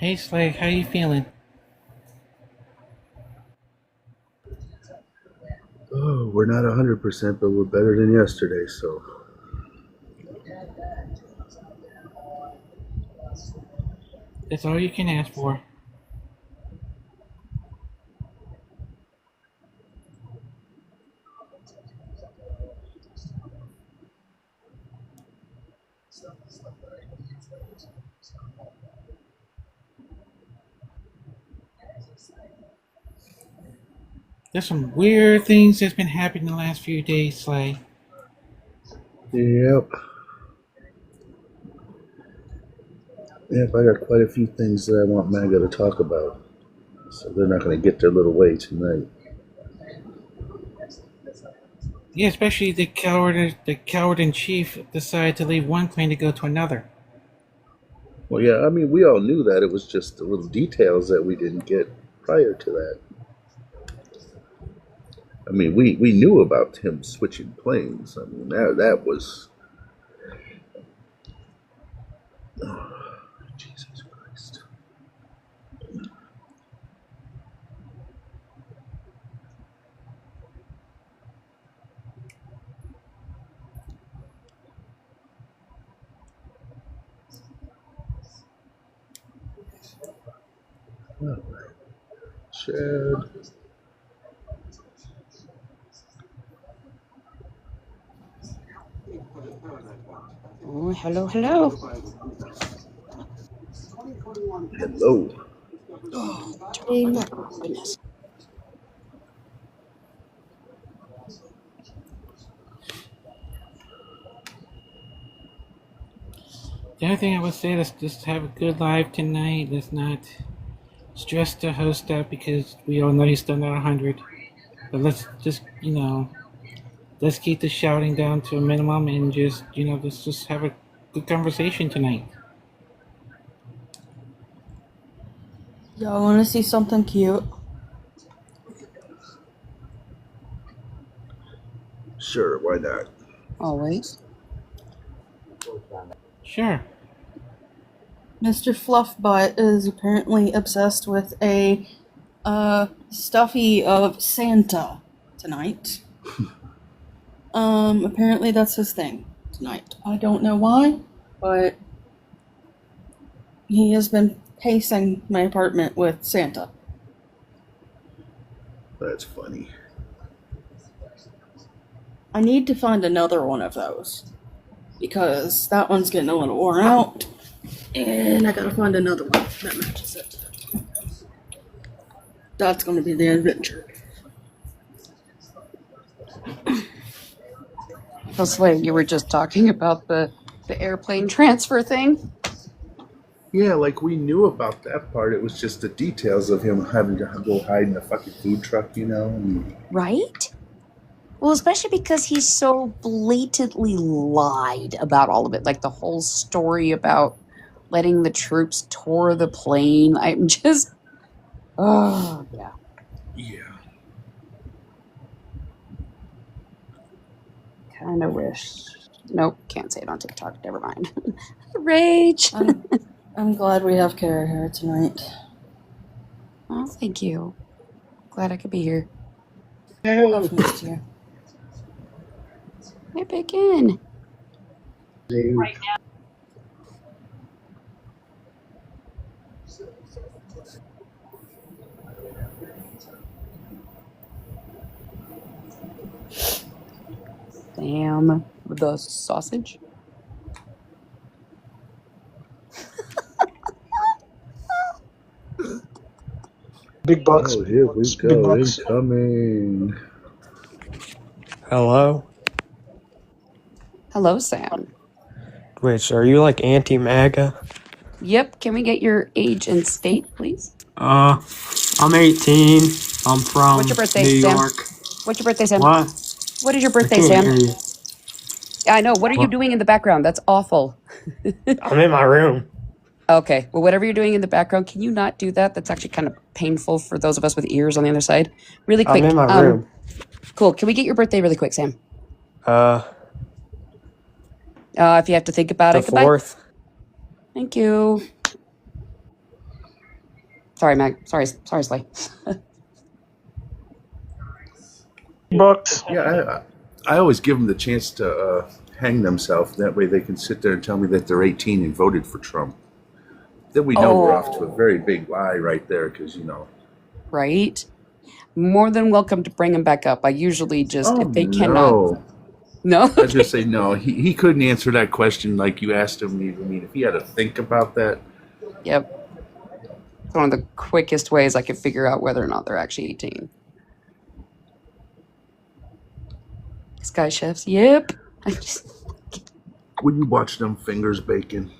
Hey Slay, how you feeling? Oh, we're not 100%, but we're better than yesterday, so. That's all you can ask for. There's some weird things that's been happening the last few days, Slay. Yep. Yep, I got quite a few things that I want Maga to talk about. So they're not going to get their little way tonight. Yeah, especially the coward in chief decided to leave one plane to go to another. Well, yeah, I mean, we all knew that. It was just the little details that we didn't get prior to that. I mean, we knew about him switching planes. I mean, that was. Oh, Jesus Christ. All right. Chad. Oh, hello, hello. Hello. Oh, turning that. Goodness. The only thing I would say is just have a good live tonight. Let's not stress the host out because we all know he's still not 100. But let's just, let's keep the shouting down to a minimum and just, let's just have a good conversation tonight. Y'all want to see something cute? Sure, why not? Always. Sure. Mr. Fluffbutt is apparently obsessed with a stuffy of Santa tonight. Apparently that's his thing tonight. I don't know why, but he has been pacing my apartment with Santa. That's funny. I need to find another one of those because that one's getting a little worn out, and I gotta find another one that matches it. That's gonna be the adventure. Slay, you were just talking about the airplane transfer thing? Yeah, like we knew about that part. It was just the details of him having to go hide in a fucking food truck, And Right? Well, especially because he so blatantly lied about all of it. Like the whole story about letting the troops tour the plane. I'm just. Oh, yeah. Yeah. Kind of wish. Nope, can't say it on TikTok. Never mind. Rage. I'm glad we have Kara here tonight. Oh, thank you. Glad I could be here. I've missed you. Hey, Bacon. Right now. Damn. The sausage. Big bucks. Oh, here we Big go. bucks. Incoming. Hello? Hello, Sam. Wait, so are you like anti-MAGA? Yep, can we get your age and state, please? I'm 18. I'm from What's your birthday, New Sam? York. What's your birthday, Sam? What? What is your I birthday, can't Sam? hear you. I know. What are you What? doing in the background? That's awful. I'm in my room. Okay. Well, whatever you're doing in the background, can you not do that? That's actually kind of painful for those of us with ears on the other side. Really quick. I'm in my room. Cool. Can we get your birthday really quick, Sam? If you have to think about The it. Goodbye. 4th. Thank you. Sorry, Mag. Sorry, Slay. Bucks. Yeah, I always give them the chance to hang themselves. That way they can sit there and tell me that they're 18 and voted for Trump. Then we know we're off to a very big lie right there because, Right? More than welcome to bring him back up. I usually just, if they cannot. No? I was just say no. He couldn't answer that question like you asked him. I mean, if he had to think about that. Yep. It's one of the quickest ways I could figure out whether or not they're actually 18. Sky Chefs, yep. When you watch them fingers baking.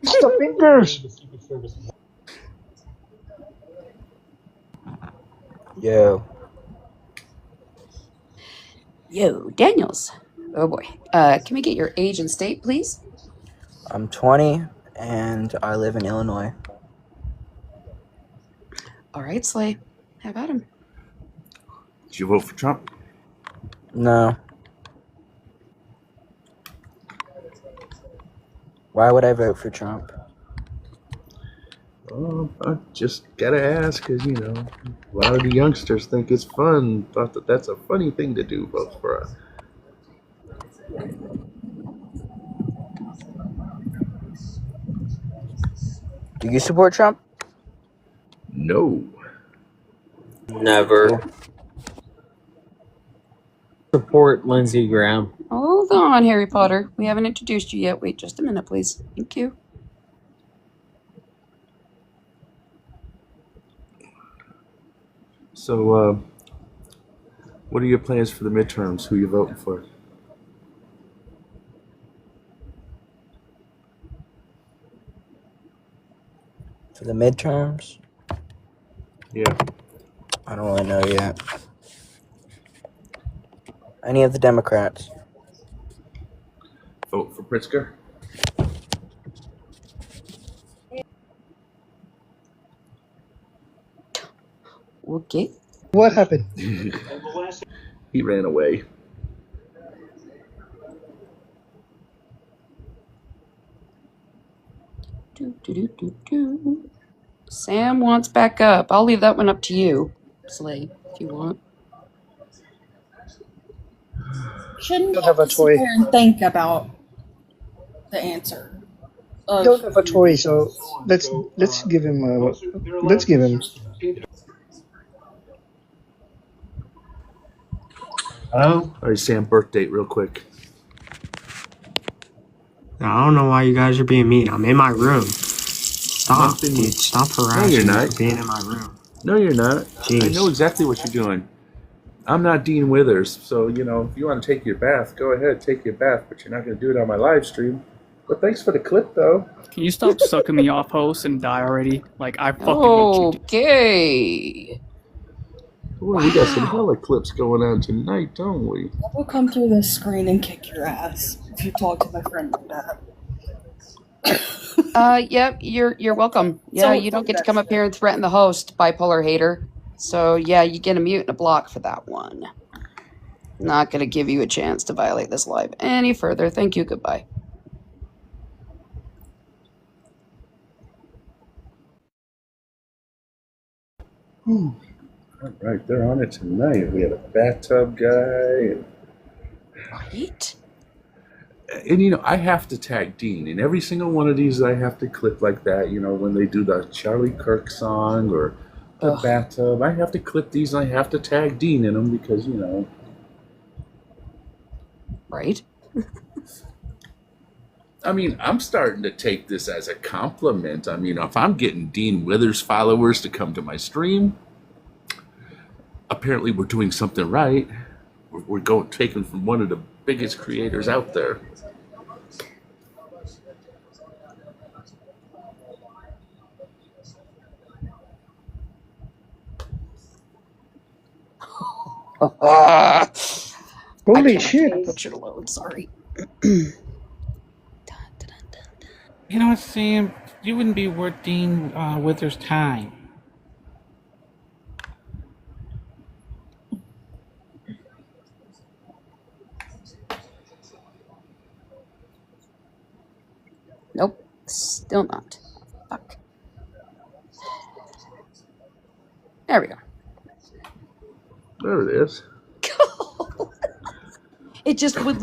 The fingers. Yo. Yo, Daniels. Oh boy. Can we get your age and state, please? I'm 20 and I live in Illinois. All right, Slay. How about him? Did you vote for Trump? No. Why would I vote for Trump? I just gotta ask because, a lot of the youngsters think it's fun. Thought that that's a funny thing to do, vote for us. Do you support Trump? No. Never. Support Lindsey Graham. Hold on, Harry Potter. We haven't introduced you yet. Wait just a minute, please. Thank you. So, what are your plans for the midterms? Who are you voting for? For the midterms? Yeah. I don't really know yet. Any of the Democrats? Vote for Pritzker? Okay. What happened? He ran away. Sam wants back up. I'll leave that one up to you, Slay, if you want. Shouldn't Don't have a sit toy. there and think about the answer. Don't have a toy, so let's give him. Let's give him. Hello? All right, Sam, birth date real quick. I don't know why you guys are being mean. I'm in my room. Stop, Nothing. dude. Stop harassing No, you're me not. for being in my room. No, you're not. Jeez. I know exactly what you're doing. I'm not Dean Withers, so, if you want to take your bath, go ahead, take your bath, but you're not going to do it on my live stream. But thanks for the clip, though. Can you stop sucking me off, host, and die already? Like, I fucking want you to. Okay. Boy, we got some hella clips going on tonight, don't we? I will come through this screen and kick your ass if you talk to my friend like that. Yep, you're welcome. Yeah, So- you don't get to come up here and threaten the host, bipolar hater. So, yeah, you get a mute and a block for that one. Not going to give you a chance to violate this live any further. Thank you. Goodbye. All right, they're on it tonight. We had a bathtub guy. Right? And, I have to tag Dean. In every single one of these, I have to clip like that. When they do the Charlie Kirk song or the bathtub, I have to clip these and I have to tag Dean in them because, Right? I'm starting to take this as a compliment. If I'm getting Dean Withers followers to come to my stream, apparently we're doing something right. We're taking from one of the biggest creators out there. Holy shit! Picture to load. Sorry. You know what, Sam? You wouldn't be worth Dean Withers' time. Nope. Still not. Fuck. There we go. There it is. It just would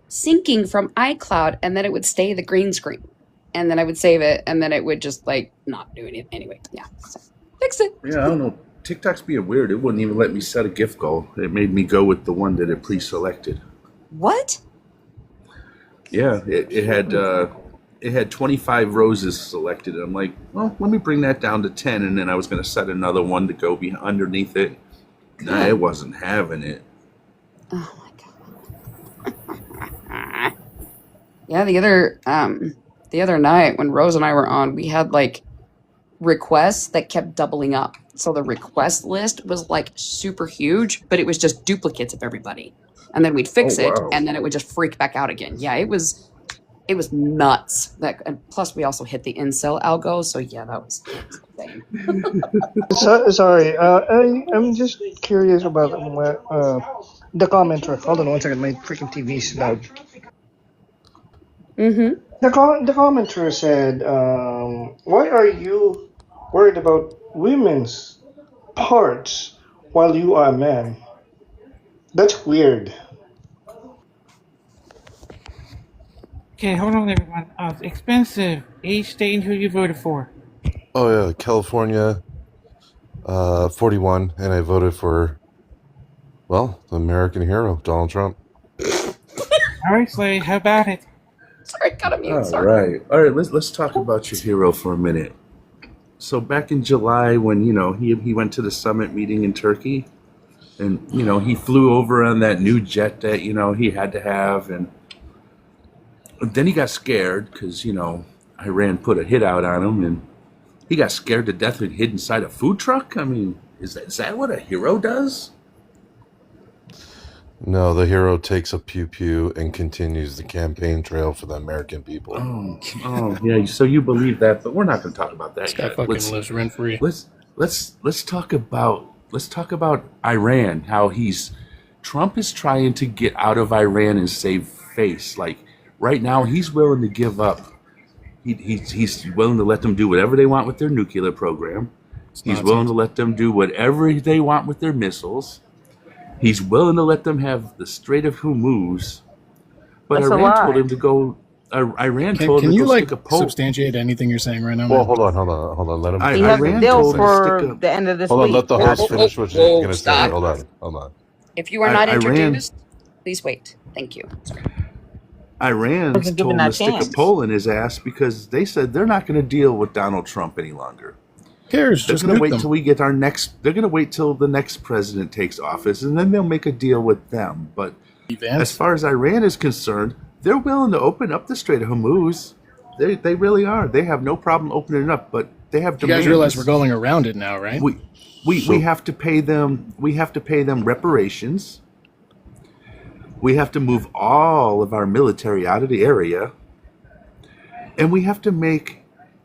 syncing from iCloud, and then it would stay the green screen, and then I would save it, and then it would just not do it anyway. Yeah, so, fix it. Yeah, I don't know. TikTok's being weird. It wouldn't even let me set a gift goal. It made me go with the one that it pre-selected. What? Yeah, it had 25 roses selected. I'm like, well, let me bring that down to 10, and then I was going to set another one to go underneath it. Nah, it wasn't having it. Oh my god. Yeah, the other night when Rose and I were on, we had requests that kept doubling up. So the request list was super huge, but it was just duplicates of everybody. And then we'd fix it, and then it would just freak back out again. Yeah, it was nuts. And plus we also hit the incel algo, so yeah, that was insane. Sorry, I'm just curious about the commenter. Hold on one second, my freaking TV's loud. Mm-hmm. The commenter said, "Why are you worried about women's parts while you are a man?" That's weird. Okay, hold on, everyone. Expensive. Age, state, and who you voted for. Oh yeah, California, 41, and I voted for, the American hero, Donald Trump. All right, Slade, how about it? Sorry, gotta mute. All Sorry. right. Let's talk about your hero for a minute. So back in July, when he went to the summit meeting in Turkey, and he flew over on that new jet that he had to have, and then he got scared because Iran put a hit out on him, and he got scared to death and hid inside a food truck. Is that what a hero does? No, the hero takes a pew-pew and continues the campaign trail for the American people. Oh, yeah. So you believe that, but we're not going to talk about that This guy yet. fucking lives rent-free. Let's talk about Iran. How Trump is trying to get out of Iran and save face. Right now, he's willing to give up. He's willing to let them do whatever they want with their nuclear program. He's willing to let them do whatever they want with their missiles. He's willing to let them have the Strait of Hormuz. But That's Iran told him to go. Iran told him to go stick a pole. Substantiate anything you're saying right now? Well, hold on. Let him. We have the deal for the end of this Hold on, week. let the host finish what she's going to say. Stop. Hold on. If you are not Iran- introduced, please wait. Thank you. Sorry. Iran Wasn't told given him to that stick a chance. pole in his ass because they said they're not going to deal with Donald Trump any longer. Who cares? They're Just going to nuke wait them. till we get our next. They're going to wait till the next president takes office, and then they'll make a deal with them. But as far as Iran is concerned, they're willing to open up the Strait of Hormuz. They really are. They have no problem opening it up, but they have You demands. guys realize we're going around it now, right? We have to pay them. We have to pay them reparations. We have to move all of our military out of the area, and we have to make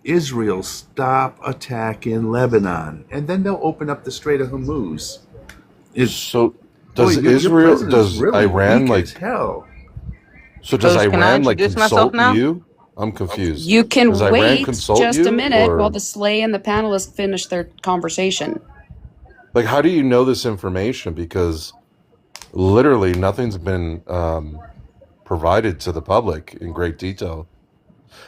Israel stop attacking Lebanon, and then they'll open up the Strait of Hormuz. So does Israel, does really Iran weak like as hell. So does Coach, can I Iran like introduce myself consult now? you? I'm confused. You can Does Iran wait consult just you, a minute or while the Slay and the panelists finish their conversation. like how do you know this information? Because literally nothing's been provided to the public in great detail.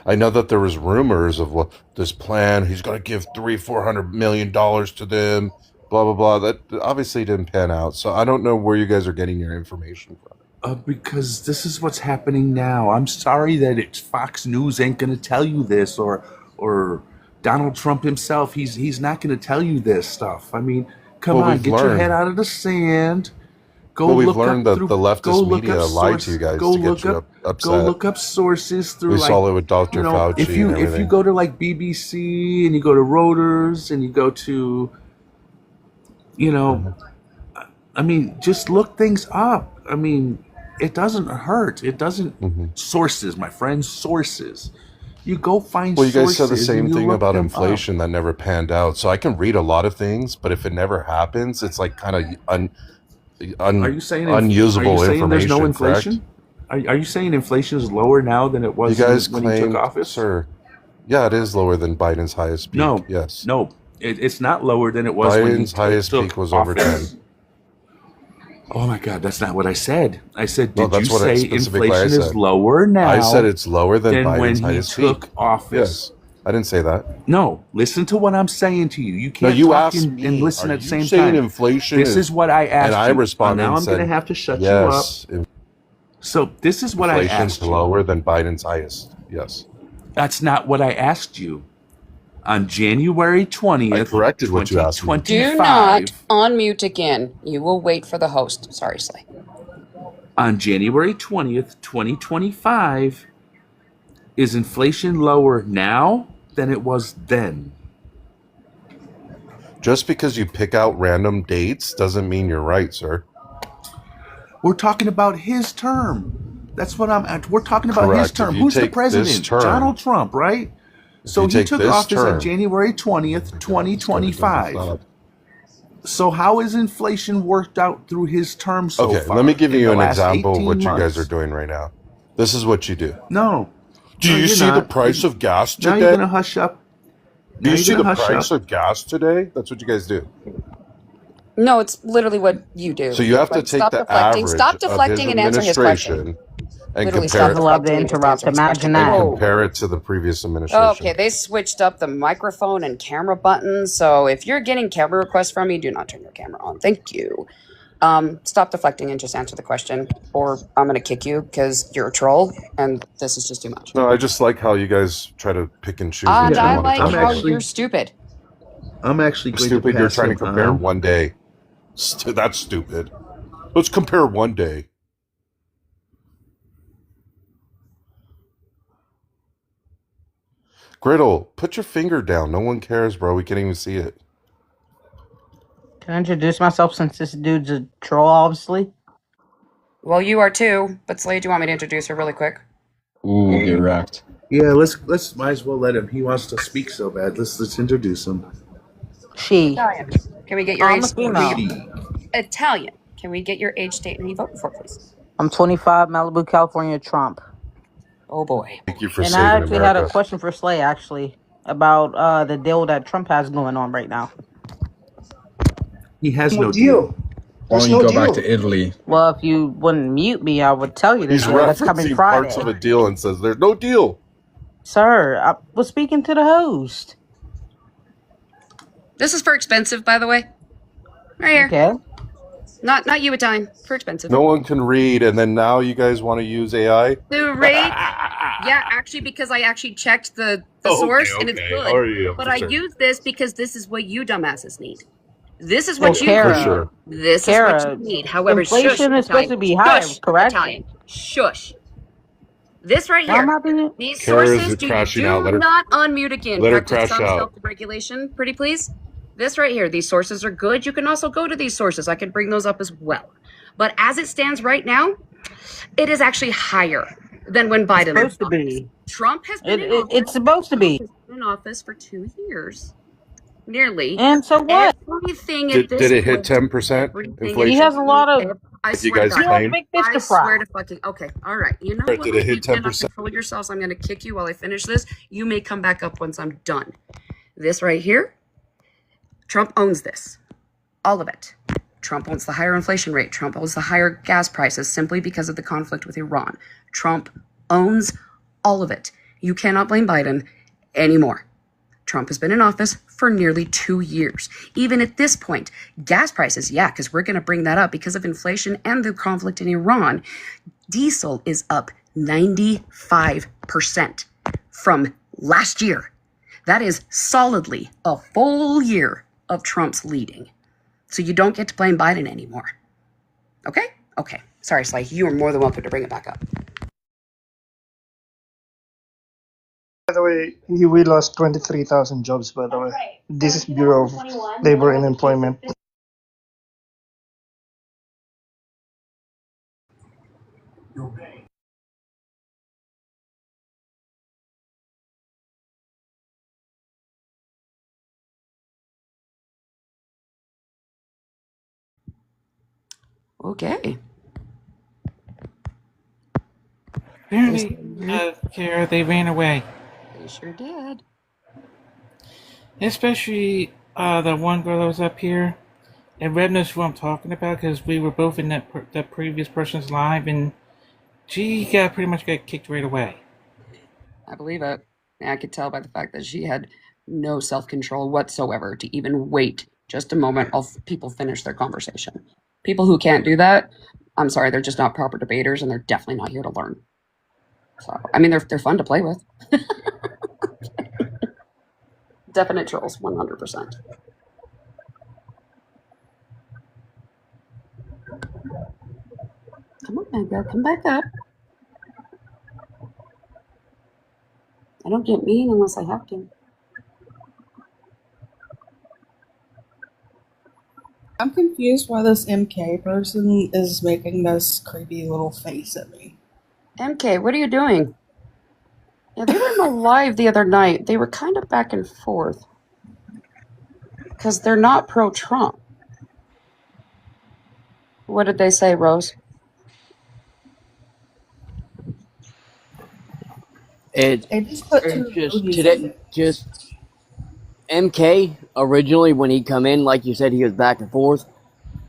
I know that there was rumors of what this plan. He's going to give $400 million to them. Blah blah blah. That obviously didn't pan out. So I don't know where you guys are getting your information from. Because this is what's happening now. I'm sorry that it's Fox News ain't going to tell you this, or Donald Trump himself. He's not going to tell you this stuff. I mean, come Well, on, we've get your learned. head out of the sand. Go Well, we've look learned up that through, the go leftist look media up lied source, to you guys go to get look you up, upset. go look up sources through We like, saw it with Dr. you know, Fauci if you and if you everything. go to like BBC and you go to Reuters and you go to, you know, I mean, just look things up. I mean, it doesn't hurt. It doesn't. Sources, my friend, sources. You go find Well, you guys sources said the and same you thing look about them inflation that never panned out. So I can read a lot of things, but if it never happens, it's like kind of up. Are you saying unusable there's no information, correct? inflation? Are you saying inflation is lower now than it You was guys when he took claimed, office? sir, yeah, it is lower than Biden's highest peak. No, Yes. no, it's not lower than it was when he Biden's highest took peak was over 10. office. Oh my God, that's not what I said. I said, No, did you that's what I say specifically inflation I is said. lower now I said it's lower than than when Biden's he highest took peak. office? Yes. I didn't say that. No, listen to what I'm saying to you. You No, can't you talk asked and me, listen are at the you same saying time. inflation This is what I and asked I you. responded Now and I'm going to said, have to shut you up. yes, So this is what I inflation's asked you. lower than Biden's highest. Yes. That's not what I asked you. On January I 20th, corrected what you asked me. Do not 2025, unmute again. You will wait for the host. Sorry, Slay. on January 20th, 2025, is inflation lower now than it was then? Just because you pick out random dates doesn't mean you're right, sir. We're talking about his term. That's what we're talking about his Correct. If term. you Who's the take this president? term, Donald Trump, right? So you he take took this office term, on January 20th, 2025. So how is inflation worked out through his term so Okay, far? let me give in you the an last example of 18 what you guys months? are doing right now. This is what you do. No. Do No, you you're see the not. price of gas Now you're today? going to hush up. Do Now you you're see going the to hush price up. of gas today? That's what you guys do. No, it's literally what you do. So you have to Like, take stop the deflecting. average Stop of his deflecting and answer his question. administration and Literally, compare stop it Love to deflecting and just interrupt. answer his question. Imagine that. Whoa. compare it to the previous administration. Okay, they switched up the microphone and camera buttons. So if you're getting camera requests from me, do not turn your camera on. Thank you. Stop deflecting and just answer the question, or I'm gonna kick you because you're a troll, and this is just too much. No, I just like how you guys try to pick and choose And what you I want like to talk how about. you're stupid. I'm actually going Stupid, to you're pass trying to him compare on. one day. That's stupid. Let's compare one day. Griddle, put your finger down. No one cares, bro. We can't even see it. Can I introduce myself since this dude's a troll, obviously? Well, you are too. But Slade, do you want me to introduce her really quick? Ooh, get wrecked. Yeah, let's might as well let him. He wants to speak so bad. Let's introduce him. She. Italian. Can we get your I'm a age? female. Italian. Can we get your age, state, and who you voted for, please? I'm 25, Malibu, California, Trump. Oh boy. Thank you for And I saving actually had a America. question for Slay, actually, about the deal that Trump has going on right now. He has No no deal. deal. Why There's don't you no go back deal. to Italy? Well, if you wouldn't mute me, I would tell you this He's deal that's coming referencing Friday. parts of a deal and says there's no deal. Sir, I was speaking to the host. This is for expensive, by the way. Right here. Okay. Not you, Italian. For expensive. No one can read, and then now you guys want to use AI? The rate, yeah, actually, because I actually checked the source and it's good. Oh, yeah, But for I sure. use this because this is what you dumbasses need. This is what Well, you Kara, need. For sure. This Kara, is what you need. However, inflation shush, is supposed to Italian. be higher, Shush, correct? Italian. Shush. This right Why am here. I being... These Kara is sources, do crashing out. Let her- not unmute again. let her Practice crash some out. self-regulation, pretty please. This right here, these sources are good. You can also go to these sources. I can bring those up as well. But as it stands right now, it is actually higher than when Biden It's supposed was to in office. be. Trump has been in office. It's supposed to be. in office for 2 years. Nearly. And so what? Everything at this Did it hit point, 10% everything He inflation? has a lot of. I Like you swear to guys God. He has claim? big fish I to fry. swear to fucking. Okay, all right. You know Or what? did it hit You cannot 10%? control yourselves. I'm going to kick you while I finish this. You may come back up once I'm done. This right here, Trump owns this. All of it. Trump owns the higher inflation rate. Trump owns the higher gas prices simply because of the conflict with Iran. Trump owns all of it. You cannot blame Biden anymore. Trump has been in office for nearly 2 years. Even at this point, gas prices, yeah, because we're going to bring that up because of inflation and the conflict in Iran. Diesel is up 95% from last year. That is solidly a full year of Trump's leading. So you don't get to blame Biden anymore. Okay? Okay. Sorry, Sly. You are more than welcome to bring it back up. By the way, we lost 23,000 jobs, by the way. This is Bureau of Labor and Employment. Okay. Apparently, Kara, they ran away. They sure did. Especially the one girl that was up here. And Red knows who I'm talking about because we were both in that previous person's live, and she pretty much got kicked right away. I believe it. I could tell by the fact that she had no self-control whatsoever to even wait just a moment while people finish their conversation. People who can't do that, I'm sorry, they're just not proper debaters, and they're definitely not here to learn. So, I mean, they're fun to play with. Definite trolls, 100%. Come on, Maga, come back up. I don't get mean unless I have to. I'm confused why this MK person is making this creepy little face at me. MK, what are you doing? Yeah, they were in my live the other night. They were kind of back and forth. Because they're not pro-Trump. What did they say, Rose? It They just put two just emojis today, in. just MK originally when he come in, like you said, he was back and forth.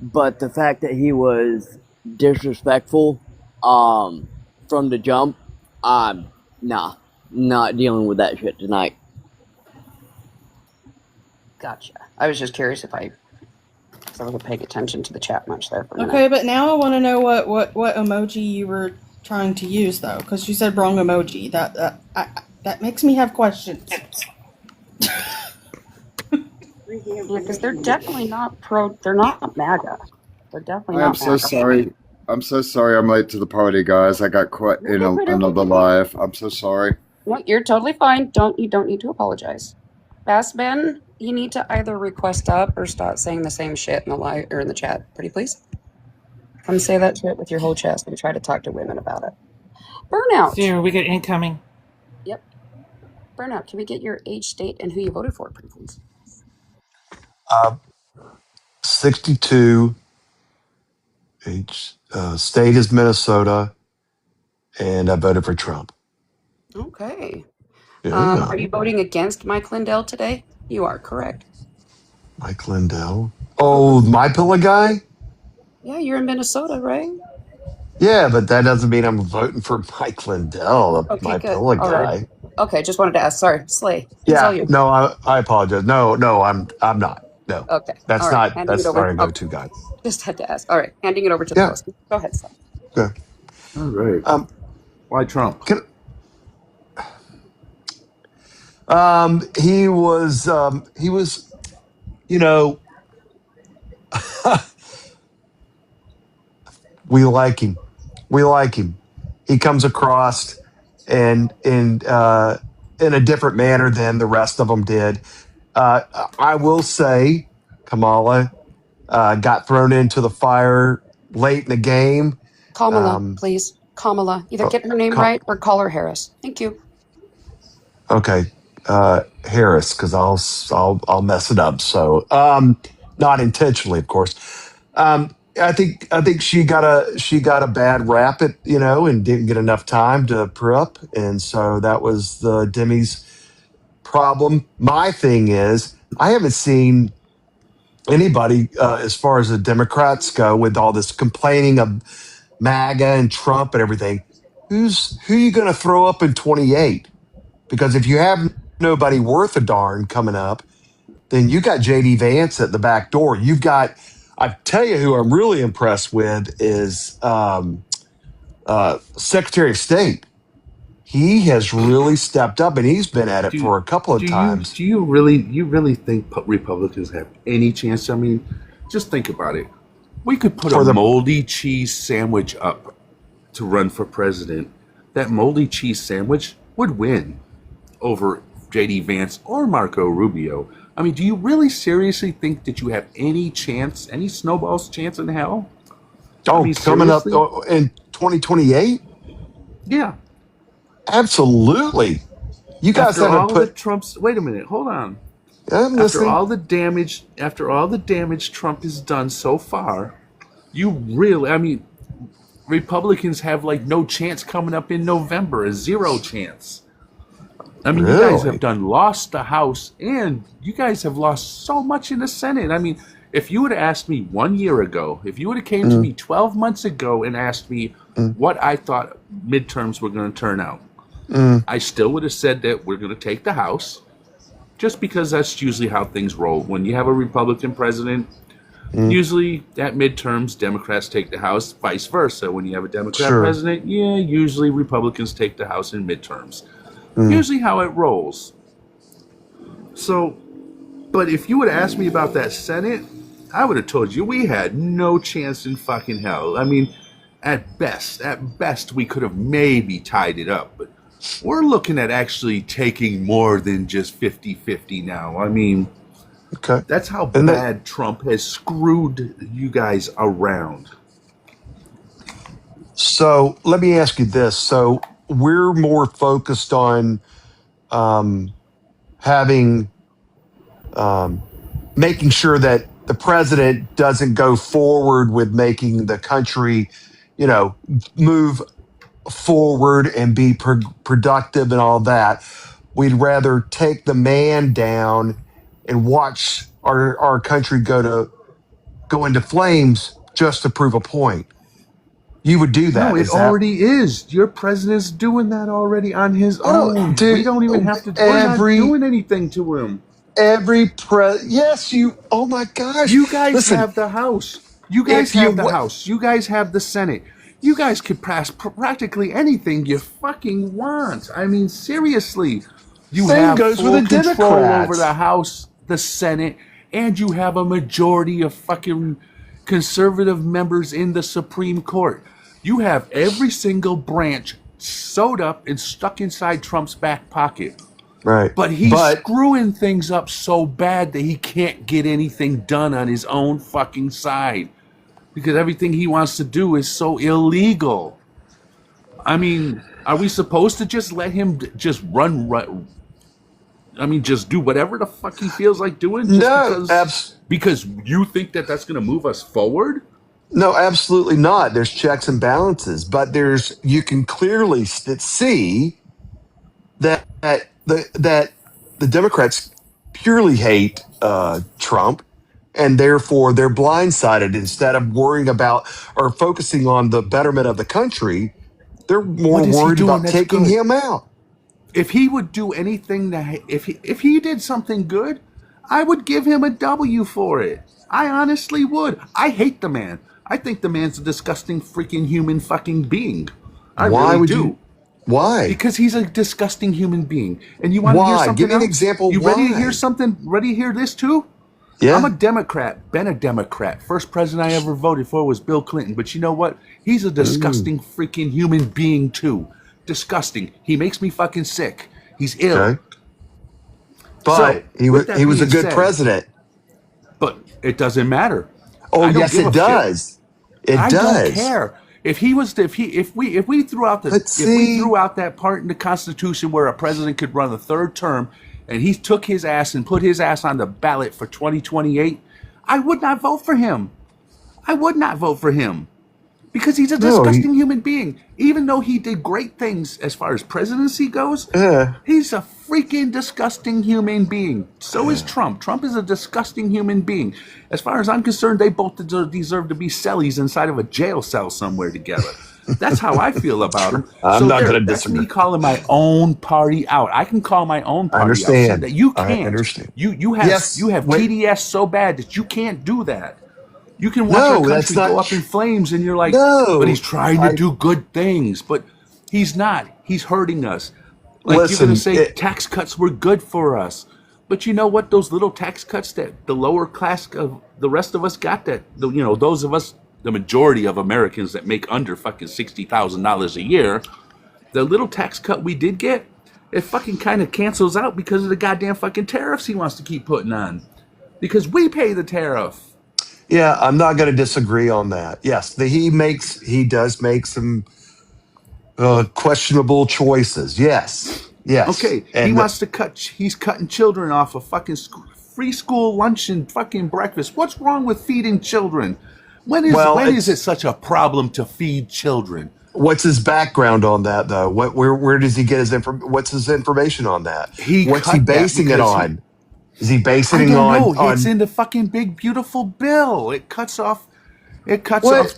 But the fact that he was disrespectful, from the jump, nah, not dealing with that shit tonight. Gotcha. I was just curious if I wasn't paying attention to the chat much there for a minute. Okay, but now I want to know what emoji you were trying to use though, because you said wrong emoji. That makes me have questions. Yeah, because they're definitely not they're not MAGA. They're definitely not I'm so MAGA. sorry. I'm so sorry I'm late to the party, guys. I got caught in another live. I'm so sorry. No, you're totally fine. You don't need to apologize. Bassman, you need to either request up or stop saying the same shit in the live or in the chat. Pretty please. Come say that shit with your whole chest and try to talk to women about it. Burnout. Sarah, we get incoming. Yep. Burnout. Can we get your age, state, and who you voted for, pretty please? 62. State is Minnesota, and I voted for Trump. Okay. Yeah. Are you voting against Mike Lindell today? You are correct. Mike Lindell. Oh, my pillow guy? Yeah, you're in Minnesota, right? Yeah, but that doesn't mean I'm voting for Mike Lindell, Okay, my good. pillow All guy. right. Okay, just wanted to ask. Sorry, Slay. It's all Yeah, you. no, I apologize. No, I'm not. No, Okay. that's All right. not. Handing it That's over. our go-to guy. Just had to ask. All right. Handing it over to the Yeah. host. Go ahead, Slay. Okay. All right. Why Trump? He was, you know, we like him. We like him. He comes across and in a different manner than the rest of them did. I will say, Kamala got thrown into the fire late in the game. Kamala, please. Kamala. Either get her name right or call her Harris. Thank you. Okay. Harris, because I'll mess it up. So, not intentionally, of course. I think she got a bad rap and didn't get enough time to prep, and so that was the Demi's problem. My thing is, I haven't seen anybody, as far as the Democrats go, with all this complaining of MAGA and Trump and everything. Who you going to throw up in 28? Because if you have nobody worth a darn coming up, then you got JD Vance at the back door. I tell you who I'm really impressed with is Secretary of State. He has really stepped up, and he's been at it for a couple of times. Do you really think Republicans have any chance? I mean, just think about it. We could put a moldy cheese sandwich up to run for president. That moldy cheese sandwich would win over JD Vance or Marco Rubio. I mean, do you really seriously think that you have any chance, any snowball's chance in hell? Oh, coming up in 2028? Yeah. Absolutely. You guys haven't put Trump's. Wait a minute. Hold on. I'm listening. After all the damage Trump has done so far, Republicans have like no chance coming up in November, a zero chance. I mean, You guys have lost the House, and you guys have lost so much in the Senate. I mean, if you would have asked me 1 year ago, if you would have came to me 12 months ago and asked me what I thought midterms were going to turn out, I still would have said that we're going to take the House, just because that's usually how things roll. When you have a Republican president, usually at midterms, Democrats take the House, vice versa. When you have a Democrat president, usually Republicans take the House in midterms. Usually how it rolls. So, but if you would have asked me about that Senate, I would have told you we had no chance in fucking hell. I mean, at best, we could have maybe tied it up, but we're looking at actually taking more than just 50-50 now. I mean, that's how bad Trump has screwed you guys around. So let me ask you this. So we're more focused on making sure that the president doesn't go forward with making the country, move forward and be productive and all that. We'd rather take the man down and watch our country go into flames just to prove a point. You would do that. No, it already is. Your president's doing that already on his own. Dude, we don't even have to. We're not doing anything to him. Yes, you. Oh my gosh! You guys have the House. You guys have the House. You guys have the Senate. You guys could pass practically anything you fucking want. I mean, seriously, you have full control over the House, the Senate, and you have a majority of fucking conservative members in the Supreme Court. You have every single branch sewed up and stuck inside Trump's back pocket. Right. But he's screwing things up so bad that he can't get anything done on his own fucking side, because everything he wants to do is so illegal. I mean, are we supposed to just let him just run? I mean, just do whatever the fuck he feels like doing? Because you think that that's going to move us forward? No, absolutely not. There's checks and balances, but you can clearly see that the Democrats purely hate Trump, and therefore they're blindsided. Instead of worrying about or focusing on the betterment of the country, they're more worried about taking him out. If he would do anything if he did something good, I would give him a W for it. I honestly would. I hate the man. I think the man's a disgusting freaking human fucking being. Why would you? Why? Because he's a disgusting human being. And you want to hear something Give me an else? example. You ready to hear something? Ready to hear this too? Yeah. I'm a Democrat. Been a Democrat. First president I ever voted for was Bill Clinton. But you know what? He's a disgusting freaking human being too. Disgusting. He makes me fucking sick. He's ill. Okay. But he was a good president. But it doesn't matter. Oh, yes, it does. It does. I don't care. If we threw out that part in the Constitution where a president could run a third term, and he took his ass and put his ass on the ballot for 2028, I would not vote for him. I would not vote for him. Because he's a disgusting human being. Even though he did great things as far as presidency goes, he's a freaking disgusting human being. So is Trump. Trump is a disgusting human being. As far as I'm concerned, they both deserve to be cellies inside of a jail cell somewhere together. That's how I feel about him. I'm not going to That's disagree. me calling my own party out. I can call my own party out. So understand. that you I can't. understand. You have TDS so bad that you can't do that. You can watch our country go up in flames, and you're like, but he's trying to do good things. But he's not. He's hurting us. Like, you're going to say tax cuts were good for us. But you know what? Those little tax cuts that the lower class of the rest of us got, those of us, the majority of Americans that make under fucking $60,000 a year, the little tax cut we did get, it fucking kind of cancels out because of the goddamn fucking tariffs he wants to keep putting on. Because we pay the tariff. Yeah, I'm not going to disagree on that. Yes, he does make some questionable choices. Yes. Okay, he's cutting children off of fucking free school lunch and fucking breakfast. What's wrong with feeding children? When is it such a problem to feed children? What's his background on that, though? Where does he get his what's his information on that? What's he basing it on? Is he basing it on? It's in the fucking big beautiful bill. It cuts off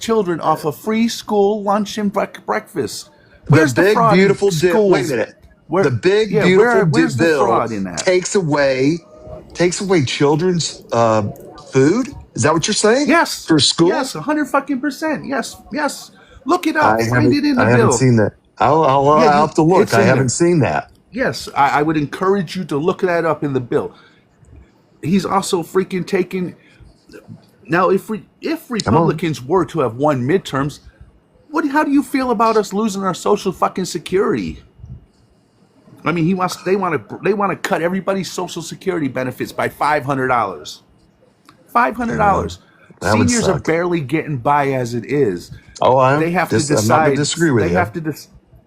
children off of free school lunch and breakfast. Where's the big fraud beautiful in bill? schools? Wait a minute. The big beautiful where's the bill fraud in that? takes away children's food. Is that what you're saying? Yes. For school? Yes, 100%. Yes. Look it up. Find it in the bill. I haven't seen that. I'll have to look. I haven't seen that. Yes, I would encourage you to look that up in the bill. He's also freaking taking. Now, if Republicans were to have won midterms, how do you feel about us losing our social fucking security? I mean, they want to cut everybody's social security benefits by $500. $500. Seniors are barely getting by as it is. They have to decide. I'm not going to disagree with you.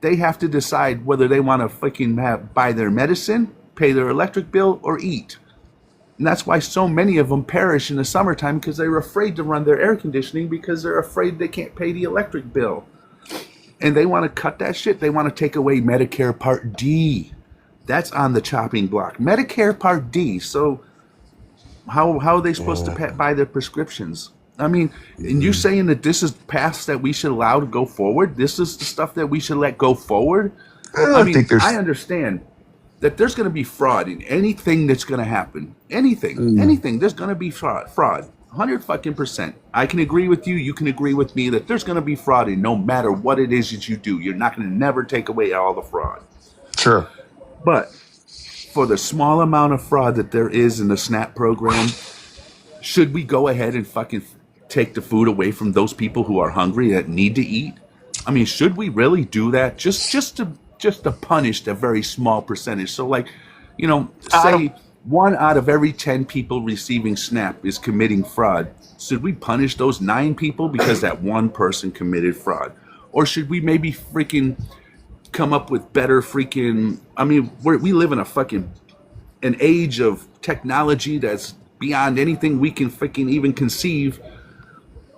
They have to decide whether they want to fucking buy their medicine, pay their electric bill, or eat. And that's why so many of them perish in the summertime, because they're afraid to run their air conditioning because they're afraid they can't pay the electric bill. And they want to cut that shit. They want to take away Medicare Part D. That's on the chopping block. Medicare Part D. So how are they supposed to buy their prescriptions? I mean, and you saying that this is paths that we should allow to go forward? This is the stuff that we should let go forward? I understand that there's going to be fraud in anything that's going to happen. Anything. There's going to be fraud. 100%. I can agree with you. You can agree with me that there's going to be fraud in no matter what it is that you do. You're not going to never take away all the fraud. Sure. But for the small amount of fraud that there is in the SNAP program, should we go ahead and fucking take the food away from those people who are hungry that need to eat? I mean, should we really do that? Just to punish a very small percentage. So, like, say 1 out of every 10 people receiving SNAP is committing fraud. Should we punish those 9 people because that one person committed fraud? Or should we maybe freaking come up with better freaking... I mean, we live in an age of technology that's beyond anything we can freaking even conceive.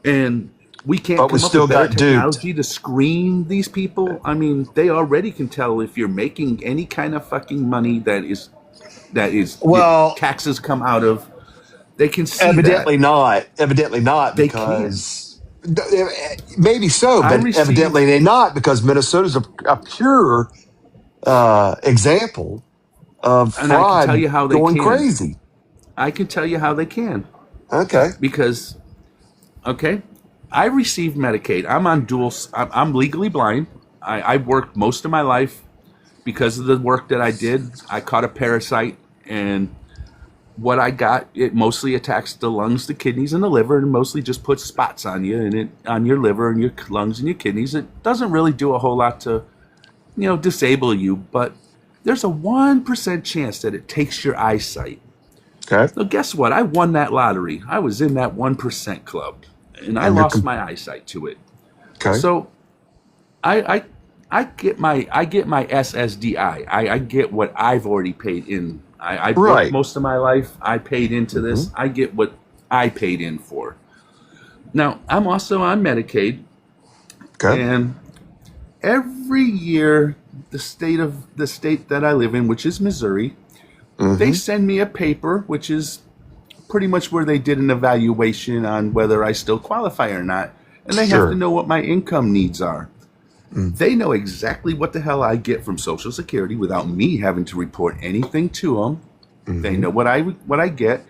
And we can't come up with better technology to screen these people. I mean, they already can tell if you're making any kind of fucking money that is taxes come out of. They can see Evidently that. not, They because maybe so, but evidently they not, because Minnesota's a pure example of fraud. And I can tell you how they going can. crazy. I can tell you how they can. Okay. Because, I received Medicaid. I'm on I'm legally blind. I worked most of my life because of the work that I did. I caught a parasite, and what I got, it mostly attacks the lungs, the kidneys, and the liver, and mostly just puts spots on you and on your liver and your lungs and your kidneys. It doesn't really do a whole lot to, disable you, but there's a 1% chance that it takes your eyesight. Okay. So guess what? I won that lottery. I was in that 1% club, and I lost my eyesight to it. Okay. So I get my SSDI. I get what I've already paid in I worked Right. most of my life. I paid into this. I get what I paid in for. Now, I'm also on Medicaid. Okay. And every year, the state that I live in, which is Missouri, they send me a paper, which is pretty much where they did an evaluation on whether I still qualify or not. And they have to know what my income needs are. They know exactly what the hell I get from Social Security without me having to report anything to them. They know what I get.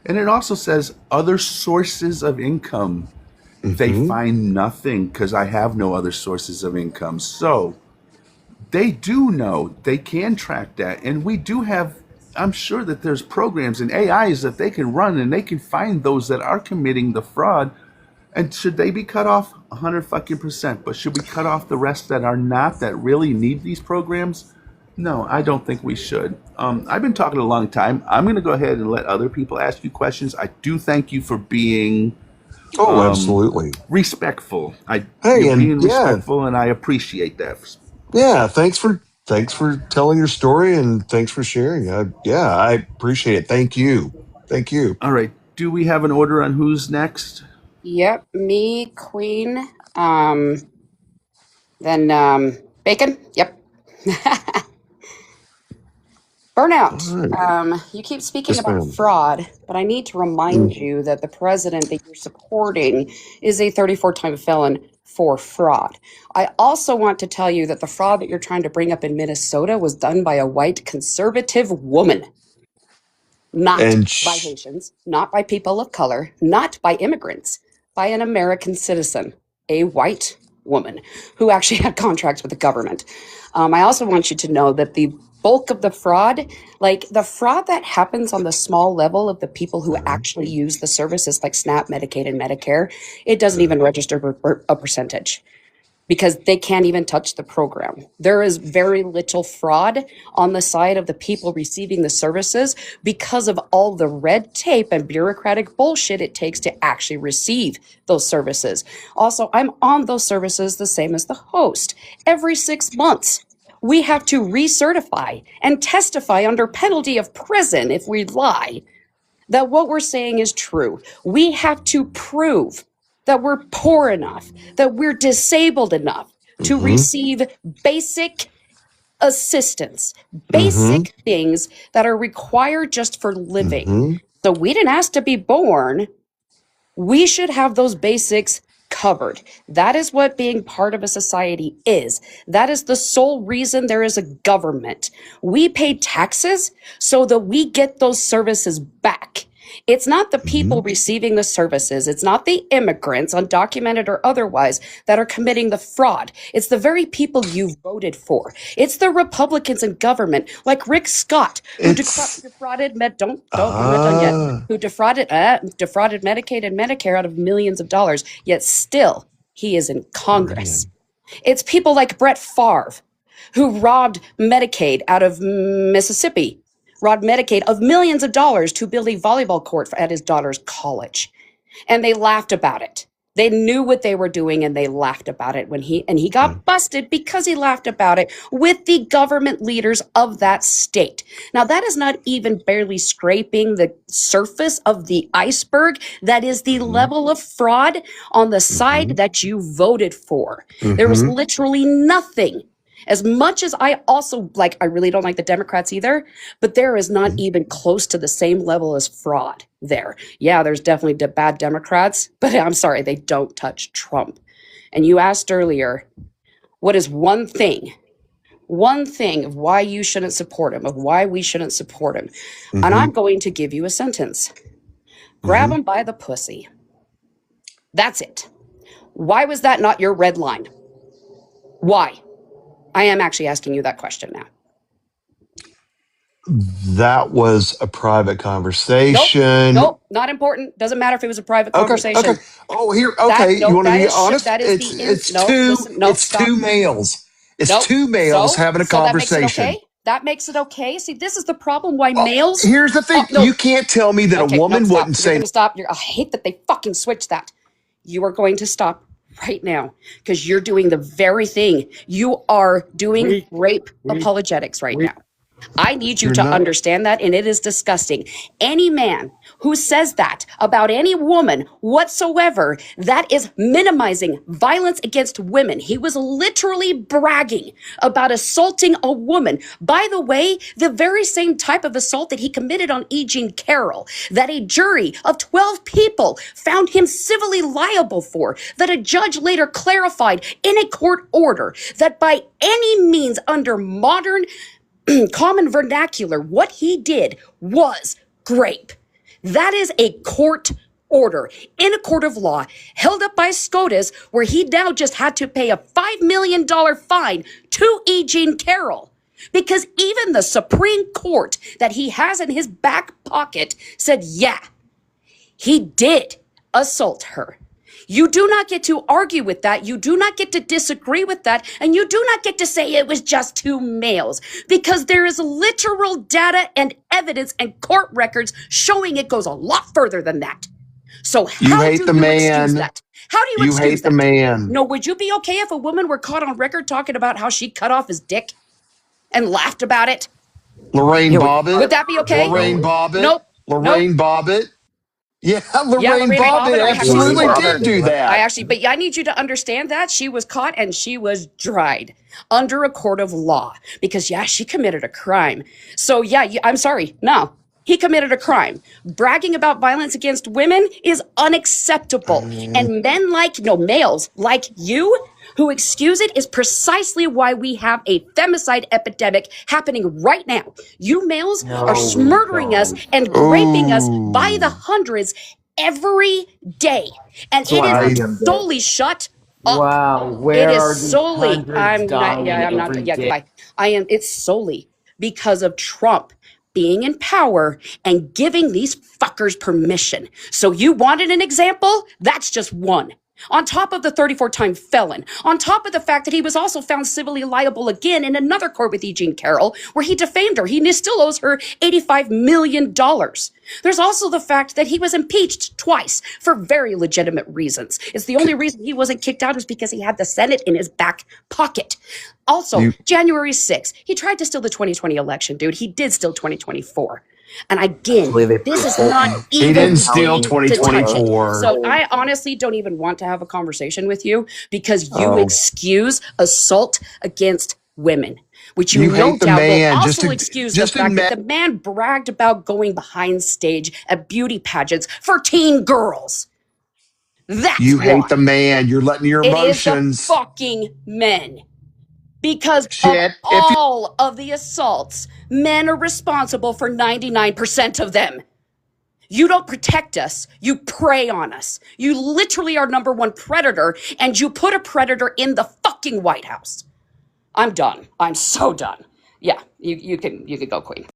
And it also says other sources of income. They find nothing because I have no other sources of income. So they do know, they can track that. And we do have, I'm sure that there's programs and AIs that they can run and they can find those that are committing the fraud. And should they be cut off? 100%. But should we cut off the rest that are not, that really need these programs? No, I don't think we should. I've been talking a long time. I'm going to go ahead and let other people ask you questions. I do thank you for being absolutely respectful. Hey, you're and being respectful, and I appreciate that. Yeah, thanks for telling your story and thanks for sharing. I appreciate it. Thank you. All right. Do we have an order on who's next? Yep, me, Queen, then Bacon. Yep. Burnout. Right. You keep speaking Yes, about ma'am. fraud, but I need to remind you that the president that you're supporting is a 34-time felon for fraud. I also want to tell you that the fraud that you're trying to bring up in Minnesota was done by a white conservative woman. Not And by Haitians, not by people of color, not by immigrants, by an American citizen, a white woman who actually had contracts with the government. I also want you to know that the bulk of the fraud, like the fraud that happens on the small level of the people who actually use the services like SNAP, Medicaid, and Medicare, it doesn't even register a percentage, because they can't even touch the program. There is very little fraud on the side of the people receiving the services because of all the red tape and bureaucratic bullshit it takes to actually receive those services. Also, I'm on those services the same as the host. Every 6 months, we have to recertify and testify under penalty of prison if we lie that what we're saying is true. We have to prove that we're poor enough, that we're disabled enough to receive basic assistance, basic things that are required just for living. So we didn't ask to be born. We should have those basics covered. That is what being part of a society is. That is the sole reason there is a government. We pay taxes so that we get those services back. It's not the people receiving the services. It's not the immigrants, undocumented or otherwise, that are committing the fraud. It's the very people you voted for. It's the Republicans in government, like Rick Scott, who defrauded I'm not done yet. Who defrauded Medicaid and Medicare out of millions of dollars, yet still he is in Congress. It's people like Brett Favre, who robbed Medicaid out of Mississippi, robbed Medicaid of millions of dollars to build a volleyball court at his daughter's college. And they laughed about it. They knew what they were doing and they laughed about it when he got busted because he laughed about it with the government leaders of that state. Now, that is not even barely scraping the surface of the iceberg. That is the level of fraud on the side that you voted for. There was literally nothing. As much as I also I really don't like the Democrats either, but there is not even close to the same level as fraud there. Yeah, there's definitely bad Democrats, but I'm sorry, they don't touch Trump. And you asked earlier, what is one thing of why you shouldn't support him, of why we shouldn't support him? And I'm going to give you a sentence. Grab him by the pussy. That's it. Why was that not your red line? Why? I am actually asking you that question now. That was a private conversation. Nope, not important. Doesn't matter if it was a private conversation. Okay. Oh, here. Okay, you want to be honest? It's two males. It's two males having a conversation. That makes it okay. See, this is the problem. Why males? Here's the thing. You can't tell me that a woman wouldn't say. You're going to stop. I hate that they fucking switched that. You are going to stop right now because you're doing the very thing. You are doing rape apologetics right now. I need you You're to not. understand that, and it is disgusting. Any man who says that about any woman whatsoever, that is minimizing violence against women. He was literally bragging about assaulting a woman. By the way, the very same type of assault that he committed on E. Jean Carroll, that a jury of 12 people found him civilly liable for, that a judge later clarified in a court order that by any means under modern common vernacular, what he did was grape. That is a court order in a court of law held up by SCOTUS, where he now just had to pay a $5 million fine to E. Jean Carroll. Because even the Supreme Court that he has in his back pocket said, yeah, he did assault her. You do not get to argue with that. You do not get to disagree with that. And you do not get to say it was just two males, because there is literal data and evidence and court records showing it goes a lot further than that. So You how hate do the you excuse man. that? How do you You excuse hate the that? man. No, would you be okay if a woman were caught on record talking about how she cut off his dick and laughed about it? Lorraine Bobbitt. Would that be okay? Lorraine Bobbitt. Nope. Lorraine Bobbitt. Yeah, Yeah, Lorraine Bobbitt I actually absolutely support did her. do that. But I need you to understand that she was caught and she was dried under a court of law because, yeah, she committed a crime. So, yeah, I'm sorry. No, he committed a crime. Bragging about violence against women is unacceptable. And males like you who excuse it is precisely why we have a femicide epidemic happening right now. You males are murdering us and raping us by the hundreds every day. And So it is solely shut up. Wow, where It are is these solely, hundreds dying every day? goodbye. It's solely because of Trump being in power and giving these fuckers permission. So you wanted an example? That's just one. On top of the 34-time felon, on top of the fact that he was also found civilly liable again in another court with E. Jean Carroll, where he defamed her. He still owes her $85 million. There's also the fact that he was impeached twice for very legitimate reasons. It's the only reason he wasn't kicked out is because he had the Senate in his back pocket. Also, January 6th, he tried to steal the 2020 election, dude. He did steal 2024. And again, this is not even He didn't steal to touch it. 2024. So I honestly don't even want to have a conversation with you because you excuse assault against women, which you no hate the doubt man. will Just also to- excuse just the fact admit- that the man bragged about going behind stage at beauty pageants for teen girls. That's You why. hate the man. You're letting your It is the emotions. fucking men. Because Shit, of all of the assaults, men are responsible for 99% of them. You don't protect us. You prey on us. You literally are number one predator, and you put a predator in the fucking White House. I'm done. I'm so done. Yeah, you can go, Queen.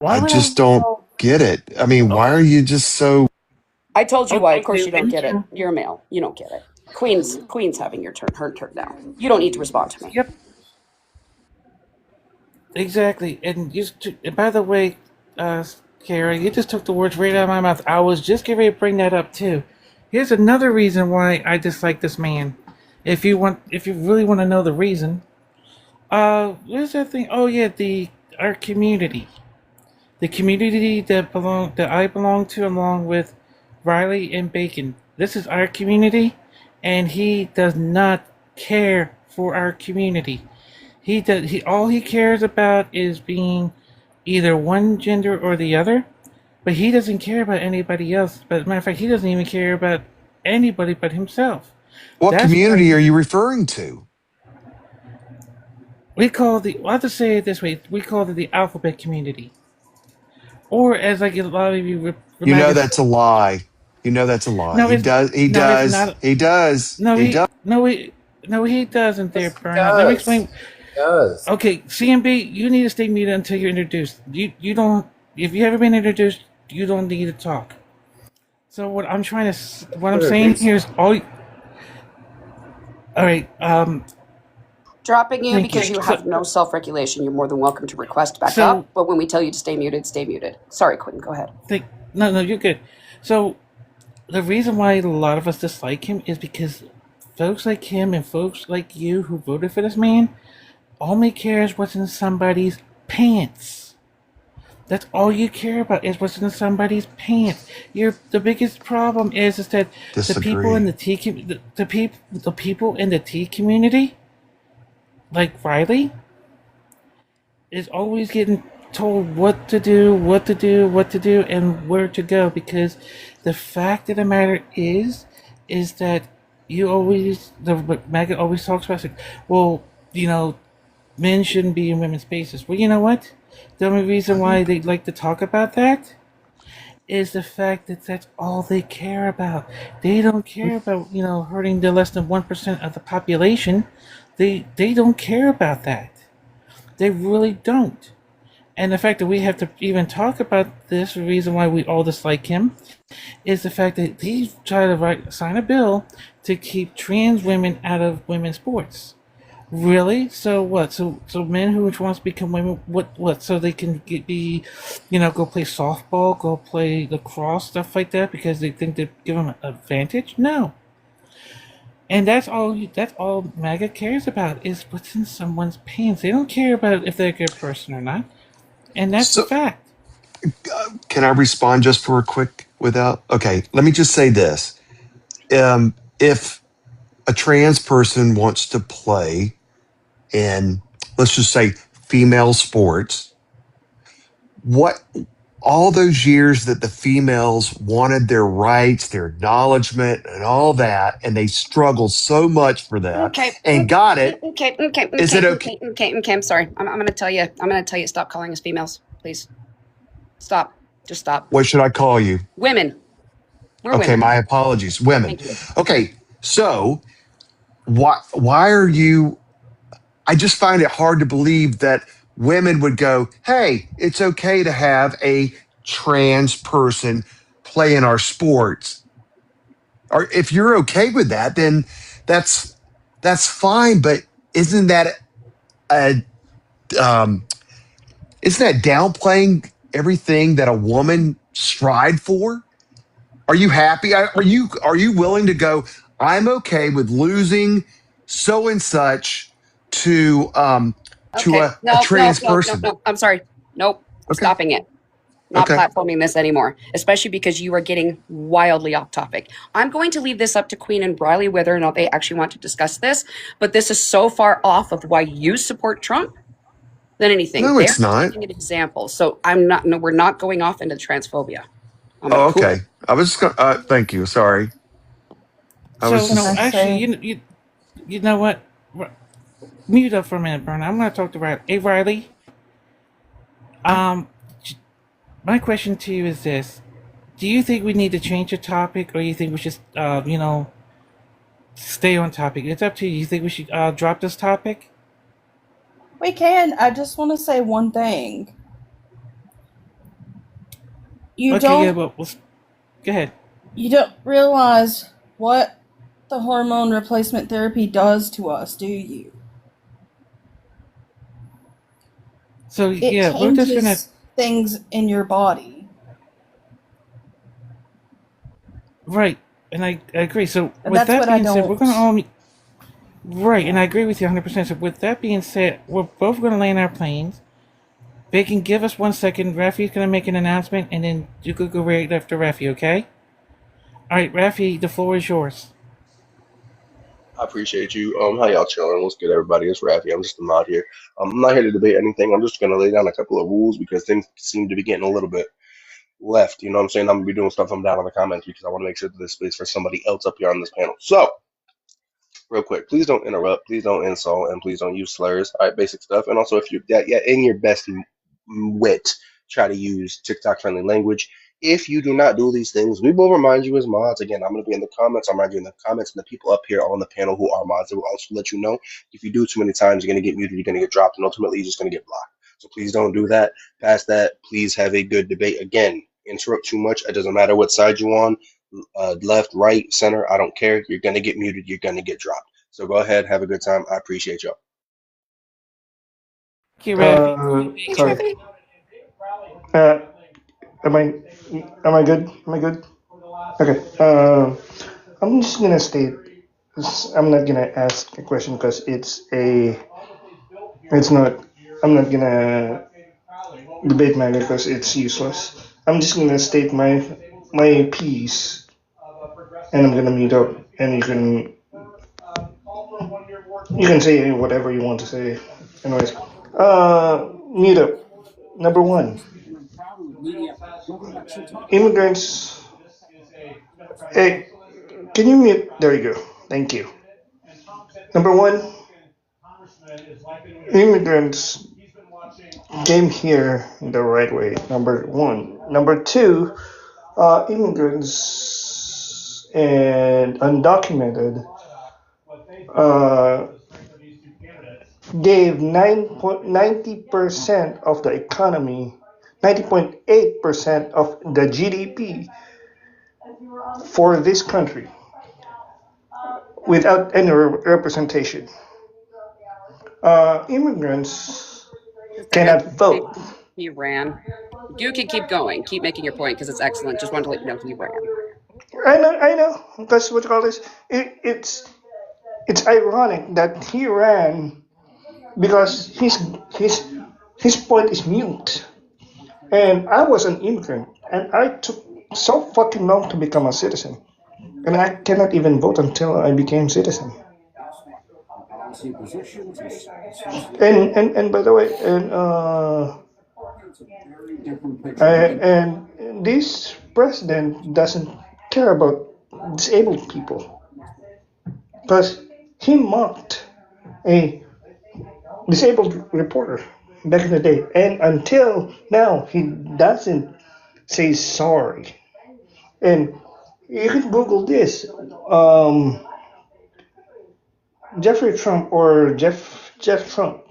I just don't get it. I mean, why are you just so? I told you why. Of course you don't get it. You're a male. You don't get it. Queen's having her turn now. You don't need to respond to me. Yep. Exactly. And by the way, Kara, you just took the words right out of my mouth. I was just getting ready to bring that up too. Here's another reason why I dislike this man. If you really want to know the reason, what's that thing? Oh yeah, our community, the community that I belong to, along with Riley and Bacon. This is our community, and he does not care for our community. All he cares about is being either one gender or the other, but he doesn't care about anybody else. But as a matter of fact, he doesn't even care about anybody but himself. What community are you referring to? I'll have to say it this way: we call it the alphabet community, or as like a lot of you. You know that's a lie. You know that's a lie. No, he it's- does. He no, does. it's not. He does. No, he does. No, he doesn't. There, Bernard. Let me explain. Does. Okay, CMB, you need to stay muted until you're introduced. You don't. If you haven't been introduced, you don't need to talk. So what I'm saying here is all right. Dropping you Thank because you. you have no self-regulation. You're more than welcome to request back So- up. But when we tell you to stay muted, stay muted. Sorry, Quinn. Go ahead. No, you're good. So the reason why a lot of us dislike him is because folks like him and folks like you who voted for this man only cares what's in somebody's pants. That's all you care about is what's in somebody's pants. The biggest problem is that the people in Disagree. the people in the tea community, like Riley, is always getting told what to do, and where to go. Because the fact of the matter is that the Maga always talks about, like, well, men shouldn't be in women's spaces. Well, you know what? The only reason why they like to talk about that is the fact that that's all they care about. They don't care about, hurting the less than 1% of the population. They don't care about that. They really don't. And the fact that we have to even talk about this, the reason why we all dislike him, is the fact that he's trying to sign a bill to keep trans women out of women's sports. Really? So what? So men who wants to become women, what? So they can go play softball, go play lacrosse, stuff like that, because they think they give them an advantage? No. And that's all. That's all MAGA cares about is what's in someone's pants. They don't care about if they're a good person or not, and that's the So, fact. can I respond just for a quick without? Okay, let me just say this. If a trans person wants to play in, let's just say, female sports, what all those years that the females wanted their rights, their acknowledgement, and all that, and they struggled so much for that Okay. and got it. Okay. Is it okay? Okay. I'm sorry. I'm going to tell you. I'm going to tell you. Stop calling us females, please. Stop. Just stop. What should I call you? Women. We're Okay, women. my apologies. Women. Thank you. Okay, so why are you? I just find it hard to believe that women would go, "Hey, it's okay to have a trans person play in our sports." Or if you're okay with that, then that's fine. But isn't that a isn't that downplaying everything that a woman strived for? Are you happy? Are you willing to go? I'm okay with losing so and such to Okay. a trans person. No. I'm sorry. Nope. Okay. Stopping it. Not Okay. platforming this anymore, especially because you are getting wildly off topic. I'm going to leave this up to Queen and Briley whether or not they actually want to discuss this, but this is so far off of why you support Trump than anything. No, They're it's not. using an example. So I'm not, no, we're not going off into transphobia. I'm going Oh, to cool okay. it. I was just going. Thank you. Sorry. I was So no, just. actually, you know what? Mute up for a minute, Bernie. I'm going to talk to Riley. Hey, Riley. My question to you is this: do you think we need to change the topic, or you think we should, stay on topic? It's up to you. You think we should drop this topic? We can. I just want to say one thing. You Okay, yeah, don't. well, go ahead. You don't realize what the hormone replacement therapy does to us, do you? So It yeah, we're just gonna. changes things in your body. Right, and I agree. So And with that's that what I being said, we're don't. gonna all meet. Right, and I agree with you 100%. So with that being said, we're both gonna land our planes. They can give us 1 second. Rafi's gonna make an announcement, and then you could go right after Rafi. Okay? All right, Rafi, the floor is yours. I appreciate you. How y'all chilling? What's good, everybody? It's Rafi. I'm just a mod here. I'm not here to debate anything. I'm just gonna lay down a couple of rules because things seem to be getting a little bit left. You know what I'm saying? I'm gonna be doing stuff. I'm down in the comments because I want to make sure that there's space for somebody else up here on this panel. So, real quick, please don't interrupt. Please don't insult, and please don't use slurs. All right, basic stuff. And also, if you're in your best wit, try to use TikTok friendly language. If you do not do these things, we will remind you as mods. Again, I'm going to be in the comments. I'm you in the comments, and the people up here on the panel who are mods, they will also let you know if you do too many times, you're going to get muted, you're going to get dropped, and ultimately, you're just going to get blocked. So please don't do that. Past that, please have a good debate. Again, interrupt too much. It doesn't matter what side you're on, left, right, center. I don't care. You're going to get muted. You're going to get dropped. So go ahead, have a good time. I appreciate y'all. Okay, Rafi. Thanks, Sorry. Rafi. Uh, am I good? Am I good? Okay. I'm just gonna state I'm not gonna ask a question because it's not. I'm not gonna debate Maga because it's useless. I'm just gonna state my piece, and I'm gonna meet up, and you can say whatever you want to say. Anyways, meet up. Number one, immigrants. Hey, can you mute? There you go. Thank you. Number one, immigrants came here the right way. Number one. Number two, immigrants and undocumented uh, gave 90% of the economy, 90.8% of the GDP for this country without any representation. Immigrants Just a second. cannot vote. He ran. You can keep going. Keep making your point because it's excellent. Just wanted to let you know he ran. I know. That's what you call this. It's ironic that he ran because his point is mute. And I was an immigrant, and I took so fucking long to become a citizen, and I cannot even vote until I became citizen. And by the way, and this president doesn't care about disabled people because he mocked a disabled reporter back in the day, and until now he doesn't say sorry. And you can Google this. Jeffrey Trump or Jeff Trump,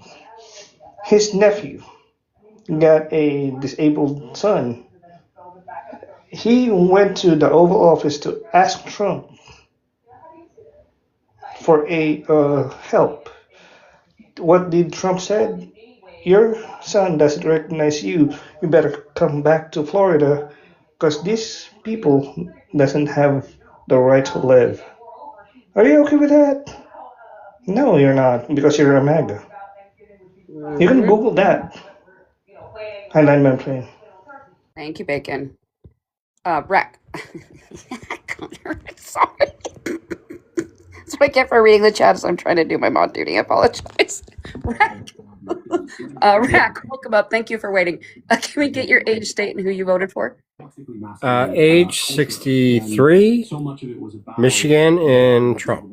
his nephew got a disabled son. He went to the Oval Office to ask Trump for a help. What did Trump said? Your son doesn't recognize you. You better come back to Florida because these people doesn't have the right to live. Are you okay with that? No, you're not because you're a Maga. You can Google that. I land my plane. Thank you, Bacon. Rec. Sorry. That's what I get for reading the chat as I'm trying to do my mod duty. I apologize. Rack. Welcome up. Thank you for waiting. Can we get your age, state, and who you voted for? Age 63, Michigan, and Trump.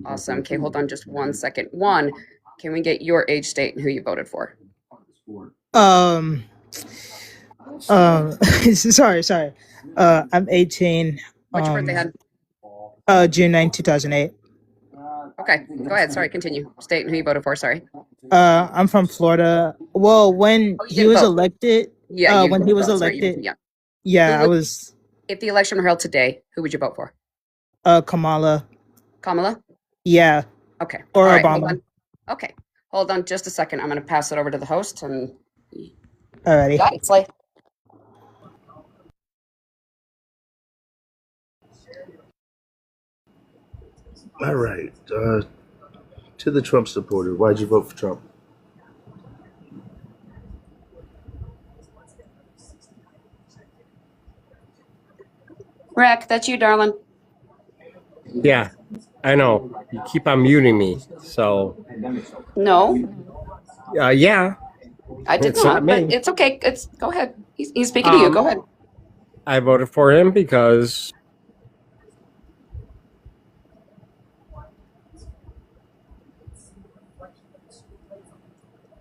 Awesome. Okay, hold on just 1 second. Can we get your age, state, and who you voted for? Sorry. I'm 18. What's your birthday, hon? June 9, 2008. Okay, go ahead. Sorry, continue. State and who you voted for. Sorry. I'm from Florida. Well, when he was elected, when he was elected, I was. If the election were held today, who would you vote for? Kamala. Kamala? Yeah. Okay. Or All right, Obama. Okay. Hold on just a second. I'm going to pass it over to the host and. Alrighty. Got it, Slay. All right. To the Trump supporter, why'd you vote for Trump? Rack, that's you, darling. Yeah, I know. You keep on muting me, so. No. Yeah. I did not, but it's okay. Go ahead. He's speaking to you. Go ahead. I voted for him because.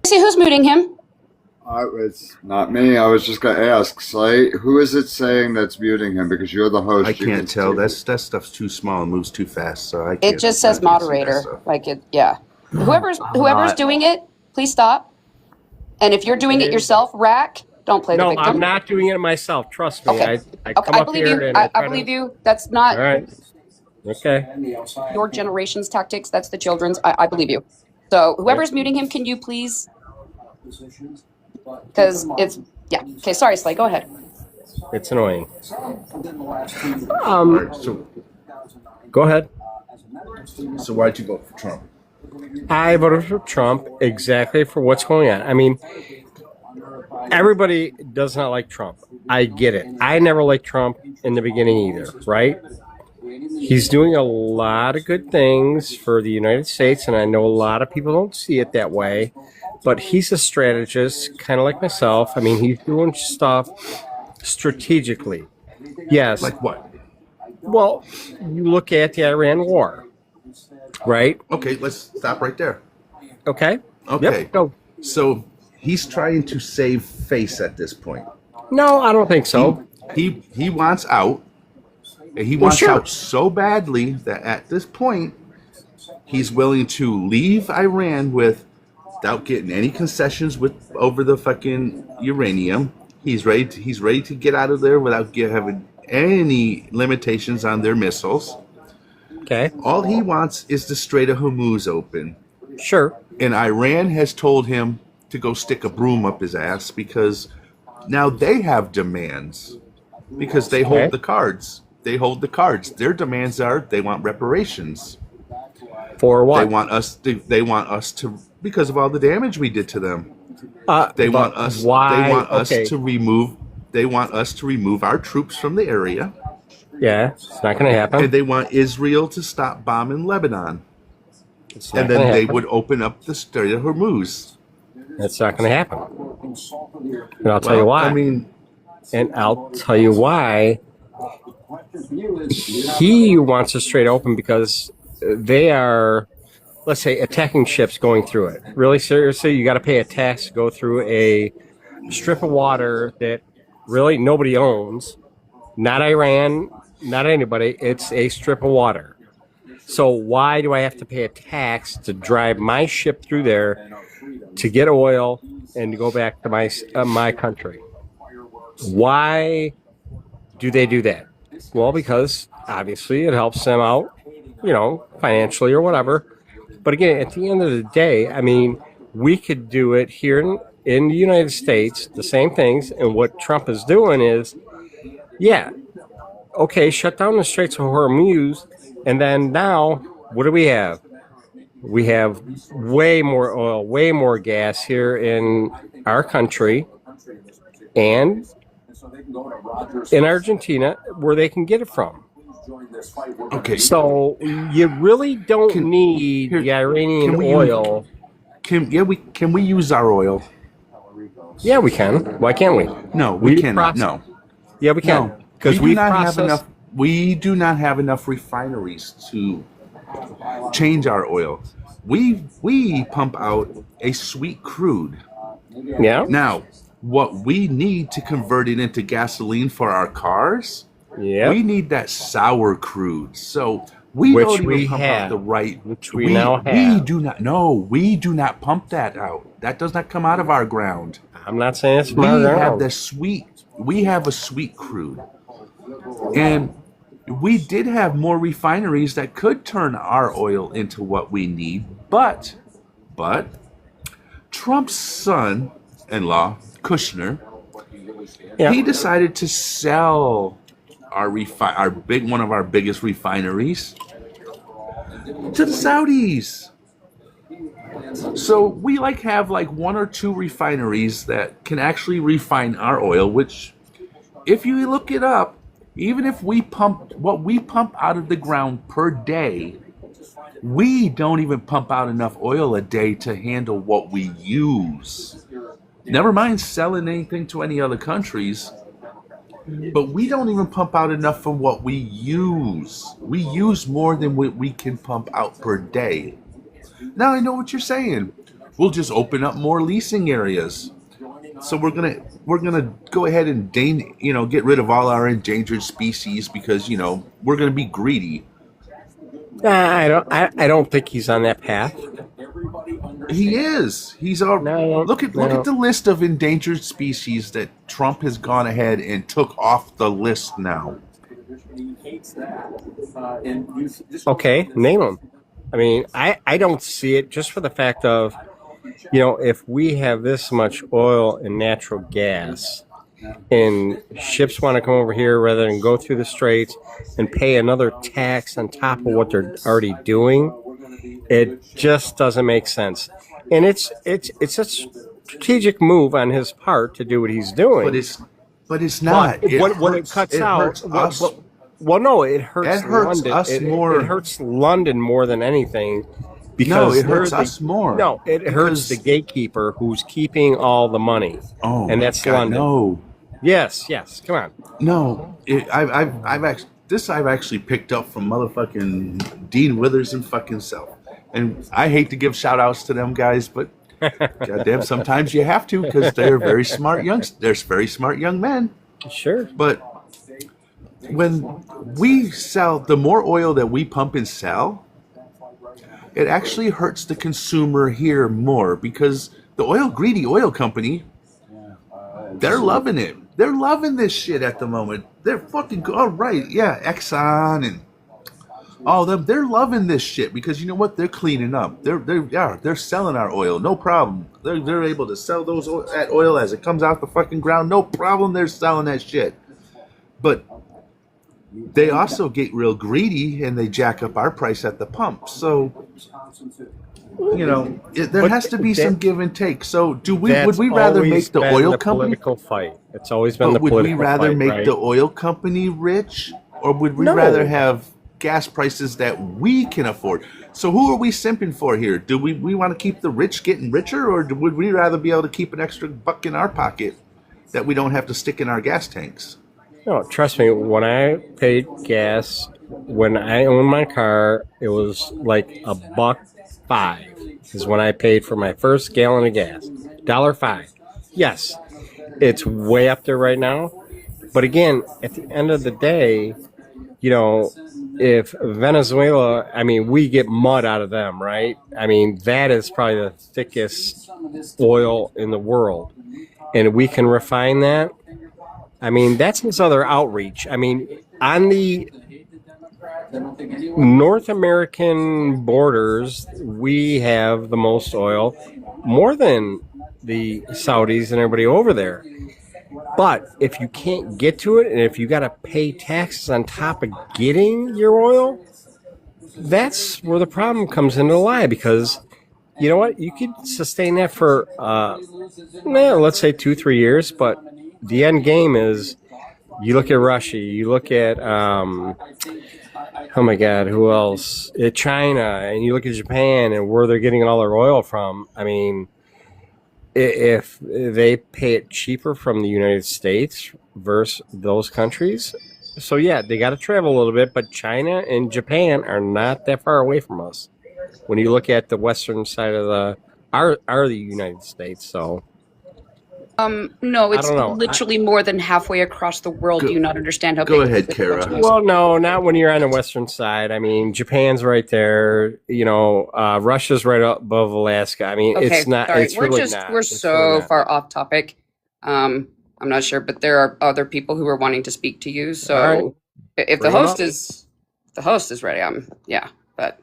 See who's muting him? It's not me. I was just going to ask, Slate, who is it saying that's muting him? Because you're the host. I can't tell. That stuff's too small and moves too fast, so I can't. It just says moderator. Like it, yeah. Whoever's doing it, please stop. And if you're doing it yourself, Rack, don't play the victim. No, I'm not doing it myself. Trust me. Okay. I come up believe here you. and I believe you. That's not. All right. Okay. Your generation's tactics. That's the children's. I believe you. So whoever's muting him, can you please? Because it's Okay, sorry, Slay. Go ahead. It's annoying. Go ahead. So why'd you vote for Trump? I voted for Trump exactly for what's going on. I mean, everybody does not like Trump. I get it. I never liked Trump in the beginning either, right? He's doing a lot of good things for the United States, and I know a lot of people don't see it that way, but he's a strategist, kind of like myself. I mean, he's doing stuff strategically. Yes. Like what? Well, you look at the Iran war, right? Okay, let's stop right there. Okay. Okay. Yep, go. So he's trying to save face at this point. No, I don't think so. He wants out. And he wants out so badly that at this point he's willing to leave Iran without getting any concessions over the fucking uranium. He's ready to get out of there without having any limitations on their missiles. Okay. All he wants is the Strait of Hormuz open. Sure. And Iran has told him to go stick a broom up his ass because now they have demands because they hold the cards. They hold the cards. Their demands are they want reparations. For what? They want us to because of all the damage we did to them. They want us to remove our troops from the area. Yeah, it's not going to happen. And they want Israel to stop bombing Lebanon. And then they would open up the Strait of Hormuz. That's not going to happen. And I'll tell you why. I'll tell you why. He wants a strait open because they are, let's say, attacking ships going through it. Really seriously, you got to pay a tax to go through a strip of water that really nobody owns. Not Iran, not anybody. It's a strip of water. So why do I have to pay a tax to drive my ship through there to get oil and to go back to my country? Why do they do that? Well, because obviously it helps them out, financially or whatever. But again, at the end of the day, I mean, we could do it here in the United States, the same things. And what Trump is doing is, shut down the Straits of Hormuz. And then now, what do we have? We have way more oil, way more gas here in our country. And in Argentina, where they can get it from. Okay. So you really don't need the Iranian oil. Can we use our oil? Yeah, we can. Why can't we? No, we cannot. No. Yeah, we can. Because we do not have enough refineries to change our oil. We pump out a sweet crude. Yeah. Now, what we need to convert it into gasoline for our cars, we need that sour crude. So we don't even pump out the right. Which we now have. We do not pump that out. That does not come out of our ground. I'm not saying it's from our ground. We have a sweet crude. And we did have more refineries that could turn our oil into what we need. But Trump's son-in-law, Kushner, he decided to sell one of our biggest refineries to the Saudis. So we have one or two refineries that can actually refine our oil, which if you look it up, even if we pump out of the ground per day, we don't even pump out enough oil a day to handle what we use. Never mind selling anything to any other countries, but we don't even pump out enough for what we use. We use more than what we can pump out per day. Now I know what you're saying. We'll just open up more leasing areas. So we're gonna go ahead and get rid of all our endangered species because we're gonna be greedy. I don't think he's on that path. He is. He's look at the list of endangered species that Trump has gone ahead and took off the list now. Okay, name them. I mean, I don't see it just for the fact of, if we have this much oil and natural gas, and ships want to come over here rather than go through the straits and pay another tax on top of what they're already doing. It just doesn't make sense, and it's a strategic move on his part to do what he's doing. But it's not. What it cuts out. Hurts us. Well, no, it hurts. It hurts London. us more. It hurts London more than anything. No, it hurts us more. No, it hurts the gatekeeper who's keeping all the money. Oh, and that's God, London. No. Yes. Come on. No, I've actually picked up from motherfucking Dean Withers and fucking self. And I hate to give shout outs to them guys, but goddamn, sometimes you have to because they're very smart young men. Sure. But when we sell, the more oil that we pump and sell, it actually hurts the consumer here more because the greedy oil company, they're loving it. They're loving this shit at the moment. They're fucking all right. Yeah, Exxon and all of them. They're loving this shit because you know what? They're cleaning up. They're selling our oil, no problem. They're able to sell that oil as it comes out the fucking ground, no problem. They're selling that shit, but they also get real greedy and they jack up our price at the pump. So, you know, there has to be some give and take. So, would we rather make the oil company political fight? It's always been the political fight. Would we rather make the oil company rich, or would we rather have gas prices that we can afford? So, who are we simping for here? Do we want to keep the rich getting richer, or would we rather be able to keep an extra buck in our pocket that we don't have to stick in our gas tanks? No, trust me, when I paid gas, when I owned my car, it was like $1.05 is when I paid for my first gallon of gas. $1.05. Yes, it's way up there right now. But again, at the end of the day, you know, if Venezuela, I mean, we get mud out of them, right? I mean, that is probably the thickest oil in the world. And we can refine that. I mean, that's his other outreach. I mean, on the North American borders, we have the most oil, more than the Saudis and everybody over there. But if you can't get to it, and if you got to pay taxes on top of getting your oil, that's where the problem comes into lie. Because you know what, you could sustain that for, let's say 2-3 years, but the end game is, you look at Russia, you look at, oh my God, who else? China, and you look at Japan and where they're getting all their oil from. I mean, if they pay it cheaper from the United States versus those countries, so yeah, they got to travel a little bit, but China and Japan are not that far away from us. When you look at the western side of the United States, so. No, it's literally more than halfway across the world. Do you not understand how Go big ahead, this Kara. country is? Well, no, not when you're on the western side. I mean, Japan's right there. You know, Russia's right up above Alaska. I mean, Okay, it's not. sorry. It's really not. We're It's so really not. far off topic. I'm not sure, but there are other people who are wanting to speak to you. So All right. if the Bring 'em host is ready, yeah. But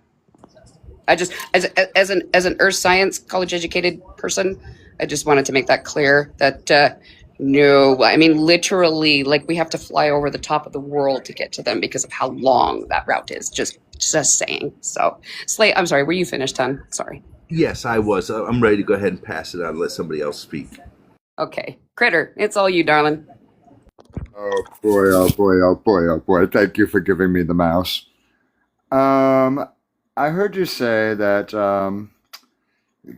I just, as an earth science college educated person, I just wanted to make that clear that no, I mean literally, like we have to fly over the top of the world to get to them because of how long that route is. Just saying. So, Slate, I'm sorry. Were you finished, hon? Sorry. Yes, I was. I'm ready to go ahead and pass it on and let somebody else speak. Okay, Critter, it's all you, darling. Oh boy, oh boy, oh boy, oh boy. Thank you for giving me the mouse. I heard you say that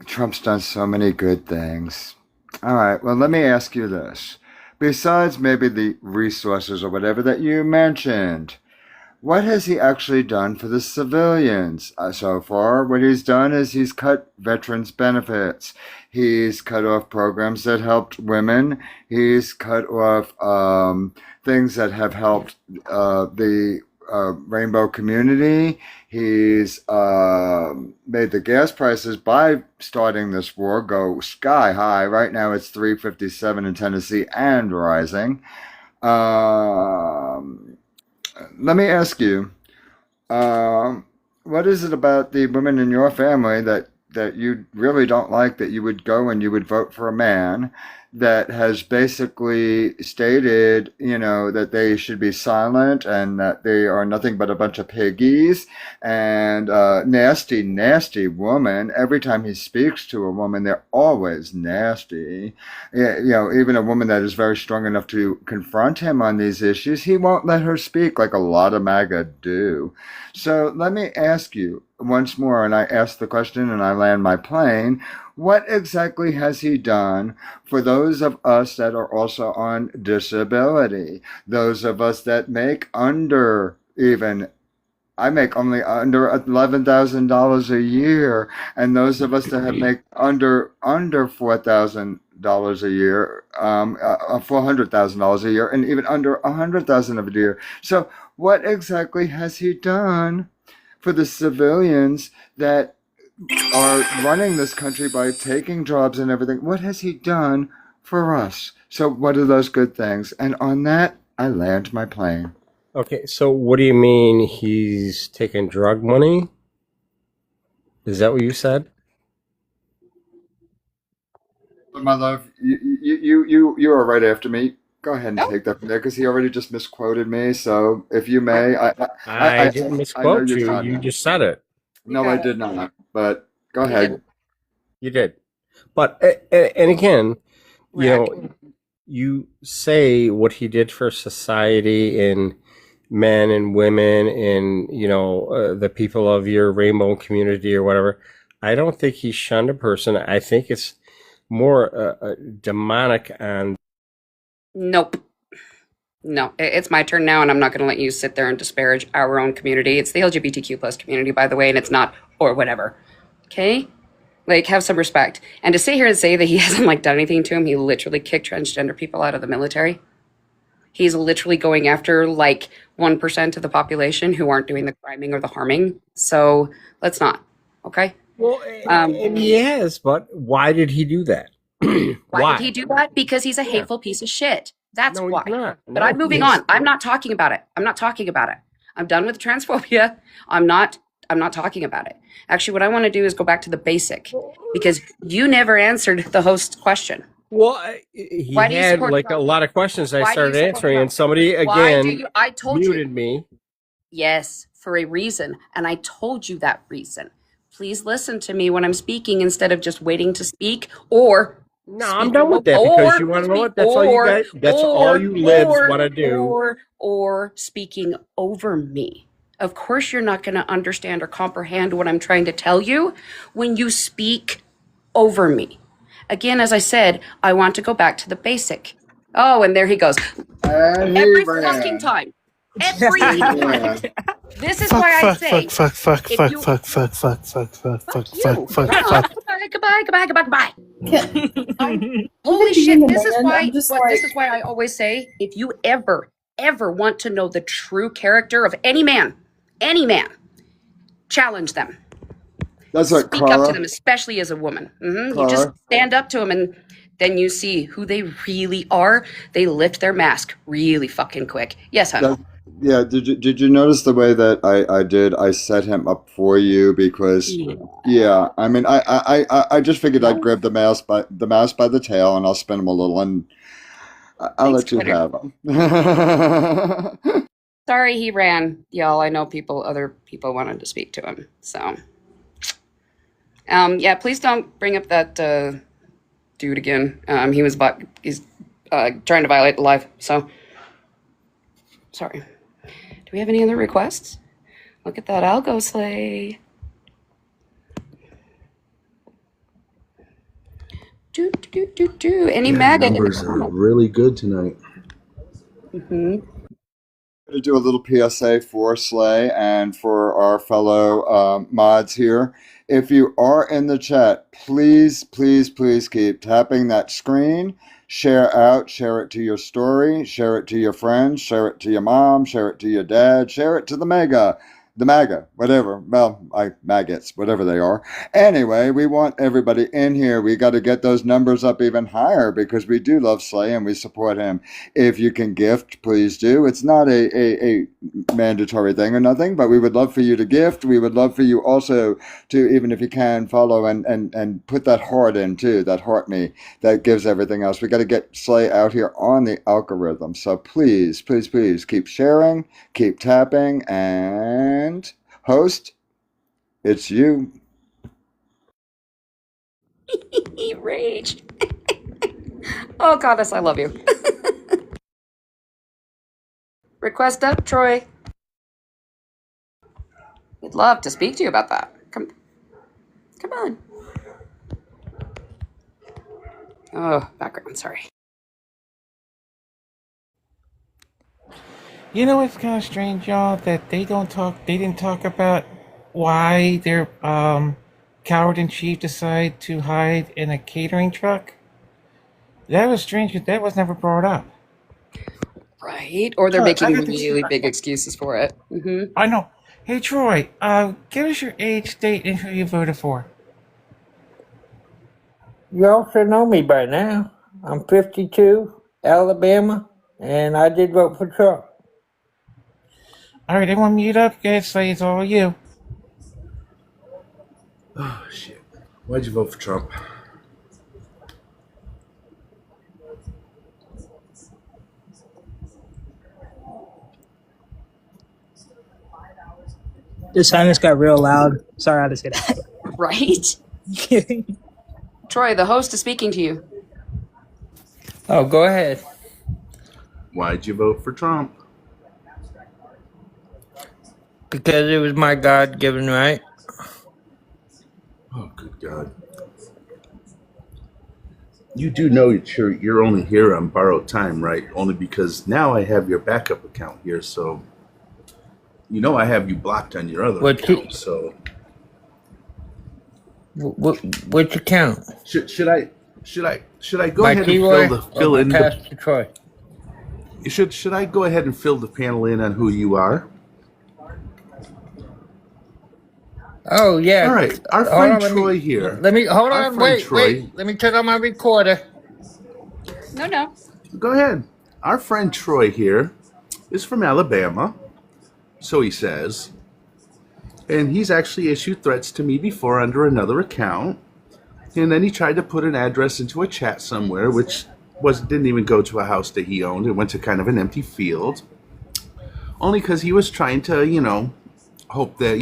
Trump's done so many good things. All right, well, let me ask you this. Besides maybe the resources or whatever that you mentioned, what has he actually done for the civilians? So far, what he's done is he's cut veterans' benefits. He's cut off programs that helped women. He's cut off things that have helped the rainbow community. He's made the gas prices by starting this war go sky high. Right now it's $3.57 in Tennessee and rising. Let me ask you, what is it about the women in your family that you really don't like, that you would go and you would vote for a man that has basically stated, that they should be silent and that they are nothing but a bunch of piggies and nasty, nasty woman. Every time he speaks to a woman, they're always nasty. Even a woman that is very strong enough to confront him on these issues, he won't let her speak like a lot of MAGA do. So let me ask you once more, and I ask the question and I land my plane. What exactly has he done for those of us that are also on disability? Those of us that make under I make only under $11,000 a year, and those of us that have make under $4,000 a year, $400,000 a year, and even under $100,000 a year. So, what exactly has he done for the civilians that are running this country by taking jobs and everything? What has he done for us? So, what are those good things? And on that, I land my plane. Okay, so what do you mean he's taking drug money? Is that what you said? My love, you are right after me. Go ahead and take that from there because he already just misquoted me. So, if you may, I didn't misquote you're you. trying You to. just said it. No, I did not. But go ahead. You did. But, and again, you say what he did for society and men and women and, the people of your rainbow community or whatever. I don't think he shunned a person. I think it's more demonic and. Nope. No, it's my turn now, and I'm not going to let you sit there and disparage our own community. It's the LGBTQ plus community, by the way, and it's not or whatever. Okay? Like, have some respect. And to sit here and say that he hasn't, done anything to him, he literally kicked transgender people out of the military. He's literally going after, 1% of the population who aren't doing the criming or the harming. So, let's not. Okay? Well, and he has, but why did he do that? Why did he do that? Because he's a hateful piece of shit. That's why. Not. But I'm moving on. I'm not talking about it. I'm done with the transphobia. I'm not talking about it. Actually, what I want to do is go back to the basic because you never answered the host's question. Well, he had a lot of questions I started answering, and somebody again muted me. Yes, for a reason, and I told you that reason. Please listen to me when I'm speaking instead of just waiting to speak or. No, I'm done with that because you want to know what? That's all you guys. That's all you libs want to do. Or speaking over me. Of course, you're not going to understand or comprehend what I'm trying to tell you when you speak over me. Again, as I said, I want to go back to the basic. Oh, and there he goes. Every fucking time. Every time. This is why I say. Fuck. Goodbye. Holy shit! This is why I always say, if you ever want to know the true character of any man, challenge them. That's right. Speak up to them, especially as a woman. You just stand up to them, and then you see who they really are. They lift their mask really fucking quick. Yes, honey. Yeah, did you notice the way that I did? I set him up for you because I mean I just figured I'd grab the mouse by the tail and I'll spin him a little and I'll let you have him. Sorry he ran, y'all. I know other people wanted to speak to him. So please don't bring up that dude again. He's trying to violate the live. So sorry. Do we have any other requests? Look at that algo sleigh. Any Maga numbers are really good tonight. I'm going to do a little PSA for Slay and for our fellow mods here. If you are in the chat, please keep tapping that screen. Share out, share it to your story, share it to your friends, share it to your mom, share it to your dad, share it to the Maga. the MAGA, whatever. Well, maggots, whatever they are. Anyway, we want everybody in here. We got to get those numbers up even higher because we do love Slay and we support him. If you can gift, please do. It's not a mandatory thing or nothing, but we would love for you to gift. We would love for you also to, even if you can, follow and put that heart in too, that heart me that gives everything else. We got to get Slay out here on the algorithm. So please, please, please keep sharing, keep tapping, and host, it's you. Rage. Oh, Goddess, I love you. Request up, Troy. We'd love to speak to you about that. Come on. Oh, background, sorry. You know what's kind of strange, y'all? That they didn't talk about why their coward-in-chief decided to hide in a catering truck. That was strange because that was never brought up. Right? Or they're making really big excuses for it. Mm-hmm. I know. Hey, Troy, give us your age, state, and who you voted for. You all should know me by now. I'm 52, Alabama, and I did vote for Trump. All right, everyone mute up. Guys, say it's all you. Oh, shit. Why'd you vote for Trump? The silence got real loud. Sorry, I had to say that. Right? Troy, the host is speaking to you. Oh, go ahead. Why'd you vote for Trump? Because it was my God-given right. Oh, good God. You do know you're only here on borrowed time, right? Only because now I have your backup account here, so you know I have you blocked on your other account. So which account? Should I go ahead and fill in Pastor Troy? Should I go ahead and fill the panel in on who you are? Oh yeah. All right, our friend Troy here. Let me hold on. Wait. Let me turn on my recorder. No. Go ahead. Our friend Troy here is from Alabama, so he says, and he's actually issued threats to me before under another account, and then he tried to put an address into a chat somewhere, which didn't even go to a house that he owned. It went to kind of an empty field, only because he was trying to, hope that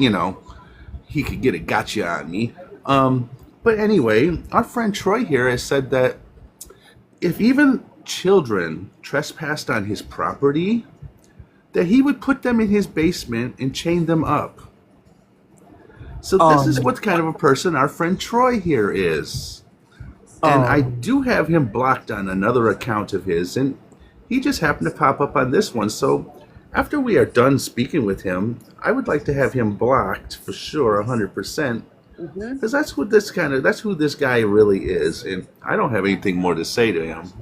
he could get a gotcha on me. But anyway, our friend Troy here has said that if even children trespassed on his property, that he would put them in his basement and chain them up. So this is what kind of a person our friend Troy here is. And I do have him blocked on another account of his, and he just happened to pop up on this one. So after we are done speaking with him, I would like to have him blocked for sure, 100%, because that's who this guy really is, and I don't have anything more to say to him.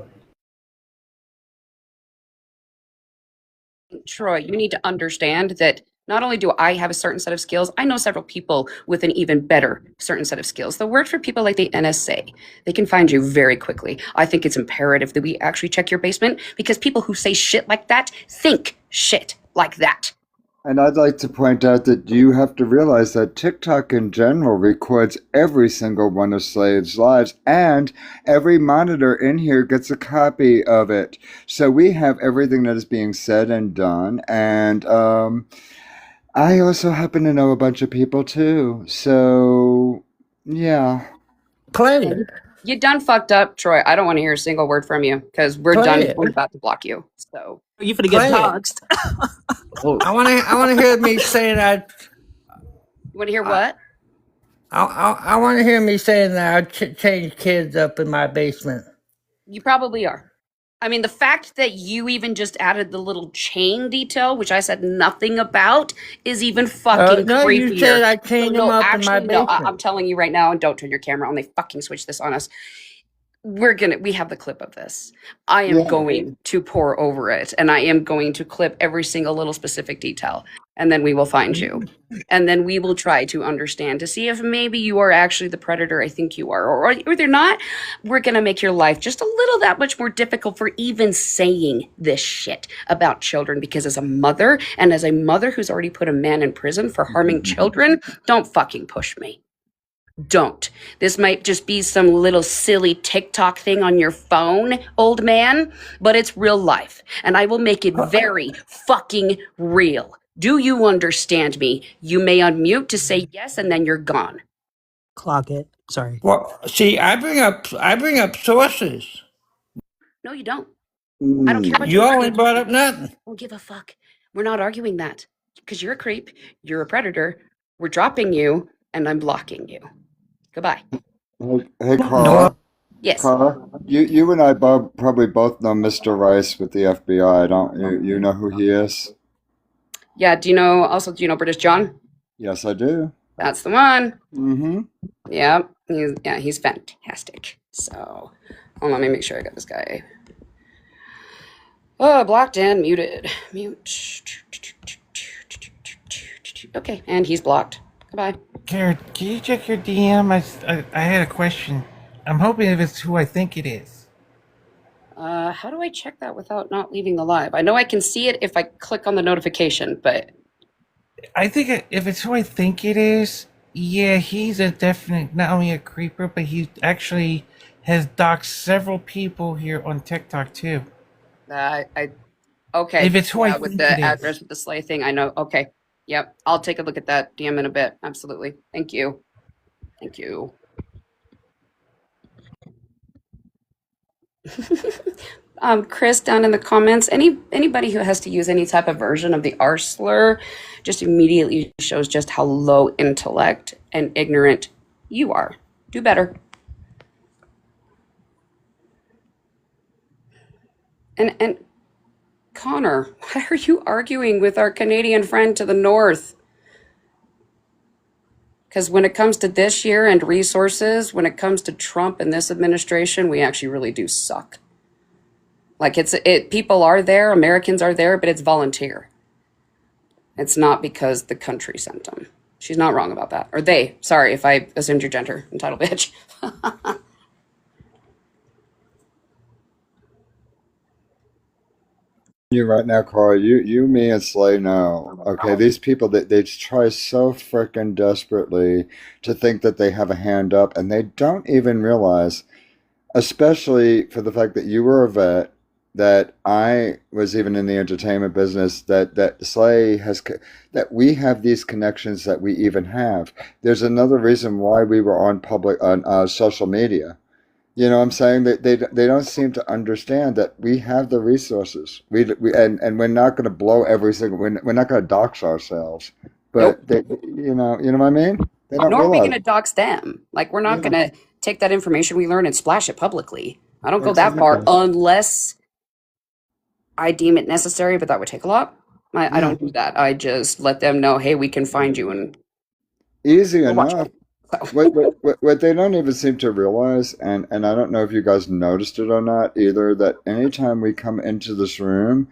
Troy, you need to understand that not only do I have a certain set of skills, I know several people with an even better certain set of skills that work for people like the NSA. They can find you very quickly. I think it's imperative that we actually check your basement because people who say shit like that think shit like that. And I'd like to point out that you have to realize that TikTok in general records every single one of Slade's lives, and every monitor in here gets a copy of it. So we have everything that is being said and done. And I also happen to know a bunch of people too. So, yeah. Play it. You done fucked up, Troy. I don't want to hear a single word from you because we're done. We're about to block you. So you finna get doxxed. I want to hear me saying that. You want to hear what? I want to hear me saying that I change kids up in my basement. You probably are. I mean, the fact that you even just added the little chain detail, which I said nothing about, is even fucking no, creepier. You said I chained them up in my basement. No, I'm telling you right now, and don't turn your camera on. They fucking switch this on us. We have the clip of this. I am going to pour over it, and I am going to clip every single little specific detail. and then we will find you. And then we will try to understand to see if maybe you are actually the predator I think you are. Or they're not. We're going to make your life just a little that much more difficult for even saying this shit about children. Because as a mother, and as a mother who's already put a man in prison for harming children, don't fucking push me. Don't. This might just be some little silly TikTok thing on your phone, old man, but it's real life. And I will make it very fucking real. Do you understand me? You may unmute to say yes, and then you're gone. Clock it. Sorry. Well, see, I bring up sources. No, you don't. I don't care what You only brought up nothing. I don't give a fuck. We're not arguing that. Because you're a creep. You're a predator. We're dropping you, and I'm blocking you. Goodbye. Hey, Carla. Yes. Carla, you and I probably both know Mr. Rice with the FBI, don't you? You know who he is? Yeah, do you know British John? Yes, I do. That's the one. Mm-hmm. Yeah, he's fantastic. So, hold on, let me make sure I got this guy. Oh, blocked and muted. Mute. Okay, and he's blocked. Goodbye. Karen, can you check your DM? I had a question. I'm hoping if it's who I think it is. How do I check that without not leaving the live? I know I can see it if I click on the notification, but I think if it's who I think it is, yeah, he's a definite, not only a creeper, but he actually has doxed several people here on TikTok too. okay. If it's who I with think the it is. address with the sleigh thing, I know. Okay. Yep. I'll take a look at that DM in a bit. Absolutely. Thank you. Thank you. Chris, down in the comments, anybody who has to use any type of version of the R slur just immediately shows just how low intellect and ignorant you are. Do better. And Connor, why are you arguing with our Canadian friend to the north? Because when it comes to this year and resources, when it comes to Trump and this administration, we actually really do suck. Like people are there, Americans are there, but it's volunteer. It's not because the country sent them. She's not wrong about that. Or they. Sorry if I assumed your gender, entitled bitch. You right now, Carl. You, me, and Slay know. Okay, these people that they try so frickin' desperately to think that they have a hand up, and they don't even realize, especially for the fact that you were a vet, that I was even in the entertainment business, that Slay has, that we have these connections that we even have. There's another reason why we were on social media. You know what I'm saying? They don't seem to understand that we have the resources. And we're not going to blow every single. We're not going to dox ourselves. But you know what I mean? They don't Nor are we realize. going to dox them. Like, we're not going to take that information we learn and splash it publicly. I don't go that far unless I deem it necessary, but that would take a lot. I don't do that. I just let them know, hey, we can find you. And Easy enough. What they don't even seem to realize, and I don't know if you guys noticed it or not either, that anytime we come into this room,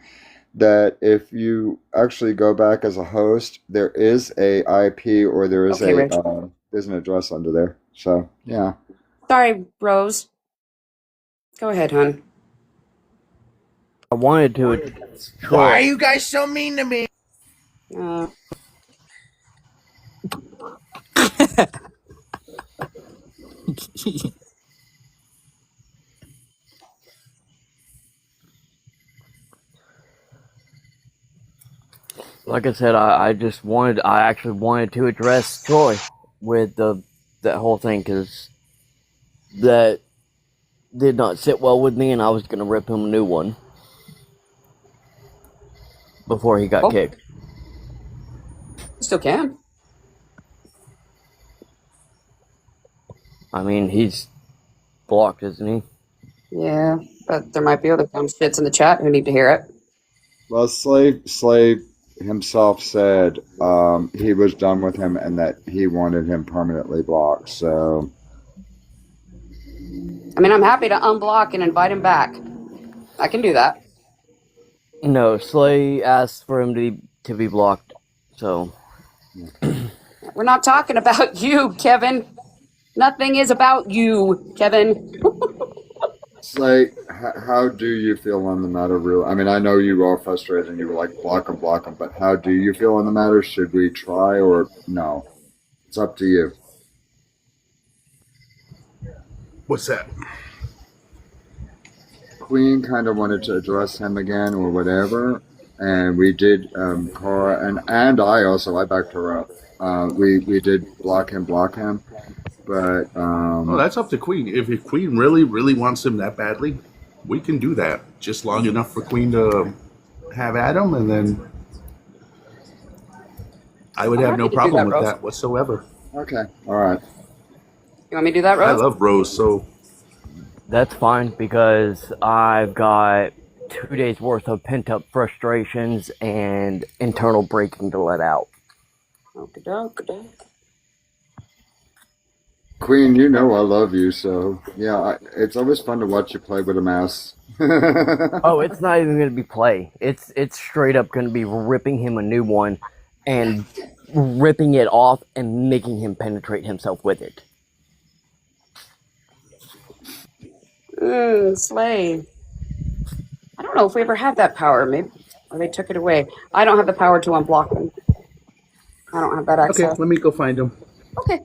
that if you actually go back as a host, there is a IP or there is there's an address under there. So yeah. Sorry, Rose. Go ahead, hon. I wanted to. Why are you guys so mean to me? Like I said, I actually wanted to address Troy with that whole thing, because that did not sit well with me, and I was going to rip him a new one before he got kicked. Still can. I mean, he's blocked, isn't he? Yeah, but there might be other dumb shits in the chat who need to hear it. Well, Slave himself said he was done with him and that he wanted him permanently blocked. So, I mean, I'm happy to unblock and invite him back. I can do that. No, Slay asked for him to be blocked So We're not talking about you, Kevin. Nothing is about you, Kevin. It's like, how do you feel on the matter, real? I mean, I know you are frustrated and you were like, block them, but how do you feel on the matter? Should we try or no? It's up to you. What's that? Queen kind of wanted to address him again or whatever, and we did. Cora and I also I backed her up. We did block him, but Well, that's up to Queen. If Queen really wants him that badly, we can do that. Just long enough for Queen to have Adam, and then I would I'm have no happy to do problem that, with Rose. that whatsoever. Okay, all right. You want me to do that, Rose? I love Rose, so that's fine because I've got 2 days worth of pent up frustrations and internal breaking to let out. Okey-doke. Queen, you know I love you, so yeah, it's always fun to watch you play with a mouse. Oh, it's not even going to be play. It's straight up going to be ripping him a new one and ripping it off and making him penetrate himself with it. Slay. I don't know if we ever had that power, maybe, or they took it away. I don't have the power to unblock them. I don't have that access. okay. Let me go find him. Okay.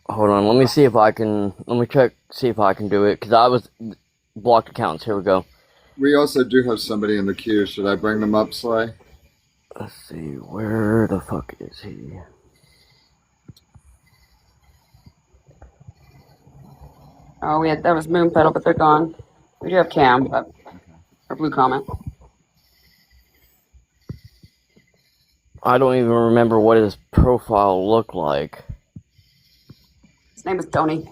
Hold on, let me see if I can. Let me check, see if I can do it because I was blocked accounts. Here we go. We also do have somebody in the queue. Should I bring them up, Slay? Let's see, where the fuck is he? Oh, that was Moon Petal, but they're gone. We do have Cam, but or Blue Comet. I don't even remember what his profile looked like. His name is Tony.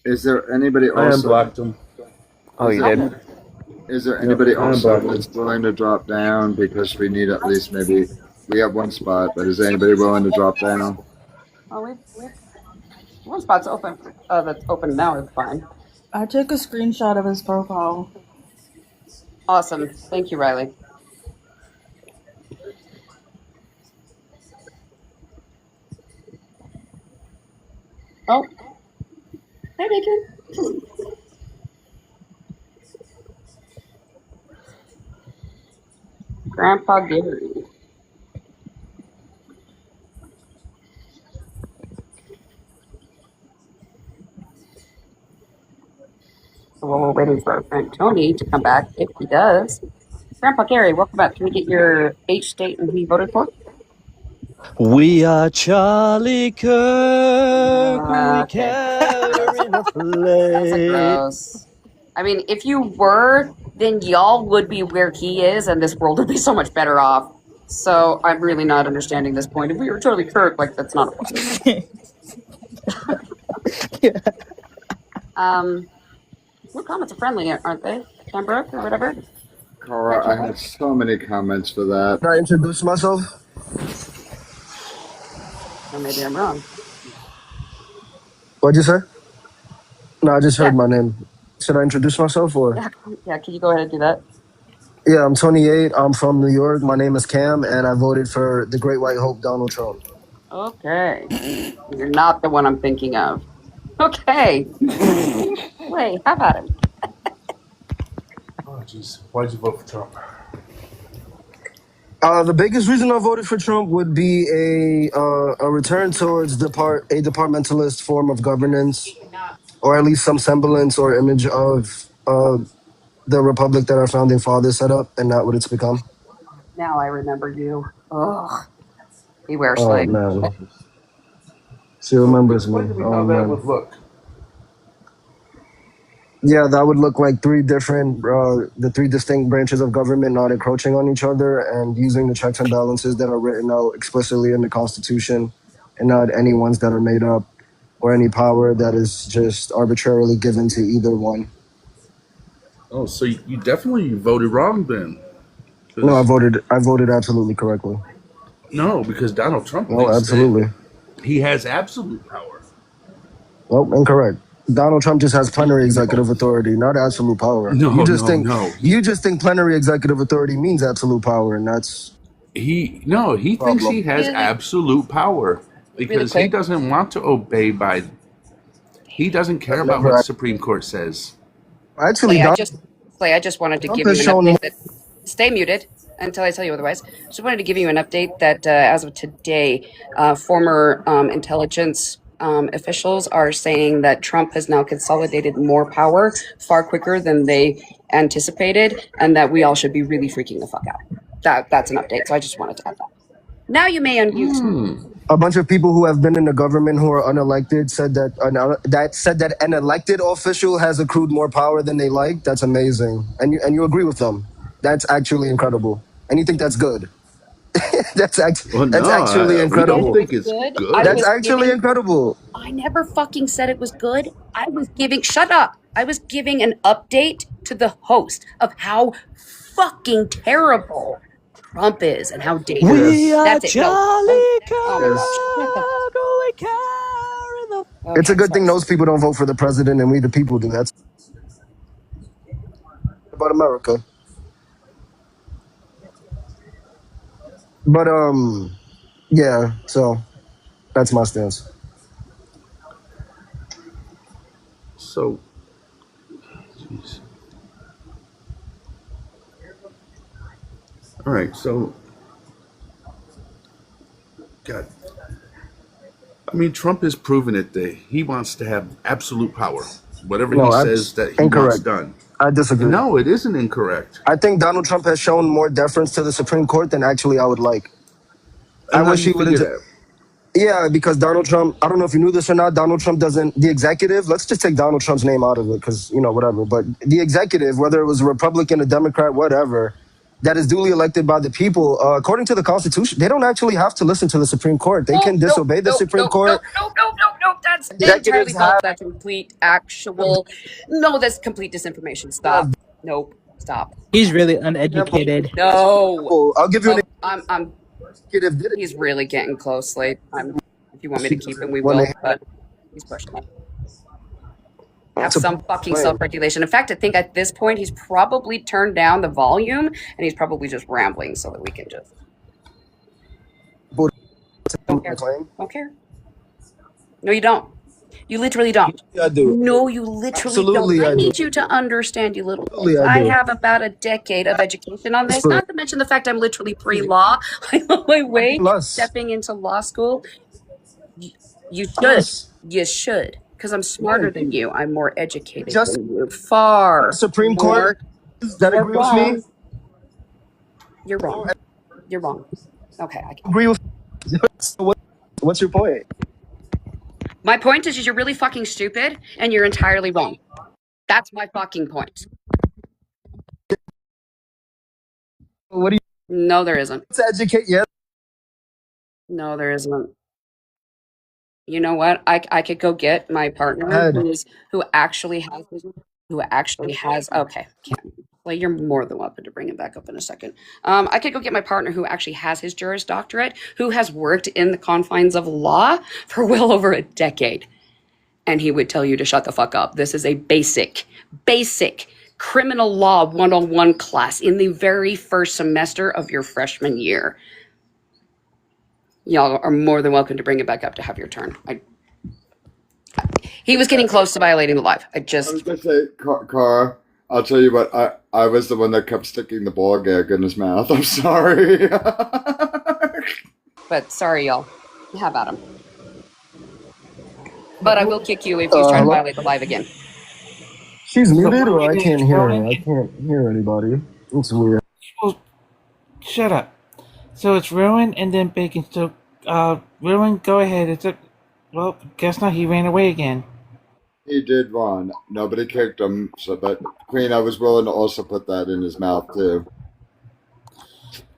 Is there anybody I else? unblocked him. Oh, you did? Is there anybody else unblocked that's willing to drop down? Because we need at least maybe we have one spot, but is anybody willing to drop down? Oh, we've one spot's open. That's open now is fine. I took a screenshot of his profile. Awesome. Thank you, Riley. Oh. Hey, Bacon. Grandpa Gary. So while we're waiting for our friend Tony to come back, if he does, Grandpa Gary, welcome back. Can we get your age, state, and who you voted for? We are Charlie Kirk. We carry the flag. That's gross. I mean, if you were, then y'all would be where he is, and this world would be so much better off. So I'm really not understanding this point. If we were Charlie Kirk, like that's not a point. What comments are friendly, aren't they? Pembroke or whatever. Cora, I had so many comments for that. Can I introduce myself? Or maybe I'm wrong. What'd you say? No, I just heard my name. Should I introduce myself or? Yeah, can you go ahead and do that? Yeah, I'm 28. I'm from New York. My name is Cam, and I voted for the Great White Hope, Donald Trump. Okay. You're not the one I'm thinking of. Okay. Wait, how about him? Oh, jeez. Why'd you vote for Trump? The biggest reason I voted for Trump would be a return towards a departmentalist form of governance, or at least some semblance or image of the republic that our founding fathers set up, and not what it's become. Now I remember you. Ugh. Beware, Oh Slay. man, she remembers me. Oh That man. would look. Yeah, that would look like the three distinct branches of government not encroaching on each other and using the checks and balances that are written out explicitly in the Constitution, and not any ones that are made up or any power that is just arbitrarily given to either one. Oh, so you definitely voted wrong then? No, I voted absolutely correctly. No, because Donald Trump No, thinks absolutely. that he has absolute power. Well, incorrect. Donald Trump just has plenary executive authority, not absolute power. No, You just no, think no. you just think plenary executive authority means absolute power, and that's He the thinks he problem. has absolute power because he quick. doesn't want to obey by. He doesn't care I've about what never Supreme Court says. actually. Clay, I Donald just Clay, I just wanted to Trump give has you an shown. update that stay muted until I tell you otherwise. Just wanted to give you an update that as of today, former intelligence officials are saying that Trump has now consolidated more power far quicker than they anticipated, and that we all should be really freaking the fuck out. That's an update. So I just wanted to add that. Now you may unmute. A bunch of people who have been in the government who are unelected said that an elected official has accrued more power than they like. That's amazing, and you agree with them. That's actually incredible, and you think that's good. Well, That's actually no, we don't incredible. think it's Good. I good. That's was actually giving. incredible. I never fucking said it was good. I was giving. Shut up. I was giving an update to the host of how fucking terrible Trump is and how dangerous. We are That's it. No. Charlie Oh my gosh. Shut the we carry the. It's a Okay, good thing sorry. those people don't vote for the president and we the people do. That's about America. But yeah. So that's my stance. So, jeez. All right. So, God, I mean, Trump has proven it that he wants to have absolute power. Whatever he No, says that's that he wants incorrect. done. I disagree. No, it isn't incorrect. I think Donald Trump has shown more deference to the Supreme Court than actually I would like. And I how do wish you he would figure have. that? Yeah, because Donald Trump, I don't know if you knew this or not, Donald Trump doesn't, the executive, let's just take Donald Trump's name out of it because, whatever. But the executive, whether it was a Republican, a Democrat, whatever, that is duly elected by the people, according to the Constitution, they don't actually have to listen to the Supreme Court. They can disobey the Supreme Court. No. That's entirely Executives false. have. That's complete actual. No, that's complete disinformation. Stop. Nope. Stop. He's really uneducated. No. I'll give you an I'm. executive did it. He's really getting close, Slade. If you want me to keep him, we When will. they- But he's pushing it. Have It's a some fucking plan. self-regulation. In fact, I think at this point he's probably turned down the volume and he's probably just rambling so that we can just. Don't care. Don't care. No, you don't. You literally don't. I do. No, you literally Absolutely, don't. I I do. need you to understand, you little. Absolutely, I I do. have about a decade of education on this. Expert. Not to mention the fact I'm literally pre-law. I'm on my way Plus. stepping into law school. You should. Yes. You should. Because I'm smarter than you. I'm more educated Just than you. Far. Supreme more. Court that You're agree with wrong. me. You're wrong. You're wrong. Okay. Agree with. So what's your point? My point is you're really fucking stupid and you're entirely wrong. That's my fucking point. What do you? No, there isn't. To educate, yeah. No, there isn't. You know what? I could go get my partner who actually has okay. Well, you're more than welcome to bring him back up in a second. I could go get my partner who actually has his Juris Doctorate, who has worked in the confines of law for well over a decade. And he would tell you to shut the fuck up. This is a basic criminal law 101 class in the very first semester of your freshman year. Y'all are more than welcome to bring it back up to have your turn. He was getting close to violating the live. I was gonna say, Cara, I'll tell you what, I was the one that kept sticking the ball gag in his mouth. I'm sorry. But sorry, y'all. Have at him. But I will kick you if you try to violate the live again. She's muted, or I can't hear her. I can't hear anybody. It's weird. Well, shut up. So it's Rowan and then Bacon. So, Rowan, go ahead. Well, guess not. He ran away again. He did run. Nobody kicked him. But Queen, I was willing to also put that in his mouth too.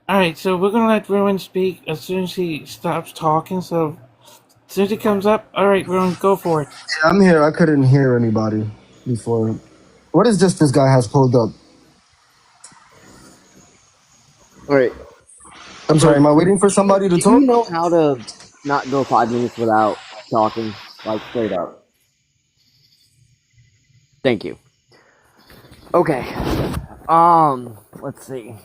All right, so we're gonna let Rowan speak as soon as he stops talking. So as soon as he comes up, all right, Rowan, go for it. Yeah, I'm here. I couldn't hear anybody before. What is this guy has pulled up? All right. I'm sorry, am I waiting for somebody to talk? Do you know how to not go 5 minutes without talking, like straight up? Thank you. Okay. Let's see.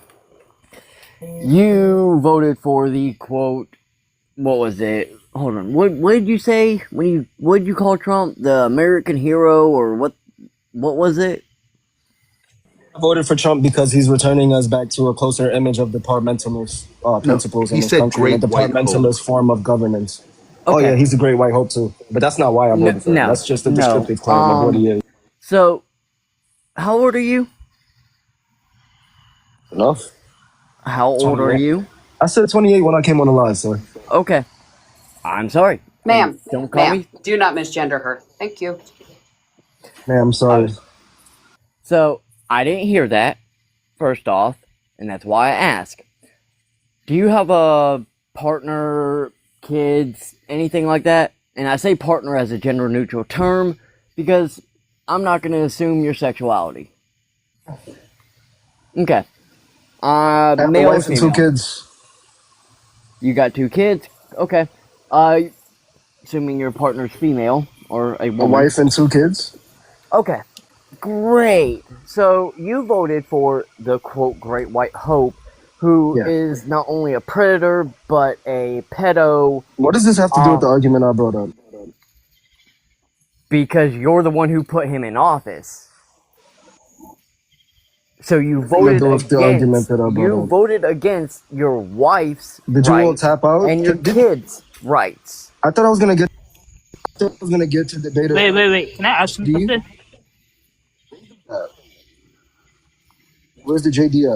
You voted for the quote. What was it? Hold on. What did you say what did you call Trump? The American hero, or what? What was it? I voted for Trump because he's returning us back to a closer image of departmentalist No, principles in he this said country and Great a White Hope. departmentalist form of governance. Oh yeah, Okay. he's a great white hope too. But that's not why I voted for him. No. That's just a No. descriptive claim of what he is. So, how old are you? Enough. How old are 28. you? I said 28 when I came on the line, sir. Okay. I'm sorry. Ma'am, Don't call me. do not misgender her. Thank you. Man, I'm sorry. So, I didn't hear that, first off, and that's why I ask. Do you have a partner, kids, anything like that? And I say partner as a gender neutral term because I'm not going to assume your sexuality. Okay. I have a Male or wife and 2 female? kids. You got 2 kids? Okay. Assuming your partner's female or a woman. A wife and 2 kids. Okay. Great. So you voted for the quote Great White Hope, who is not only a predator but a pedo. What does this have to do with the argument I brought up? Because you're the one who put him in office. So you voted voted against your wife's Did you all rights tap out? and your kids' rights. I thought I was gonna get to debate. Wait. Can I ask him something? Where's the JD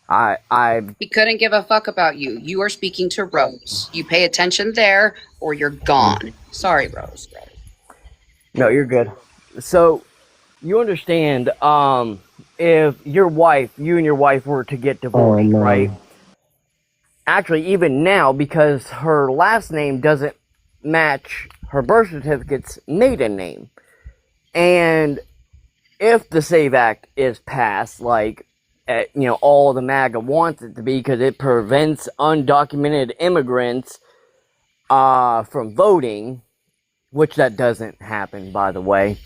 at? We couldn't give a fuck about you. You are speaking to Rose. You pay attention there, or you're gone. Sorry, Rose. No, you're good. So you understand, if you and your wife were to get divorced, right? Actually, even now, because her last name doesn't match her birth certificate's maiden name. And if the SAVE Act is passed, like, all the MAGA wants it to be, because it prevents undocumented immigrants from voting, which that doesn't happen, by the way.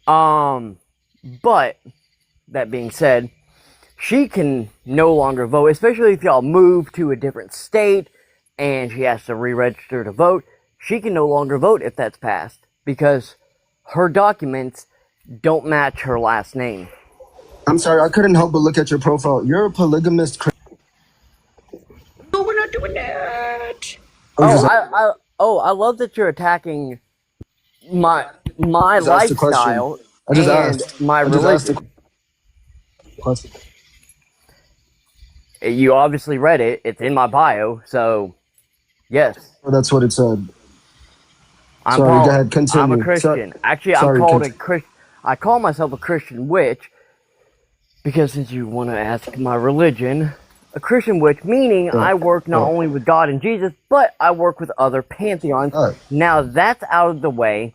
But, that being said, she can no longer vote, especially if y'all move to a different state and she has to re-register to vote. She can no longer vote if that's passed because her documents don't match her last name. I'm sorry, I couldn't help but look at your profile. You're a polygamist. No, we're not doing that. I love that you're attacking my lifestyle and my religion. You obviously read it. It's in my bio, so yes. That's what it said. Go ahead, continue. I'm a Christian. Actually, I call myself a Christian witch because since you want to ask my religion, a Christian witch, meaning I work not only with God and Jesus, but I work with other pantheons. Now that's out of the way,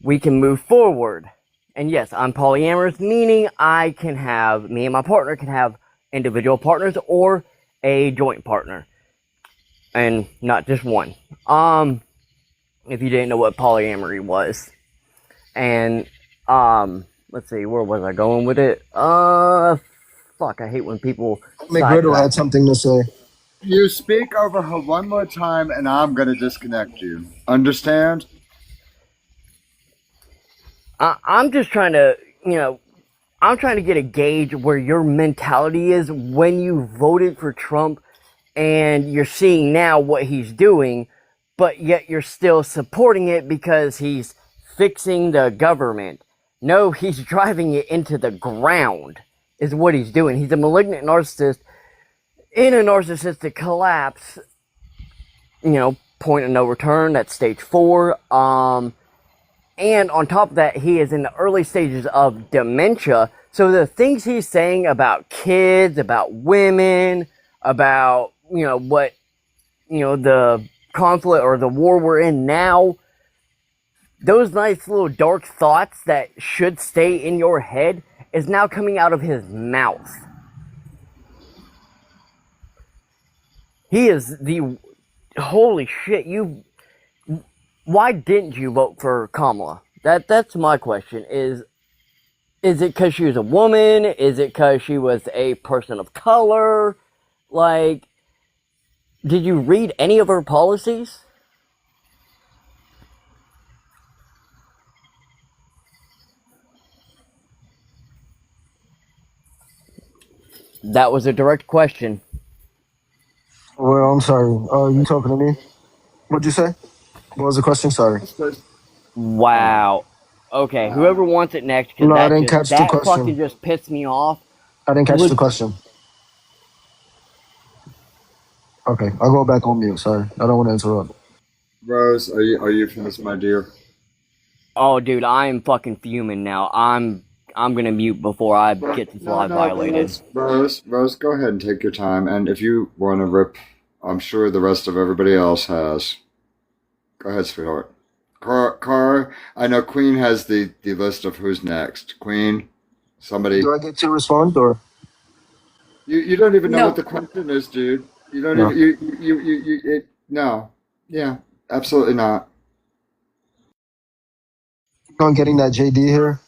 we can move forward. And yes, I'm polyamorous, meaning me and my partner can have individual partners or a joint partner. And not just one. If you didn't know what polyamory was. And, let's see, where was I going with it? Fuck, I hate when people... McGriddle had something to say. You speak over her one more time and I'm going to disconnect you. Understand? I'm just trying to, I'm trying to get a gauge where your mentality is when you voted for Trump and you're seeing now what he's doing, but yet you're still supporting it because he's fixing the government. No, he's driving it into the ground, is what he's doing. He's a malignant narcissist in a narcissistic collapse, point of no return, that's stage 4. And on top of that, he is in the early stages of dementia. So the things he's saying about kids, about women, about, the conflict or the war we're in now, those nice little dark thoughts that should stay in your head is now coming out of his mouth. He is holy shit, why didn't you vote for Kamala? That's my question. Is it because she was a woman? Is it because she was a person of color? Like, did you read any of her policies? That was a direct question. Well, I'm sorry. You talking to me? What'd you say? What was the question? Sorry. Wow. Okay, whoever wants it next, because No, I didn't catch the that fucking question. just pissed me off. I didn't catch the question. Okay, I'll go back on mute. Sorry, I don't want to interrupt. Rose, are you finished, my dear? Oh, dude, I am fucking fuming now. I'm gonna mute before I get this live violated. Rose, go ahead and take your time. And if you want to rip, I'm sure the rest of everybody else has. Go ahead, sweetheart. Car, I know Queen has the list of who's next. Queen, somebody. Do I get to respond or? You don't even know what the question is, dude. You don't No. even no. Yeah, absolutely not. On getting that JD here.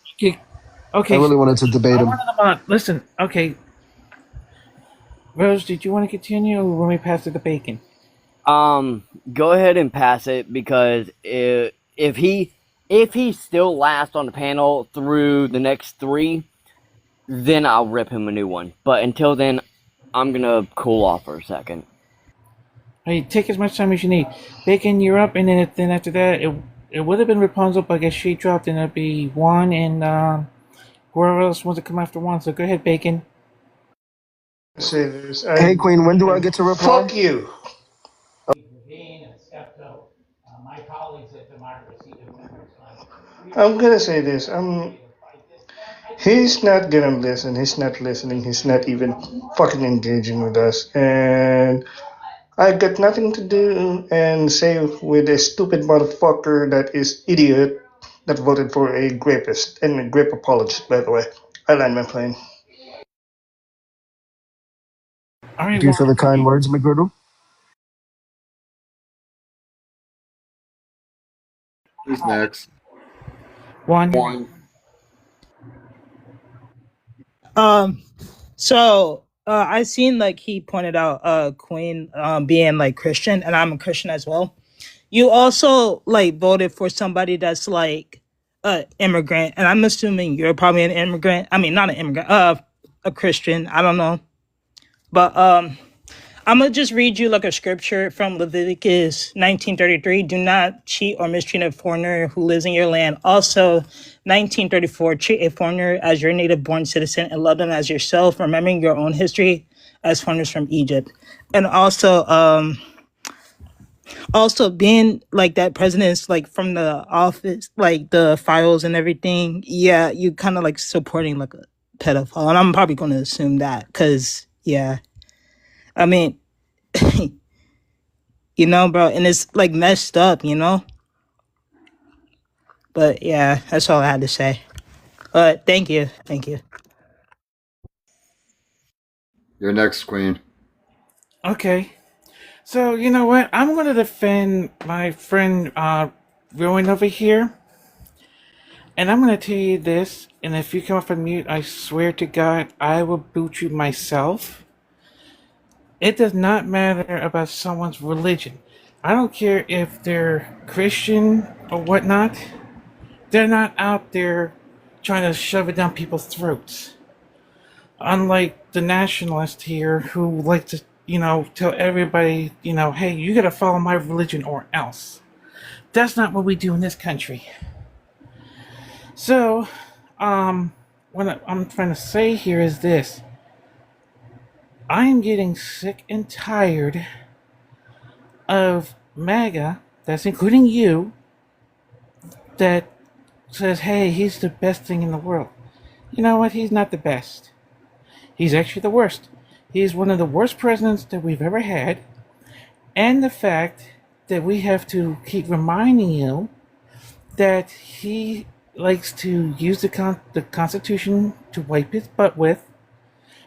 Okay. I really wanted to debate him. Listen, okay. Rose, did you want to continue, or when we pass it to Bacon? Go ahead and pass it, because if he still lasts on the panel through the next 3, then I'll rip him a new one. But until then, I'm gonna cool off for a second. Hey, take as much time as you need. Bacon, you're up, and then after that, it would have been Rapunzel, but I guess she dropped, and it'll be Juan and whoever else wants to come after Juan. So go ahead, Bacon. Say this. Hey, Queen, when do I get to reply? Fuck you. I'm gonna say this. He's not gonna listen. He's not listening. He's not even fucking engaging with us. And I got nothing to do and say with a stupid motherfucker that is idiot that voted for a rapist and a grape apologist, by the way. I land my plane. Thank you for the kind words, McGriddle. Who's next? Juan. So I seen like he pointed out Queen being like Christian, and I'm a Christian as well. You also like voted for somebody that's like immigrant, and I'm assuming you're probably an immigrant. I mean, not an immigrant, a Christian. I don't know, but I'm gonna just read you like a scripture from Leviticus 19:33. Do not cheat or mistreat a foreigner who lives in your land. Also, 19:34. Treat a foreigner as your native-born citizen and love them as yourself, remembering your own history as foreigners from Egypt. And also being like that president's like from the office, like the files and everything. Yeah, you kind of like supporting like a pedophile, and I'm probably going to assume that because yeah, I mean. You know, bro, and it's like messed up, you know? But yeah, that's all I had to say. Thank you. You're next, Queen. Okay. So, you know what? I'm going to defend my friend Rowan over here. And I'm going to tell you this, and if you come off on mute, I swear to God, I will boot you myself. It does not matter about someone's religion. I don't care if they're Christian or whatnot. They're not out there trying to shove it down people's throats. Unlike the nationalists here who like to, tell everybody, hey, you gotta follow my religion or else. That's not what we do in this country. So, what I'm trying to say here is this. I'm getting sick and tired of Maga, that's including you, that says, hey, he's the best thing in the world. You know what? He's not the best. He's actually the worst. He's one of the worst presidents that we've ever had. And the fact that we have to keep reminding you that he likes to use the Constitution to wipe his butt with,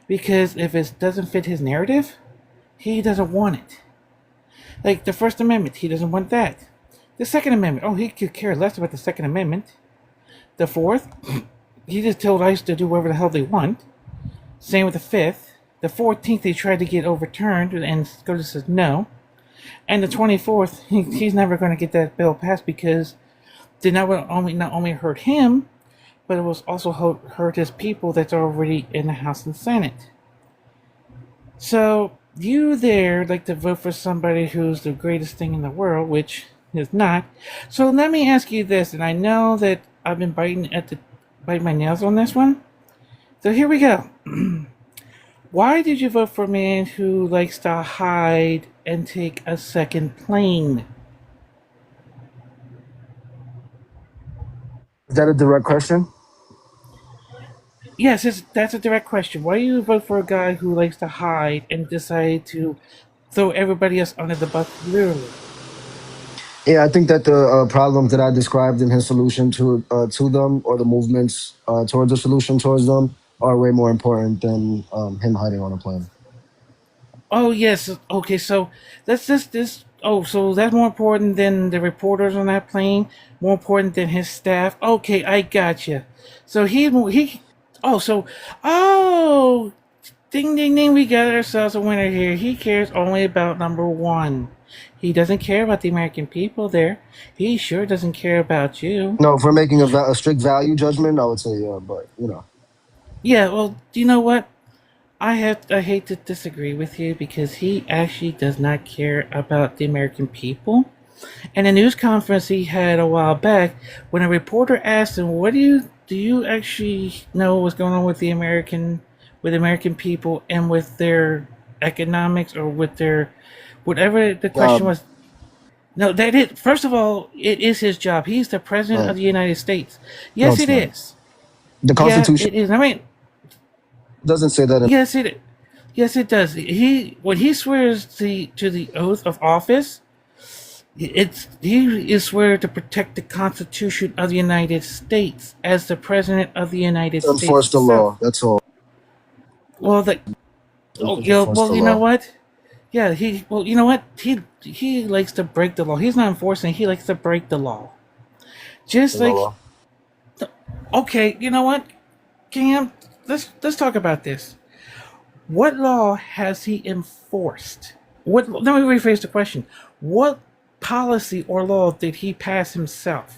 because if it doesn't fit his narrative, he doesn't want it. Like the First Amendment, he doesn't want that. The Second Amendment, he could care less about the Second Amendment. The 4th, he just told ICE to do whatever the hell they want. Same with the 5th. The 14th, they tried to get overturned, and SCOTUS says no. And the 24th, he's never going to get that bill passed because it not only hurt him, but it was also hurt his people that's already in the House and Senate. So you there like to vote for somebody who's the greatest thing in the world, which is not. So let me ask you this, and I know that I've been biting my nails on this one. So here we go. Why did you vote for a man who likes to hide and take a second plane? Is that a direct question? Yes, that's a direct question. Why do you vote for a guy who likes to hide and decide to throw everybody else under the bus, literally? Yeah, I think that the problems that I described in his solution to them, or the movements towards the solution towards them, are way more important than him hiding on a plane. Oh yes. Okay, so that's this. Oh, so that's more important than the reporters on that plane. More important than his staff. Okay, I gotcha. So he. Oh, ding ding ding! We got ourselves a winner here. He cares only about number one. He doesn't care about the American people there. He sure doesn't care about you. No, if we're making a strict value judgment, I would say yeah, but you know. Yeah, well, do you know what? I hate to disagree with you because he actually does not care about the American people. In a news conference he had a while back, when a reporter asked him, "What do you actually know what's going on with the American people and with their economics or with their whatever the question was?" No, that is first of all, it is his job. He's the president of the United States. No, Yes, it's it not. is. The Constitution it is. I mean, doesn't say that. Yes, it does. When he swears to the oath of office, he is swear to protect the Constitution of the United States as the president of the United States. Enforce the law. That's all. Well, you know what? Yeah, you know what? He likes to break the law. He's not enforcing. He likes to break the law. Just like, okay, you know what, Cam? Let's talk about this. What law has he enforced? Let me rephrase the question. What policy or law did he pass himself?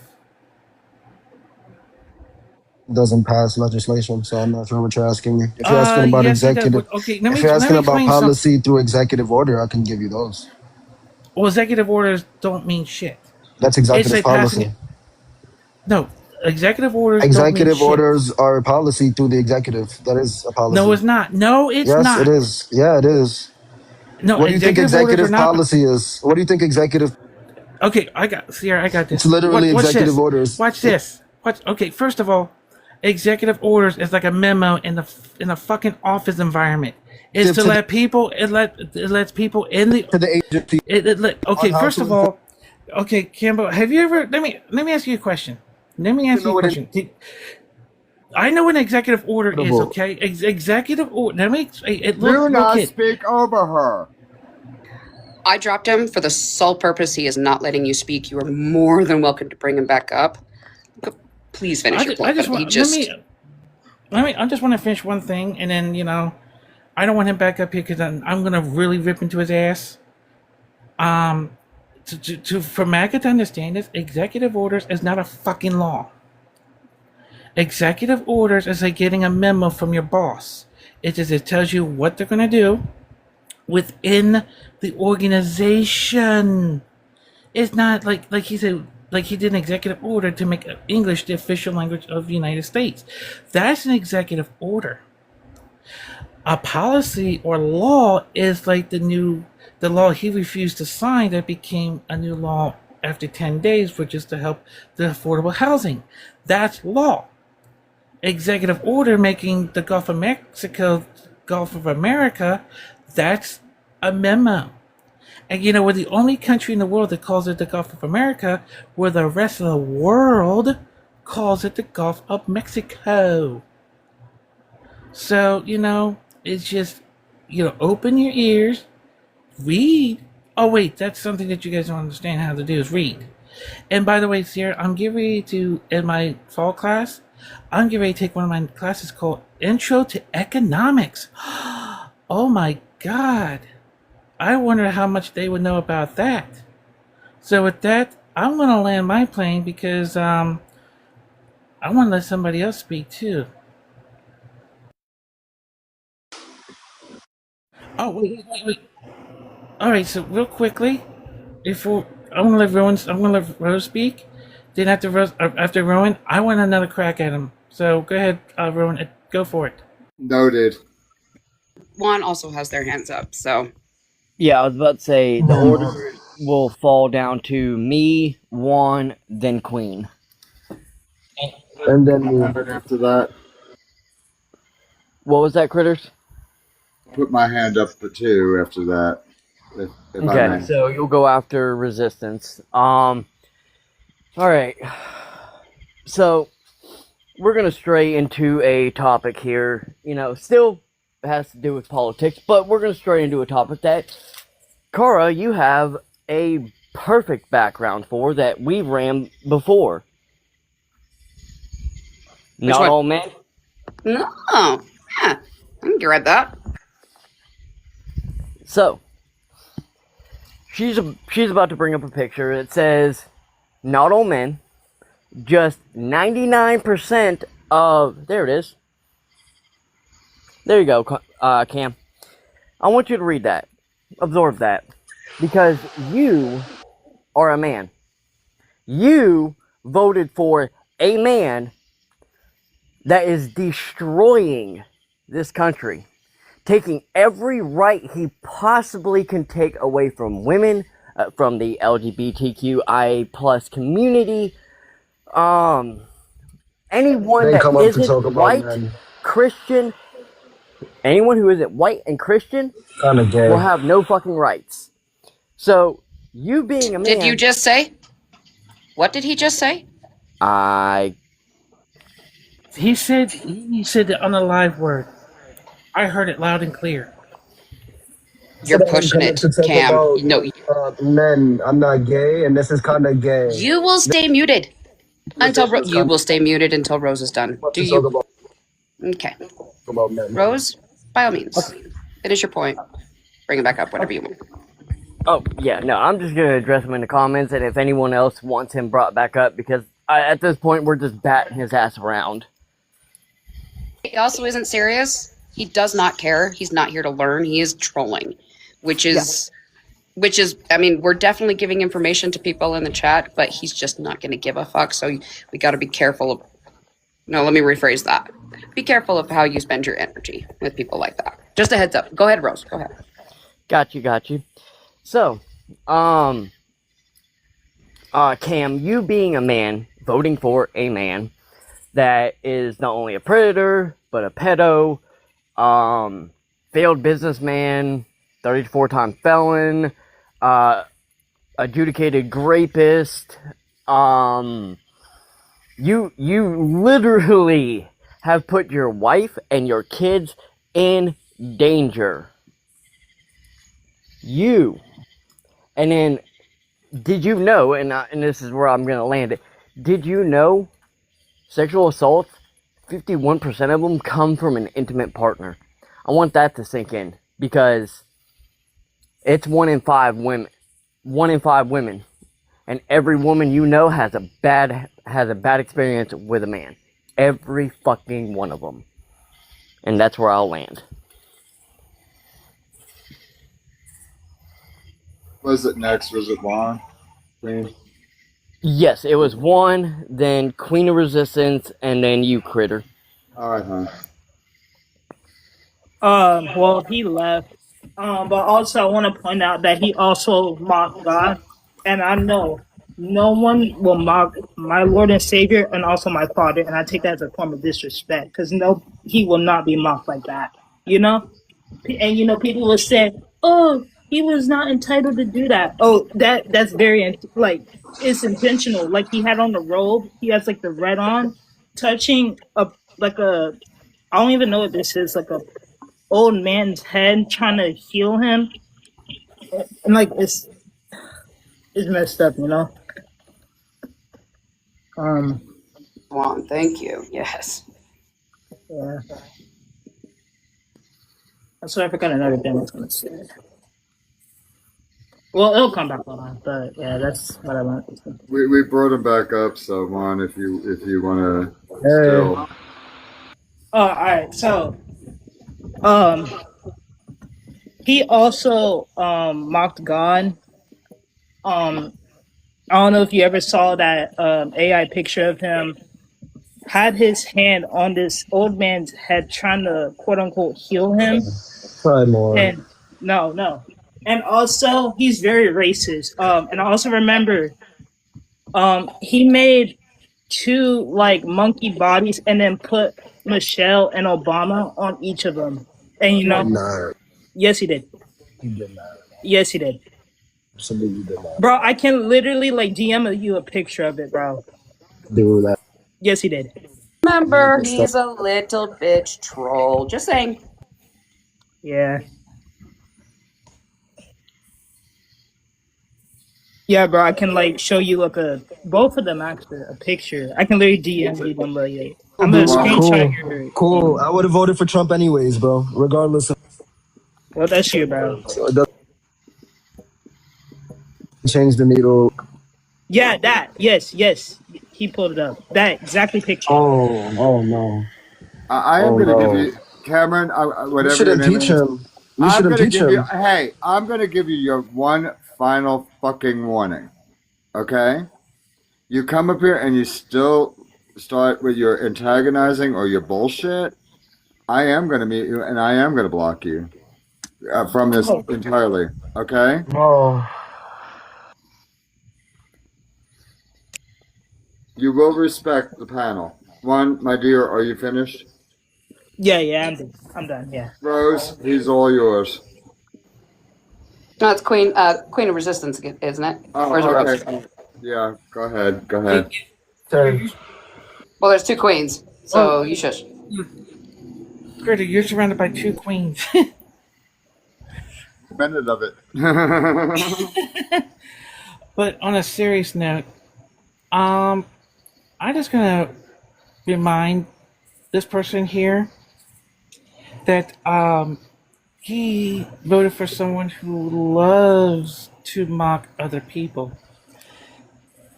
Doesn't pass legislation, so I'm not sure what you're asking me. If you're asking about yes, executive, okay, if you're asking about policy through executive order, I can give you those. Well, executive orders don't mean shit. That's executive policy. No, executive orders. Executive don't mean orders are policy through the executive. That is a policy. No, it's not. No, it's not. Yes, it is. Yeah, it is. No, what do you think executive policy is? What do you think executive? Okay, I got this. It's literally executive orders. Watch this. Okay, first of all, executive orders is like a memo in a fucking office environment. It's to let people. It lets people in the agency. Okay, first of all, okay, Campbell, have you ever? Let me ask you a question. Let me ask you a question. I know what an executive order is. Okay, executive order. Let me. Do not speak over her. I dropped him for the sole purpose he is not letting you speak. You are more than welcome to bring him back up. Please finish your point. I just want to finish one thing, and then I don't want him back up here because I'm gonna really rip into his ass. For Maga to understand this, executive orders is not a fucking law. Executive orders is like getting a memo from your boss. It tells you what they're gonna do within the organization. It's not like he said, like he did an executive order to make English the official language of the United States. That's an executive order. A policy or law is like the law he refused to sign that became a new law after 10 days, which is to help the affordable housing. That's law. Executive order making the Gulf of Mexico, Gulf of America, that's a memo. And we're the only country in the world that calls it the Gulf of America, where the rest of the world calls it the Gulf of Mexico. So, it's just, open your ears, read. Oh, wait, that's something that you guys don't understand how to do is read. And by the way, Sierra, I'm getting ready to, in my fall class, I'm getting ready to take one of my classes called Intro to Economics. Oh my God. I wonder how much they would know about that. So with that, I'm going to land my plane because I want to let somebody else speak too. Oh, wait. All right, so real quickly, before I'm gonna let Rose speak. Then after Rowan, I want another crack at him. So go ahead, Rowan, go for it. Noted. Juan also has their hands up, so. Yeah, I was about to say the order will fall down to me, Juan, then Queen. And then me. After that, What was that, Critters? put my hand up for two after that, if I Okay, may. so you'll go after Resistance. All right. So we're gonna stray into a topic here. You know, still has to do with politics, but we're gonna stray into a topic that Kara, you have a perfect background for that we ran before. Not one? all men. No. Yeah, I can read that. So she's about to bring up a picture. It says, "Not all men, just 99% of." There it is. There you go, Cam. I want you to read that, absorb that, because you are a man. You voted for a man that is destroying this country, taking every right he possibly can take away from women, from the LGBTQI plus community, anyone They that come up to isn't talk about white, men. Christian, anyone who isn't white and Christian Kind of will gay. have no fucking rights. So, you being a man... Did you just say? What did he just say? He said it on a live word. I heard it loud and clear. You're Said I'm pushing coming it, to talk Cam. about No. men. I'm not gay, and this is kind of gay. You will stay muted until you will stay muted until Rose is done. What Do to talk you? about Okay. men? Rose, by all means, finish your point. Bring it back up whenever you want. Oh, yeah, no, I'm just going to address him in the comments, and if anyone else wants him brought back up, because at this point, we're just batting his ass around. He also isn't serious. He does not care. He's not here to learn. He is trolling, which is, I mean, we're definitely giving information to people in the chat, but he's just not going to give a fuck. So we got to be careful of, no, let me rephrase that. Be careful of how you spend your energy with people like that. Just a heads up. Go ahead, Rose. Go ahead. Got you. So, Cam, you being a man, voting for a man that is not only a predator, but a pedo, failed businessman, 34-time felon, adjudicated rapist, you literally have put your wife and your kids in danger. And then, did you know, and this is where I'm going to land it, did you know sexual assaults, 51% of them come from an intimate partner? I want that to sink in, because it's 1 in 5 women. 1 in 5 women. And every woman you know has a bad experience with a man. Every fucking one of them. And that's where I'll land. Was it next? Was it Juan? Queen? Yes, it was Juan, then Queen of Resistance, and then you, Critter. Alright, huh? Well, he left. But also I want to point out that he also mocked God, and I know no one will mock my Lord and Savior and also my Father, and I take that as a form of disrespect, because no, he will not be mocked like that, you know. And you know, people will say, "Oh, he was not entitled to do that." Oh, that's very it's intentional. Like, he had on the robe, he has like the red on, touching a I don't even know what this is, like a old man's head, trying to heal him, and like it's messed up, you know. Um, Swan, thank you. Yes. yeah. So I forgot another thing I was gonna say. Well, it'll come back on, but yeah, that's what I want. We brought him back up, so Juan, if you want to Hey. still. Oh, all right. So, um, he also mocked God. I don't know if you ever saw that AI picture of him had his hand on this old man's head, trying to quote unquote heal him. Try more. And no, and also he's very racist. And I also remember, he made two like monkey bodies and then put Michelle and Obama on each of them. And you He did know, not. yes, he did. He did not. Yes, he did. Absolutely did not. Bro, I can literally like DM you a picture of it, bro. Do that. Yes, he did. Remember, Good stuff. he's a little bitch troll. Just saying. Yeah. Yeah, bro, I can like show you like both of them actually a picture. I can literally DM you them. Like, Cool, I'm gonna dude. screenshot Cool. your. Cool. I would have voted for Trump anyways, bro. Regardless of. Well, that's you, bro. So it doesn't change the needle. Yeah, that. Yes. He pulled it up. That exactly picture. Oh no. I am Oh going to give no. you, Cameron, We whatever should your name impeach is. him. We should impeach him. Hey, I'm going to give you your one final fucking warning. Okay? You come up here and you still start with your antagonizing or your bullshit. I am going to mute you and I am going to block you from this entirely. Okay? Oh. You will respect the panel. One, my dear, are you finished? Yeah, I'm done. Yeah. Rose, he's all yours. No, it's Queen of Resistance, isn't it? Or is it Oh, Rose? okay. Yeah, go ahead. Go ahead. Well, there's two queens, so you shush. Critter, you're surrounded by two queens. Minute of it. But on a serious note, I'm just gonna remind this person here that he voted for someone who loves to mock other people.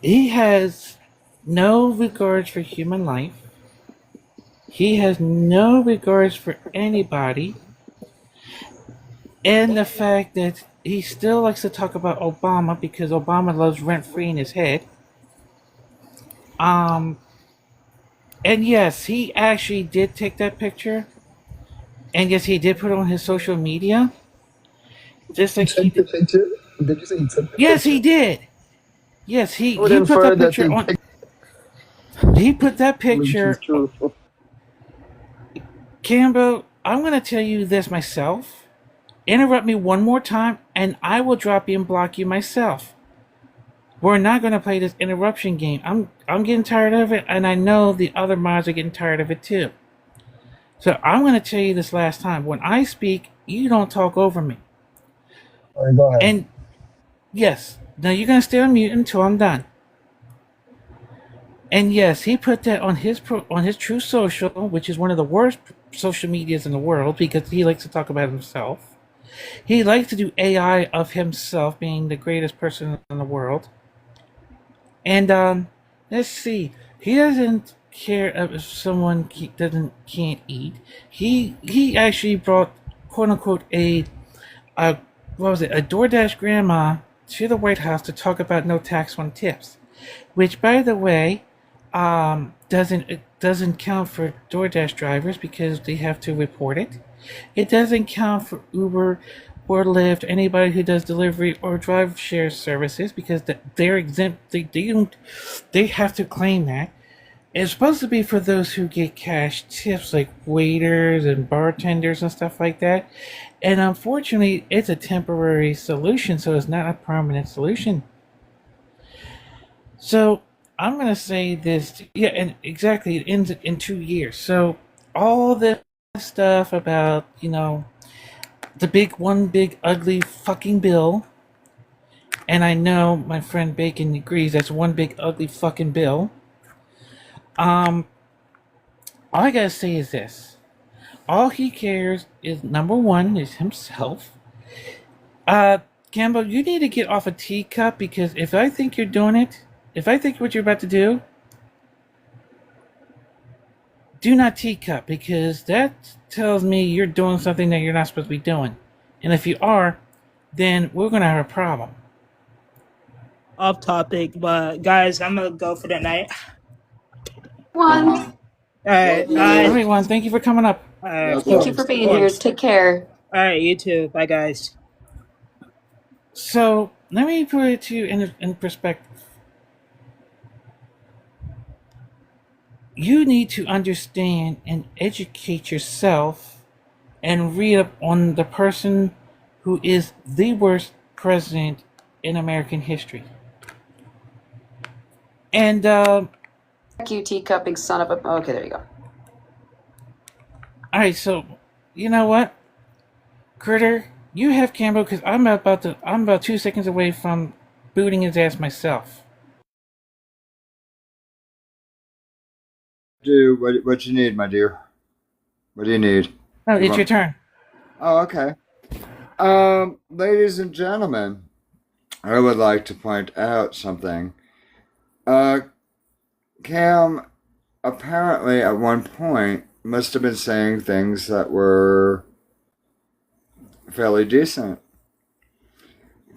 He has no regards for human life. He has no regards for anybody. And the fact that he still likes to talk about Obama because Obama loves rent-free in his head. And yes, he actually did take that picture. And yes, he did put it on his social media. Just like he did. Picture? Did you say he took the Yes, picture? he did. Yes, he would put infer that that picture they on. picked, He put that which is picture. true. Cambo, I'm going to tell you this myself. Interrupt me one more time, and I will drop you and block you myself. We're not going to play this interruption game. I'm getting tired of it, and I know the other mods are getting tired of it too. So I'm going to tell you this last time. When I speak, you don't talk over me. All right, go ahead. And yes, now you're going to stay on mute until I'm done. And yes, he put that on his True Social, which is one of the worst social medias in the world because he likes to talk about himself. He likes to do AI of himself being the greatest person in the world. And let's see, he doesn't care if someone can't eat. He actually brought quote unquote a DoorDash grandma to the White House to talk about no tax on tips, which by the way doesn't count for DoorDash drivers because they have to report it. It doesn't count for Uber or Lyft, anybody who does delivery or drive share services because they're exempt. They have to claim that. It's supposed to be for those who get cash tips like waiters and bartenders and stuff like that. And unfortunately, it's a temporary solution, so it's not a permanent solution. So I'm going to say this. Yeah, and exactly, it ends in 2 years. So all this stuff about, the big ugly fucking bill, and I know my friend Bacon agrees that's one big ugly fucking bill. All I gotta say is this: all he cares is number one is himself. Campbell, you need to get off a teacup because if I think you're doing it, if I think what you're about to do, do not teacup because that tells me you're doing something that you're not supposed to be doing. And if you are, then we're gonna have a problem. Off topic, but guys, I'm gonna go for the night. One. All right, Everyone, thank you for coming up. Thank you for being here. Take care. All right, you too. Bye, guys. So let me put it to you in perspective. You need to understand and educate yourself and read up on the person who is the worst president in American history. And Thank you, teacupping son of a. Okay, there you go. all right, so you know what, Critter, you have Campbell because I'm about 2 seconds away from booting his ass myself. What you need, my dear? What do you need? No, it's your turn. Oh, okay. Ladies and gentlemen, I would like to point out something. Cam apparently at one point must have been saying things that were fairly decent.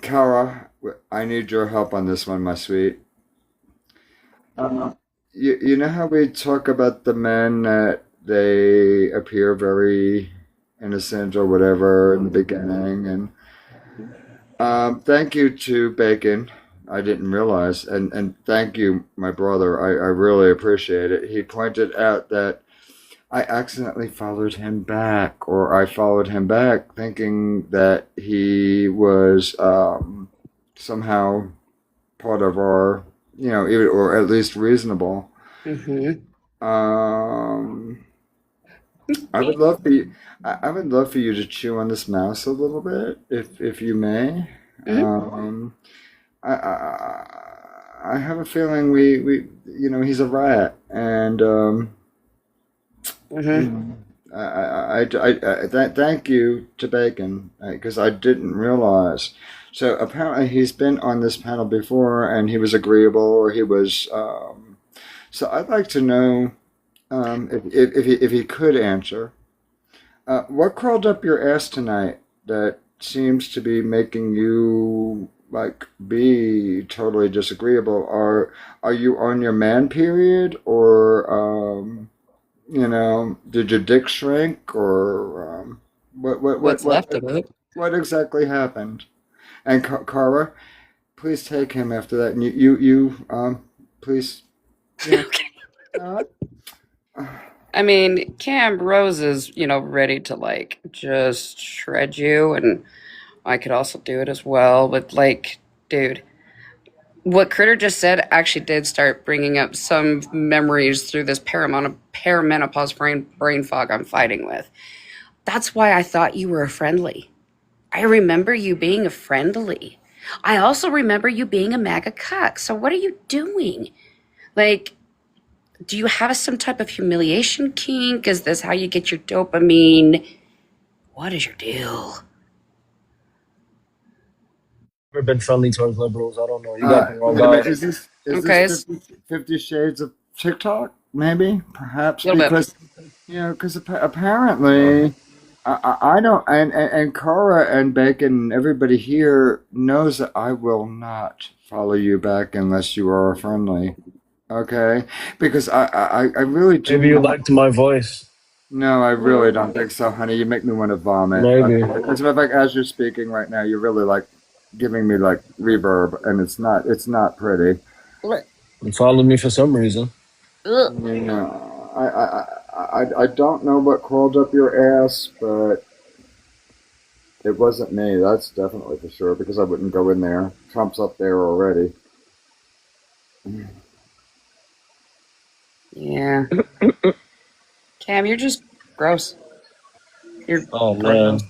Kara, I need your help on this one, my sweet. You know how we talk about the men that they appear very innocent or whatever in the beginning, and thank you to Bacon. I didn't realize, and thank you, my brother. I really appreciate it. He pointed out that I accidentally followed him back, or I followed him back thinking that he was somehow part of our, or at least reasonable. Mm-hmm. I would love for you. I would love for you to chew on this mouse a little bit, if you may. Mm-hmm. I have a feeling we he's a rat, and thank you to Bacon because I didn't realize. So apparently he's been on this panel before, and he was agreeable, or he was. So I'd like to know if he could answer. What crawled up your ass tonight that seems to be making you be totally disagreeable? Are you on your man period, or did your dick shrink, or What's left of it? What exactly happened? And Kara, please take him after that. And you please. Yeah. I mean, Cam Rose is, ready to just shred you, and I could also do it as well. But dude, what Critter just said actually did start bringing up some memories through this perimenopause brain fog I'm fighting with. That's why I thought you were a friendly. I remember you being a friendly. I also remember you being a MAGA cuck. So what are you doing? Do you have some type of humiliation kink? Is this how you get your dopamine? What is your deal? Never been friendly towards liberals. I don't know. You got the wrong guy. Is this 50 Shades of TikTok? Maybe, perhaps, because apparently I don't, and Cara and Bacon and everybody here knows that I will not follow you back unless you are friendly. Okay, because I really do. Maybe you liked my voice. No, I really don't think so, honey. You make me want to vomit. Maybe. As a matter of fact, as you're speaking right now, you're really giving me reverb, and it's not pretty. You followed me for some reason. I don't know what crawled up your ass, but it wasn't me. That's definitely for sure, because I wouldn't go in there. Trump's up there already. Yeah. Cam, you're just gross. Oh man,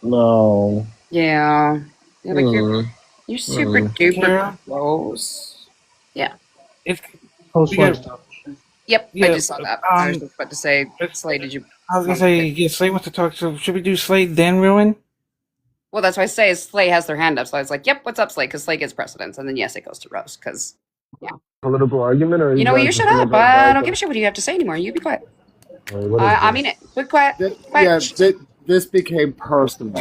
no. Yeah. You're super duper gross. Yeah. Housewife stuff. Yep, I Yeah. just saw that. I was just about to say, Slay, did you? I was gonna say, yeah, Slade wants to talk. So should we do Slade then Ruin? Well, that's why I say is Slay has their hand up. So I was like, "Yep, what's up, Slay?" Because Slay gets precedence, and then yes, it goes to Rose. Because yeah, Political argument, or are you you know what? guys You just shut gonna up. go I back don't and give a shit what you have to say anymore. You be quiet. what is I this? mean it. Be quiet. Yeah, Quiet. this became personal.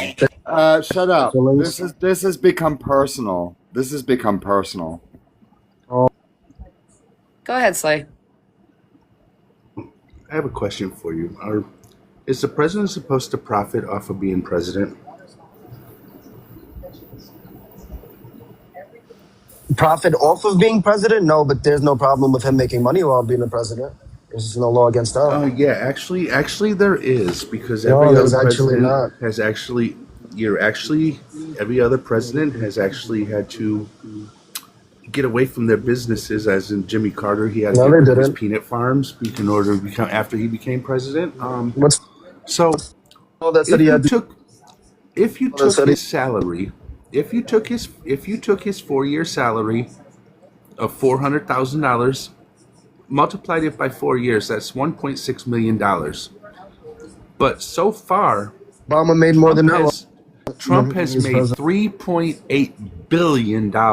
Shut up. Feelings? This has become personal. This has become personal. Go ahead, Slay. I have a question for you. Is the president supposed to profit off of being president? Profit off of being president? No, but there's no problem with him making money while being the president. There's just no law against that. Yeah, actually there is, because No, every other there's actually president not. has actually every other president has actually had to get away from their businesses. As in Jimmy Carter, he had to No, get they rid of his didn't. peanut farms in order to become after he became president. What's So all that said he if you had to? took if you All that took said he, his salary, if you took his 4-year salary of $400,000, multiplied it by 4 years, that's $1.6 million. But so far, Obama made more than that. Trump When he has was made president. $3.8 billion. I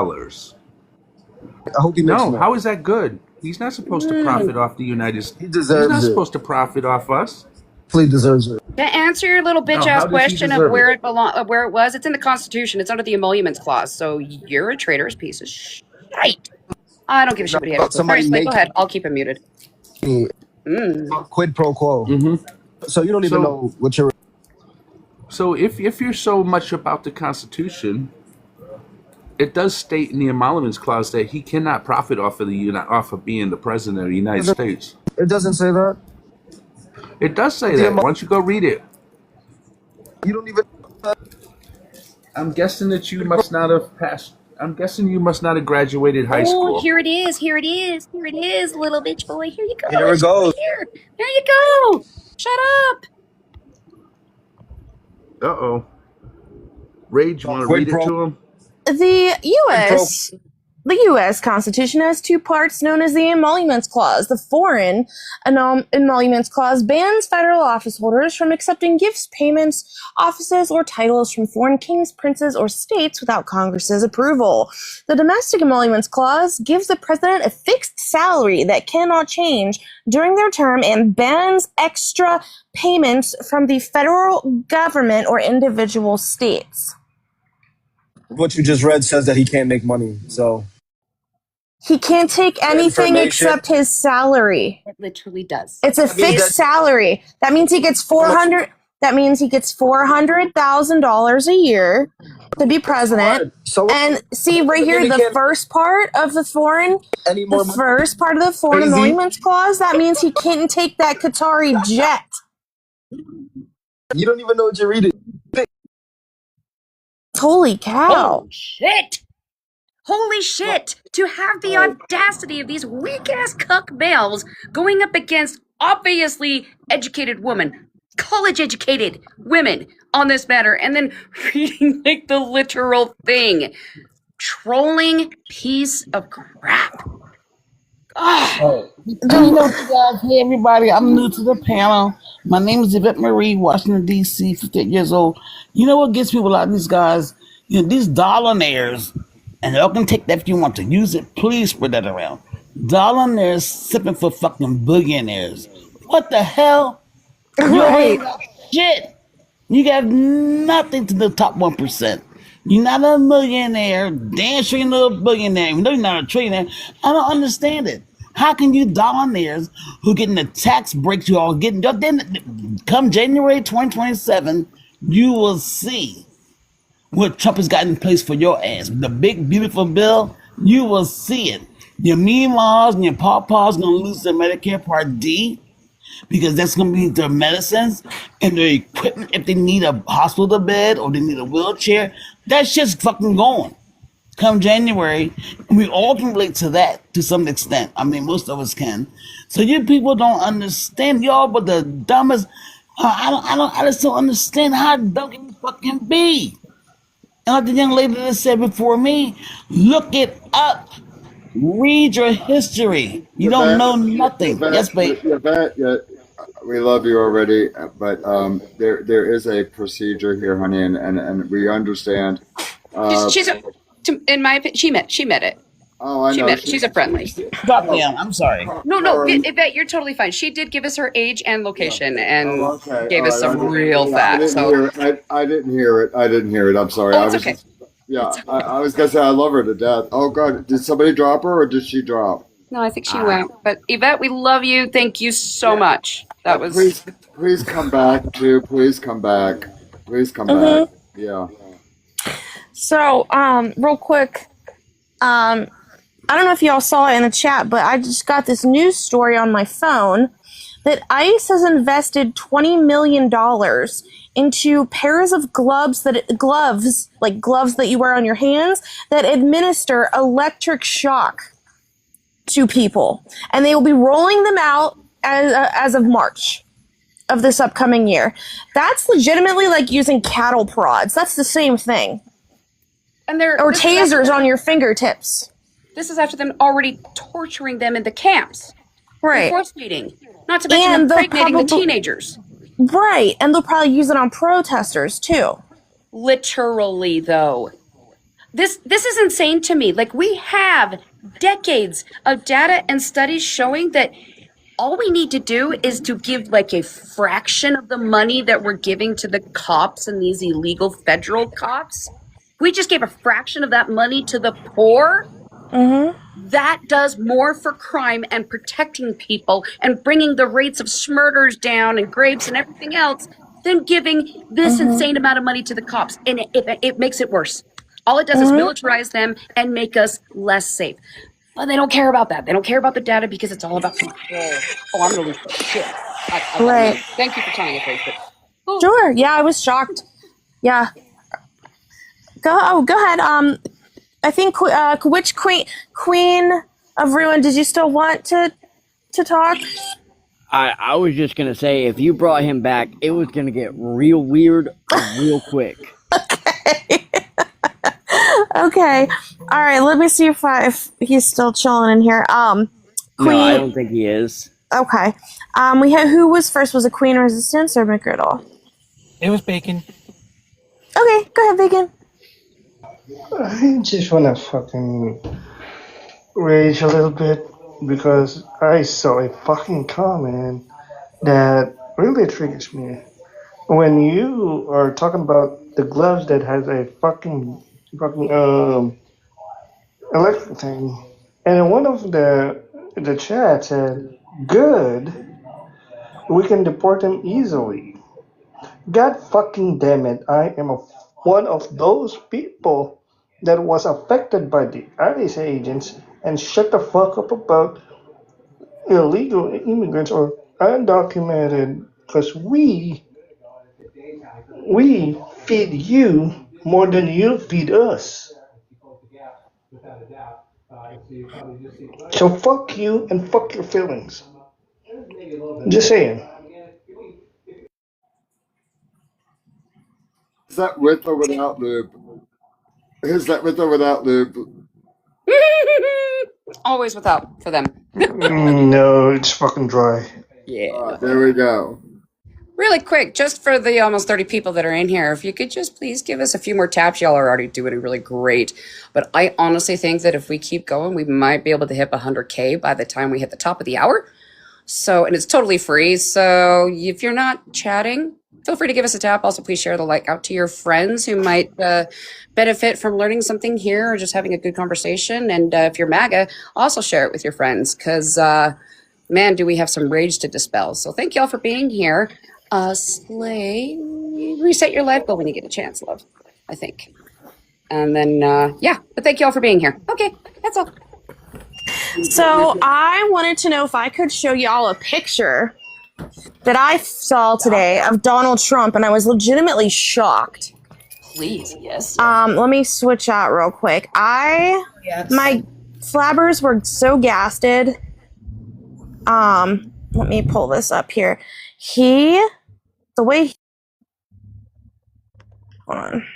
hope he makes No, more. how is that good? He's not supposed to profit off the United States. He He's not deserves it. supposed to profit off us. He deserves it. To answer your little bitch No, ass how does he question of deserve where it? it belong, where it was, it's in the Constitution. It's under the emoluments clause. So you're a traitorous piece of shit. I don't give a shit what you have to say. Sorry, Somebody Slay, go making ahead. I'll keep him muted. quid pro quo. So you don't even So, know what you're. so if you're so much about the Constitution, it does state in the emoluments clause that he cannot profit off of being the president of the United States. It doesn't say that. It does say The that. Why don't you go read it? You don't even. I'm guessing that you must not have passed. I'm guessing you must not have graduated high Oh, school. here it is. Here it is. Here it is, little bitch boy. Here you go. Here it It's goes. here. There you go. Shut up. Uh-oh. Rage, you want to Quid read it pro. to him? The Quid pro. The U.S. Constitution has two parts known as the Emoluments Clause. The Foreign Emoluments Clause bans federal office holders from accepting gifts, payments, offices, or titles from foreign kings, princes, or states without Congress's approval. The Domestic Emoluments Clause gives the president a fixed salary that cannot change during their term and bans extra payments from the federal government or individual states. What you just read says that he can't make money. So He can't take anything information. except his salary. It literally does. It's a fixed salary. That means he gets 400. That means he gets $400,000 a year to be president. So And see right here, the first part of the foreign, the first part of the foreign Crazy. emoluments clause. That means he can't take that Qatari jet. You don't even know what you're reading. Holy cow! Oh, shit. Holy shit! To have the audacity of these weak-ass cuck males going up against obviously educated women, college-educated women on this matter, and then reading like the literal thing. Trolling piece of crap. You know what, you guys? Hey, everybody. I'm new to the panel. My name is Yvette Marie, Washington, D.C., 58 years old. You know what gets people out of these guys? You know, these dollionaires, and y'all can take that if you want to use it. Please spread that around. Dollionaires sipping for fucking billionaires. What the hell? You ain't got shit. You got nothing to the top 1%. You're not a millionaire. Damn sure you're not a billionaire. Even though you're not a trillionaire. I don't understand it. How can you dollionaires who getting the tax breaks you all getting, then come January 2027, you will see what Trump has got in place for your ass. The big, beautiful bill, you will see it. Your meemaws and your pawpaws going to lose their Medicare Part D because that's going to be their medicines and their equipment if they need a hospital bed or they need a wheelchair. That shit's fucking going. Come January, and we all can relate to that to some extent. I mean, most of us can. So you people don't understand, y'all, but the dumbest. I just don't understand how dumb can you fucking be. And like the young lady that said before me, look it up. Read your history. You don't know nothing. Yes, babe. We love you already, but there is a procedure here, honey, and we understand. She's a, in my opinion, she met it. Oh, I She know. met it. She's a friendly. Goddamn, I'm sorry. No, Yvette, you're totally fine. She did give us her age and location and Okay. gave us some real I facts. didn't hear it. I didn't hear it. I didn't hear it. I'm sorry. Oh, it's okay. I was gonna say I love her to death. Oh God, did somebody drop her or did she drop? No, I think she went. But Yvette, we love you. Thank you so much. That was. Please come back too. Please come back. Please come Mhm. back. Yeah. So, real quick, I don't know if y'all saw it in the chat, but I just got this news story on my phone that ICE has invested $20 million into pairs of gloves that you wear on your hands that administer electric shock to people, and they will be rolling them out as of March of this upcoming year. That's legitimately like using cattle prods. That's the same thing. And they're or tasers on your fingertips. This is after them already torturing them in the camps. Right. And force feeding. Not to mention impregnating the teenagers. Right. And they'll probably use it on protesters too. Literally, though. This is insane to me. Like, we have decades of data and studies showing that all we need to do is to give like a fraction of the money that we're giving to the cops and these illegal federal cops. We just gave a fraction of that money to the poor. That does more for crime and protecting people and bringing the rates of murders down and rapes and everything else than giving this insane amount of money to the cops. And it makes it worse. All it does is militarize them and make us less safe. But they don't care about that. They don't care about the data because it's all about control. Oh, I'm gonna lose my shit. Right. Thank you for telling us, Grace. Sure. Yeah, I was shocked. Yeah. Go ahead. I think which queen of ruin did you still want to talk? I was just gonna say, if you brought him back, it was gonna get real weird real quick. Okay. All right. Let me see if he's still chilling in here. Queen. No, I don't think he is. Okay. We had who was first? Was it Queen Resistance or McGriddle? It was Bacon. Okay. Go ahead, Bacon. I just wanna fucking rage a little bit because I saw a fucking comment that really triggers me. When you are talking about the gloves that has a fucking electric thing, and one of the chat said, "Good, we can deport him easily." God fucking damn it! I am one of those people that was affected by the ICE agents and shut the fuck up about illegal immigrants or undocumented, because we feed you more than you feed us. So fuck you and fuck your feelings. Just saying. Is that with or without lube? Is that with or without lube? Always without for them. No, it's fucking dry. Yeah. There we go. Really quick, just for the almost 30 people that are in here, if you could just please give us a few more taps. Y'all are already doing it really great. But I honestly think that if we keep going, we might be able to hit 100K by the time we hit the top of the hour. So, and it's totally free. So if you're not chatting, feel free to give us a tap. Also, please share the like out to your friends who might benefit from learning something here or just having a good conversation. And if you're MAGA, also share it with your friends because, man, do we have some rage to dispel. So thank y'all for being here. Slay, reset your life goal when you get a chance, love, I think. And then, yeah, but thank y'all for being here. Okay, that's all. So I wanted to know if I could show y'all a picture that I saw today of Donald Trump, and I was legitimately shocked. Please, yes. Let me switch out real quick. My flabbers were so gasted. Let me pull this up here. Hold on.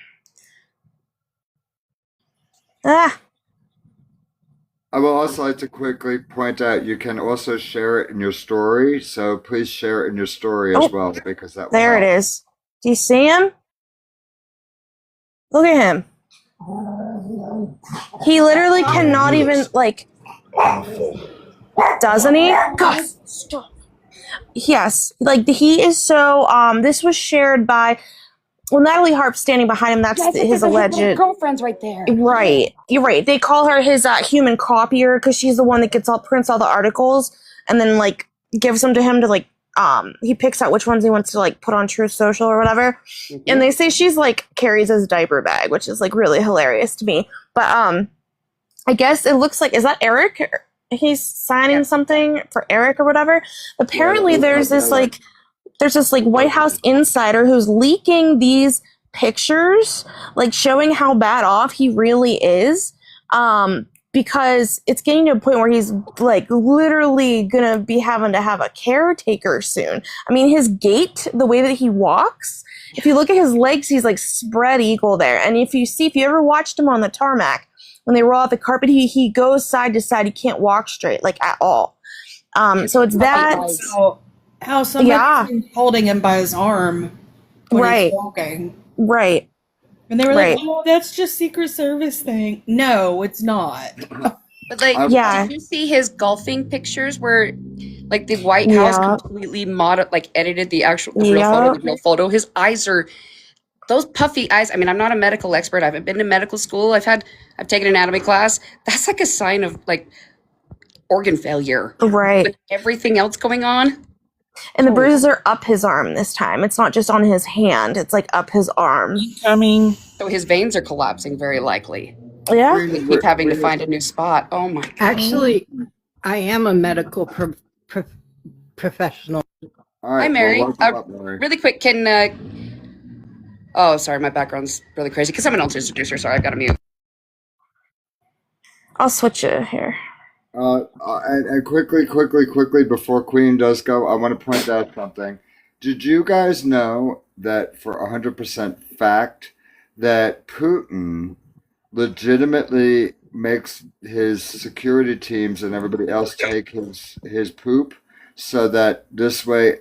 I will also like to quickly point out you can also share it in your story, so please share it in your story as well because that will There it help. is. Do you see him? Look at him. He literally cannot even, like, doesn't he? God, stop. Yes, like, he is so, this was shared by, well, Natalie Harp's standing behind him. That's his alleged girlfriend's right there. Right. You're right. They call her his human copier because she's the one that prints all the articles and then like gives them to him to like he picks out which ones he wants to like put on Truth Social or whatever. Mm-hmm. And they say she's like carries his diaper bag, which is like really hilarious to me. But I guess it looks like, is that Eric? He's signing something for Eric or whatever. Apparently there's this like White House insider who's leaking these pictures, like showing how bad off he really is, because it's getting to a point where he's like literally gonna be having to have a caretaker soon. I mean, his gait, the way that he walks, if you look at his legs, he's like spread eagle there. And if you ever watched him on the tarmac, when they roll out the carpet, he goes side to side. He can't walk straight, like at all. So it's that. So how somebody's holding him by his arm when he's walking. Right. And they were like, oh, that's just Secret Service thing. No, it's not. But like, did you see his golfing pictures where like the White House completely edited the actual the real photo? His eyes are those puffy eyes. I mean, I'm not a medical expert. I haven't been to medical school. I've taken an anatomy class. That's like a sign of like organ failure. Right. With everything else going on. And the bruises are up his arm this time. It's not just on his hand. It's like up his arm. So his veins are collapsing, very likely. Yeah. We keep having to find a new spot. Oh my God. Actually, I am a medical professional. All right, Hi, Mary. Mary. Really quick, oh, sorry, my background's really crazy because I'm an introducer. Sorry, I've got to mute. I'll switch it here. And quickly, before Queen does go, I want to point out something. Did you guys know that for 100% fact that Putin legitimately makes his security teams and everybody else take his poop so that this way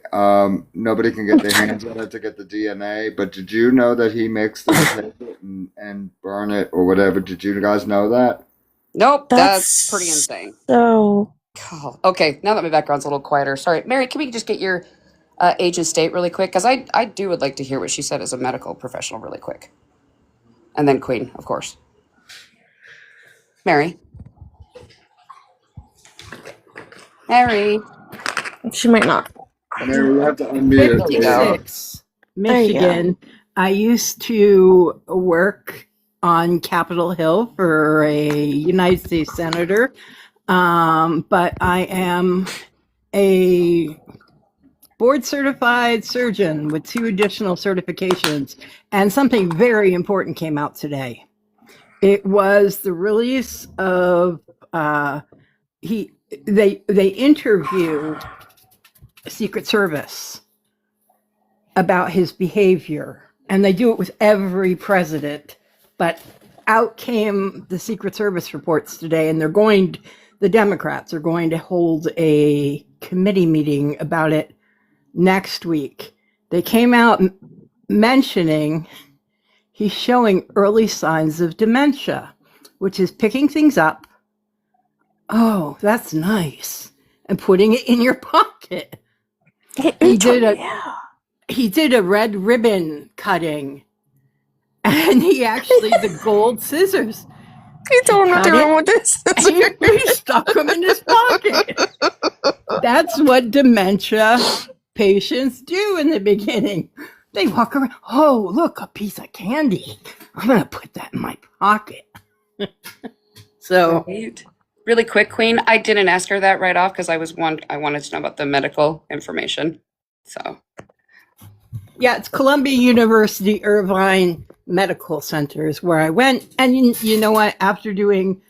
nobody can get their hands on it to get the DNA? But did you know that he makes them take it and burn it or whatever? Did you guys know that? Nope, that's pretty insane. So, God. Okay, now that my background's a little quieter. Sorry, Mary, can we just get your age and state really quick? Because I would like to hear what she said as a medical professional really quick. And then Queen, of course. Mary. She might not. Mary, you have to unmute. 56, Michigan. I used to work on Capitol Hill for a United States senator, but I am a board-certified surgeon with 2 additional certifications, and something very important came out today. It was the release of they interview Secret Service about his behavior, and they do it with every president. But out came the Secret Service reports today, and the Democrats are going to hold a committee meeting about it next week. They came out mentioning he's showing early signs of dementia, which is picking things up. Oh, that's nice. And putting it in your pocket. He did a red ribbon cutting. And he actually, the gold scissors. He told him what they were with this. He stuck them in his pocket. That's what dementia patients do in the beginning. They walk around, oh, look, a piece of candy. I'm going to put that in my pocket. So, really quick, Queen, I didn't ask her that right off because I wanted to know about the medical information. So, yeah, it's Columbia University Irvine Medical Center is where I went. And you know what? After doing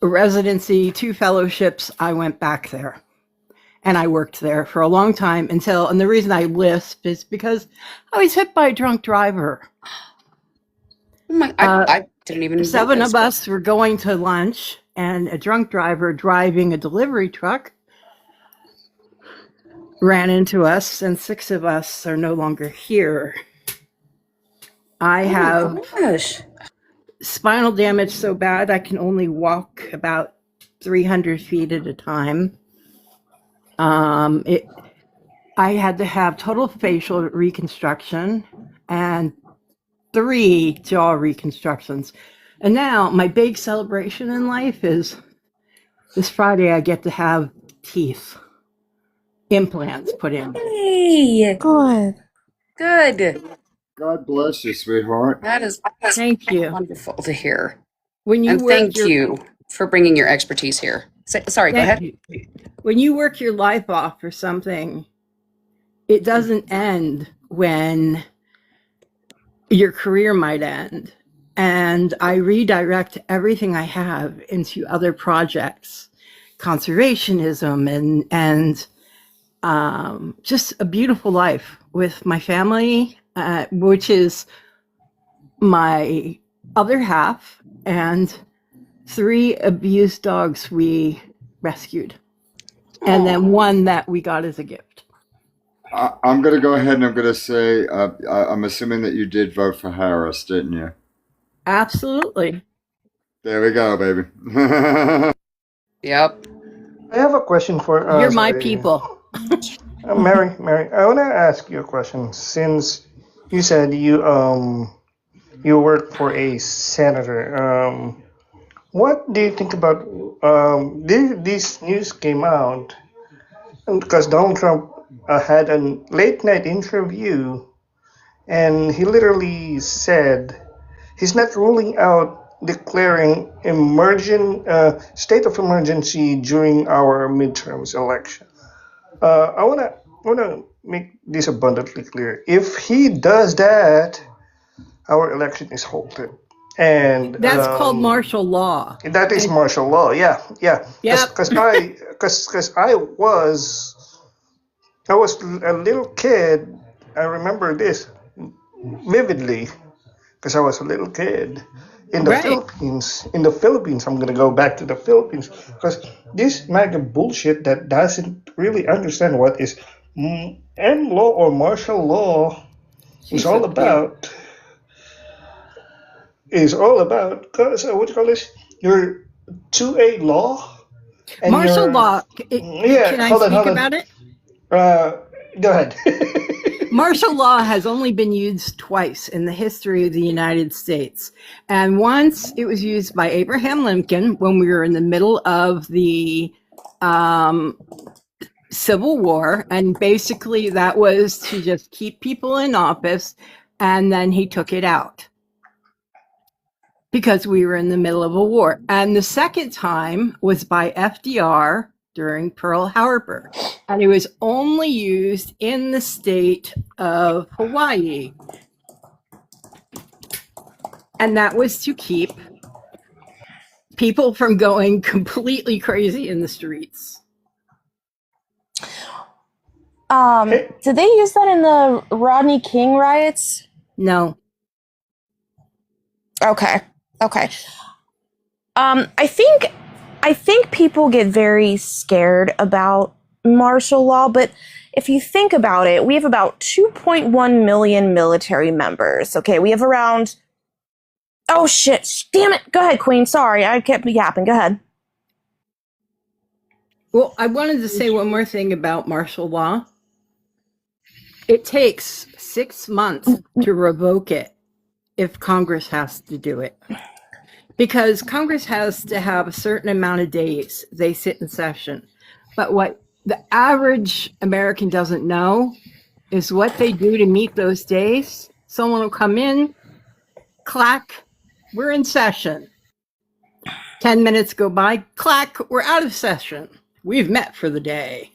a residency, 2 fellowships, I went back there. And I worked there for a long time and the reason I lisp is because I was hit by a drunk driver. I didn't even know 7 this. of us were going to lunch, and a drunk driver driving a delivery truck ran into us, and 6 of us are no longer here. I have spinal damage so bad I can only walk about 300 feet at a time. I had to have total facial reconstruction and 3 jaw reconstructions. And now my big celebration in life is this Friday I get to have teeth implants put in. Hey, good. God bless you, sweetheart. That is Thank you. wonderful to hear. When you And work thank you for bringing your expertise here. Sorry, go ahead. you. When you work your life off for something, it doesn't end when your career might end. And I redirect everything I have into other projects, conservationism, and just a beautiful life with my family, which is my other half, and 3 abused dogs we rescued, and then 1 that we got as a gift. I'm going to go ahead and I'm going to say, I'm assuming that you did vote for Harris, didn't you? Absolutely. There we go, baby. Yep. I have a question for You're my people. Mary. I want to ask you a question. Since you said you work for a senator, what do you think about this news came out because Donald Trump had a late night interview, and he literally said he's not ruling out declaring state of emergency during our midterms election. I wanna make this abundantly clear. If he does that, our election is halted, and That's called martial law. That is martial law. Yeah. Because I was a little kid. I remember this vividly because I was a little kid in the Philippines. In the Philippines, I'm gonna go back to the Philippines because this MAGA bullshit that doesn't really understand what is M law or martial law is all about. Is all about because what do you call this? Your 2A law. And martial law. Can I speak about it? Go ahead. Martial law has only been used twice in the history of the United States. And once it was used by Abraham Lincoln when we were in the middle of the Civil War. And basically that was to just keep people in office. And then he took it out because we were in the middle of a war. And the second time was by FDR during Pearl Harbor, and it was only used in the state of Hawaii. And that was to keep people from going completely crazy in the streets. Did they use that in the Rodney King riots? No. Okay. I think people get very scared about martial law, but if you think about it, we have about 2.1 million military members. Okay, we have around... Oh, shit. Damn it. Go ahead, Queen. Sorry, I kept yapping. Go ahead. Well, I wanted to say one more thing about martial law. It takes 6 months to revoke it if Congress has to do it. Because Congress has to have a certain amount of days they sit in session. But what the average American doesn't know is what they do to meet those days. Someone will come in, clack, we're in session. 10 minutes go by, clack, we're out of session. We've met for the day.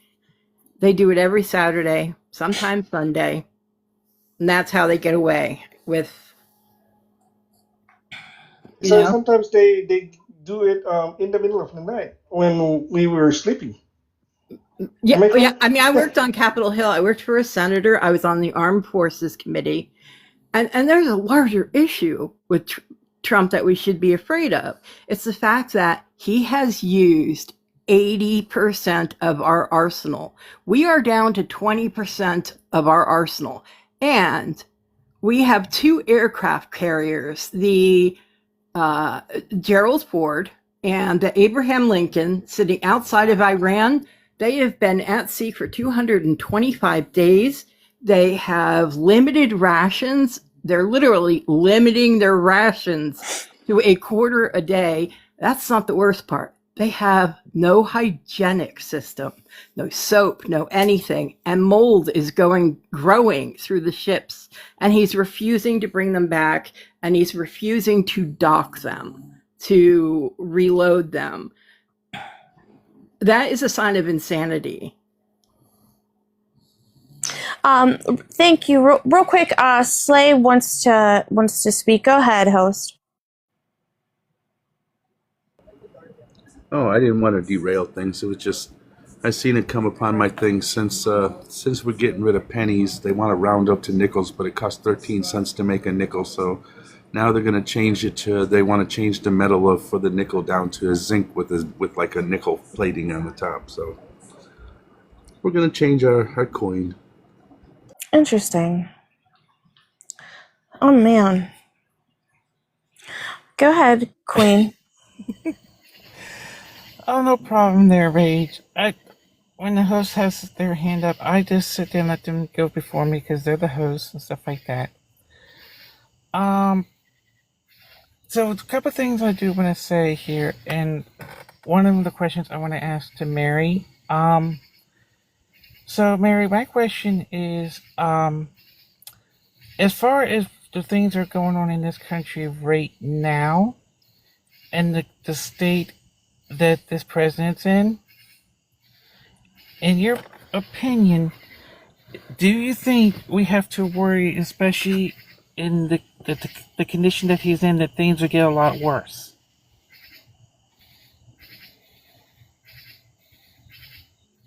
They do it every Saturday, sometimes Sunday. And that's how they get away with... So sometimes they do it in the middle of the night when we were sleeping. Yeah. I mean, I worked on Capitol Hill. I worked for a senator. I was on the Armed Forces Committee. And there's a larger issue with Trump that we should be afraid of. It's the fact that he has used 80% of our arsenal. We are down to 20% of our arsenal. And we have 2 aircraft carriers, the Gerald Ford and the Abraham Lincoln, sitting outside of Iran. They have been at sea for 225 days. They have limited rations. They're literally limiting their rations to a quarter a day. That's not the worst part. They have no hygienic system, no soap, no anything. And mold is growing through the ships. And he's refusing to bring them back. And he's refusing to dock them, to reload them. That is a sign of insanity. Thank you. Real quick, Slay wants to speak. Go ahead, host. Oh, I didn't want to derail things. It was just I seen it come upon my thing since we're getting rid of pennies, they want to round up to nickels, but it costs 13 cents to make a nickel. So now they're going to change it to they want to change the metal for the nickel down to a zinc with like a nickel plating on the top. So we're going to change our coin. Interesting. Oh man. Go ahead, Queen. Oh, no problem there, Rage. When the host has their hand up, I just sit there and let them go before me because they're the host and stuff like that. So a couple of things I do want to say here, and one of the questions I want to ask to Mary. So Mary, my question is, as far as the things that are going on in this country right now, and the state that this president's in your opinion, do you think we have to worry, especially in the condition that he's in, that things will get a lot worse?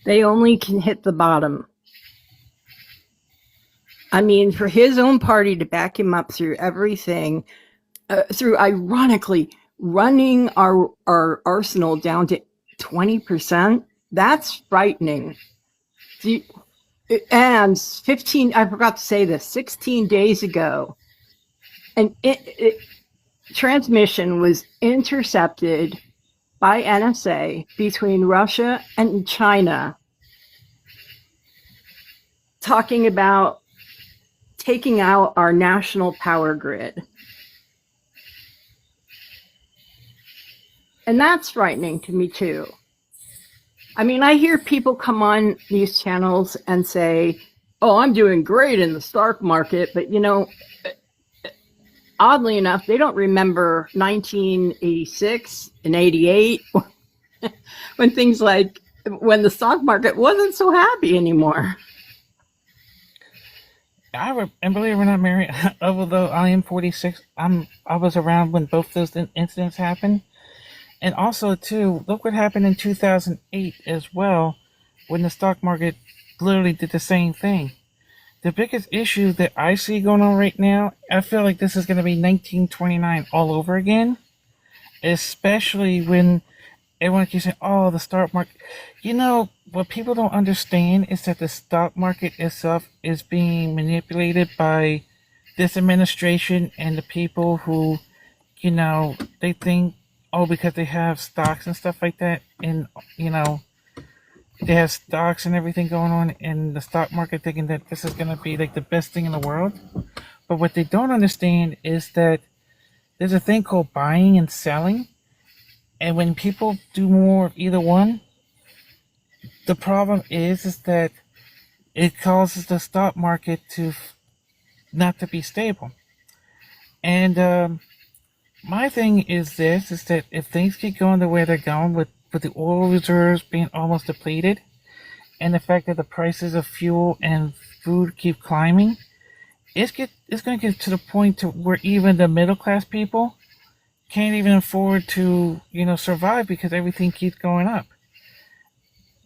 They only can hit the bottom. I mean, for his own party to back him up through everything, through ironically running our arsenal down to 20%, that's frightening. And 15, I forgot to say this, 16 days ago, an transmission was intercepted by NSA between Russia and China, talking about taking out our national power grid. And that's frightening to me too. I mean, I hear people come on these channels and say, oh, I'm doing great in the stock market, but you know, oddly enough, they don't remember 1986 and 88 when the stock market wasn't so happy anymore. And believe it or not, Mary, although I am 46, I was around when both those incidents happened. And also, too, look what happened in 2008 as well, when the stock market literally did the same thing. The biggest issue that I see going on right now, I feel like this is going to be 1929 all over again, especially when everyone keeps saying, oh, the stock market. You know, what people don't understand is that the stock market itself is being manipulated by this administration and the people who, you know, they think, oh, because they have stocks and stuff like that, and, you know, they have stocks and everything going on in the stock market, thinking that this is going to be like the best thing in the world. But what they don't understand is that there's a thing called buying and selling. And when people do more of either one, the problem is that it causes the stock market to not to be stable. And my thing is this, is that if things keep going the way they're going with the oil reserves being almost depleted, and the fact that the prices of fuel and food keep climbing, it's going to get to the point to where even the middle class people can't even afford to, you know, survive because everything keeps going up.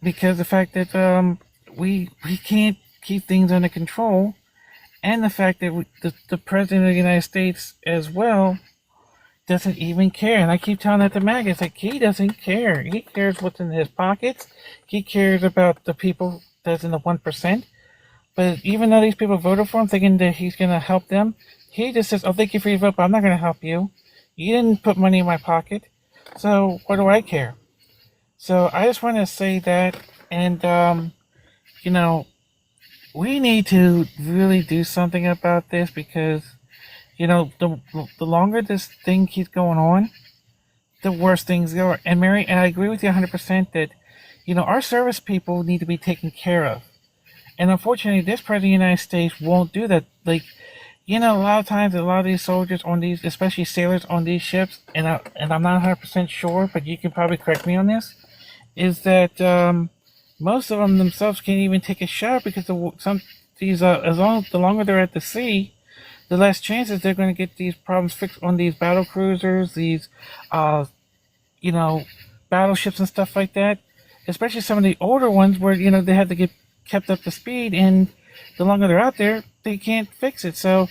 Because the fact that we can't keep things under control, and the fact that the president of the United States as well doesn't even care. And I keep telling that to Maga. It's like, he doesn't care. He cares what's in his pockets. He cares about the people that's in the 1%. But even though these people voted for him thinking that he's going to help them, he just says, oh, thank you for your vote, but I'm not going to help you. You didn't put money in my pocket. So what do I care? So I just want to say that. And, you know, we need to really do something about this because, you know, the longer this thing keeps going on, the worse things go. And Mary, and I agree with you 100% that, you know, our service people need to be taken care of. And unfortunately, this president of the United States won't do that. Like, you know, a lot of times, a lot of these soldiers on these, especially sailors on these ships, and I'm not 100% sure, but you can probably correct me on this, is that most of them themselves can't even take a shower because the longer they're at the sea, the less chances they're going to get these problems fixed on these battle cruisers, these, you know, battleships and stuff like that. Especially some of the older ones where, you know, they have to get kept up to speed, and the longer they're out there, they can't fix it. So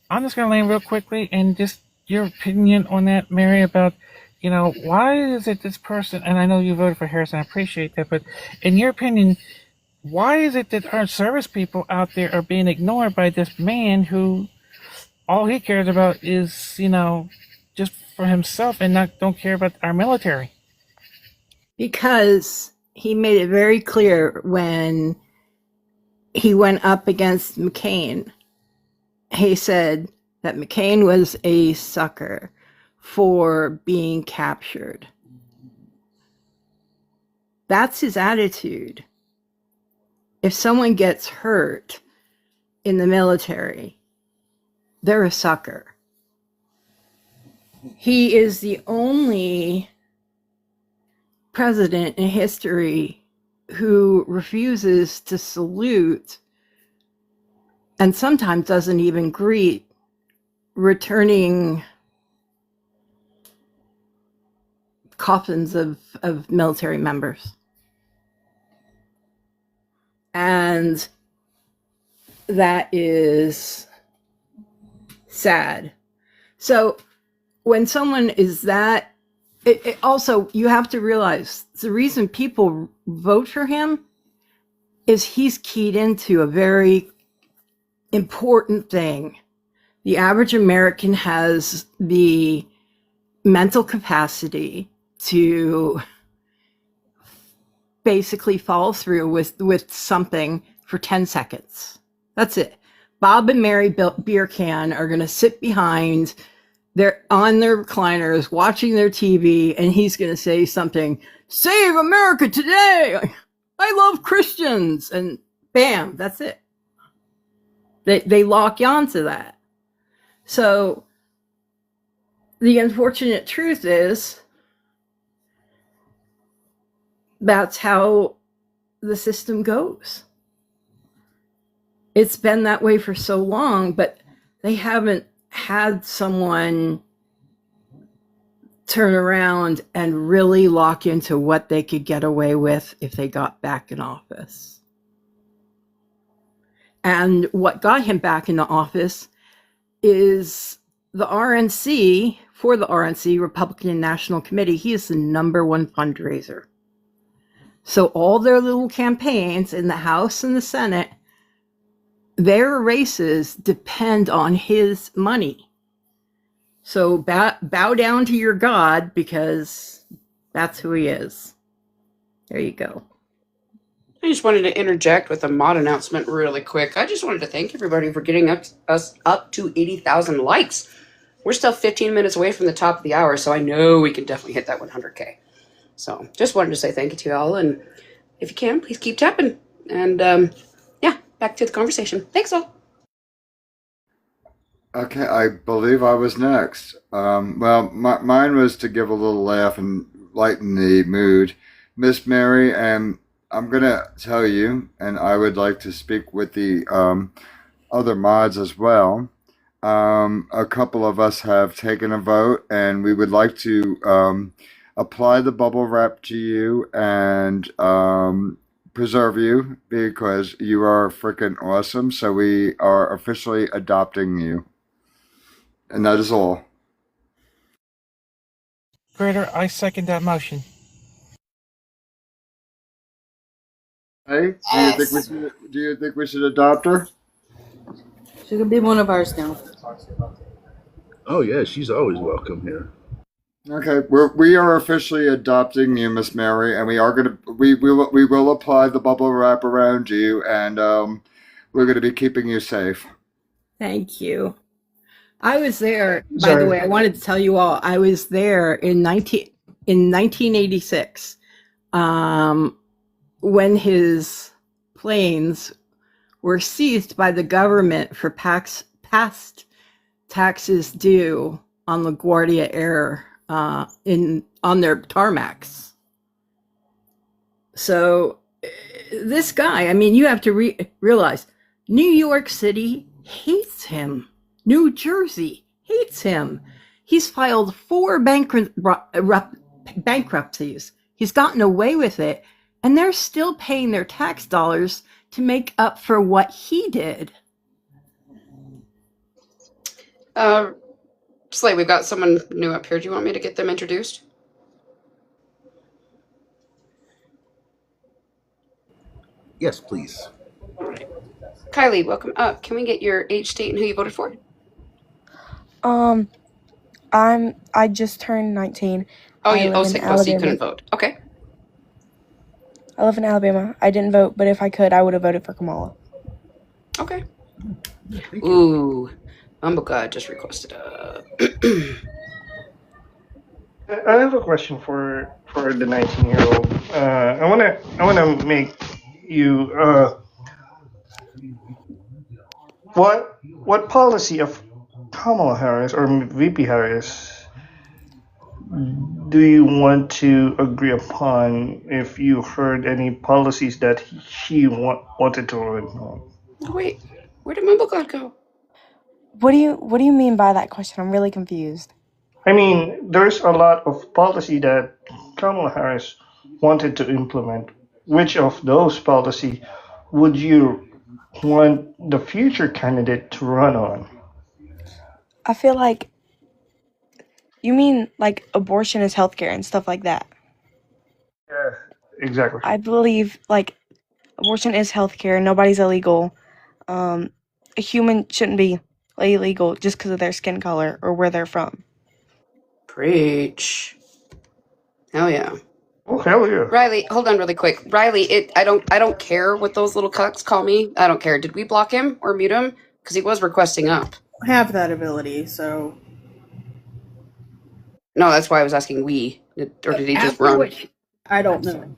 I'm just going to land real quickly and just your opinion on that, Mary, about, you know, why is it this person, and I know you voted for Harris, and I appreciate that, but in your opinion, why is it that our service people out there are being ignored by this man who all he cares about is, you know, just for himself and don't care about our military? Because he made it very clear when he went up against McCain. He said that McCain was a sucker for being captured. That's his attitude. If someone gets hurt in the military, they're a sucker. He is the only president in history who refuses to salute and sometimes doesn't even greet returning coffins of military members. And that is sad. So when someone is that, it also, you have to realize the reason people vote for him is he's keyed into a very important thing. The average American has the mental capacity to basically follow through with something for 10 seconds. That's it. Bob and Mary Beer Can are going to sit behind, they're on their recliners watching their TV, and he's going to say something, "Save America today! I love Christians!" And bam, that's it. They lock you onto that. So the unfortunate truth is that's how the system goes. It's been that way for so long, but they haven't had someone turn around and really lock into what they could get away with if they got back in office. And what got him back in the office is the RNC, for the RNC, Republican National Committee, he is the #1 fundraiser. So all their little campaigns in the House and the Senate, their races depend on his money. So bow down to your God, because that's who he is. There you go. I just wanted to interject with a mod announcement really quick. I just wanted to thank everybody for getting us up to 80,000 likes. We're still 15 minutes away from the top of the hour, so I know we can definitely hit that 100K. So just wanted to say thank you to y'all, and if you can, please keep tapping. And yeah, back to the conversation. Thanks all. Okay, I believe I was next. Well, mine was to give a little laugh and lighten the mood. Miss Mary, and I'm going to tell you, and I would like to speak with the other mods as well. A couple of us have taken a vote, and we would like to apply the bubble wrap to you and preserve you because you are freaking awesome. So we are officially adopting you. And that is all. Operator, I second that motion. Hey, Yes. do you think we should adopt her? She could be one of ours now. Oh yeah, she's always welcome here. Okay, we are officially adopting you, Miss Mary, and we will apply the bubble wrap around you, and we're gonna be keeping you safe. Thank you. I was there, by the Sorry. way, I wanted to tell you all, I was there in 1986, when his planes were seized by the government for past taxes due on LaGuardia Air on their tarmacs. So this guy, I mean, you have to realize, New York City hates him. New Jersey hates him. He's filed 4 bankruptcies. He's gotten away with it, and they're still paying their tax dollars to make up for what he did. Slay, we've got someone new up here. Do you want me to get them introduced? Yes, please. Kylie, welcome up. Can we get your age, state, and who you voted for? I just turned 19. Oh, I you live in so you Alabama. couldn't vote. Okay. I live in Alabama. I didn't vote, but if I could, I would have voted for Kamala. Okay. Ooh, Maga just requested I have a question for the 19-year-old. I wanna make you what policy of Kamala Harris or VP Harris do you want to agree upon if you heard any policies that she wanted to run on? Wait, where did Mumblecloud go? What do you mean by that question? I'm really confused. I mean, there's a lot of policy that Kamala Harris wanted to implement. Which of those policy would you want the future candidate to run on? I feel like you mean like abortion is healthcare and stuff like that. Yeah, exactly. I believe like abortion is healthcare. Nobody's illegal. A human shouldn't be illegal just because of their skin color or where they're from. Preach. Hell yeah. Oh hell yeah. Riley, hold on really quick. Riley, I don't care what those little cucks call me. I don't care. Did we block him or mute him? Because he was requesting up. Have that ability, so. No, that's why I was asking we. Or did he just run? I don't know.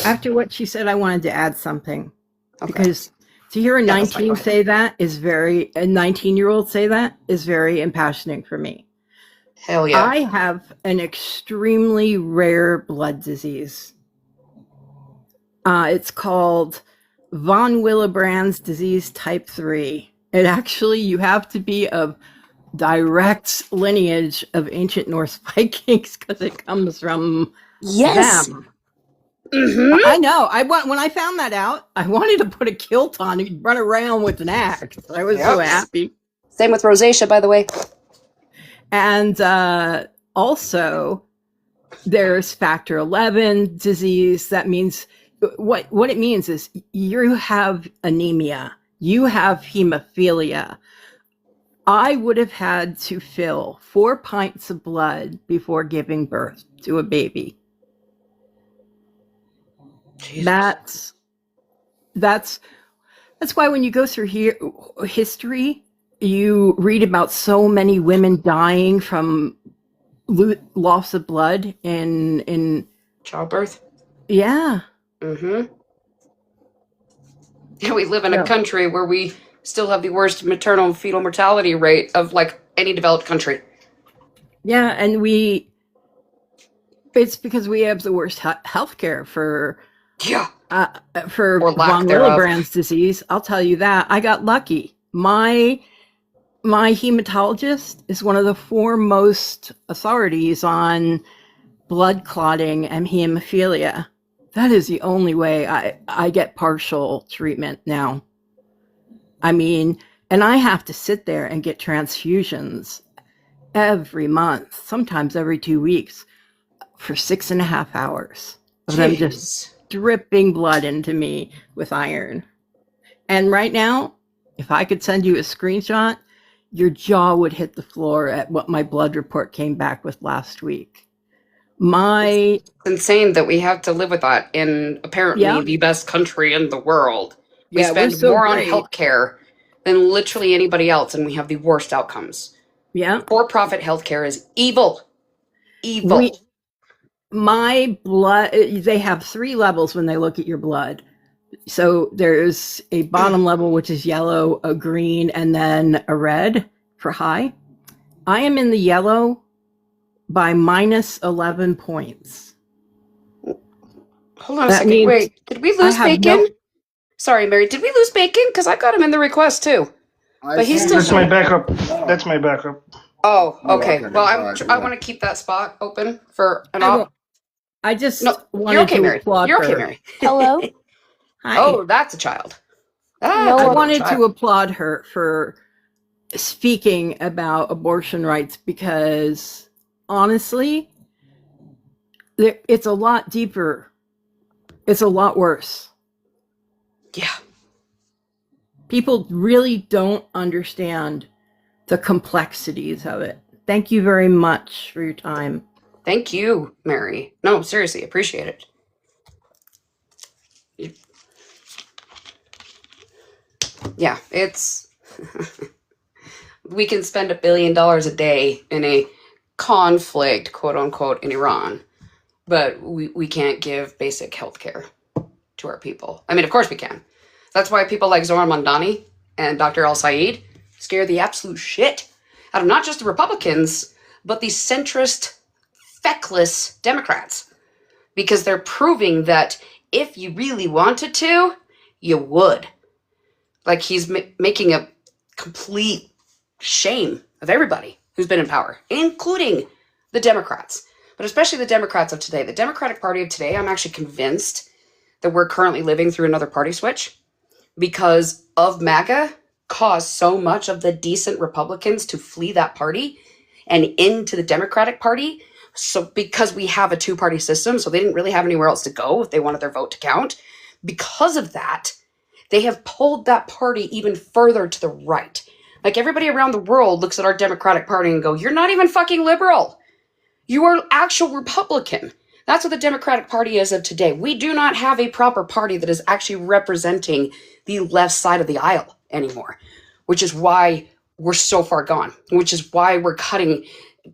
After what she said, I wanted to add something. Okay. Because to hear a 19 say that is a 19-year-old say that is very impassioning for me. Hell yeah. I have an extremely rare blood disease. It's called von Willebrand's disease type 3. It actually, you have to be of direct lineage of ancient Norse Vikings because it comes from them. Mm-hmm. I know. When I found that out, I wanted to put a kilt on and run around with an axe. I was so happy. Same with rosacea, by the way. And also, there's factor 11 disease. That means what it means is you have anemia, you have hemophilia. I would have had to fill 4 pints of blood before giving birth to a baby. Jesus. That's why when you go through history, you read about so many women dying from loss of blood in childbirth. Yeah. Mm-hmm. Yeah, we live in a country where we still have the worst maternal fetal mortality rate of like any developed country. Yeah, and it's because we have the worst healthcare for von Willebrand's disease. I'll tell you that. I got lucky. My hematologist is one of the foremost authorities on blood clotting and hemophilia. That is the only way I get partial treatment now. I mean, and I have to sit there and get transfusions every month, sometimes every 2 weeks, for 6.5 hours of them just dripping blood into me with iron. And right now, if I could send you a screenshot, your jaw would hit the floor at what my blood report came back with last week. It's insane that we have to live with that in apparently the best country in the world. We Yeah, we're spend so more on great. healthcare than literally anybody else, and we have the worst outcomes. Yeah. For-profit healthcare is evil. Evil. My blood, they have 3 levels when they look at your blood. So there's a bottom level, which is yellow, a green, and then a red for high. I am in the yellow by minus 11 points. Hold on a second. Wait, did we lose Bacon? Sorry, Mary. Did we lose Bacon? Because I got him in the request too. But he's still. That's my backup. That's my backup. Oh, okay. Well, I want to keep that spot open for an op. I just wanted you're okay, to Mary. applaud You're okay, her. Mary. Hello. Hi. Oh, that's a child. I wanted to applaud her for speaking about abortion rights because honestly, it's a lot deeper. It's a lot worse. Yeah. People really don't understand the complexities of it. Thank you very much for your time. Thank you, Mary. No, seriously, appreciate it. Yeah, it's... we can spend $1 billion a day in a conflict, quote unquote, in Iran, but we can't give basic health care to our people. I mean, of course we can. That's why people like Zoran Mondani and Dr. Al-Sayed scare the absolute shit out of not just the Republicans, but the centrist, feckless Democrats. Because they're proving that if you really wanted to, you would. Like he's making a complete shame of everybody who's been in power, including the Democrats, but especially the Democrats of today. The Democratic Party of today, I'm actually convinced that we're currently living through another party switch because of Maga caused so much of the decent Republicans to flee that party and into the Democratic Party. So because we have a 2-party system, so they didn't really have anywhere else to go if they wanted their vote to count. Because of that, they have pulled that party even further to the right. Like everybody around the world looks at our Democratic Party and go, you're not even fucking liberal. You are actual Republican. That's what the Democratic Party is of today. We do not have a proper party that is actually representing the left side of the aisle anymore, which is why we're so far gone, which is why we're cutting,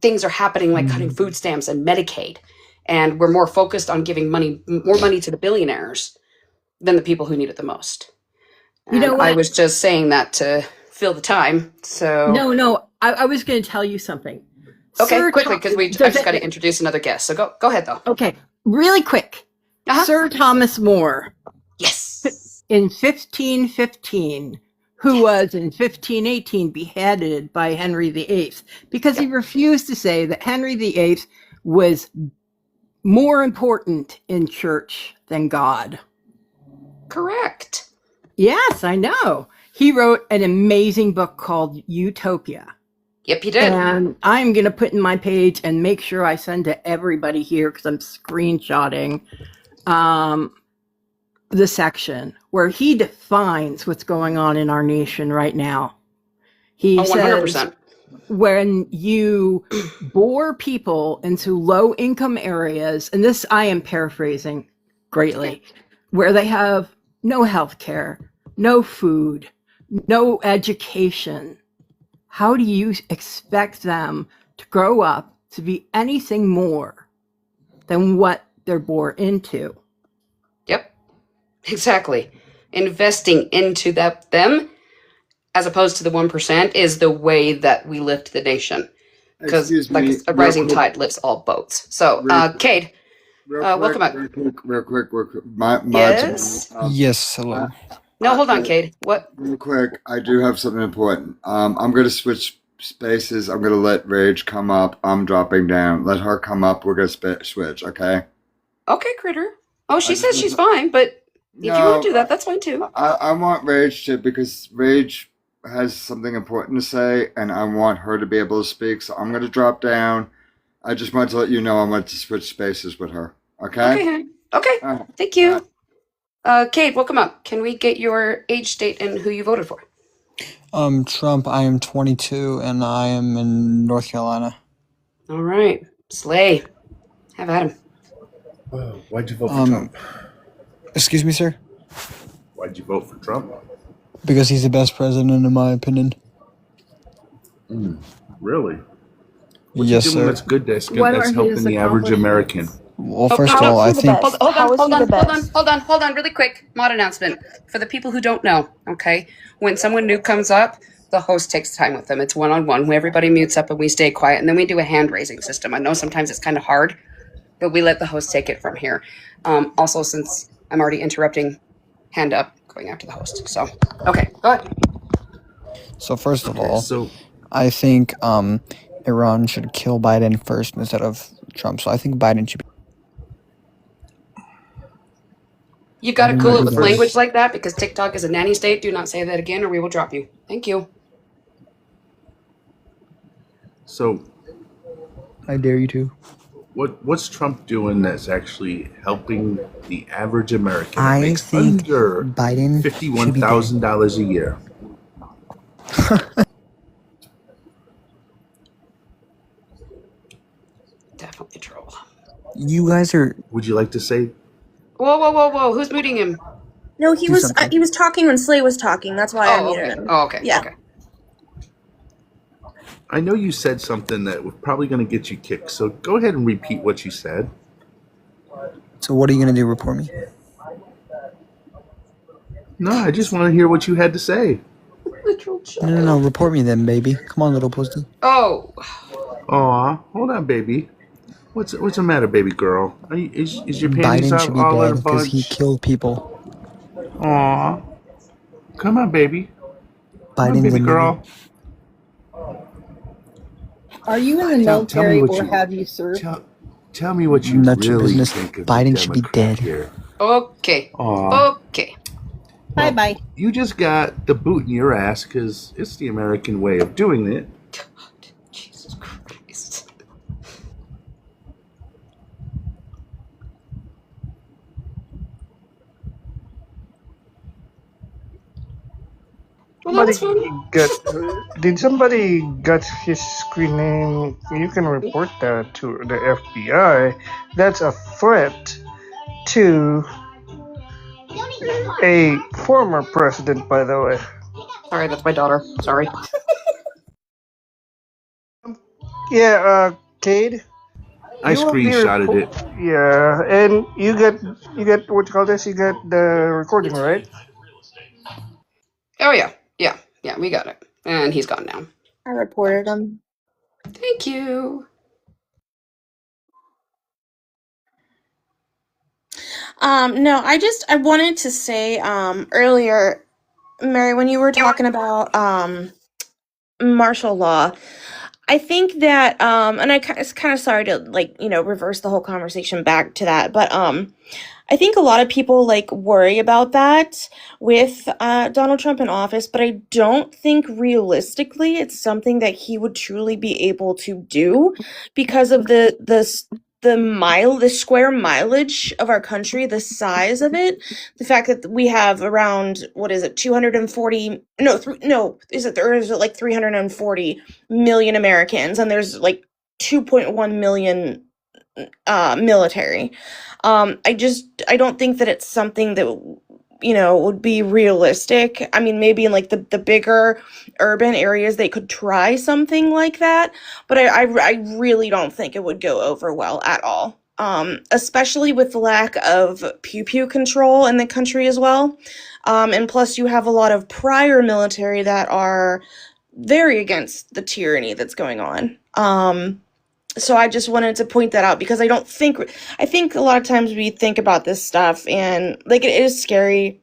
things are happening like cutting food stamps and Medicaid. And we're more focused on giving more money to the billionaires than the people who need it the most. And You know what? I was just saying that to fill the time. So No, I was going to tell you something. okay, Sir quickly, because I just got to it- introduce another guest. So go ahead though. Okay, really quick. Sir Thomas More. Yes. In 1515, who was in 1518 beheaded by Henry VIII because he refused to say that Henry VIII was more important in church than God. Correct. Yes, I know. He wrote an amazing book called Utopia. Yep, he did. And I'm going to put in my page and make sure I send to everybody here because I'm screenshotting the section where he defines what's going on in our nation right now. He 100%. says when you bore people into low income areas, and this I am paraphrasing greatly, where they have no health care, no food, no education, how do you expect them to grow up to be anything more than what they're born into? Yep. Exactly. Investing into them as opposed to the 1% is the way that we lift the nation. Because like a rising tide lifts all boats. So, Cade, welcome back. Real quick. Yes? Yes, hello. No, hold on, Cade. What? Real quick, I do have something important. I'm going to switch spaces. I'm going to let Rage come up. I'm dropping down. Let her come up. We're going to switch, okay? Okay, Critter. Oh, she says she's fine, but if you want to do that, that's fine too. I want Rage to, because Rage has something important to say, and I want her to be able to speak, so I'm going to drop down. I just wanted to let you know I wanted to switch spaces with her. Okay? Okay, hon. Okay. Thank you. Kate, welcome up. Can we get your age, state, and who you voted for? Trump, I am 22 and I am in North Carolina. All right. Slay. Have at him. Why'd you vote for Trump? Excuse me, sir? Why'd you vote for Trump? Because he's the best president, in my opinion. Really? What's Yes, he doing sir. that's good that's helping the average American? Well, first of all, I think... Hold on, really quick. Mod announcement. For the people who don't know, okay? When someone new comes up, the host takes time with them. It's one-on-one, where everybody mutes up and we stay quiet, and then we do a hand-raising system. I know sometimes it's kind of hard, but we let the host take it from here. Also, since I'm already interrupting, hand up, going after the host. So, okay, go ahead. So first of all, I think Iran should kill Biden first instead of Trump. So I think Biden should be... You got to cool it with language like that because TikTok is a nanny state. Do not say that again or we will drop you. Thank you. So, I dare you to. What's Trump doing that's actually helping the average American? I makes think under Biden $51,000 a year. Definitely troll. You guys are... Would you like to say... Whoa. Who's muting him? No, he was talking when Slay was talking. That's why I muted him. Oh, okay. Yeah. Okay. I know you said something that was probably going to get you kicked, so go ahead and repeat what you said. So what are you going to do, report me? No, I just want to hear what you had to say. No, report me then, baby. Come on, little pussy. Oh. Aw, hold on, baby. What's the matter, baby girl? Is your panties Biden should be all in a dead because bunch? he killed people. Aw. Come on, baby. Come on, Biden baby girl. Are you in the Tell me military what or you... have you served? Tell me what you That's your really business. think of Biden the should be Democrat dead. here. Okay. Aw. Okay. Bye-bye. You just got the boot in your ass because it's the American way of doing it. Jesus Christ. Did somebody get his screen name? You can report that to the FBI. That's a threat to a former president, by the way. Sorry, that's my daughter. Sorry. Yeah, Cade. I screenshotted it. Yeah, and you get what you call this? You get the recording, right? Oh yeah, we got it. And he's gone now. I reported him. Thank you. No, I wanted to say earlier, Mary, when you were talking about martial law, I think that and it's kind of sorry to reverse the whole conversation back to that, but I think a lot of people worry about that with Donald Trump in office, but I don't think realistically it's something that he would truly be able to do because of the square mileage of our country, the size of it, the fact that we have around 240 is it like 340 million Americans, and there's 2.1 million military. I don't think that it's something that would be realistic. I mean, maybe in the bigger urban areas they could try something like that, but I really don't think it would go over well at all. Especially with the lack of pew control in the country as well. And plus you have a lot of prior military that are very against the tyranny that's going on. So I just wanted to point that out because I think a lot of times we think about this stuff and it is scary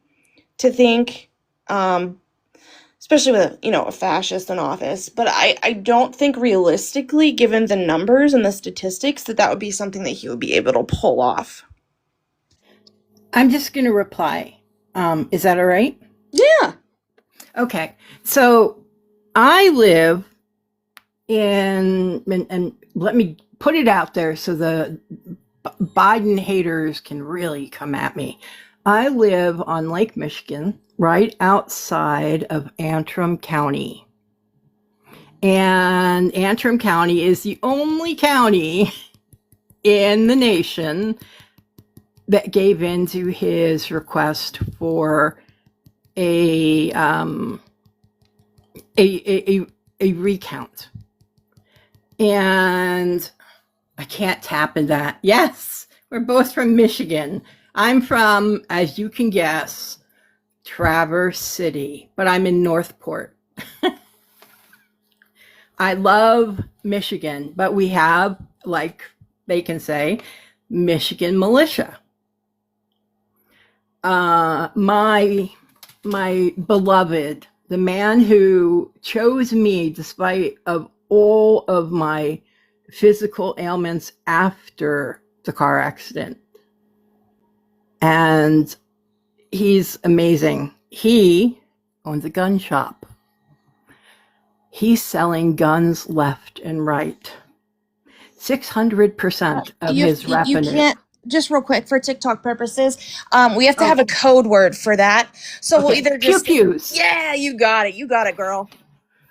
to think, especially with, a fascist in office, but I don't think realistically, given the numbers and the statistics, that would be something that he would be able to pull off. I'm just going to reply. Is that all right? Yeah. Okay, so I live and let me put it out there so the Biden haters can really come at me. I live on Lake Michigan, right outside of Antrim County. And Antrim County is the only county in the nation that gave in to his request for a recount. And I can't tap in that. Yes, we're both from Michigan. I'm from, as you can guess, Traverse City, but I'm in Northport. I love Michigan, but we have, like they can say, Michigan militia. My beloved, the man who chose me despite of all of my physical ailments after the car accident. And he's amazing. He owns a gun shop. He's selling guns left and right. 600% of his revenue. You can't, just real quick for TikTok purposes, we have to have a code word for that. So we'll either just pew-pews. Yeah, you got it, girl.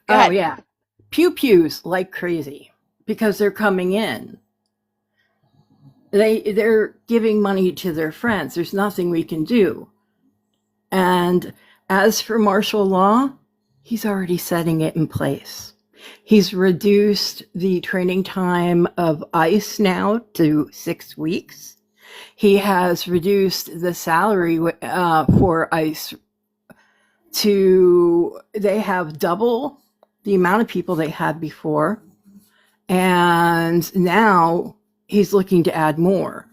Go Oh ahead. yeah, pew-pews like crazy because they're coming in. They're giving money to their friends. There's nothing we can do. And as for martial law, he's already setting it in place. He's reduced the training time of ICE now to 6 weeks. He has reduced the salary for ICE to, they have double the amount of people they had before. And now he's looking to add more.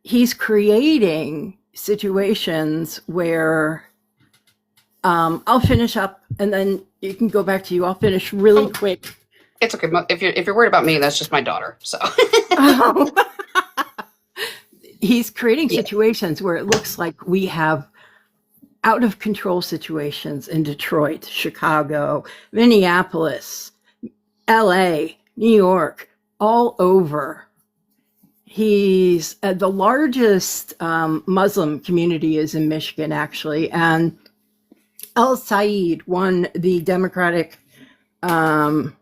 He's creating situations where I'll finish up and then you can go back to you. I'll finish really quick. It's okay. If you're worried about me, that's just my daughter. So he's creating situations where it looks like we have out of control situations in Detroit, Chicago, Minneapolis, LA, New York, all over. He's the largest Muslim community is in Michigan, actually, and El Said won the Democratic runoff.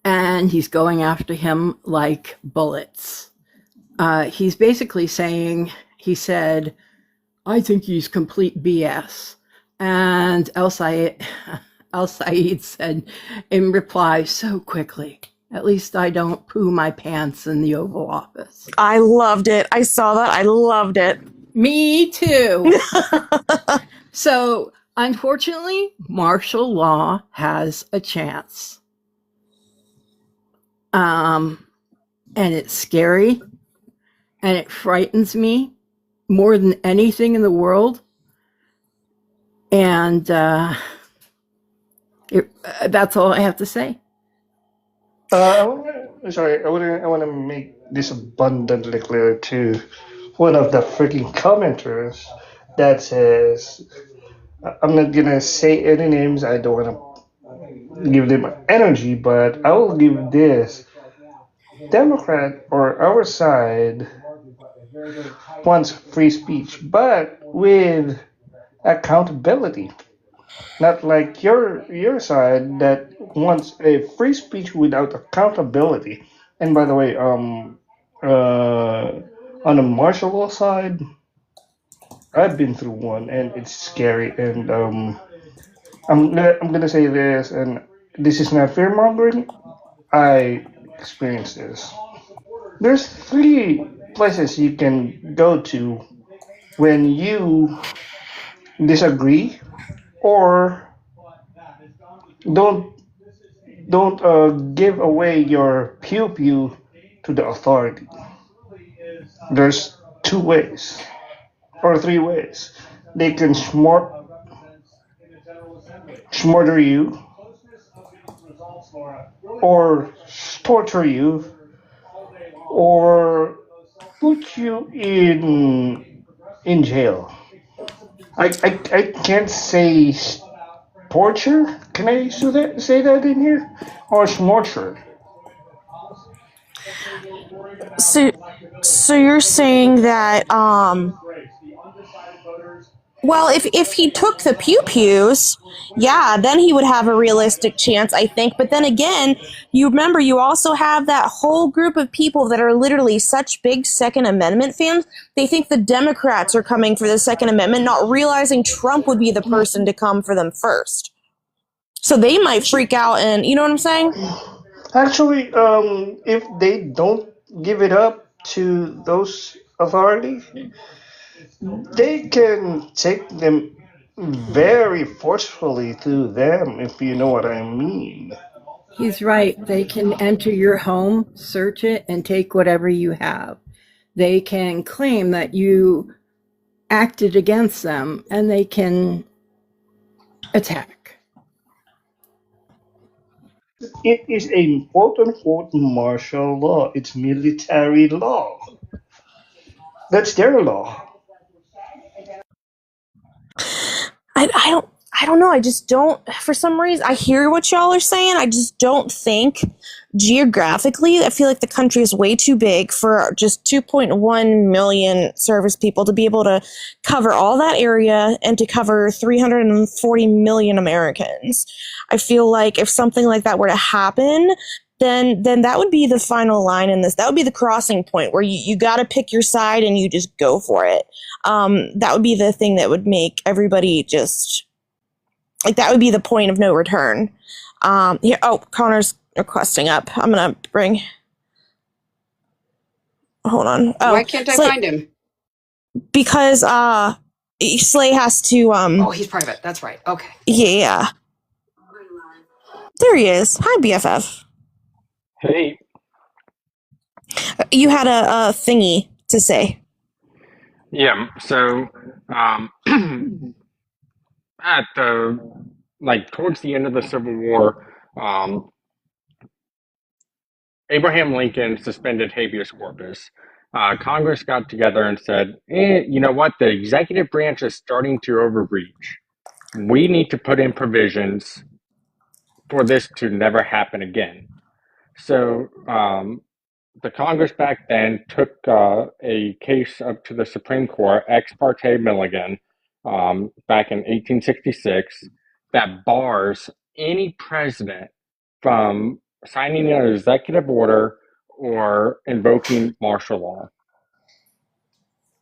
And he's going after him like bullets. He's basically saying, he said, I think he's complete BS. And El Said said in reply so quickly, at least I don't poo my pants in the Oval Office. I loved it. I saw that. I loved it. Me too. So, unfortunately, martial law has a chance. And it's scary. And it frightens me more than anything in the world. And that's all I have to say. I want to make this abundantly clear to one of the freaking commenters that says, I'm not gonna say any names. I don't want to give them energy, but I will give this Democrat or our side wants free speech, but with accountability. Not like your side that wants a free speech without accountability. And by the way, on the martial law side, I've been through one, and it's scary. And I'm gonna say this, and this is not fear mongering. I experienced this. There's three places you can go to when you disagree or don't give away your pew pew to the authority. There's two ways or three ways. They can smother you or torture you or put you in jail. I can't say torture. Can I say that in here? Or smorture? So, so you're saying that well, if he took the pew pews, yeah, then he would have a realistic chance, I think. But then again, you remember you also have that whole group of people that are literally such big Second Amendment fans. They think the Democrats are coming for the Second Amendment, not realizing Trump would be the person to come for them first. So they might freak out, and you know what I'm saying? Actually, if they don't give it up to those authorities, they can take them very forcefully to them, if you know what I mean. He's right. They can enter your home, search it, and take whatever you have. They can claim that you acted against them, and they can attack. It is a quote unquote martial law. It's military law. That's their law. I don't know. I just don't, for some reason, I hear what y'all are saying. I just don't think geographically, I feel like the country is way too big for just 2.1 million service people to be able to cover all that area and to cover 340 million Americans. I feel like if something like that were to happen, then that would be the final line in this. That would be the crossing point where you got to pick your side and you just go for it. That would be the thing that would make everybody just like that would be the point of no return. Here, Connor's requesting up. I'm gonna bring. Hold on. Oh, why can't I Slay, find him? because Slay has to. Oh, he's private. That's right. Okay. Yeah. There he is. Hi, BFF. Hey. You had a thingy to say. Yeah. So, at the towards the end of the Civil War, Abraham Lincoln suspended habeas corpus. Congress got together and said, you know what? The executive branch is starting to overreach. We need to put in provisions for this to never happen again. So the Congress back then took a case up to the Supreme Court, Ex parte Milligan, back in 1866, that bars any president from signing an executive order or invoking martial law.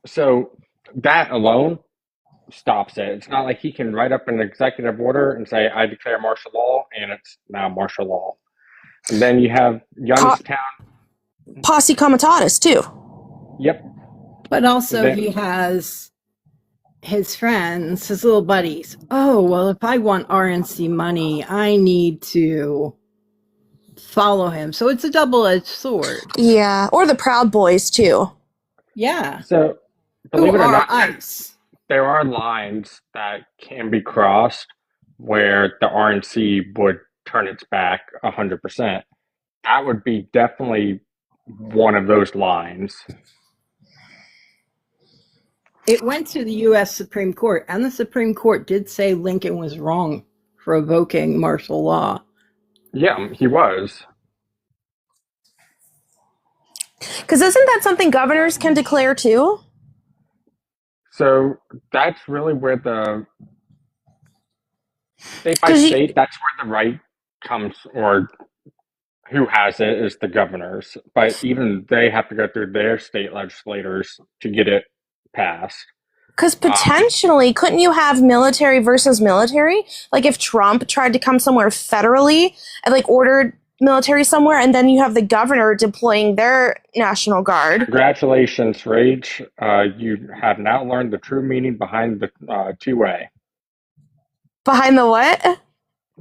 So that alone stops it. It's not like he can write up an executive order and say, I declare martial law, and it's now martial law. And then you have Youngstown. Posse comitatus, too. Yep. But also he has his friends, his little buddies. Oh, well, if I want RNC money, I need to follow him. So it's a double-edged sword. Yeah, or the Proud Boys, too. Yeah. So, believe it or not, ICE. there are lines that can be crossed where the RNC would turn its back 100%. That would be definitely one of those lines. It went to the U.S. Supreme Court, and the Supreme Court did say Lincoln was wrong for evoking martial law. Yeah, he was. Because isn't that something governors can declare too? So that's really where the state by state, that's where the right comes, or who has it is the governors. But even they have to go through their state legislators to get it passed. Because potentially, couldn't you have military versus military? Like if Trump tried to come somewhere federally and ordered military somewhere, and then you have the governor deploying their National Guard. Congratulations, Rage. You have now learned the true meaning behind the 2A. Behind the what?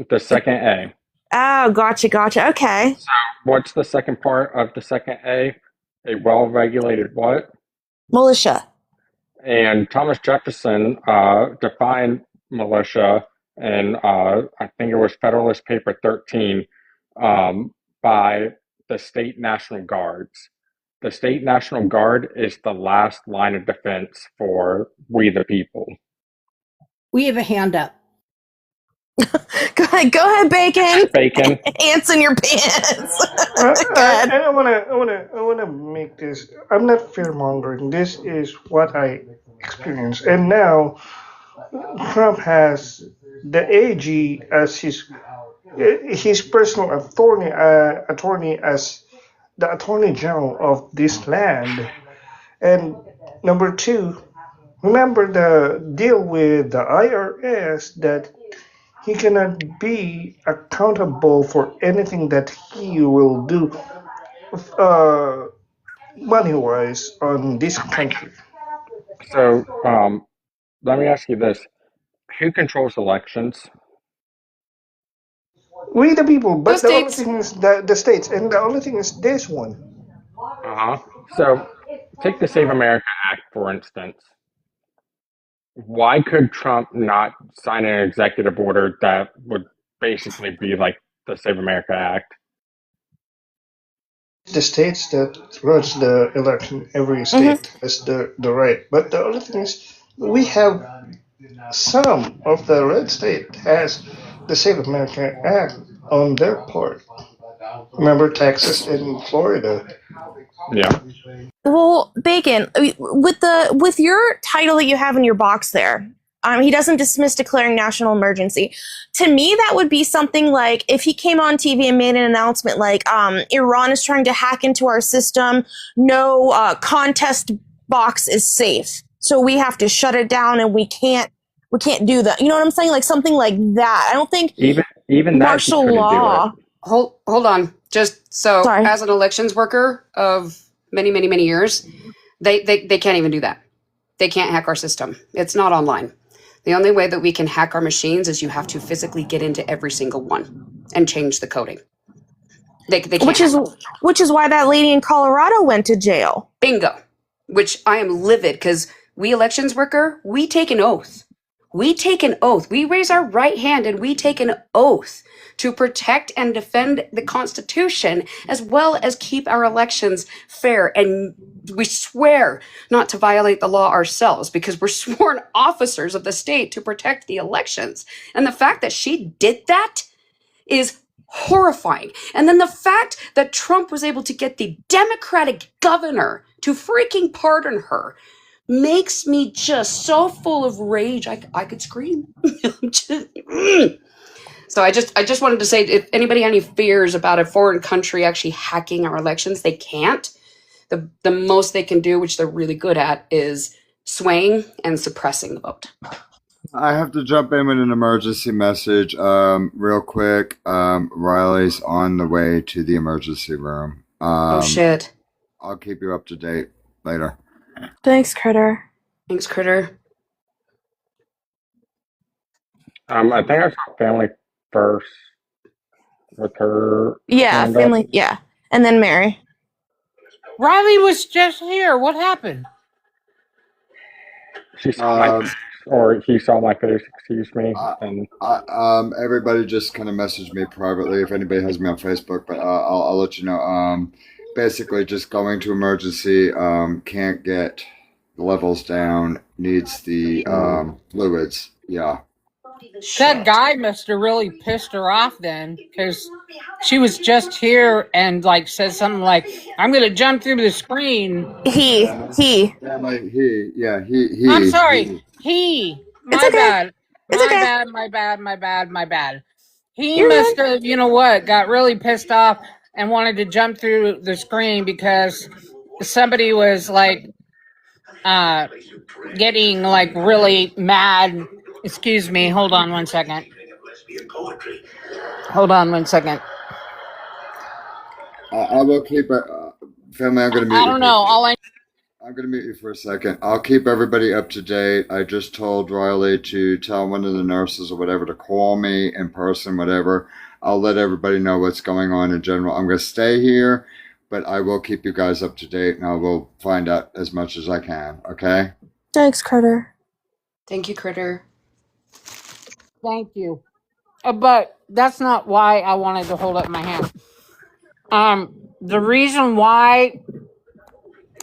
The second A. Oh, gotcha. Okay. So what's the second part of the second A? A well-regulated what? Militia. And Thomas Jefferson defined militia in, I think it was Federalist Paper 13, by the state National Guards. The state National Guard is the last line of defense for we the people. We have a hand up. Go ahead, Bacon. Bacon. Ants in your pants. I wanna make this. I'm not fear mongering. This is what I experienced, and now Trump has the AG as his personal attorney as the attorney general of this land, and number two, remember the deal with the IRS that he cannot be accountable for anything that he will do uh, money wise on this country. So, let me ask you this: who controls elections? We the people, The but the only states. thing is the states, and the only thing is this one. Uh huh. So, take the Save America Act for instance. Why could Trump not sign an executive order that would basically be like the Save America Act? The states that runs the election, every state has the right. But the only thing is, we have some of the red state has the Save America Act on their part. Remember Texas and Florida. Yeah. Well, Bacon, with your title that you have in your box there, he doesn't dismiss declaring national emergency. To me, that would be something like if he came on TV and made an announcement like, Iran is trying to hack into our system, no contest box is safe, so we have to shut it down, and we can't do that. You know what I'm saying? Like something like that. I don't think even that he martial couldn't do it. law. Hold on. Just so, Sorry. as an elections worker of many years, they can't even do that. They can't hack our system. It's not online. The only way that we can hack our machines is you have to physically get into every single one and change the coding. They can't. Which is why that lady in Colorado went to jail. Bingo. Which I am livid because we elections worker, we take an oath. We take an oath. We raise our right hand and we take an oath to protect and defend the Constitution as well as keep our elections fair. And we swear not to violate the law ourselves because we're sworn officers of the state to protect the elections. And the fact that she did that is horrifying. And then the fact that Trump was able to get the Democratic governor to freaking pardon her makes me just so full of rage I could scream. So I just wanted to say, if anybody had any fears about a foreign country actually hacking our elections, they can't. The most they can do, which they're really good at, is swaying and suppressing the vote. I have to jump in with an emergency message real quick. Riley's on the way to the emergency room. Oh, shit. I'll keep you up to date later. Thanks, Critter. Thanks, Critter. I think I saw Family First with her. Yeah, family. Yeah, and then Mary. Riley was just here. What happened? She saw my face, or he saw my face. Excuse me. And everybody just kind of messaged me privately if anybody has me on Facebook, but I'll let you know. Basically, just going to emergency. Can't get the levels down. Needs the fluids. Yeah. That guy must have really pissed her off then, because she was just here and like said something like, "I'm gonna jump through the screen." He. I'm sorry. My bad. My bad. He must have, you know what, got really pissed off and wanted to jump through the screen because somebody was like getting like really mad. Excuse me, hold on one second. I will keep it. Family, I'm going to mute I don't know. I'm going to mute you for a second. I'll keep everybody up to date. I just told Riley to tell one of the nurses or whatever to call me in person, whatever. I'll let everybody know what's going on in general. I'm going to stay here, but I will keep you guys up to date, and I will find out as much as I can, okay? Thanks, Critter. Thank you, Critter. Thank you. But that's not why I wanted to hold up my hand. The reason why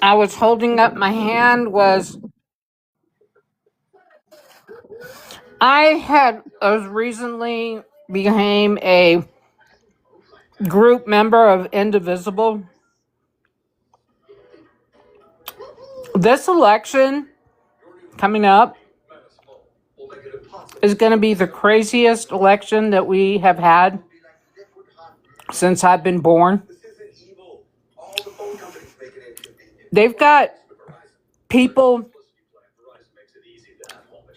I was holding up my hand was I had recently became a group member of Indivisible. This election coming up is going to be the craziest election that we have had since I've been born. They've got people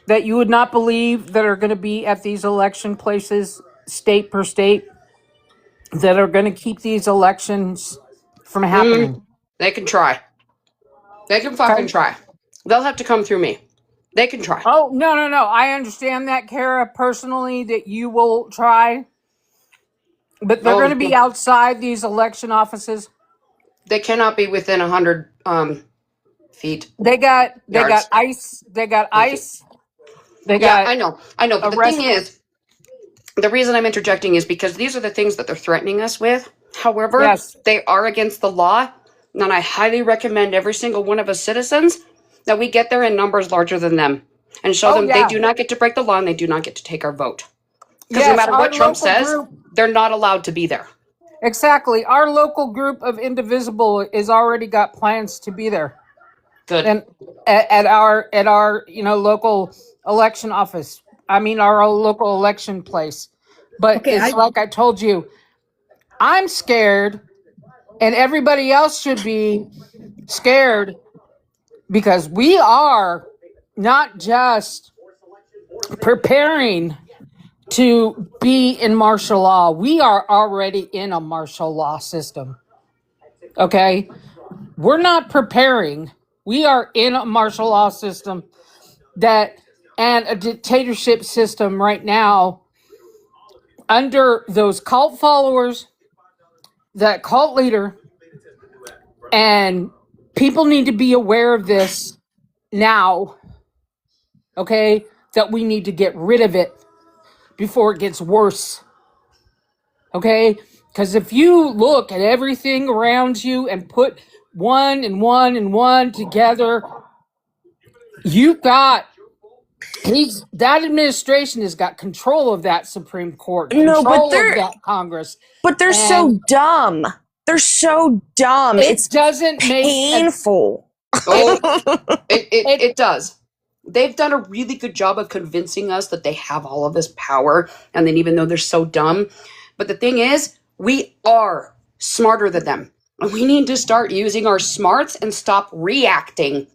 that you would not believe that are going to be at these election places, state per state, that are going to keep these elections from happening. They can try. They can fucking try. They'll have to come through me. They can try. Oh, no. I understand that, Kara, personally, that you will try. But they're going to be outside these election offices. They cannot be within 100 feet. They got ice. They got ice. They got I know. But the thing is, the reason I'm interjecting is because these are the things that they're threatening us with. However, they are against the law. And I highly recommend every single one of us citizens that we get there in numbers larger than them and show them they do not get to break the law and they do not get to take our vote. Because no matter what Trump says, they're not allowed to be there. Exactly. Our local group of Indivisible is already got plans to be there. Good. And at our local election office. I mean our local election place. But it's like I told you, I'm scared and everybody else should be scared because we are not just preparing to be in martial law. We are already in a martial law system. Okay? We're not preparing. We are in a martial law system and a dictatorship system right now under those cult followers, that cult leader, and people need to be aware of this now, okay? That we need to get rid of it before it gets worse, okay? Because if you look at everything around you and put one and one and one together, you've got that administration has got control of that Supreme Court, control of that Congress. But they're so dumb. They're so dumb. It doesn't make painful. It does. They've done a really good job of convincing us that they have all of this power, and then even though they're so dumb. But the thing is, we are smarter than them. We need to start using our smarts and stop reacting.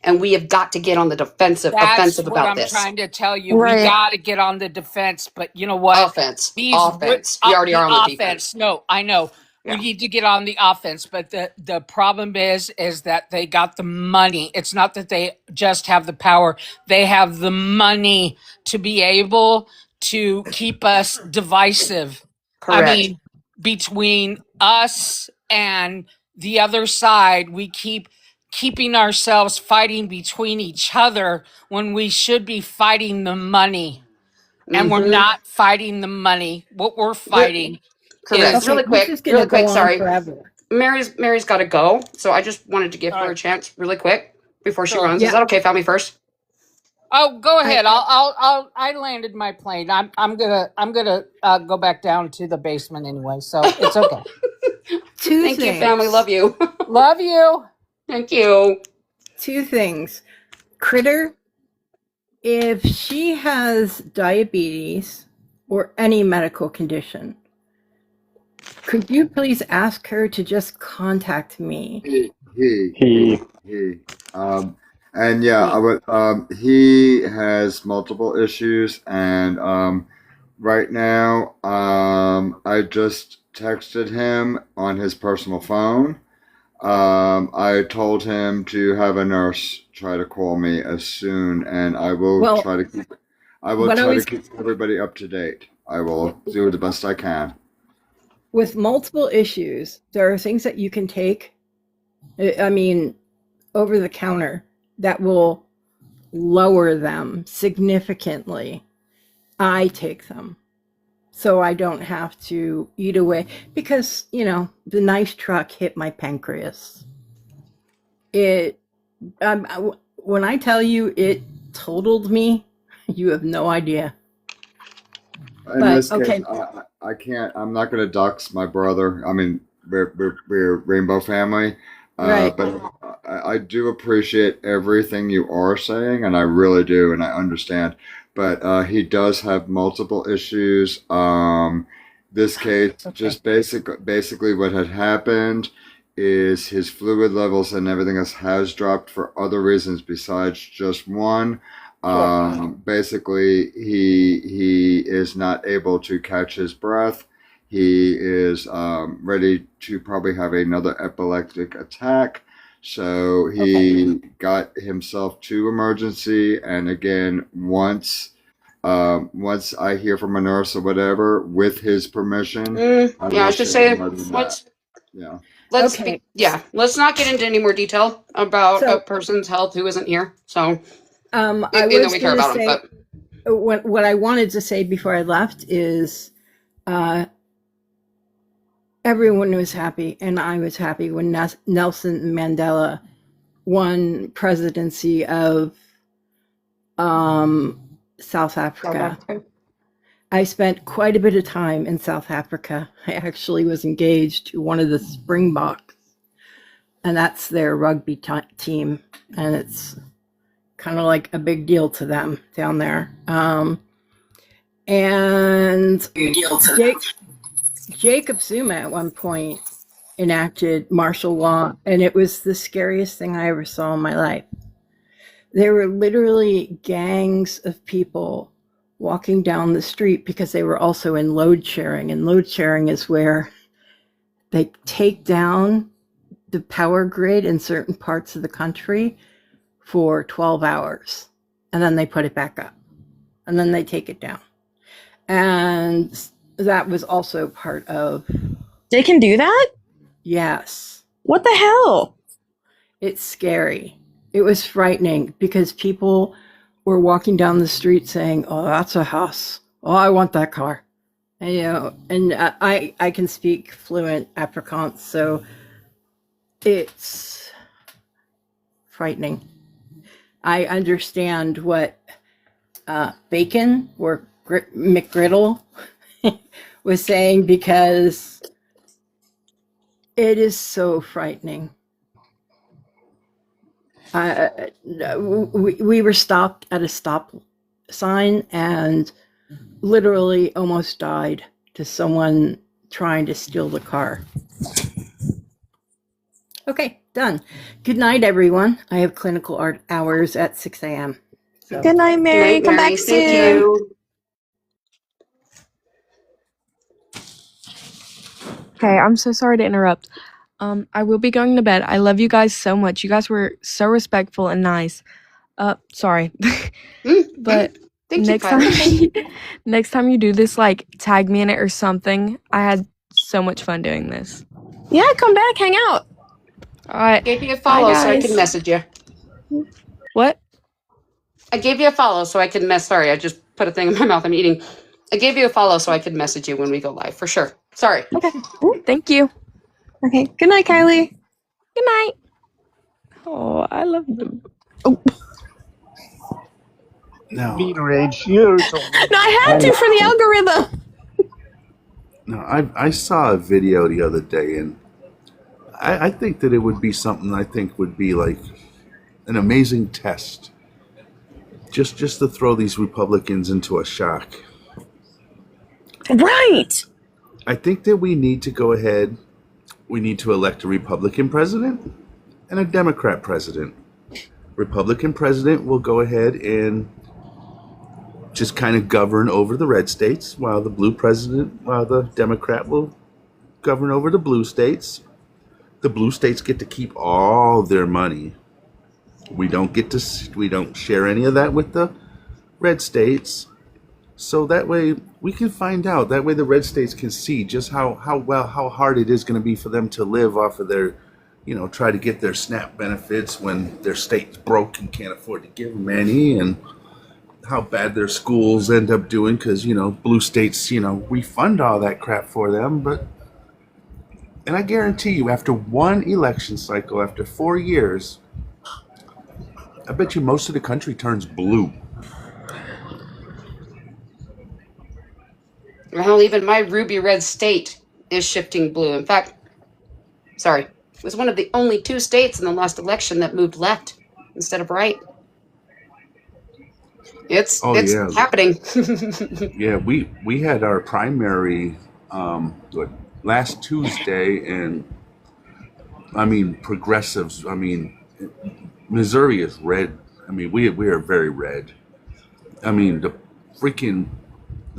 And we have got to get on the offensive about this. That's what I'm trying to tell you. Right. We got to get on the defense, but you know what? Offense. We already are on the defense. No, I know. Yeah. We need to get on the offense, but the problem is that they got the money. It's not that they just have the power. They have the money to be able to keep us divisive. Correct. I mean, between us and the other side, we keeping ourselves fighting between each other when we should be fighting the money. And we're not fighting the money. What we're fighting is really quick. Sorry, Mary's got to go, so I just wanted to give her a chance, really quick, before she runs. Is that okay? Family first. Oh, go ahead. I landed my plane. I'm gonna go back down to the basement anyway, so it's okay. Thank you, family. Love you. Love you. Thank you. 2 things. Critter, if she has diabetes or any medical condition, could you please ask her to just contact me? He. And yeah, I would, he has multiple issues, and right now, I just texted him on his personal phone. I told him to have a nurse try to call me as soon, and I will try to keep everybody up to date. I will do the best I can. With multiple issues, there are things that you can take, I mean, over the counter that will lower them significantly. I take them so I don't have to eat away because, the nice truck hit my pancreas. When I tell you it totaled me, You have no idea. In But this okay. case, I can't. I'm not going to dox my brother. I mean, we're rainbow family, Right. but I do appreciate everything you are saying, and I really do, and I understand. But he does have multiple issues. This case, just basically what had happened is his fluid levels and everything else has dropped for other reasons besides just one. Basically, he is not able to catch his breath. He is ready to probably have another epileptic attack. So he got himself to emergency. And again, once I hear from a nurse or whatever, with his permission, I Yeah, I will was just share saying, more than that. let's Yeah. let's not get into any more detail about a So person's health who isn't here. So, I even though was we care going to about them, say but what I wanted to say before I left is everyone was happy, and I was happy when Nelson Mandela won presidency of South Africa. I spent quite a bit of time in South Africa. I actually was engaged to one of the Springboks, and that's their rugby team, and it's kind of like a big deal to them down there. And Jacob Zuma at one point enacted martial law, and it was the scariest thing I ever saw in my life. There were literally gangs of people walking down the street because they were also in load sharing, and load sharing is where they take down the power grid in certain parts of the country for 12 hours, and then they put it back up, and then they take it down. And that was also part of... They can do that? Yes. What the hell? It's scary. It was frightening because people were walking down the street saying, "Oh, that's a house. Oh, I want that car." And, and I can speak fluent Afrikaans, so it's frightening. I understand what Bacon or McGriddle was saying because it is so frightening. We were stopped at a stop sign and literally almost died to someone trying to steal the car. Okay, done. Good night, everyone. I have clinical art hours at 6 a.m. So. Good night, Mary. Come back soon. Thank you. Okay, I'm so sorry to interrupt. I will be going to bed. I love you guys so much. You guys were so respectful and nice. Sorry. But next time you do this, like, tag me in it or something. I had so much fun doing this. Yeah, come back, hang out. All right. I gave you a follow so I could message you. What? I gave you a follow so I could sorry, I just put a thing in my mouth. I'm eating. I gave you a follow so I could message you when we go live, for sure. Sorry. Okay. Thank you. Okay. Good night, Kylie. Good night. Oh, I love them. Oh. No. Mean rage. You're so No, I had to for the algorithm. No, I saw a video the other day, and I think that it would be something I think would be like an amazing test. Just to throw these Republicans into a shock. Right. I think that we need to go ahead. We need to elect a Republican president and a Democrat president. Republican president will go ahead and just kind of govern over the red states, while the Democrat will govern over the blue states. The blue states get to keep all their money. We don't share any of that with the red states. So that way we can find out. That way the red states can see just how hard it is going to be for them to live off of their, try to get their SNAP benefits when their state's broke and can't afford to give them any, and how bad their schools end up doing because, blue states, we fund all that crap for them. And I guarantee you, after one election cycle, after 4 years, I bet you most of the country turns blue. Well, even my ruby red state is shifting blue. In fact, it was one of the only 2 states in the last election that moved left instead of right. It's Oh yeah, happening. yeah. We had our primary last Tuesday, and I mean progressives. I mean Missouri is red. I mean we are very red. I mean the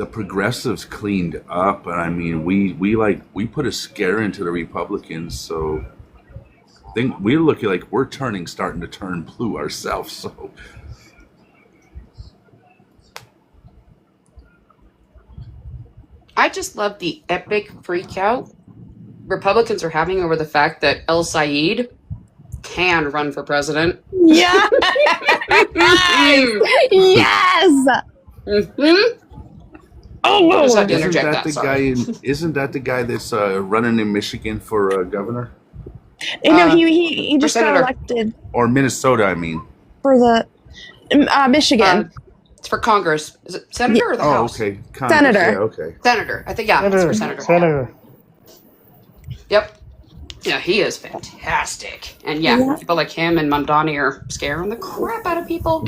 progressives cleaned up, and I mean we put a scare into the Republicans, so we're looking like we're starting to turn blue ourselves. So I just love the epic freak out Republicans are having over the fact that El Sayed can run for president. Yes. Yes. Mm-hmm. Oh no! Just had to isn't interject that the sorry. guy? Isn't that the guy that's running in Michigan for governor No, he just got senator. elected or Minnesota? I mean, for the Michigan. It's for Congress. Is it senator or the House? Okay, Congress. Senator. Yeah, okay. Senator. I think it's for senator. Senator. Yep. Yeah, he is fantastic. And people like him and Mamdani are scaring the crap out of people.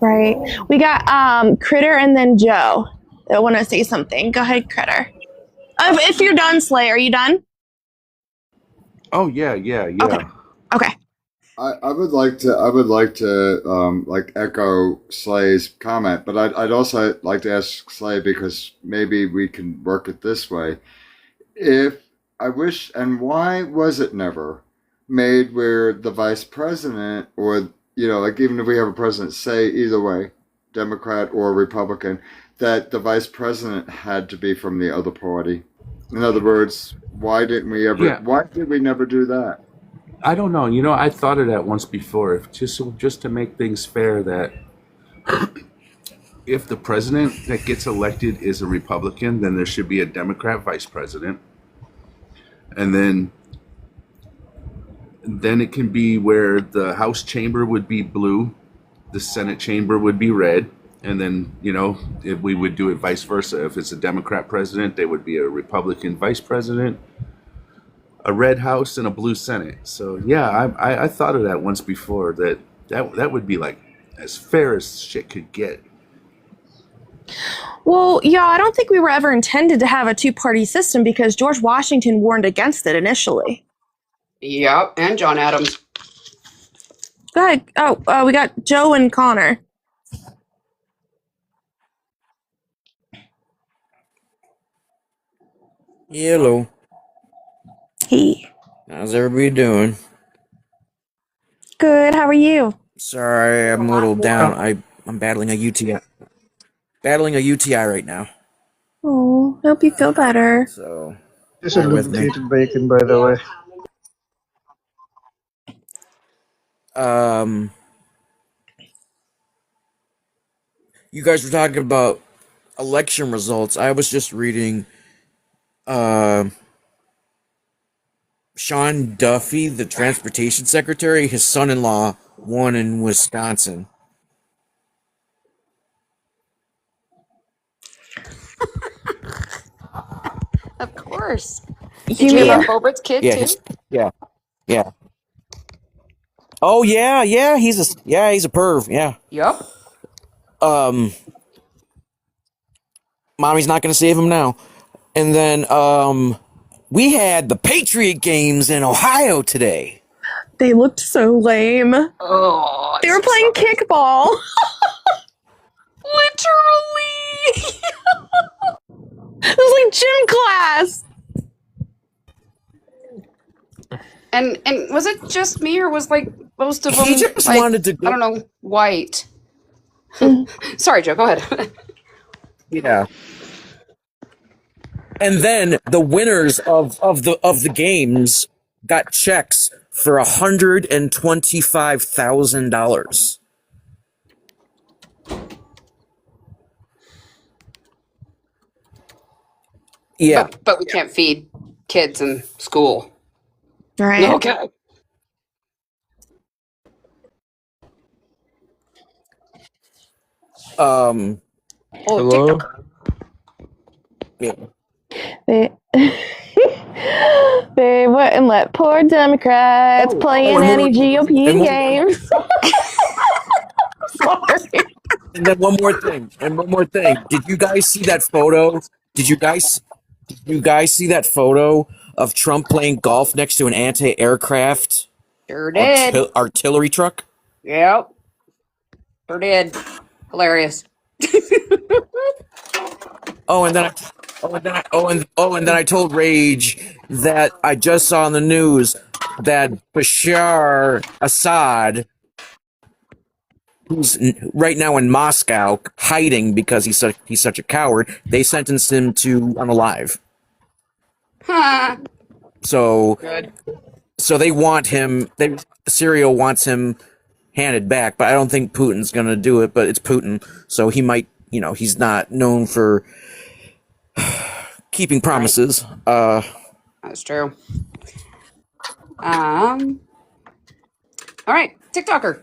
Right. We got Critter and then Joe. I want to say something. Go ahead, Critter. If you're done, Slay, are you done? Oh yeah. Okay. I would like to like echo Slay's comment, but I'd also like to ask Slay, because maybe we can work it this way. Why was it never made where the vice president, or like even if we have a president, say either way, Democrat or Republican, that the vice president had to be from the other party? In other words, why did we never do that? I don't know. I thought of that once before. Just to make things fair, that if the president that gets elected is a Republican, then there should be a Democrat vice president, and then it can be where the House chamber would be blue, the Senate chamber would be red, and then if we would do it vice versa. If it's a Democrat president, there would be a Republican vice president, a red House, and a blue Senate. So yeah, I thought of that once before. That would be like as fair as shit could get. Well, yeah, I don't think we were ever intended to have a 2-party system because George Washington warned against it initially. Yep, and John Adams. Go ahead. Oh, we got Joe and Connor. Hello. Hey. How's everybody doing? Good. How are you? Sorry, I'm a little down. I'm battling a UTI. Battling a UTI right now. Oh, hope you feel better. So, Just a little bit bacon, by the way. You guys were talking about election results. I was just reading Sean Duffy, the transportation secretary, his son-in-law won in Wisconsin. Of course. You Did you hear about Bobert's kid too? Yeah. Oh yeah, he's a perv, yeah. Yep. Mommy's not gonna save him now. And then we had the Patriot games in Ohio today. They looked so lame. Oh, they were playing kickball. Literally. It was like gym class. And was it just me, or was like most of them? He just like, wanted to go. I don't know, white. Sorry, Joe. Go ahead. Yeah. And then the winners of the games got checks for $125,000. Yeah. But we can't feed kids in school. Right. Okay. Hello? Yeah. They they wouldn't let poor Democrats play in any GOP games. Sorry. And then one more thing. Did you guys see that photo? Did you guys see that photo of Trump playing golf next to an anti-aircraft Sure did. artillery truck? Yep. Sure did. Hilarious. And then I told Rage that I just saw on the news that Bashar Assad, who's right now in Moscow hiding because he's such a coward, they sentenced him to unalive. Huh. So Good. So they want him. Syria wants him handed back, but I don't think Putin's going to do it. But it's Putin, so he might. He's not known for keeping promises. That's true. All right, TikToker.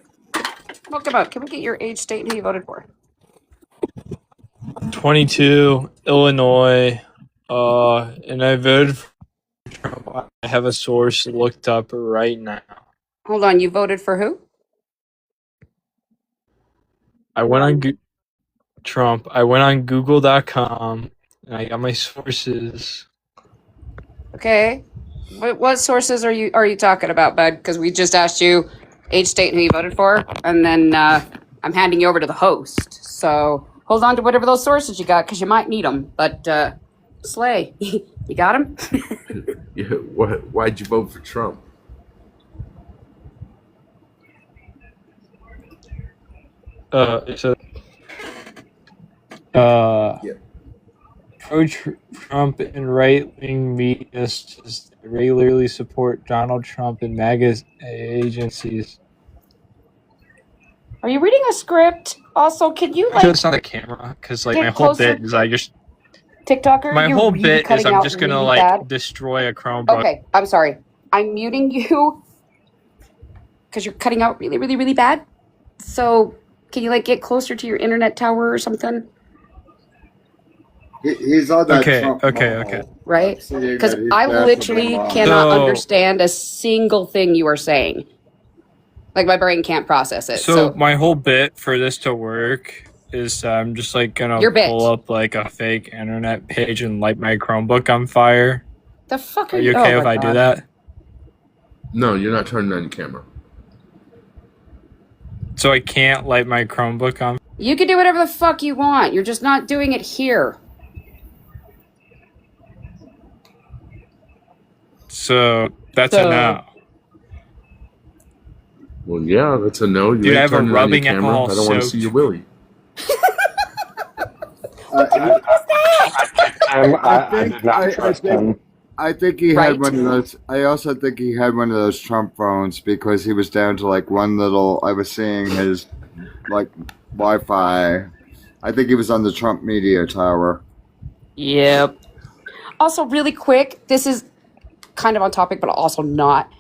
Talk about. Can we get your age, state, and who you voted for? 22, Illinois, and I voted for Trump. I have a source looked up right now. Hold on, you voted for who? I went on Trump. I went on Google.com and I got my sources. Okay. What sources are you talking about, bud? Because we just asked you age, state, and who you voted for, and then I'm handing you over to the host. So hold on to whatever those sources you got, because you might need them. But Slay, you got them? Yeah. Why'd you vote for Trump? Pro-Trump and right-wing media just regularly support Donald Trump and Maga agencies. Are you reading a script? Also, can you Actually, it's not a camera, because get my whole closer bit is I just TikToker? my You're whole really bit is cutting I'm out just gonna really like bad. destroy a Chromebook. Okay, I'm sorry. I'm muting you because you're cutting out really, really, really bad. So can you get closer to your internet tower or something? He's on that Okay, Trump okay. Right? Because I literally cannot understand a single thing you are saying. My brain can't process it. So my whole bit for this to work is I'm just gonna Your bit. pull up a fake internet page and light my Chromebook on fire. The fuck Are you okay if I do that? No, you're not turning on your camera. So I can't light my Chromebook on. You can do whatever the fuck you want. You're just not doing it here. So that's a no. Well, yeah, that's a no. You Dude, I ain't have a turning on your rubbing camera. alcohol I don't want to soaked. see your willy. I think he had one of those. I also think he had one of those Trump phones because he was down to one little. I was seeing his Wi-Fi. I think he was on the Trump media tower. Yep. Also, really quick, this is kind of on topic, but also not.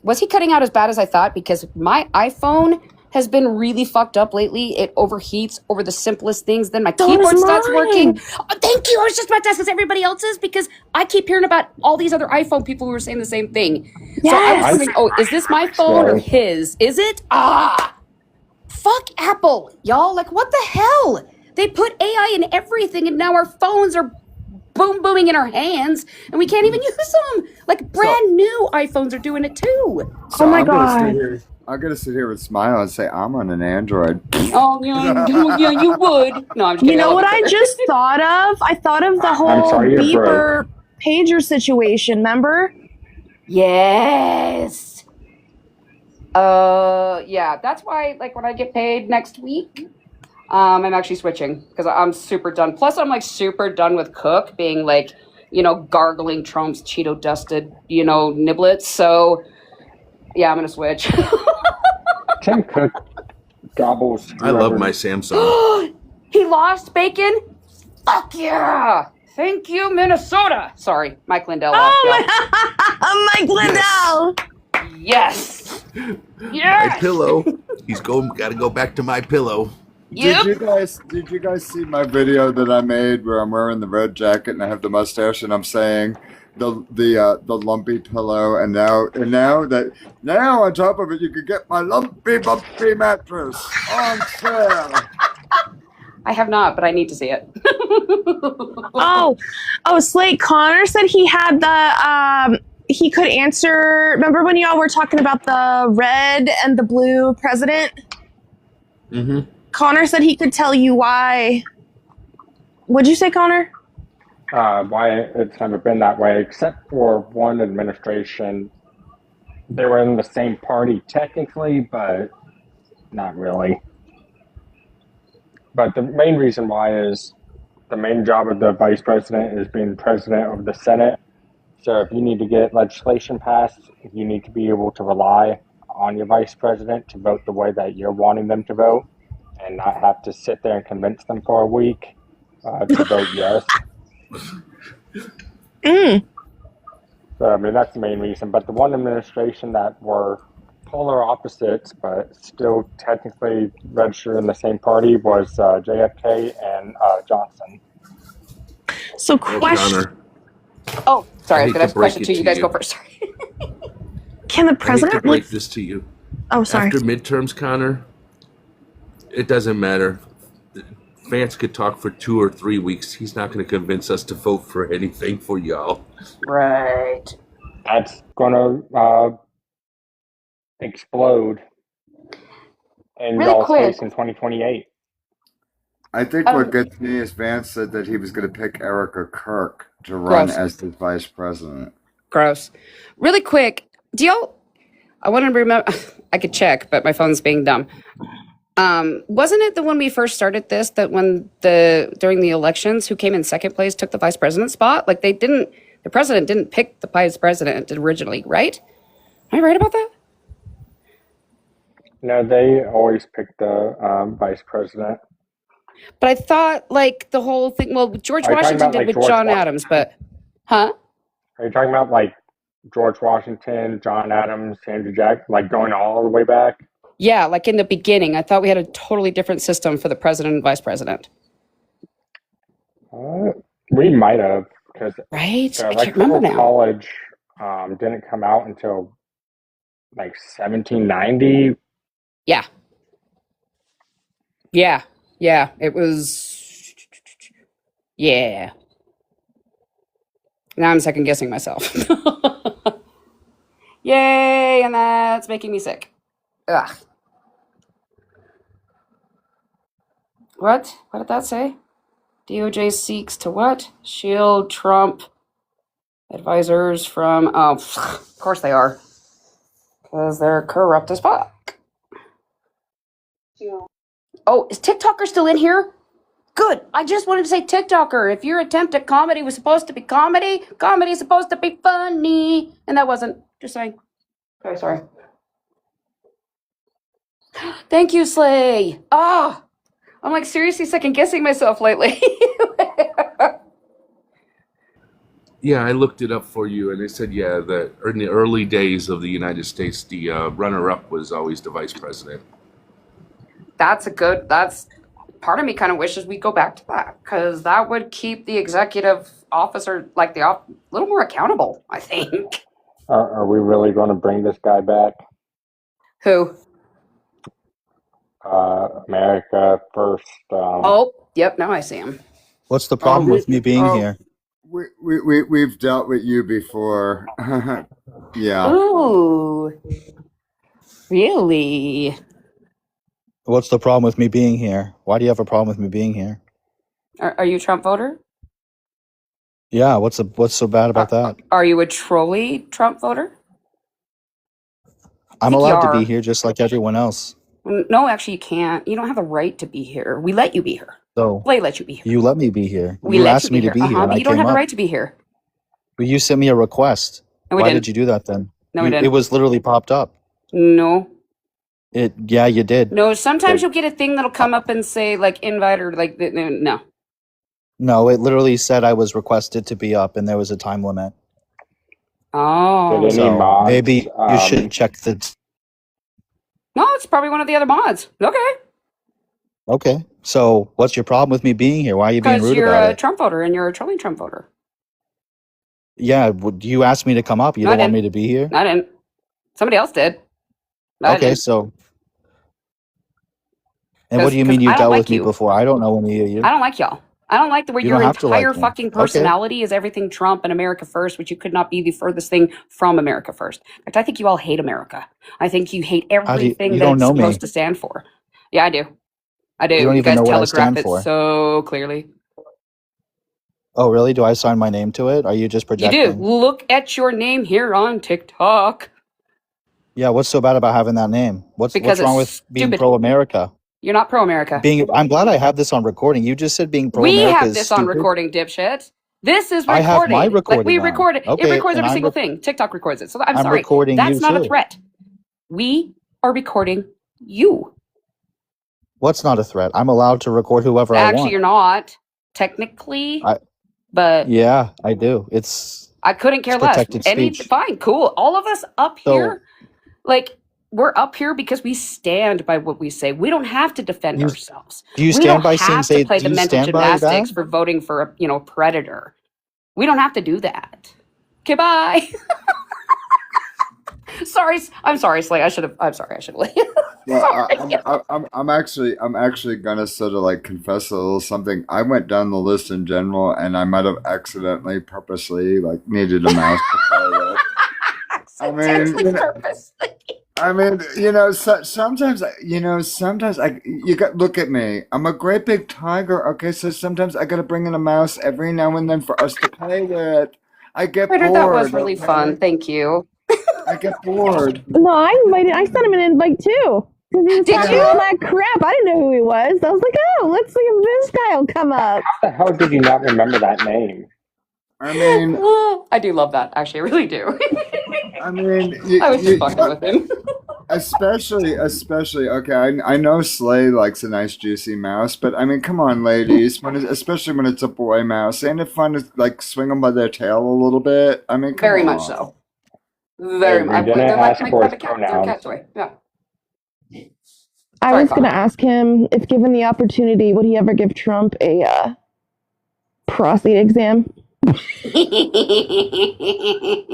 Was he cutting out as bad as I thought? Because my iPhone has been really fucked up lately. It overheats over the simplest things. Then my keyboard starts working. Oh, thank you. I was just about to ask everybody else's because I keep hearing about all these other iPhone people who are saying the same thing. So I was wondering, is this my phone or his? Is it? Fuck Apple, y'all. What the hell? They put AI in everything, and now our phones are booming in our hands, and we can't even use them. Brand new iPhones are doing it too. So I'm gonna sit here and smile and say I'm on an Android. Oh yeah, you would. No, I'm just kidding. You know what I just thought of? I thought of the whole beeper pager situation, remember? Yes. Yeah, that's why when I get paid next week, I'm actually switching because I'm super done. Plus I'm super done with Cook being gargling Trump's Cheeto dusted, niblets. So yeah, I'm gonna switch. Tim Cook gobbles. I love my Samsung. He lost, Bacon? Fuck yeah! Thank you, Minnesota. Sorry, Mike Lindell lost. Mike Lindell. Yes. My pillow. Got to go back to my pillow. Yep. Did you guys see my video that I made where I'm wearing the red jacket and I have the mustache and I'm saying the lumpy pillow and now on top of it you could get my lumpy bumpy mattress on sale. I have not, but I need to see it. Slate Connor said he had he could answer. Remember when y'all were talking about the red and the blue president? Mm-hmm. Connor said he could tell you why. What'd you say, Connor? Why it's never been that way, except for one administration. They were in the same party technically, but not really. But the main reason why is the main job of the vice president is being president of the Senate. So if you need to get legislation passed, you need to be able to rely on your vice president to vote the way that you're wanting them to vote and not have to sit there and convince them for a week to vote yes. So, I mean, that's the main reason. But the one administration that were polar opposites, but still technically registered in the same party was JFK and Johnson. So, Connor. Oh, sorry. I was hate going to to question break two. it You to guys you. go first. Sorry. Can the I hate to president break this to you. Oh, sorry. After midterms, Connor, it doesn't matter. Vance could talk for 2 or 3 weeks. He's not going to convince us to vote for anything for y'all. Right. That's going to explode in Really y'all's quick. face in 2028. I think what gets me is Vance said that he was going to pick Erica Kirk to run Gross. as his vice president. Gross. Really quick. Do y'all? I want to remember. I could check, but my phone's being dumb. Wasn't it the when we first started this that when during the elections, who came in second place took the vice president spot? Like the president didn't pick the vice president originally, right? Am I right about that? No, they always pick the vice president. But I thought like the whole thing. Well, George Are you talking Washington about, did like, with George John Wa- Adams, but huh? Are you talking about like George Washington, John Adams, Andrew Jackson, like going all the way back? Yeah, like in the beginning, I thought we had a totally different system for the president and vice president. We might have, because Right? the I can't remember Electoral now. College didn't come out until like 1790. Yeah. Yeah. Yeah. It was. Yeah. Now I'm second guessing myself. Yay, and that's making me sick. Ugh. What? What did that say? DOJ seeks to what? Shield Trump advisors from. Oh, of course they are. Because they're corrupt as fuck. Oh, is TikToker still in here? Good. I just wanted to say TikToker. If your attempt at comedy was supposed to be comedy, comedy is supposed to be funny. And that wasn't. Just saying. Okay, sorry. Thank you, Slay. Ah, I'm like seriously second guessing myself lately. Yeah, I looked it up for you, and they said, yeah, that in the early days of the United States, the runner-up was always the vice president. That's part of me kind of wishes we'd go back to that, because that would keep the executive officer, like a little more accountable, I think. Are we really going to bring this guy back? Who? America First. Oh, yep, now I see him. What's the problem with me being here? We've dealt with you before. Yeah. Ooh. Really? What's the problem with me being here? Why do you have a problem with me being here? Are you a Trump voter? Yeah, what's so bad about that? Are you a trolley Trump voter? I'm think you allowed to are. be here just like everyone else. No, actually, you can't. You don't have the right to be here. We let you be here. So They let you be here. you let me be here. We You let asked you be me here. to be here, and But I you don't came have the up. right to be here. But you sent me a request. No, we Why didn't. did you do that then? No, we It didn't. was literally popped up. No. Yeah, you did. No, sometimes But you'll get a thing that'll come up and say, like, invite or, like, no. no, it literally said I was requested to be up, and there was a time limit. Oh. Did any So mods? maybe you should check the. No, it's probably one of the other mods. Okay. Okay. So what's your problem with me being here? Why are you being Because rude you're about a it? Trump voter and you're a trolling Trump voter. Yeah. You asked me to come up. You No, I don't want me didn't. to be here? I didn't. Somebody else did. I Okay. didn't. So, and what do you Because mean you I don't dealt with like me you. before? I don't know any of I you. don't like y'all. I don't like the way You your don't have to entire like me. fucking Okay. personality is everything Trump and America first, which you could not be the furthest thing from America first. In fact, I think you all hate America. I think you hate How do everything you that don't it's know me? supposed to stand for. Yeah, I do. I do. You don't You even guys know what I telegraph stand it for. so clearly. Oh, really? Do I sign my name to it? Are you just You do. projecting? Look at your name here on TikTok Yeah. What's so bad about having that name? What's because wrong it's with being stupid. pro America? You're not pro America. I'm glad I have this on recording. You just said being pro We America have is this on stupid. recording, dipshit. This is I have my recorded. Like we recording on. record it. It Okay, records and every single thing. TikTok records it. So I'm I'm sorry. recording you That's not a too. threat. We are recording you. What's not a threat? I'm allowed to record whoever I Actually, want. you're not technically, I but Yeah, I do. It's I couldn't care less. protected speech. Fine, cool. All of us up So here, like we're up here because we stand by what we say. We don't have to defend you ourselves. do you We don't stand by have to play do the you mental stand by that? gymnastics for voting for a predator. We don't have to do that. Okay, bye. I'm sorry, Slay. I'm sorry. I should have. Well, I'm actually gonna sort of like confess a little something. I went down the list in general, and I might have accidentally, purposely, like needed a mouse to play with. I mean, sometimes, you got look at me. I'm a great big tiger. Okay, so sometimes I gotta bring in a mouse every now and then for us to play with. I get Critter, bored. that was really Okay? fun. Thank you. I get bored. No, I sent him an invite too. Because he was Did talking you? all that crap. I didn't know who he was. I was like, oh, let's see if this guy will come up. How the hell did you not remember that name? I mean, I do love that. Actually, I really do. I mean, I was just fucking with him. especially. Okay, I know Slay likes a nice juicy mouse, but I mean, come on, ladies. Especially when it's a boy mouse, ain't it fun to like swing them by their tail a little bit? I mean, come Very on. much so. Very much. We didn't They're like ask my for his cat. They're a cat pronouns. toy. Yeah. I Sorry, was going to Connor. ask him if given the opportunity, would he ever give Trump a prostate exam?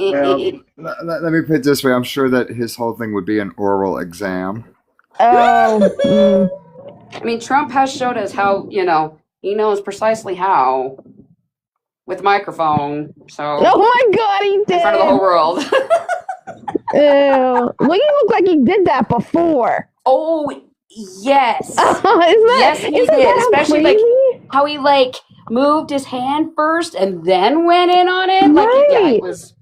Well, let me put it this way. I'm sure that his whole thing would be an oral exam. Oh. I mean, Trump has showed us how, he knows precisely how with the microphone. So. Oh my God, he did. In front of the whole world. Ew. Well, he looked like he did that before. Oh, yes. Yes, he did. Especially how he moved his hand first and then went in on it. Right. It was.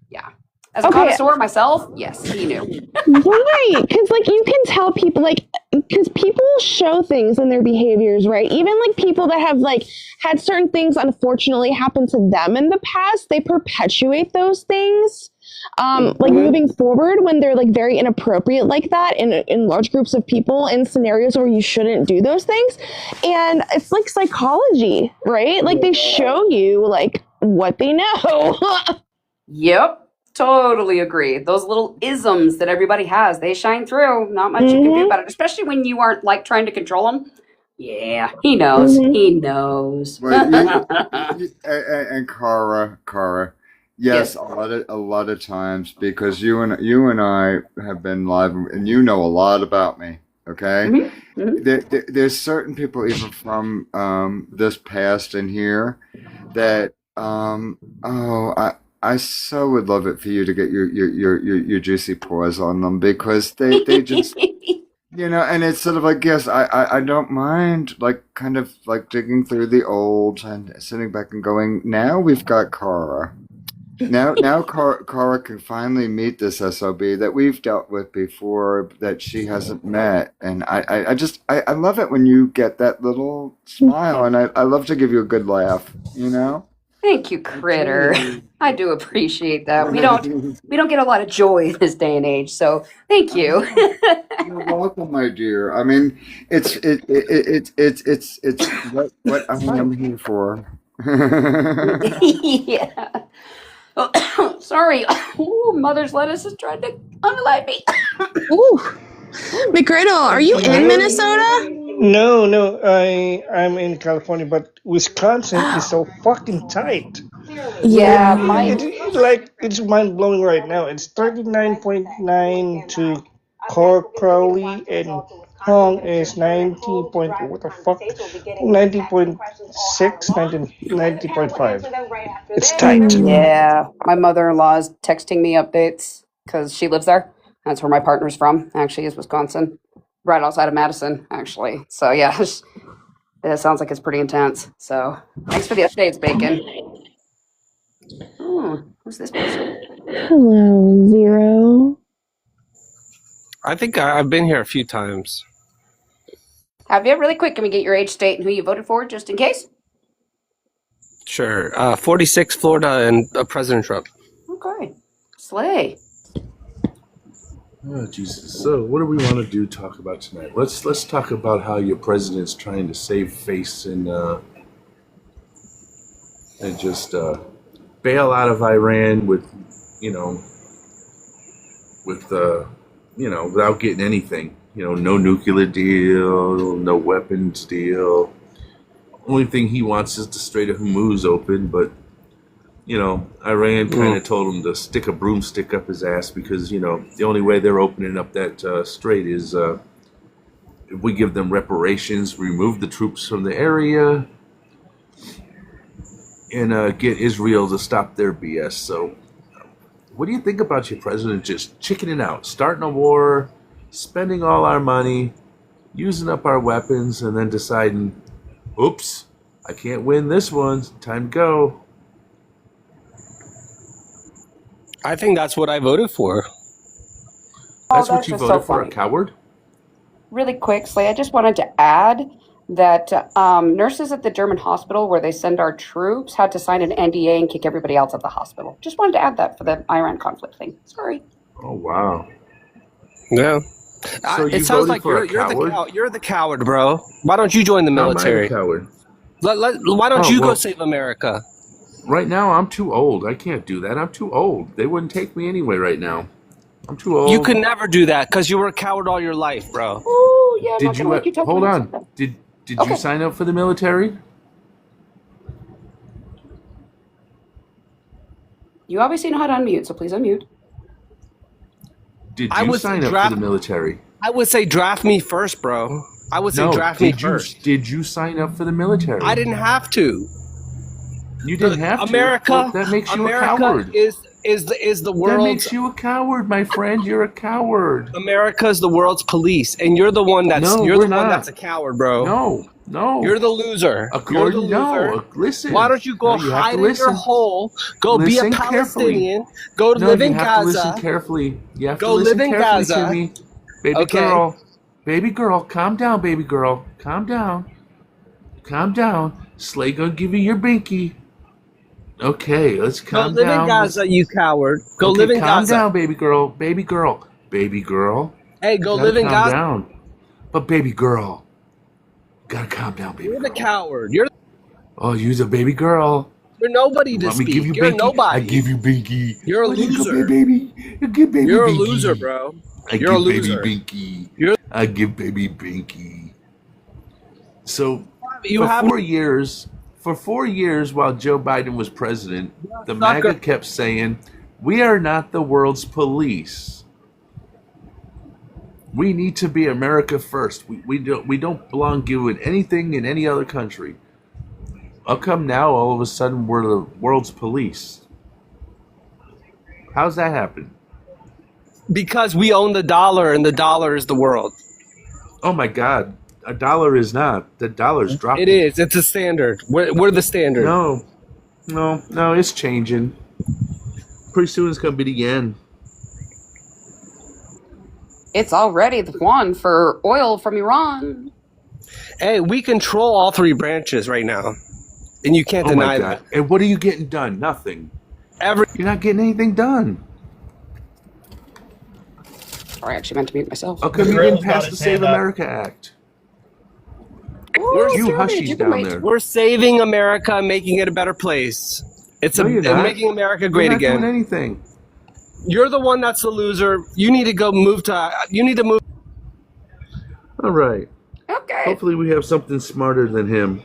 As a connoisseur myself, yes, he knew. Right, because you can tell people because people show things in their behaviors, right? Even people that have had certain things unfortunately happen to them in the past, they perpetuate those things. Moving forward when they're very inappropriate like that in large groups of people in scenarios where you shouldn't do those things. And it's like psychology, right? They show you what they know. Yep. Totally agree. Those little isms that everybody has, they shine through. Not much you can do about it, especially when you aren't trying to control them. Yeah, he knows. He knows. Well, and Cara, yes, a lot of times because you and I have been live, and you know a lot about me. Okay, there's certain people even from this past and here that I so would love it for you to get your juicy paws on them because they just and it's sort of yes, I don't mind kind of digging through the old and sitting back and going, now we've got Cara. Now Cara can finally meet this SOB that we've dealt with before that she hasn't met. And I love it when you get that little smile, and I love to give you a good laugh, Thank you, Critter. I do appreciate that. We don't get a lot of joy in this day and age, so thank you. You're welcome, my dear. I mean, it's what I am here for. Yeah. Oh, sorry. Ooh, mother's lettuce is trying to unalive me. Ooh. McGriddle, are you in Minnesota? No, no, I'm in California, but Wisconsin is so fucking tight. Yeah, my It's mind blowing right now. It's 39.9 to Crowley, and Hong is 90 point what the fuck 90.6, 90.5. It's tight. Yeah, my mother-in-law is texting me updates because she lives there. That's where my partner's from. Actually, is Wisconsin, right outside of Madison. Actually, so yeah, it sounds like it's pretty intense. So thanks for the updates, Bacon. Who's this person? Hello, Zero. I think I've been here a few times. Have you? Really quick, can we get your age, state, and who you voted for, just in case? Sure. 46 Florida and President Trump. Okay. Slay. Oh Jesus! So, what do we want to talk about tonight? Let's talk about how your president's trying to save face and just bail out of Iran with without getting anything. No nuclear deal, no weapons deal. Only thing he wants is the Strait of Hormuz open, but Iran kind of told him to stick a broomstick up his ass because, the only way they're opening up that strait is if we give them reparations, remove the troops from the area, and get Israel to stop their BS. So what do you think about your president just chickening out, starting a war, spending all our money, using up our weapons, and then deciding, oops, I can't win this one, time to go? I think that's what I voted for. That's what that's you just voted so for, funny. a coward? Really quick, Slay, I just wanted to add that nurses at the German hospital where they send our troops had to sign an NDA and kick everybody else at the hospital. Just wanted to add that for the Iran conflict thing. Sorry. Oh, wow. Yeah. So you it sounds voted like for you're the coward, bro. Why don't you join the How am I the military? coward? Why don't Oh, you go well, save America? right now, I'm too old. I can't do that. I'm too old. They wouldn't take me anyway right now. I'm too old. You could never do that because you were a coward all your life, bro. Oh, yeah, I'm Did not you gonna let you talk hold about on? yourself. Did Okay. you sign up for the military? You obviously know how to unmute, so please unmute. Did I you would say sign up for draft. the military? I would say draft me first, bro. I would say No. draft me Did you first. did you sign up for the military? I didn't have to. You didn't have to. America, Well, that makes you a America coward. is the That world's. makes you a coward, my friend. You're a coward. America's the world's police, and you're the one that's No, you're we're the one not. that's a coward, bro. No. You're the loser. You're the According, loser. listen. Why don't you go No, you have hide to in your listen. hole? Go be a Listen carefully. Palestinian. Go No, live you in have to listen Gaza. carefully. You have to Go listen live in carefully Gaza. to me. Baby Okay. girl. Baby girl, calm down, baby girl. Calm down. Calm down. Slay gonna give you your binky. Okay, let's Go calm live in down. Gaza, you coward. Go Okay, live in calm Gaza. down, baby girl. Baby girl. Baby girl. Hey, You go gotta live in calm Gaza. down. But baby girl. Gotta calm down, baby You're the girl. coward. You're Oh, you're the baby girl. nobody You to want me to give speak. you You're binky? nobody. I give you binky. You're a What do you loser. give baby? You give baby You're a binky. loser, bro. I You're a give baby loser. binky. You're I give baby binky. So you for have 4 years while Joe Biden was president, the sucker. MAGA kept saying, "We are not the world's police. We need to be America first. We don't belong giving anything in any other country." How come now all of a sudden we're the world's police? How's that happen? because we own the dollar, and the dollar is the world. Oh my God. A dollar is not. The dollar's dropping. It is. It's a standard. We're the standard. No, it's changing. Pretty soon it's going to be the yen. It's already the one for oil from Iran. Hey, we control all three branches right now, and you can't Oh my deny God. that. And what are you getting done? Nothing. You're not getting anything done. Sorry, I actually meant to mute myself. How come you didn't pass the Save America Act? We're You hushies down there. We're saving America and making it a better place. It's No, you're not. making America You're great not again. doing anything. You're the one that's the loser. You need to go move to. You need to move. All right. Okay. Hopefully we have something smarter than him.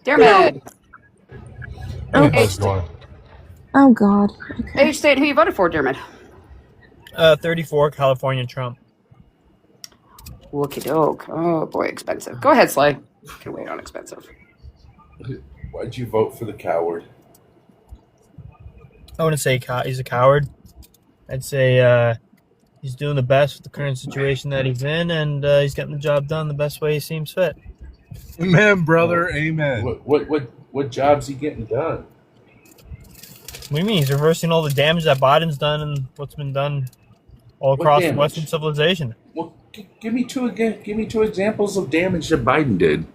Dermot. How's it going? Oh God. Age, state, who you voted for, Dermot? 34, California Trump. Wookie doke. Oh boy, expensive. Go ahead, Slay. Can wait on expensive. Why'd you vote for the coward? I wouldn't say he's a coward. I'd say he's doing the best with the current situation that he's in, and he's getting the job done the best way he seems fit. Amen, brother. Amen. What job's he getting done? What do you mean? He's reversing all the damage that Biden's done and what's been done all across Western civilization. Well, give me two examples of damage that Biden did.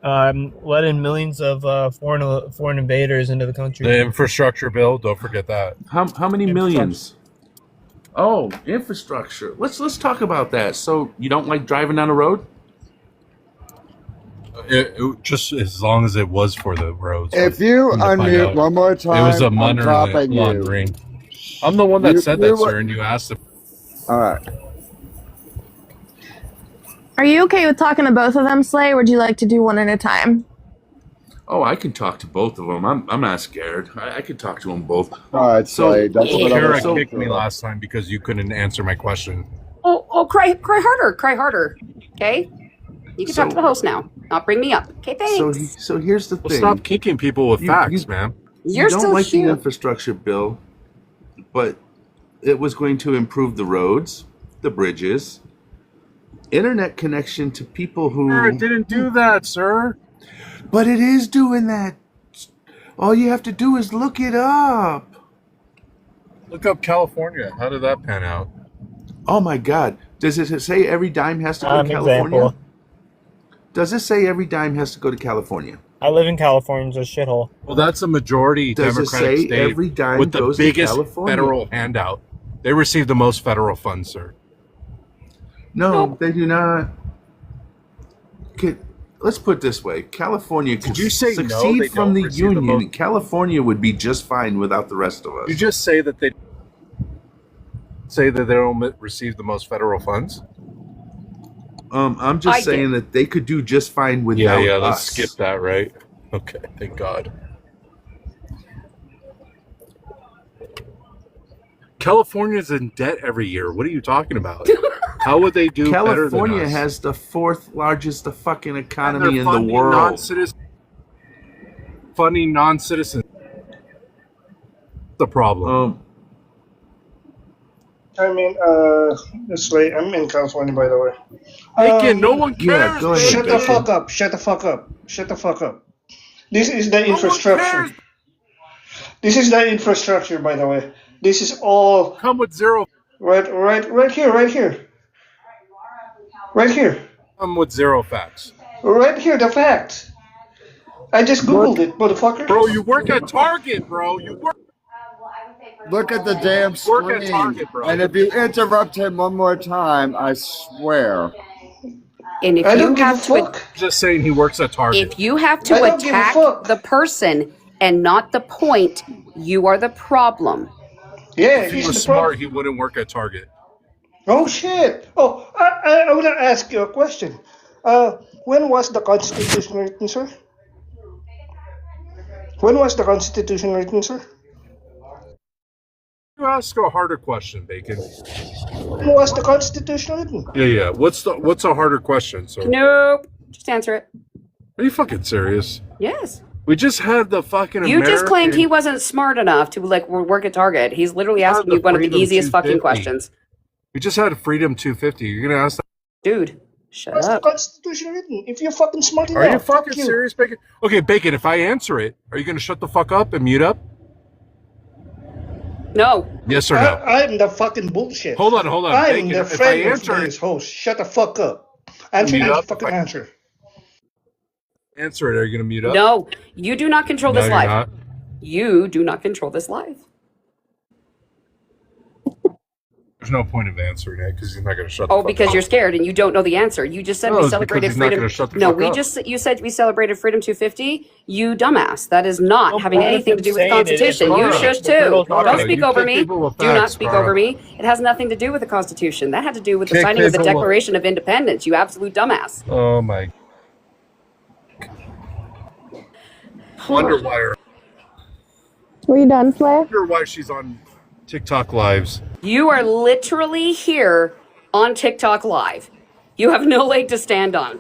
Let in millions of foreign invaders into the country. The infrastructure bill. Don't forget that. How many millions? Oh, infrastructure. Let's talk about that. So you don't like driving down the road? It just as long as it was for the roads. If you unmute one more time, it was a I'm dropping you. laundering. I'm the one that said that, sir, and you asked if. All right. Are you okay with talking to both of them, Slay, or would you like to do one at a time? Oh, I can talk to both of them. I'm not scared. I can talk to them both. All right, Slay. That's what Kara kicked me last time because you couldn't answer my question. Oh, cry harder. Okay? You can talk to the host now. Not bring me up. Okay, thanks. So here's the thing. Stop kicking people with facts, man. You're don't still like here. the infrastructure bill, but it was going to improve the roads, the bridges, internet connection to people who... It didn't do that, sir. But it is doing that. All you have to do is look it up. Look up California. How did that pan out? Oh my God. Does it say every dime has to go to California? Example. Does it say every dime has to go to California? I live in California. It's a shithole. Well, that's a majority Does it Democratic say state every dime with the goes to biggest California? federal handout. They receive the most federal funds, sir. No, they do not. Let's put it this way. California could succeed they from don't the receive the union. most? California would be just fine without the rest of us. You just say that they don't receive the most federal funds? I'm just saying that they could do just fine without us. Let's skip that, right? Okay, thank God. California's in debt every year. What are you talking about? How would they do better than us? California has the fourth largest fucking economy in the world. Funding non-citizens. The problem. I mean, it's late. I'm in California, by the way. Again, no one cares. Yeah, go ahead. Shut the fuck up. Shut the fuck up. Shut the fuck up. This is the infrastructure. This is the infrastructure, by the way. This is all come with zero. Right here. Come with zero facts. Right here, the facts. I just googled it, motherfucker. Bro, you work at Target, bro. You work. Look at the damn screen. At Target, bro. And if you interrupt him one more time, I swear. And if you have to, Just saying he works at Target. if you have to attack the person and not the point, you are the problem. Yeah, if he was smart, he wouldn't work at Target. Oh shit! Oh, I want to ask you a question. When was the Constitution written, sir? When was the Constitution written, sir? You ask a harder question, Bacon. When was the Constitution written? Yeah. What's a harder question, sir? Nope. Just answer it. Are you fucking serious? Yes. We just had the fucking. You just claimed he wasn't smart enough to work at Target. He's literally asking you one of the easiest fucking questions. We just had Freedom 250. You're gonna ask that? Dude, shut What's up. the Constitution written? If you're fucking smart enough. Are you fucking serious, Bacon? Okay, Bacon, if I answer it, are you gonna shut the fuck up and mute up? No. Yes or no? I'm the fucking bullshit. Hold on. I'm Bacon, the if I friend of answer this host. Shut the fuck up. Answer Mute the up fucking answer. Answer it. Are you gonna mute up? No, you do not control this you're live. not. You do not control this live. All There's no point of answering it because he's not going to shut. Oh, the fuck because up. you're scared and you don't know the answer. You just said No, we it's celebrated because he's not freedom. gonna shut the No, fuck up. you said we celebrated Freedom 250. You dumbass. That is not having anything to do with the Constitution. You shush too. Don't speak over me. Do not speak over me. It has nothing to do with the Constitution. That had to do with the Kick signing of the people- Declaration of Independence. You absolute dumbass. Oh my. Wonder why her. Were you done, Slay? Wonder why she's on TikTok lives. You are literally here on TikTok Live. You have no leg to stand on.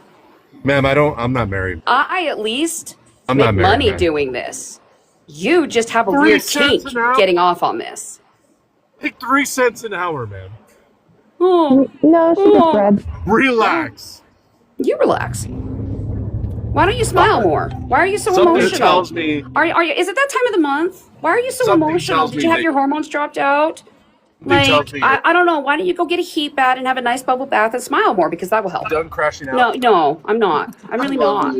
Ma'am, I'm not married. I at least I'm make not married, money man. doing this. You just have a 3 weird cents kink an hour? getting off on this. Take 3 cents an hour, man. Oh, No, she just read. Relax. You relax. Why don't you smile more? Why are you so Something emotional? tells me. Are you? Is it that time of the month? Why are you so Something emotional? tells Did me you have that- your hormones dropped out? Something tells me I don't know. Why don't you go get a heat bath and have a nice bubble bath and smile more because that will help. Done crashing out. No, I'm not. I'm really not.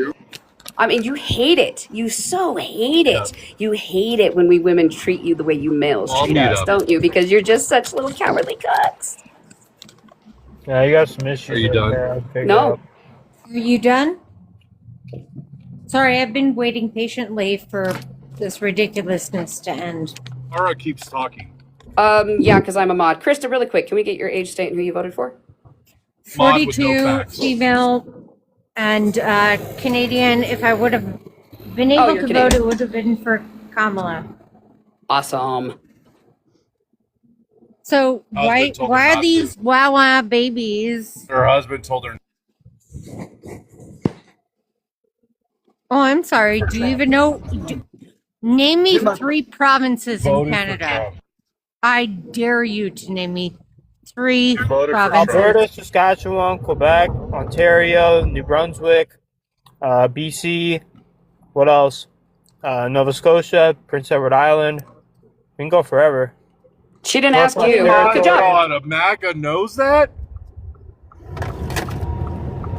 I mean, you hate it. You so hate it. You hate it when we women treat you the way you males I'll treat mute us, up. don't you? Because you're just such little cowardly cucks. Yeah, you got some issues. Are you right done? there, I'll figure No. out. Are you done? Sorry, I've been waiting patiently for this ridiculousness to end. Laura keeps talking. Yeah, because I'm a mod. Krista, really quick, can we get your age, state, and who you voted for? Mod with no 42, facts. female, and Canadian. If I would have been Oh, able you're to Canadian. vote, it would have been for Kamala. Awesome. So Husband told her why are not these Wawa babies? Her husband told her. Oh, I'm sorry. Do you even know? Name me 3 provinces in Voted for Canada. Trump. I dare you to name me 3 voted for provinces. Alberta, Saskatchewan, Quebec, Ontario, New Brunswick, BC. What else? Nova Scotia, Prince Edward Island. We can go forever. She didn't ask you. Oh, Good job. God, a MAGA knows that?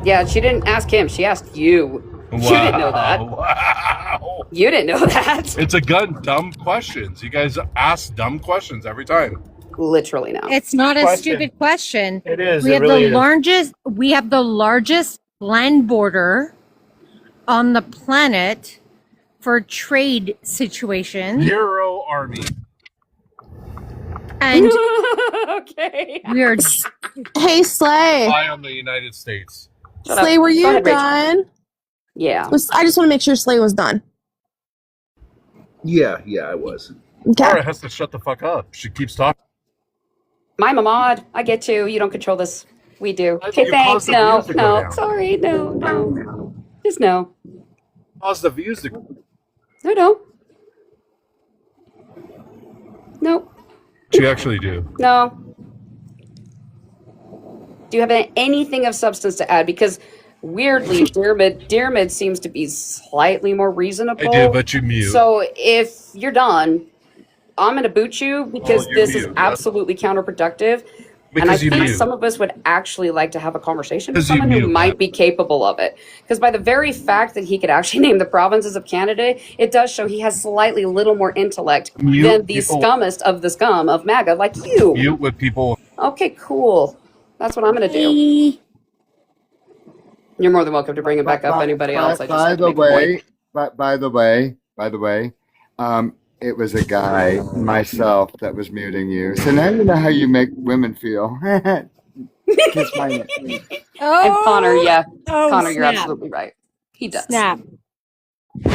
Yeah, she didn't ask him. She asked you. You didn't know that. Wow. You didn't know that. It's a dumb questions. You guys ask dumb questions every time. Literally now. It's not a Question. stupid question. It is. We It have really the is. largest. We have the largest land border on the planet for trade situations, Euro army. and Okay. we are. Hey, Slay. Spy on the United States. Shut up. Slay, were Go you ahead, Rachel. done? Yeah. I just want to make sure Slay was done. Yeah, I was. Okay. Laura has to shut the fuck up. She keeps talking. I'm a mod. I get you. You don't control this. We do. Okay, You thanks. caused the No, views to go no. down. Sorry. No. Just no. Cause the views to. No. Nope. She actually do. No. Do you have anything of substance to add? Because weirdly, Dearmid seems to be slightly more reasonable. I did, but you mute. So if you're done, I'm going to boot you because you this is mute. absolutely counterproductive. And I Because you think mute. some of us would actually like to have a conversation with Because you someone who mute, might man. be capable of it. Because by the very fact that he could actually name the provinces of Canada, it does show he has slightly little more intellect Mute than the people. scummest of the scum of MAGA like you. Mute with people. Okay, cool. That's what I'm going to do. You're more than welcome to bring him back up. Anybody else? I just By had to the make a point. way, by the way, it was a guy, myself, that was muting you. So now you know how you make women feel. Kiss my neck. And Connor, yeah. Oh, Connor, you're snap. absolutely right. He does. Snap.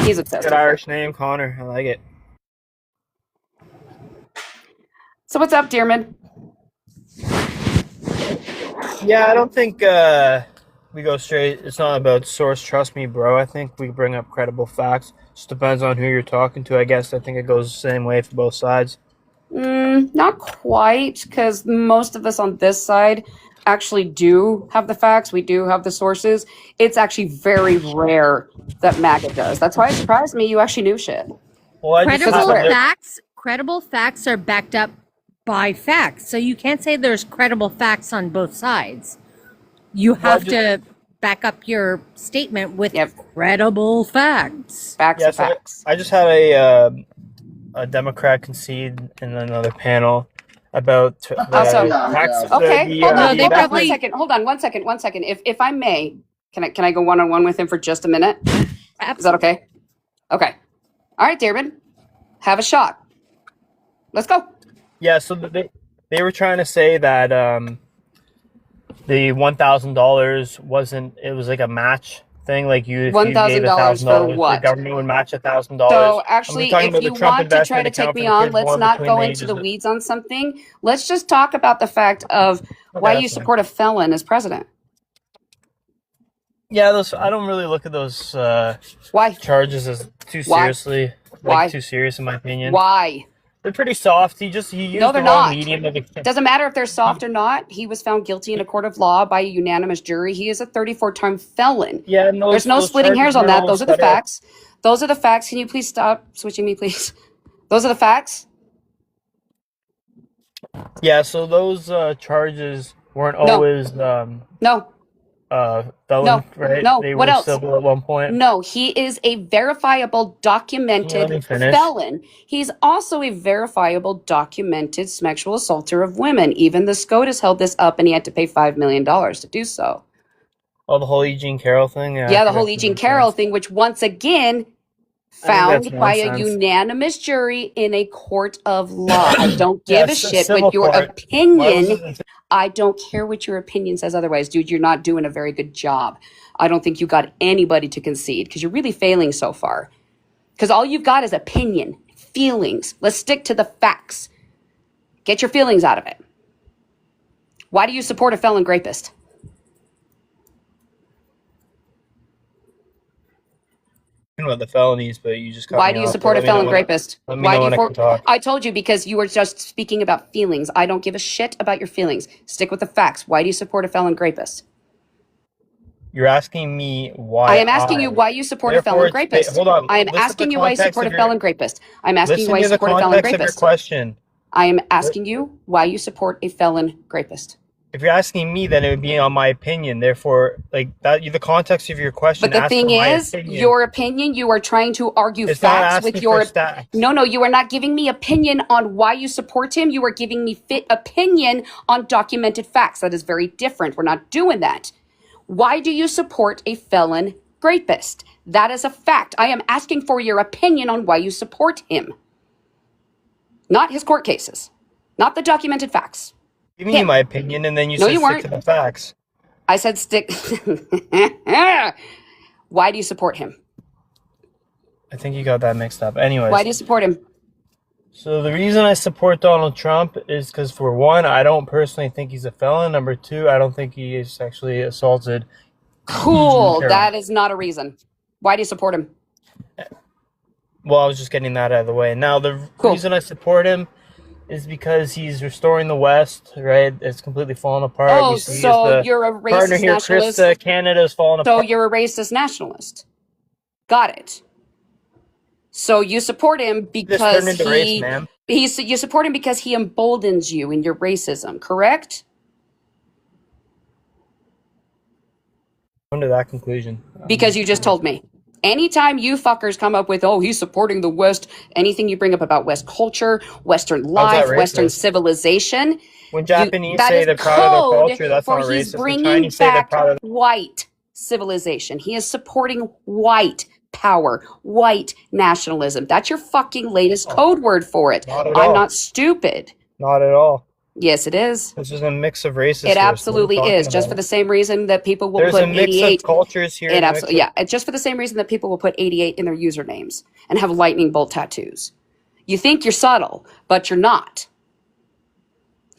He's obsessed Good with it. Irish name, Connor. I like it. So what's up, Dearman? Yeah, I don't think we go straight. It's not about source. Trust me, bro. I think we bring up credible facts. Just depends on who you're talking to, I guess. I think it goes the same way for both sides. Not quite, because most of us on this side actually do have the facts. We do have the sources. It's actually very rare that MAGA does. That's why it surprised me you actually knew shit. Well, I just Credible facts are backed up by facts. So you can't say there's credible facts on both sides. You have to back up your statement with credible facts. Facts are facts. I just had a Democrat concede in another panel, about the Also, tax. okay, hold on, they hold on probably- one second. If I may, can I go one-on-one with him for just a minute? Is that okay? Okay. All right, David, have a shot. Let's go. Yeah, so they were trying to say that the $1,000 wasn't. It was like a match thing. Like if you gave $1,000 for $1,000, what? the government would match $1,000. So actually, if you want to try to take account me for the on, kids let's born not between go the into the ages weeds on something. Let's just talk about the fact of why you that's fine. support a felon as president. Yeah, I don't really look at those why charges as too Why? seriously. Why? Too serious in my opinion. Why? They're pretty soft. He used No, they're the wrong not. medium of Doesn't matter if they're soft or not. He was found guilty in a court of law by a unanimous jury. He is a 34-time felon. Yeah, and There's no those splitting hairs charges on weren't that. all Those are the set up. facts. Those are the facts. Can you please stop switching me, please? Those are the facts. Yeah, so those charges weren't No. always No. felon, No. right? No. They What were else? civil at one point. No, he is a verifiable, Let me documented finish. felon. He's also a verifiable, documented sexual assaulter of women. Even the SCOTUS held this up, and he had to pay $5 million to do so. Oh, the whole Eugene Carroll thing. Yeah, Yeah, I the think whole that Eugene makes Carroll sense. thing, which once again that's found by a nonsense. unanimous jury in a court of law. I don't Yeah, give a shit civil what your court. Why opinion. was it? I don't care what your opinion says otherwise, dude. You're not doing a very good job. I don't think you got anybody to concede because you're really failing so far. Because all you've got is opinion, feelings. Let's stick to the facts. Get your feelings out of it. Why do you support a felon rapist? About the felonies, but you just cut Why me do you off. support a Let me know felon when- rapist? Let me Why know do you when I can talk. I told you because you were just speaking about feelings. I don't give a shit about your feelings. Stick with the facts. Why do you support a felon rapist? You're asking me why. I am asking you why you support a Therefore, felon it's rapist. hold on. I am Listen to asking the you why you context support a of your- felon rapist. I'm asking you Listen why you to the support a felon context of your rapist. question. I am asking you why you support a felon rapist. If you're asking me, then it would be on my opinion. Therefore, like that, the context of your question. But the asked thing for my is, opinion. your opinion, you are trying to argue It's not facts asking with your. for stats. No, you are not giving me opinion on why you support him. You are giving me opinion on documented facts. That is very different. We're not doing that. Why do you support a felon rapist? That is a fact. I am asking for your opinion on why you support him. Not his court cases. Not the documented facts. Giving you my opinion, and then you No, said you stick weren't. to the facts. I said stick. Why do you support him? I think you got that mixed up. Anyways. Why do you support him? So the reason I support Donald Trump is because, for one, I don't personally think he's a felon. Number two, I don't think he is sexually assaulted. Cool. Eugene Carroll. That is not a reason. Why do you support him? Well, I was just getting that out of the way. Now, the reason I support him is because he's restoring the West, right? It's completely fallen apart. Oh, We see so the you're a partner racist here, nationalist. Chris, Canada's fallen So apart. you're a racist nationalist. Got it. So you support him because turned into race, ma'am. you support him because he emboldens you in your racism, correct? Come to that conclusion. Because you just told me. Anytime you fuckers come up with, oh, he's supporting the West, anything you bring up about West culture, Western life, that Western racist? civilization, When Japanese that say is they're proud of their code culture, that's for not he's racist. When bringing Chinese say they're back proud of white civilization. He is supporting white power, white nationalism. That's your fucking latest code word for it. Not at I'm all. not stupid. Not at all. Yes, it is. This is a mix of races. It absolutely is. Just for the same reason that people will There's put a mix 88. of cultures here. It and a mix absolutely, of- yeah. Just for the same reason that people will put 88 in their usernames and have lightning bolt tattoos. You think you're subtle, but you're not.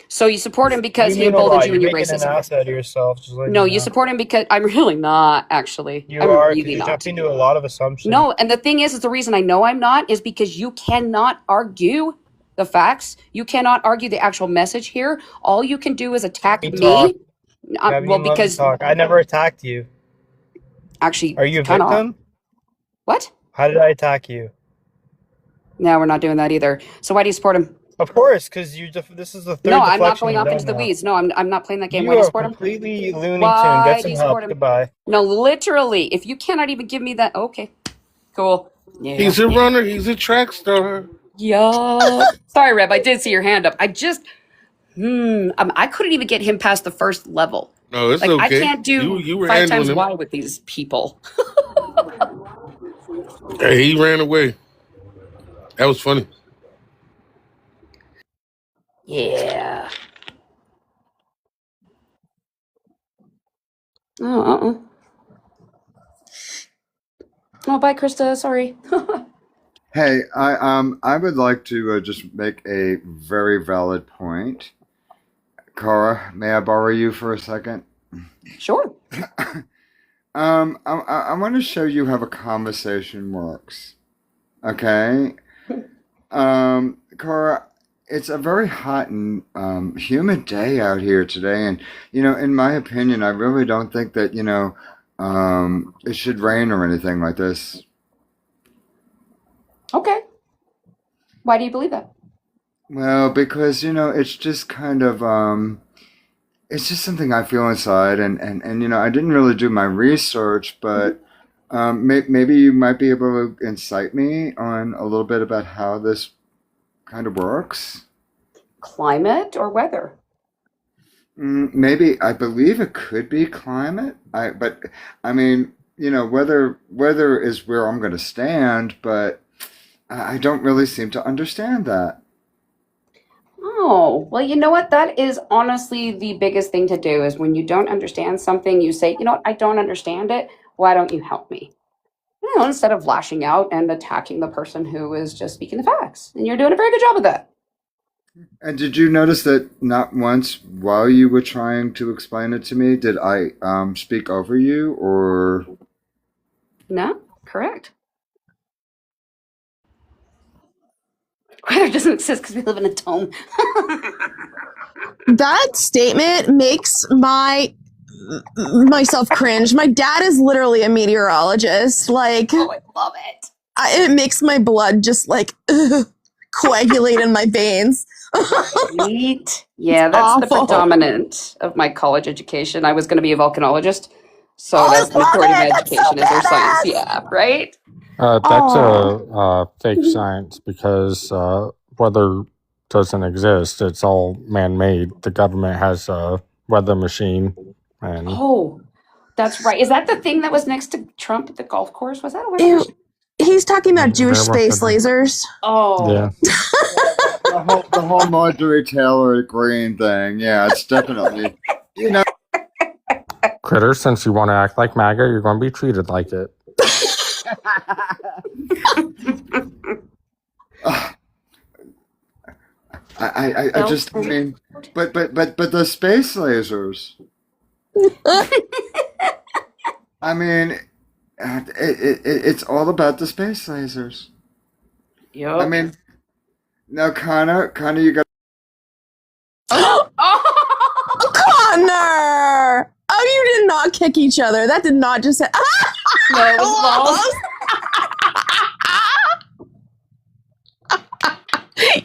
So you support him because he mean a lot. emboldens you in You're your making an racism. ass out of yourself. Just letting No, you you know. support him because I'm really not, actually. You I'm are, because really you not. jump into a lot of assumptions. No, and the thing is the reason I know I'm not is because you cannot argue the facts. You cannot argue the actual message here. All you can do is attack Let me. me talk. Well, Let me because talk. I never attacked you. actually, Are you a kinda- victim? What? How did I attack you? No, we're not doing that either. So why do you support him? Of course, because this is the third No, I'm not deflection going you've off done into the now. weeds. No, I'm not playing that game. You Why do you are support him? completely Looney Tune. Why Get do some you help. support him? Goodbye. No, literally. If you cannot even give me that, okay, cool. Yeah. He's a runner. He's a track star. Yo. Sorry, Reb. I did see your hand up. I couldn't even get him past the first level. No, it's Like I okay. can't do You were 5 handling times him. Y with these people. Hey, he ran away. That was funny. Yeah. Oh, oh, bye, Krista. Sorry. Hey, I would like to just make a very valid point. Cara, may I borrow you for a second? Sure. I want to show you how a conversation works. Okay? Cara, it's a very hot and humid day out here today, and in my opinion, I really don't think that it should rain or anything like this. Okay. Why do you believe that? Well, because it's just kind of it's just something I feel inside, and I didn't really do my research, but maybe you might be able to incite me on a little bit about how this kind of works. Climate or weather? Maybe I believe it could be climate. But I mean, weather is where I'm going to stand, but I don't really seem to understand that. Oh, well, you know what? That is honestly the biggest thing to do is when you don't understand something, you say, you know what? I don't understand it. Why don't you help me? Instead of lashing out and attacking the person who is just speaking the facts. And you're doing a very good job of that. And did you notice that not once while you were trying to explain it to me did I speak over you or? No, correct. Weather doesn't exist because we live in a dome. That statement makes myself cringe. My dad is literally a meteorologist. Like, oh, I love it. It makes my blood just like coagulate in my veins. Right? Yeah, that's the predominant of my college education. I was going to be a volcanologist, so that's the majority of my education is earth science. Yeah, right? That's a fake science because weather doesn't exist. It's all man-made. The government has a weather machine. And Oh, that's right. Is that the thing that was next to Trump at the golf course? Was that a weather machine? He's talking about Jewish space lasers. Oh. Yeah. The whole Marjorie Taylor Greene thing. Yeah, it's definitely, Critter, since you want to act like Maga, you're going to be treated like it. I just, I mean, but the space lasers. I mean, it's all about the space lasers. Yep. I mean, now Connor, you got. Connor! Oh, you did not kick each other. That did not just say. No, it was balls.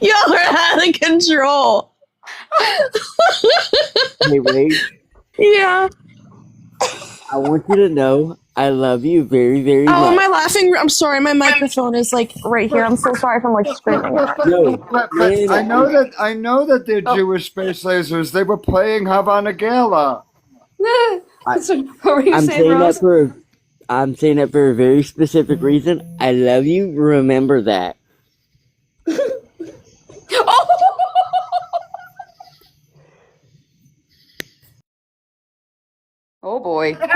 Y'all are out of control. Hey, Ray, Yeah. I want you to know I love you very, very Oh, much. am I laughing? I'm sorry. My microphone is like right here. I'm so sorry if I'm like screaming. No, But I know that they're Jewish space lasers. They were playing Havana Gala. So, what were you I'm saying, saying Rose? that for a very specific reason. I love you. Remember that. Oh boy. What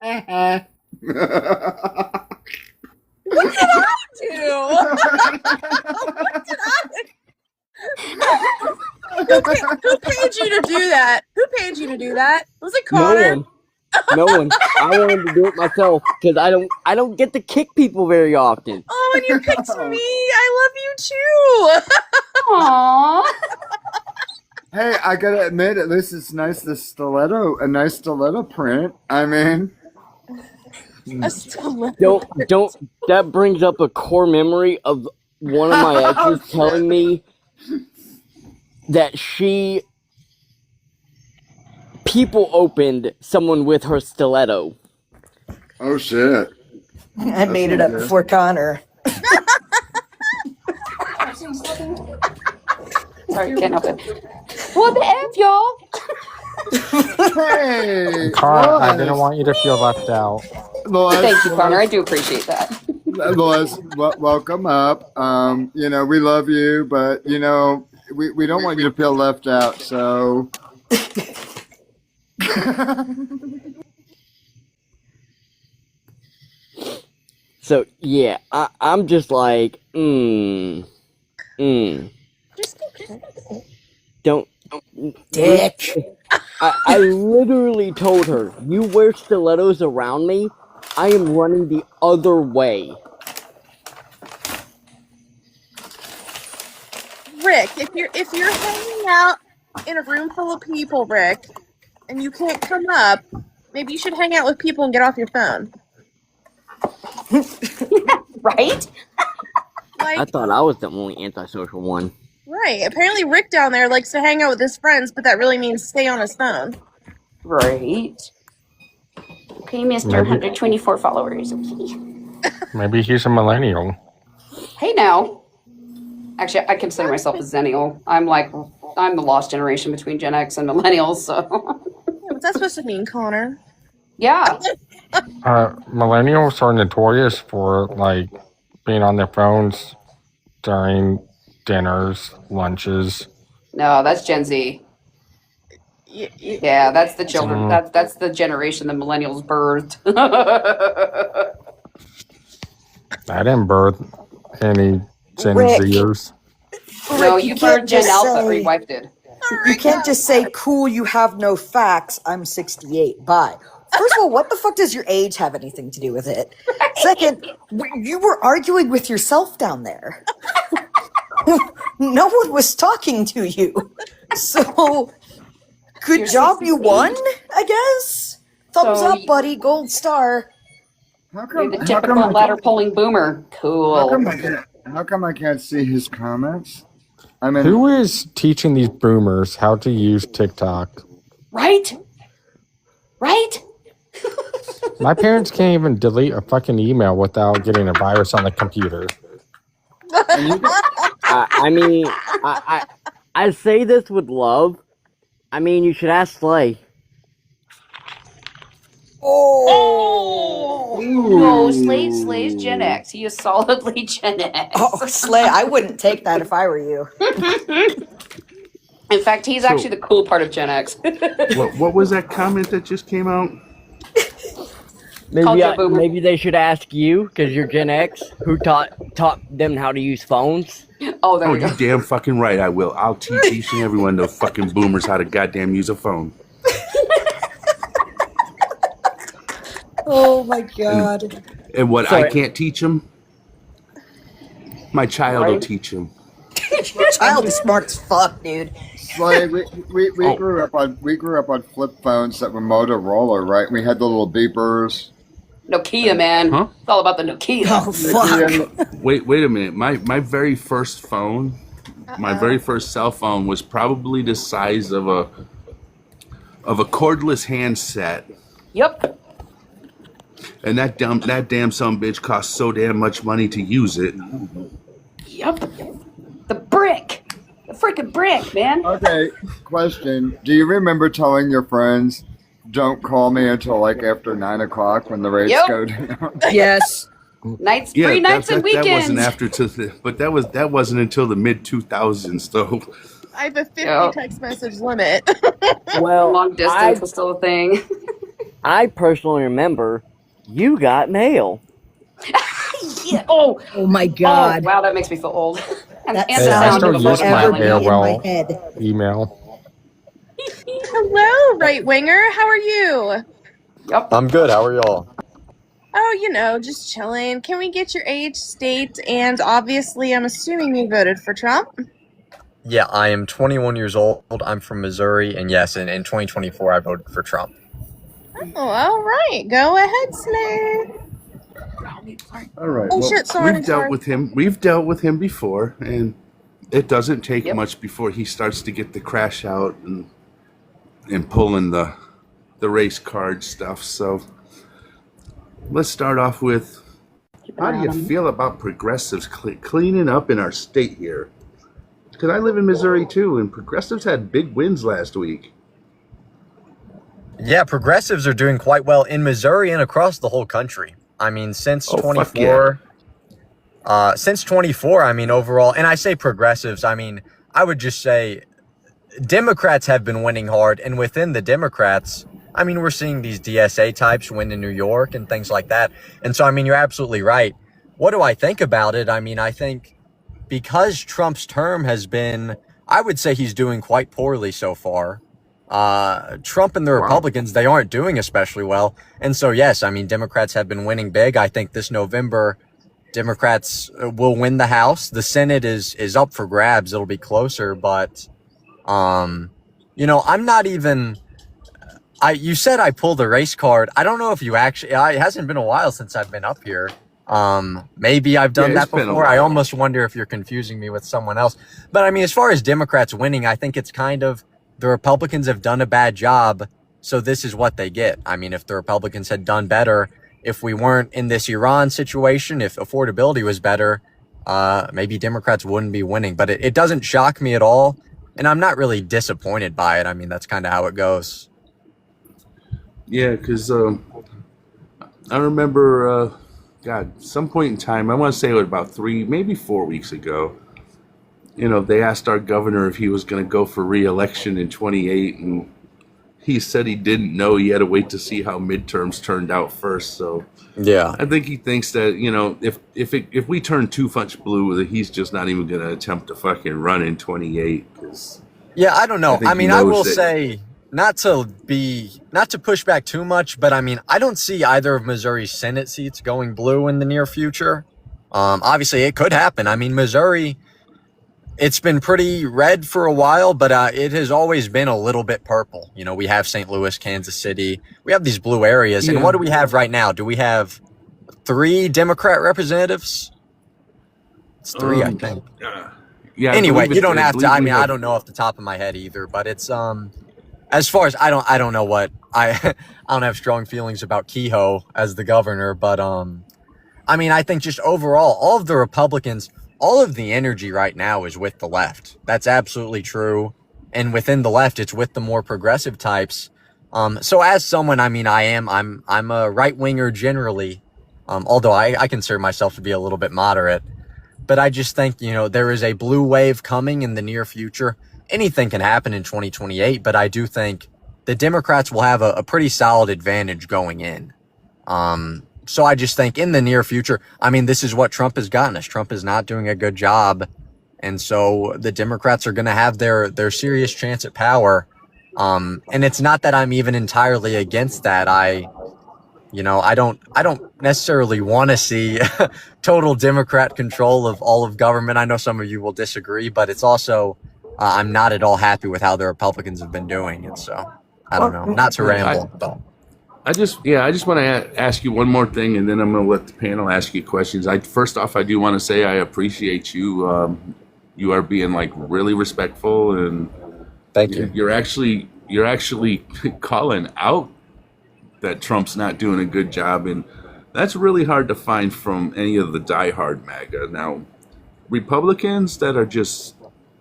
did I do? Who paid you to do that? Who paid you to do that? Was it Connor? No one. I wanted to do it myself because I don't get to kick people very often. Oh, and you picked me. I love you too. Aww. Hey, I gotta admit, at least it's nice. A nice stiletto print. I mean, Don't. That brings up a core memory of one of my exes telling me that people opened someone with her stiletto. Oh shit! I made it up before Connor. Sorry, can't help it. What the F, y'all? Hey, Connor, I didn't Lois. want you to feel left out. Thank you, Connor. I Lois, do appreciate that. Lois, welcome up. We love you, but we don't want you to feel left out. So, So yeah, I'm just like, don't, Dick. I literally told her, you wear stilettos around me, I am running the other way. Rick, if you're hanging out in a room full of people, Rick, and you can't come up, maybe you should hang out with people and get off your phone. Right? I thought I was the only antisocial one. Right. Apparently Rick down there likes to hang out with his friends, but that really means stay on his phone. Right. Okay, Mr. Maybe- 124 followers. Okay. Maybe he's a millennial. Hey now. Actually, I consider myself a Zennial. I'm the lost generation between Gen X and millennials, so. What's that supposed to mean, Connor? Yeah. Millennials are notorious for being on their phones during dinners, lunches. No, that's Gen Z. Yeah, that's the children. That's the generation the millennials birthed. I didn't birth any Gen Rick. Zers. No, Rick, you can't birthed Gen just Alpha. say- Your wife did. You can't just say, cool, you have no facts. I'm 68. Bye. First of all, what the fuck does your age have anything to do with it? Second, you were arguing with yourself down there. No one was talking to you. So, good job, you won, I guess? Thumbs up, buddy. Gold star. You're the typical ladder pulling boomer. Cool. how come I can't see his comments? I mean, Who is teaching these boomers how to use TikTok? Right? Right? My parents can't even delete a fucking email without getting a virus on the computer. I mean, I say this with love. I mean, you should ask Slay. No, Slay's Gen X. He is solidly Gen X. Oh, Slay, I wouldn't take that if I were you. In fact, he's actually the cool part of Gen X. What was that comment that just came out? Maybe they should ask you, because you're Gen X, who taught them how to use phones. Oh, there we you go. damn fucking right, I will. I'll teach each and every one of those fucking boomers how to goddamn use a phone. Oh my god. And what Sorry. I can't teach them, my child will teach them. Your child is smart as fuck, dude. Like, we grew up on flip phones that were Motorola, right? We had the little beepers. Nokia, man. Huh? It's all about the Nokia. Oh, fuck. Wait a minute. My very first phone, my very first cell phone was probably the size of a cordless handset. Yep. And that damn son bitch cost so damn much money to use it. Yep. The brick. The freaking brick, man. Okay, question. Do you remember telling your friends, don't call me until after 9 o'clock when the rates go down? Yes. Nights, free nights and weekends. That wasn't but that wasn't until the mid 2000s though. I have a 50 text message limit. Well, long distance was still a thing. I personally remember you got mail. Yeah. Oh my god. Oh, wow, that makes me feel old. And That the I sound still of use my emoji. AOL head. email. Hello, right winger. How are you? Yep. I'm good. How are y'all? Oh, just chilling. Can we get your age, state, and obviously, I'm assuming you voted for Trump? Yeah, I am 21 years old. I'm from Missouri, and yes, in 2024, I voted for Trump. Oh, all right. Go ahead, Slay. All right. Oh, shit, sorry, We've dealt sorry. with him. We've dealt with him before, and it doesn't take much before he starts to get the crash out and pulling the race card stuff. So let's start off with, how do you feel about progressives cleaning up in our state here? because I live in Missouri too, and progressives had big wins last week. Yeah, progressives are doing quite well in Missouri and across the whole country. I mean, since 24, since 24, I mean, overall, and I say progressives, I mean, I would just say Democrats have been winning hard, and within the Democrats, I mean, we're seeing these DSA types win in New York and things like that. And so, I mean, you're absolutely right. What do I think about it? I mean, I think because Trump's term has been, I would say he's doing quite poorly so far. Trump and the Republicans, they aren't doing especially well. And so, yes, I mean, Democrats have been winning big. I think this November, Democrats will win the House. The Senate is up for grabs. It'll be closer, but, you know, I'm not even, you said I pulled a race card. I don't know if you actually, it hasn't been a while since I've been up here. Maybe I've done that before. I almost wonder if you're confusing me with someone else. But I mean, as far as Democrats winning, I think it's kind of, the Republicans have done a bad job, so this is what they get. I mean, if the Republicans had done better, if we weren't in this Iran situation, if affordability was better, maybe Democrats wouldn't be winning. But it doesn't shock me at all, and I'm not really disappointed by it. I mean, that's kind of how it goes. Yeah, because I remember, some point in time, I want to say about 3, maybe 4 weeks ago, you know, they asked our governor if he was going to go for re-election in 28, and he said he didn't know. He had to wait to see how midterms turned out first. So yeah, I think he thinks that, you know, if we turn too much blue, that he's just not even going to attempt to fucking run in 28. Yeah, I don't know. I mean, I will say, not to push back too much, but I mean, I don't see either of Missouri's Senate seats going blue in the near future. Obviously, it could happen. I mean, Missouri, it's been pretty red for a while, but it has always been a little bit purple. You know, we have St. Louis, Kansas City. We have these blue areas. Yeah. And what do we have right now? Do we have 3 Democrat representatives? It's 3, I think. Yeah. Anyway, you don't have to. I mean, I don't know off the top of my head either, but it's as far as I don't know what I don't have strong feelings about Kehoe as the governor, but I mean, I think just overall, all of the Republicans, all of the energy right now is with the left. That's absolutely true. And within the left, it's with the more progressive types. So as someone, I mean, I'm a right winger generally, although I consider myself to be a little bit moderate. But I just think, you know, there is a blue wave coming in the near future. Anything can happen in 2028, but I do think the Democrats will have a pretty solid advantage going in. So I just think in the near future, I mean, this is what Trump has gotten us. Trump is not doing a good job. And so the Democrats are going to have their serious chance at power. And it's not that I'm even entirely against that. I don't necessarily want to see total Democrat control of all of government. I know some of you will disagree, but it's also, I'm not at all happy with how the Republicans have been doing. And so I don't know, not to ramble, but. I just want to ask you one more thing, and then I'm going to let the panel ask you questions. First off, I do want to say I appreciate you. You are being like really respectful, and thank you. You're actually calling out that Trump's not doing a good job, and that's really hard to find from any of the diehard MAGA. Now, Republicans that are just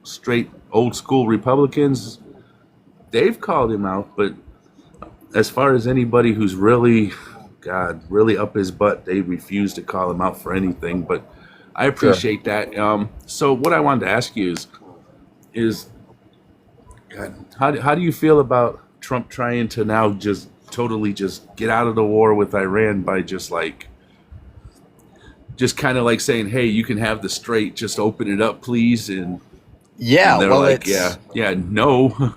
straight old school Republicans, they've called him out, but as far as anybody who's really up his butt, they refuse to call him out for anything. But I appreciate that. So what I wanted to ask you is how do you feel about Trump trying to now just totally just get out of the war with Iran by just kind of like saying, hey, you can have the strait, just open it up, please. And they're like, yeah, no.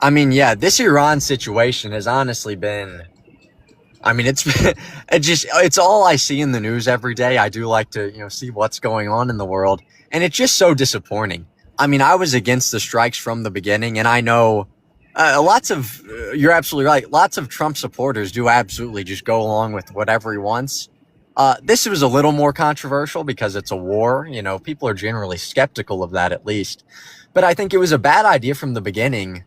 I mean, yeah, this Iran situation has honestly been, I mean, it's all I see in the news every day. I do like to, see what's going on in the world, and it's just so disappointing. I mean, I was against the strikes from the beginning, and I know you're absolutely right. Lots of Trump supporters do absolutely just go along with whatever he wants. This was a little more controversial because it's a war. People are generally skeptical of that, at least. But I think it was a bad idea from the beginning.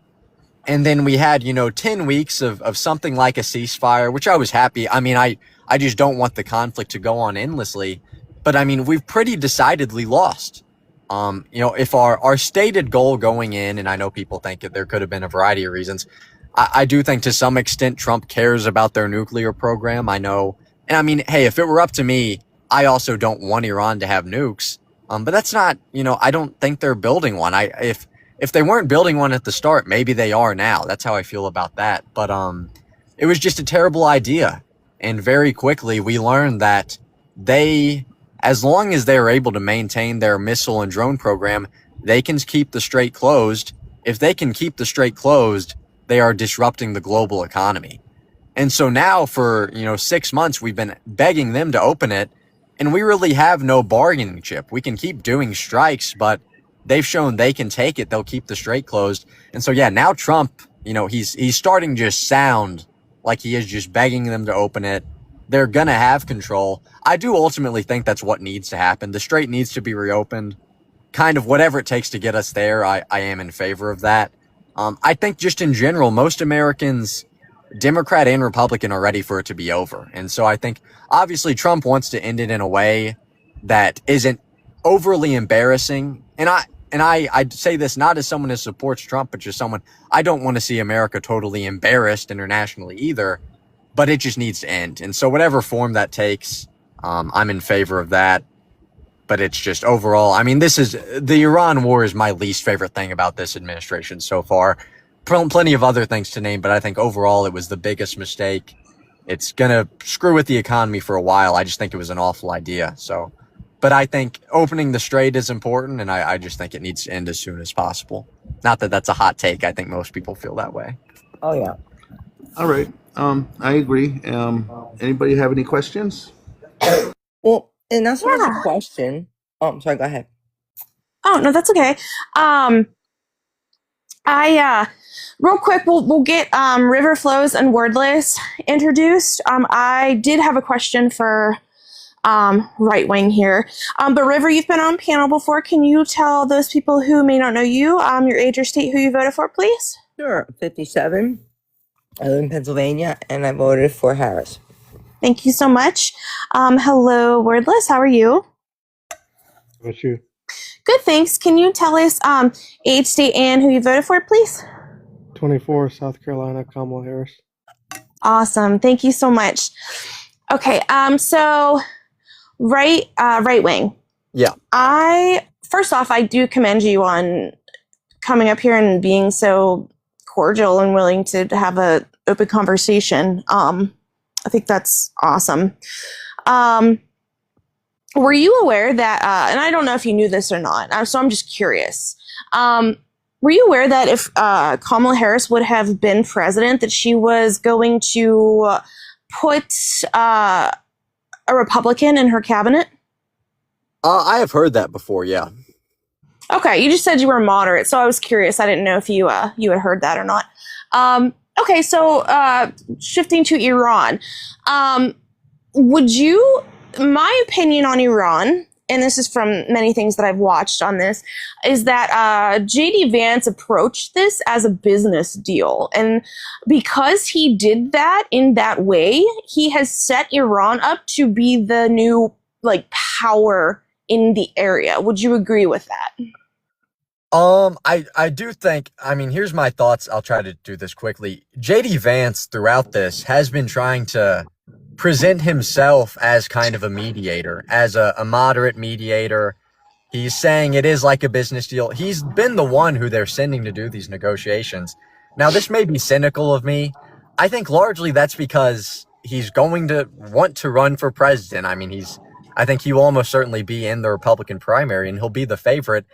And then we had, 10 weeks of something like a ceasefire, which I was happy. I mean, I just don't want the conflict to go on endlessly. But I mean, we've pretty decidedly lost. If our stated goal going in, and I know people think that there could have been a variety of reasons, I do think to some extent Trump cares about their nuclear program. I know, and I mean, hey, if it were up to me, I also don't want Iran to have nukes. But that's not, I don't think they're building one. If they weren't building one at the start, maybe they are now. That's how I feel about that. But it was just a terrible idea. And very quickly we learned that as long as they're able to maintain their missile and drone program, they can keep the strait closed. If they can keep the strait closed, they are disrupting the global economy. And so now for, 6 months, we've been begging them to open it, and we really have no bargaining chip. We can keep doing strikes, but they've shown they can take it. They'll keep the strait closed. And so, yeah, now Trump, he's starting to just sound like he is just begging them to open it. They're going to have control. I do ultimately think that's what needs to happen. The strait needs to be reopened. Kind of whatever it takes to get us there, I am in favor of that. I think just in general, most Americans, Democrat and Republican, are ready for it to be over. And so I think obviously Trump wants to end it in a way that isn't overly embarrassing. And I say this not as someone who supports Trump, but just someone, I don't want to see America totally embarrassed internationally either, but it just needs to end. And so whatever form that takes, I'm in favor of that. But it's just overall, I mean, the Iran war is my least favorite thing about this administration so far. Plenty of other things to name, but I think overall it was the biggest mistake. It's going to screw with the economy for a while. I just think it was an awful idea. So, but I think opening the strait is important, and I just think it needs to end as soon as possible. Not that that's a hot take. I think most people feel that way. Oh, yeah. All right. I agree. Anybody have any questions? Well, and that's not a question. Oh, I'm sorry. Go ahead. Oh no, that's okay. Real quick, we'll get River Flows and Wordless introduced. I did have a question for Right Wing here. But River, you've been on panel before. Can you tell those people who may not know you, your age or state, who you voted for, please? Sure. 57. I live in Pennsylvania, and I voted for Harris. Thank you so much. Hello, Wordless. How are you? How about you? Good, thanks. Can you tell us age, state, and who you voted for, please? 24, South Carolina, Kamala Harris. Awesome. Thank you so much. Okay, so Right Wing. Yeah. First off, I do commend you on coming up here and being so cordial and willing to have a open conversation. I think that's awesome. Were you aware that, and I don't know if you knew this or not, so I'm just curious. Were you aware that if Kamala Harris would have been president, that she was going to put a Republican in her cabinet? I have heard that before, yeah. Okay, you just said you were moderate, so I was curious. I didn't know if you had heard that or not. Okay, so shifting to Iran, my opinion on Iran, and this is from many things that I've watched on this, is that J.D. Vance approached this as a business deal. And because he did that in that way, he has set Iran up to be the new power in the area. Would you agree with that? I do think, here's my thoughts. I'll try to do this quickly. J.D. Vance throughout this has been trying to present himself as kind of a mediator, as a moderate mediator. He's saying it is like a business deal. He's been the one who they're sending to do these negotiations. Now, this may be cynical of me. I think largely that's because he's going to want to run for president. I think he will almost certainly be in the Republican primary, and he'll be the favorite.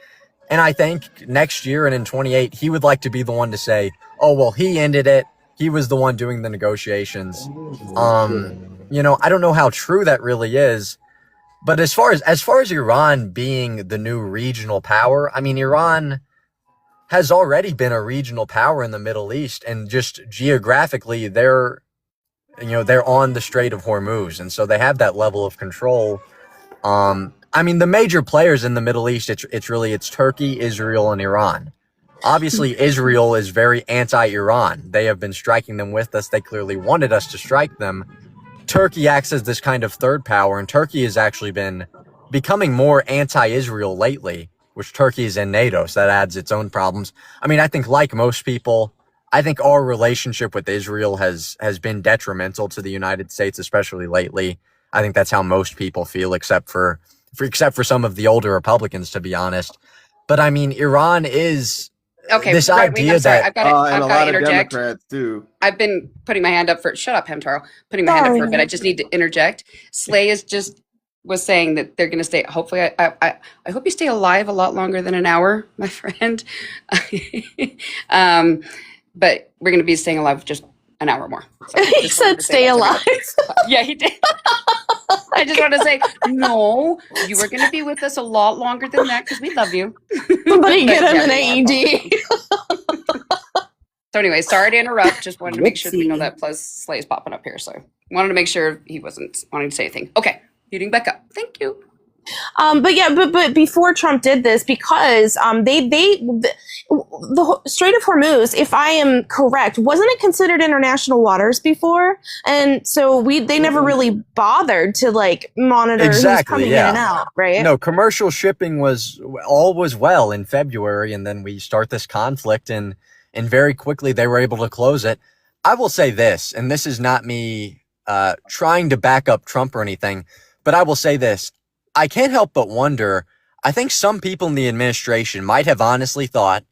And I think next year and in 28, he would like to be the one to say, oh, well, he ended it. He was the one doing the negotiations. I don't know how true that really is. But as far as Iran being the new regional power, Iran has already been a regional power in the Middle East, and just geographically, they're on the Strait of Hormuz, and so they have that level of control. The major players in the Middle East, it's Turkey, Israel, and Iran. Obviously, Israel is very anti-Iran. They have been striking them with us. They clearly wanted us to strike them. Turkey acts as this kind of third power, and Turkey has actually been becoming more anti-Israel lately, which Turkey is in NATO, so that adds its own problems. I mean, I think like most people, I think our relationship with Israel has been detrimental to the United States, especially lately. I think that's how most people feel, except for some of the older Republicans, to be honest. But I mean, Iran is Okay, this right wing. idea I'm sorry. that I've got to. and I've a got lot to of interject. Democrats too. I've been putting my hand up for. Shut up, Hamtaro. Putting my hand up for a bit. I just need to interject. Slay is just was saying that they're going to stay. Hopefully, I hope you stay alive a lot longer than an hour, my friend. But we're going to be staying alive just an hour more. So He said stay alive. Yeah, he did. I just want to say, no, you were going to be with us a lot longer than that because we love you. Somebody But get him yeah, an we are. AED. So anyway, sorry to interrupt. Just wanted to make sure that we know that plus Slay's popping up here. So wanted to make sure he wasn't wanting to say anything. Okay, muting back up. Thank you. But before Trump did this, because the Strait of Hormuz, if I am correct, wasn't it considered international waters before? And so they never really bothered to like monitor who's coming in and out, right? No, commercial shipping was well in February, and then we start this conflict, and very quickly they were able to close it. I will say this, and this is not me trying to back up Trump or anything, but I will say this. I can't help but wonder, I think some people in the administration might have honestly thought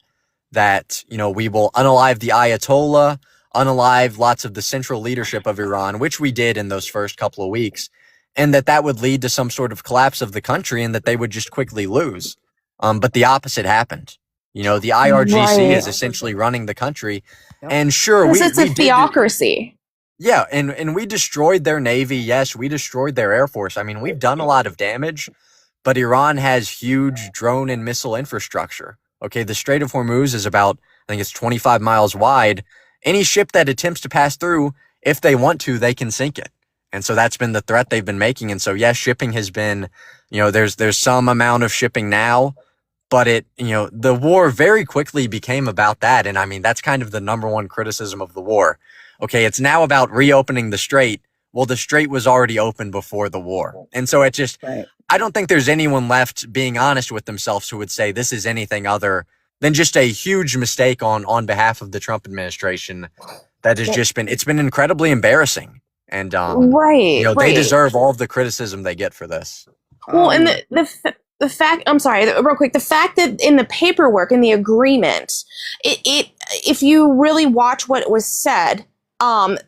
that, we will unalive the Ayatollah, unalive lots of the central leadership of Iran, which we did in those first couple of weeks, and that would lead to some sort of collapse of the country and that they would just quickly lose. But the opposite happened. The IRGC is essentially running the country. And sure, it's a theocracy. Yeah, and we destroyed their Navy. Yes, we destroyed their Air Force. I mean, we've done a lot of damage, but Iran has huge drone and missile infrastructure. Okay, the Strait of Hormuz is about, I think it's 25 miles wide. Any ship that attempts to pass through, if they want to, they can sink it. And so that's been the threat they've been making. And so, yes, shipping has been, there's some amount of shipping now, but the war very quickly became about that. And I mean, that's kind of the number one criticism of the war. Okay, it's now about reopening the strait. Well, the strait was already open before the war. And so I don't think there's anyone left being honest with themselves who would say this is anything other than just a huge mistake on behalf of the Trump administration that has just been, it's been incredibly embarrassing. And, they deserve all of the criticism they get for this. Well, and the fact, I'm sorry, real quick, the fact that in the paperwork, in the agreement, if you really watch what was said,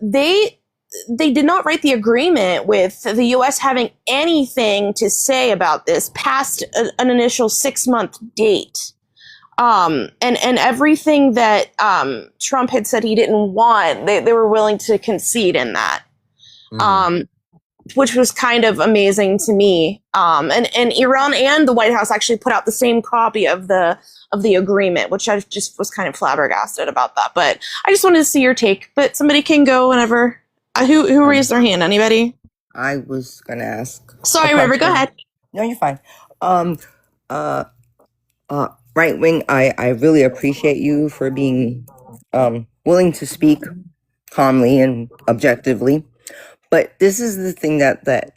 they did not write the agreement with the U.S. having anything to say about this past an initial 6-month date. And everything that Trump had said he didn't want, they were willing to concede in that. Which was kind of amazing to me. And Iran and the White House actually put out the same copy of the agreement, which I just was kind of flabbergasted about that. But I just wanted to see your take. But somebody can go whenever. Who raised their hand? Anybody? I was gonna ask. Sorry, River. Go ahead. No, you're fine. Right wing. I really appreciate you for being willing to speak calmly and objectively. But this is the thing that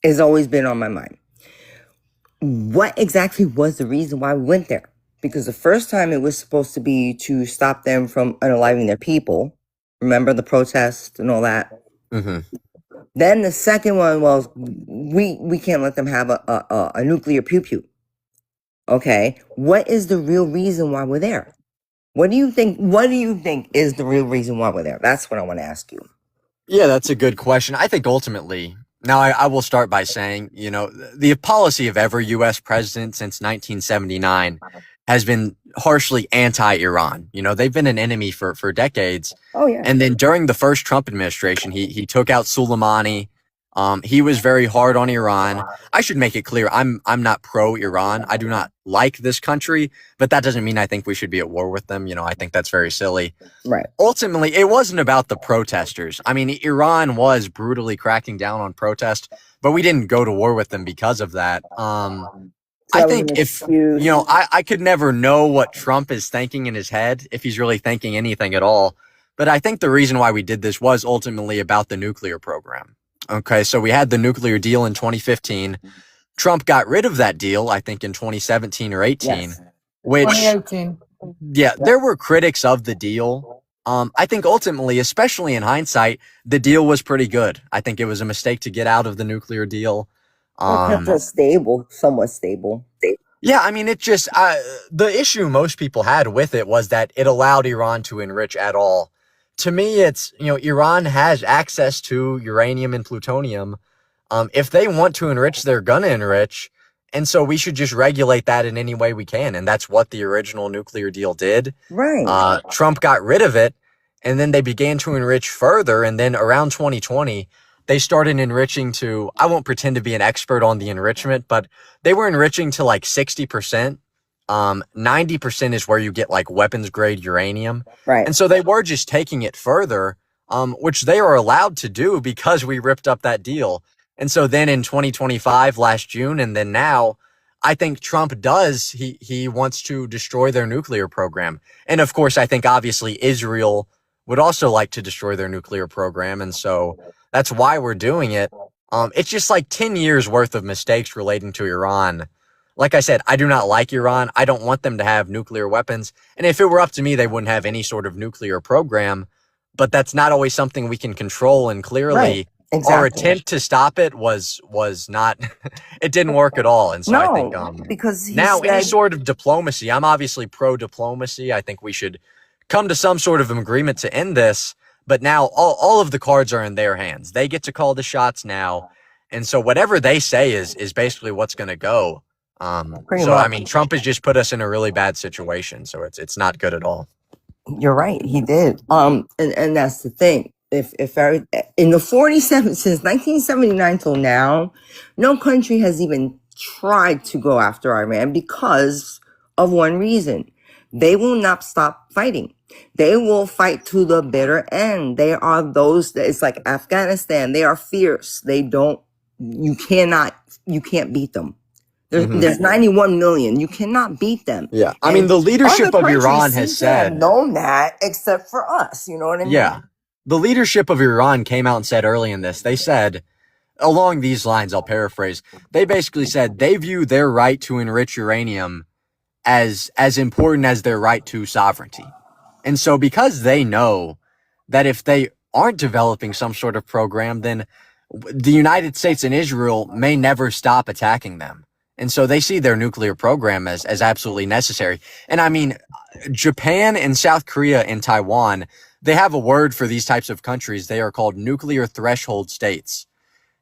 has always been on my mind. What exactly was the reason why we went there? Because the first time it was supposed to be to stop them from unaliving their people. Remember the protests and all that? Mm-hmm. Then the second one was, we can't let them have a nuclear pew-pew. Okay, what is the real reason why we're there? What do you think is the real reason why we're there? That's what I want to ask you. Yeah, that's a good question. I think ultimately, now I will start by saying, the policy of every U.S. president since 1979 has been harshly anti-Iran. They've been an enemy for decades. Oh, yeah. And then during the first Trump administration, he took out Soleimani. He was very hard on Iran. I should make it clear, I'm not pro-Iran. I do not like this country, but that doesn't mean I think we should be at war with them. I think that's very silly. Right. Ultimately, it wasn't about the protesters. I mean, Iran was brutally cracking down on protest, but we didn't go to war with them because of that. I think if, I could never know what Trump is thinking in his head, if he's really thinking anything at all. But I think the reason why we did this was ultimately about the nuclear program. Okay, so we had the nuclear deal in 2015. Trump got rid of that deal, I think in 2017 or 18, Yes. which, 2018. yeah, there were critics of the deal. I think ultimately, especially in hindsight, the deal was pretty good. I think it was a mistake to get out of the nuclear deal. It kept us stable, somewhat stable. Yeah, I mean, it just, the issue most people had with it was that it allowed Iran to enrich at all. To me, it's, Iran has access to uranium and plutonium. If they want to enrich, they're going to enrich. And so we should just regulate that in any way we can. And that's what the original nuclear deal did. Right. Trump got rid of it, and then they began to enrich further. And then around 2020, they started enriching to, I won't pretend to be an expert on the enrichment, but they were enriching to like 60%. 90% is where you get like weapons grade uranium. Right. And so they were just taking it further, which they are allowed to do because we ripped up that deal. And so then in 2025, last June, and then now, I think Trump he wants to destroy their nuclear program. And of course, I think obviously Israel would also like to destroy their nuclear program. And so that's why we're doing it. It's just like 10 years worth of mistakes relating to Iran. Like I said, I do not like Iran. I don't want them to have nuclear weapons. And if it were up to me, they wouldn't have any sort of nuclear program. But that's not always something we can control. And clearly, Right. Exactly. our attempt to stop it was not, it didn't work at all. And so I think because he now any said- sort of diplomacy, I'm obviously pro-diplomacy. I think we should come to some sort of agreement to end this. But now all of the cards are in their hands. They get to call the shots now. And so whatever they say is basically what's going to go. Pretty So, I much. mean, Trump has just put us in a really bad situation. So it's not good at all. You're right, he did. And that's the thing. If in the 47 since 1979 till now, no country has even tried to go after Iran because of one reason. They will not stop fighting. They will fight to the bitter end. They are those that it's like Afghanistan. They are fierce. You can't beat them. There's 91 million. You cannot beat them. Yeah. I mean, the leadership of Iran has said, known that except for us. You know what I mean? yeah, the leadership of Iran came out and said early in this, they said, along these lines, I'll paraphrase, they basically said they view their right to enrich uranium as important as their right to sovereignty. And so because they know that if they aren't developing some sort of program, then the United States and Israel may never stop attacking them. And so they see their nuclear program as absolutely necessary. And I mean, Japan and South Korea and Taiwan, they have a word for these types of countries. They are called nuclear threshold states.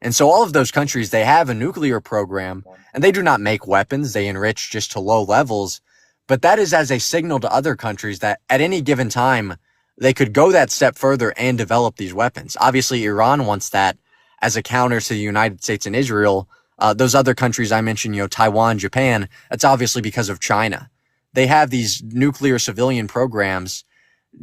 And so all of those countries, they have a nuclear program, and they do not make weapons. They enrich just to low levels. But that is as a signal to other countries that at any given time, they could go that step further and develop these weapons. Obviously, Iran wants that as a counter to the United States and Israel. Those other countries I mentioned, Taiwan, Japan, that's obviously because of China. They have these nuclear civilian programs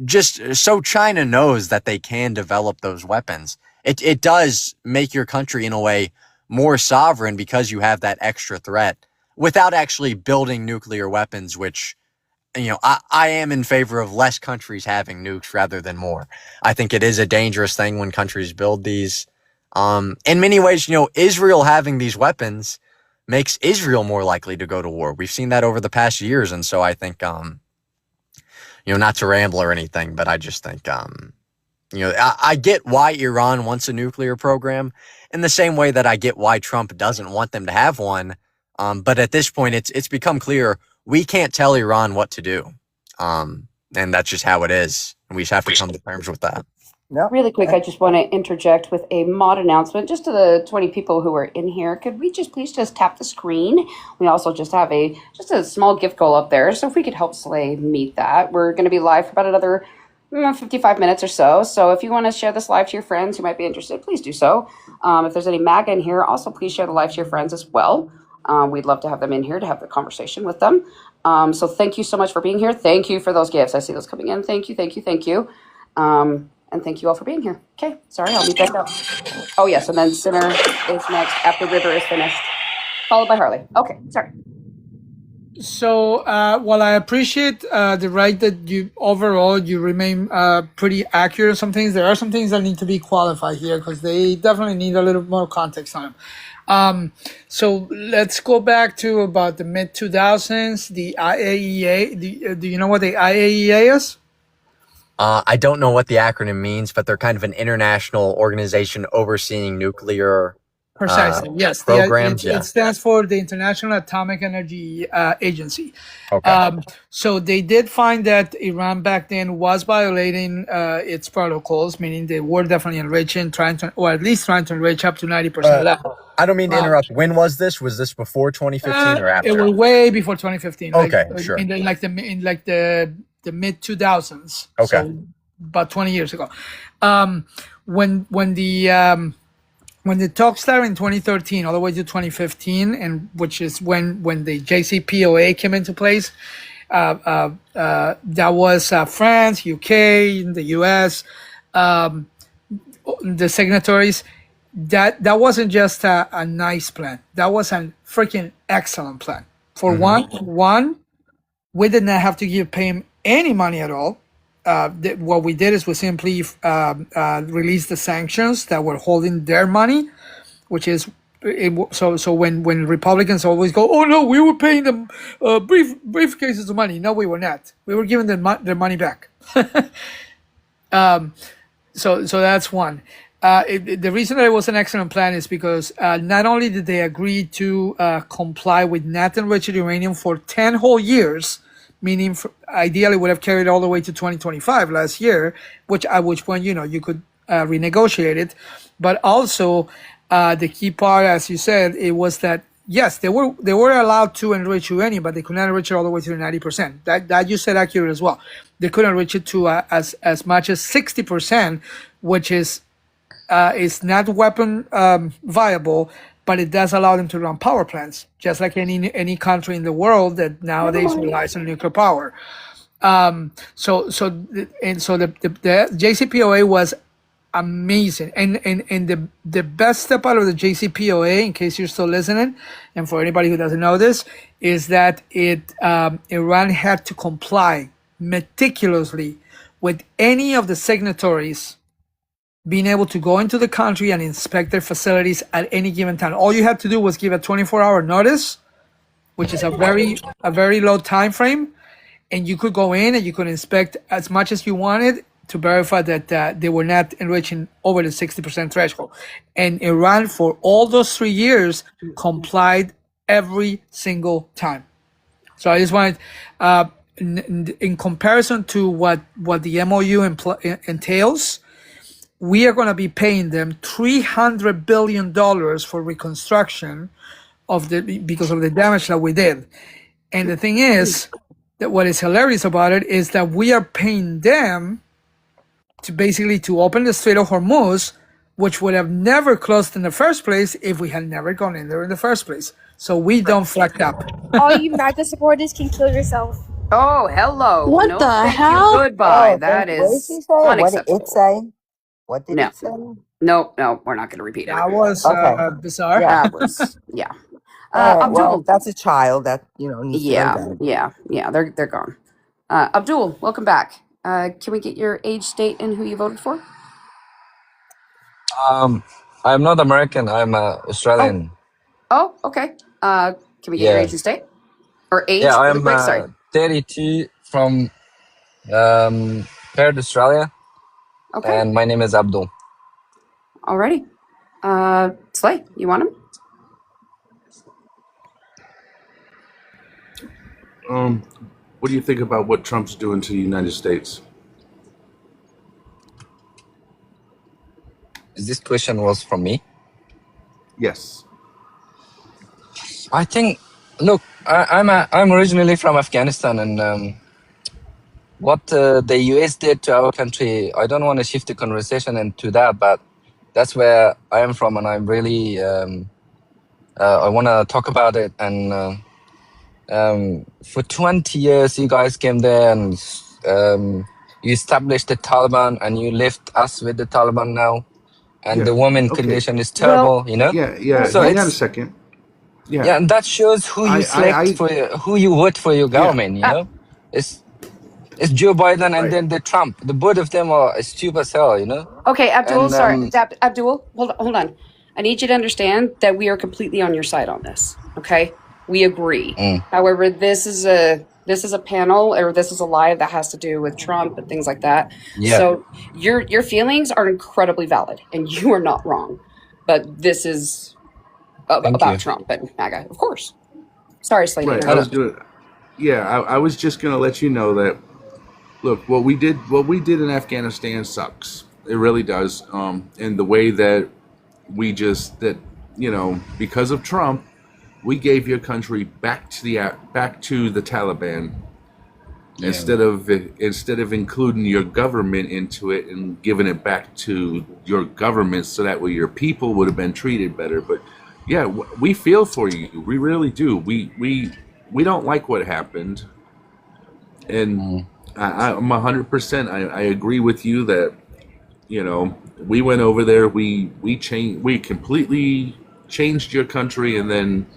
just so China knows that they can develop those weapons. It does make your country, in a way, more sovereign because you have that extra threat without actually building nuclear weapons, which, I am in favor of less countries having nukes rather than more. I think it is a dangerous thing when countries build these. In many ways, Israel having these weapons makes Israel more likely to go to war. We've seen that over the past years. And so I think, not to ramble or anything, but I just think, I get why Iran wants a nuclear program in the same way that I get why Trump doesn't want them to have one. But at this point, it's become clear we can't tell Iran what to do. And that's just how it is. And we just have to come to terms with that. Really quick, I just want to interject with a mod announcement just to the 20 people who are in here. Could we please tap the screen? We also just have a small gift goal up there. So if we could help Slay meet that, we're going to be live for about another 55 minutes or so. So if you want to share this live to your friends who might be interested, please do so. If there's any Maga in here, also please share the live to your friends as well. We'd love to have them in here to have the conversation with them. So thank you so much for being here. Thank you for those gifts. I see those coming in. Thank you. And thank you all for being here. Okay, sorry, I'll meet back up. Oh, yes, and then Sinner is next after River is finished, followed by Harley. Okay, sorry. So, while I appreciate the right that you remain pretty accurate on some things, there are some things that need to be qualified here because they definitely need a little more context on them. So let's go back to about the mid 2000s. The IAEA. Do you know what the IAEA is? I don't know what the acronym means, but they're kind of an international organization overseeing nuclear Precisely. Yes. programs. It stands for the International Atomic Energy Agency. Okay. So they did find that Iran back then was violating its protocols, meaning they were definitely enriching, or at least trying to enrich up to 90% level. I don't mean to interrupt. When was this? Was this before 2015 or after? It was way before 2015. Okay, sure. In the mid 2000s. Okay. So about 20 years ago. When the talks started in 2013 all the way to 2015, and which is when the JCPOA came into place, that was France, UK, the US, the signatories. That wasn't just a nice plan. That was a freaking excellent plan. For one, we did not have to pay him any money at all. What we did is we simply released the sanctions that were holding their money, which is so when Republicans always go, oh no, we were paying them briefcases of money. No, we were not. We were giving them their money back. So that's one. The reason that it was an excellent plan is because not only did they agree to comply with not enriched uranium for 10 whole years, meaning ideally would have carried all the way to 2025 last year, at which point, you could renegotiate it. But also the key part, as you said, it was that, yes, they were allowed to enrich uranium, but they could not enrich it all the way to the 90%. That you said accurate as well. They could enrich it to as much as 60%, which is not weapon viable, but it does allow them to run power plants, just like any country in the world that nowadays relies on nuclear power. So the JCPOA was amazing, and the best step out of the JCPOA, in case you're still listening, and for anybody who doesn't know this, is that Iran had to comply meticulously with any of the signatories being able to go into the country and inspect their facilities at any given time. All you had to do was give a 24-hour notice, which is a very low time frame, and you could go in and you could inspect as much as you wanted to verify that they were not enriching over the 60% threshold. And Iran, for all those 3 years, complied every single time. So I just wanted, in comparison to what the MOU entails, we are going to be paying them $300 billion for reconstruction because of the damage that we did. And the thing is that what is hilarious about it is that we are paying them to open the Strait of Hormuz, which would have never closed in the first place if we had never gone in there in the first place. So we don't flex up. All you MAGA supporters can kill yourself. Oh, hello. What No, the thank hell? you. Goodbye. Oh, That what did is she say? What did unacceptable. it say? What did No. it say? No, we're not going to repeat it. That was Okay. bizarre. Yeah. That was, yeah. Well, Abdul. that's a child that needs to go down. Yeah. They're gone. Abdul, welcome back. Can we get your age, state, and who you voted for? I'm not American. I'm Australian. Oh, okay. Can we get your age and state? Or age? Yeah, really I'm quick? Sorry. 32 from Perth, Australia. Okay. And my name is Abdul. Alrighty. Slay, you want him? What do you think about what Trump's doing to the United States? This question was from me? Yes. I think, look, I'm originally from Afghanistan, and what the US did to our country, I don't want to shift the conversation into that, but that's where I am from, and I'm really, I want to talk about it. And for 20 years, you guys came there and you established the Taliban, and you left us with the Taliban now. And the woman condition is terrible, Yeah. So Hang on a second. Yeah, and that shows who you select who you vote for your government. It's Joe Biden and then the Trump. The both of them are stupid as hell. Okay, Abdul. And, sorry, Abdul. Hold on. I need you to understand that we are completely on your side on this. Okay, we agree. However, this is a panel, or this is a live that has to do with Trump and things like that. Yeah. So your feelings are incredibly valid, and you are not wrong. But this is Thank about you. Trump and MAGA, of course. Sorry, Slade. Right. I was just gonna let you know that. Look, what we did in Afghanistan sucks. It really does. And the way that because of Trump, we gave your country back to the Taliban. Yeah. Instead of including your government into it and giving it back to your government, so that way your people would have been treated better. But yeah, we feel for you. We really do. We don't like what happened, and I'm 100%. I agree with you that we went over there. We completely changed your country, and then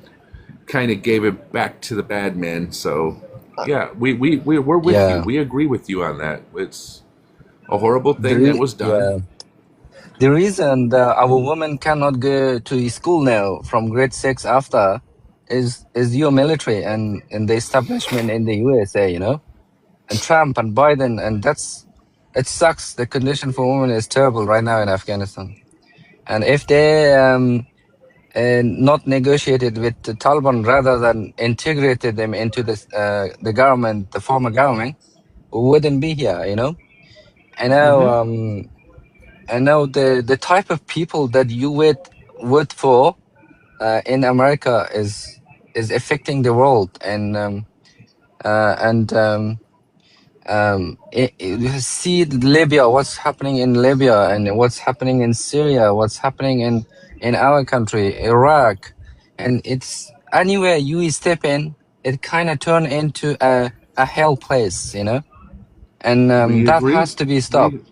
kind of gave it back to the bad man. So yeah, we're with you. We agree with you on that. It's a horrible thing that was done. Yeah. The reason that our women cannot go to school now from grade 6 after is your military and the establishment in the USA, and Trump and Biden, and it sucks. The condition for women is terrible right now in Afghanistan. And if they not negotiated with the Taliban rather than integrated them into the government, the former government, we wouldn't be here, I know. I know the type of people that you would for in America is affecting the world, you see Libya, what's happening in Libya, and what's happening in Syria, what's happening in our country, Iraq, and it's anywhere you step in, it kind of turn into a hell place, and We that agree. has to be stopped.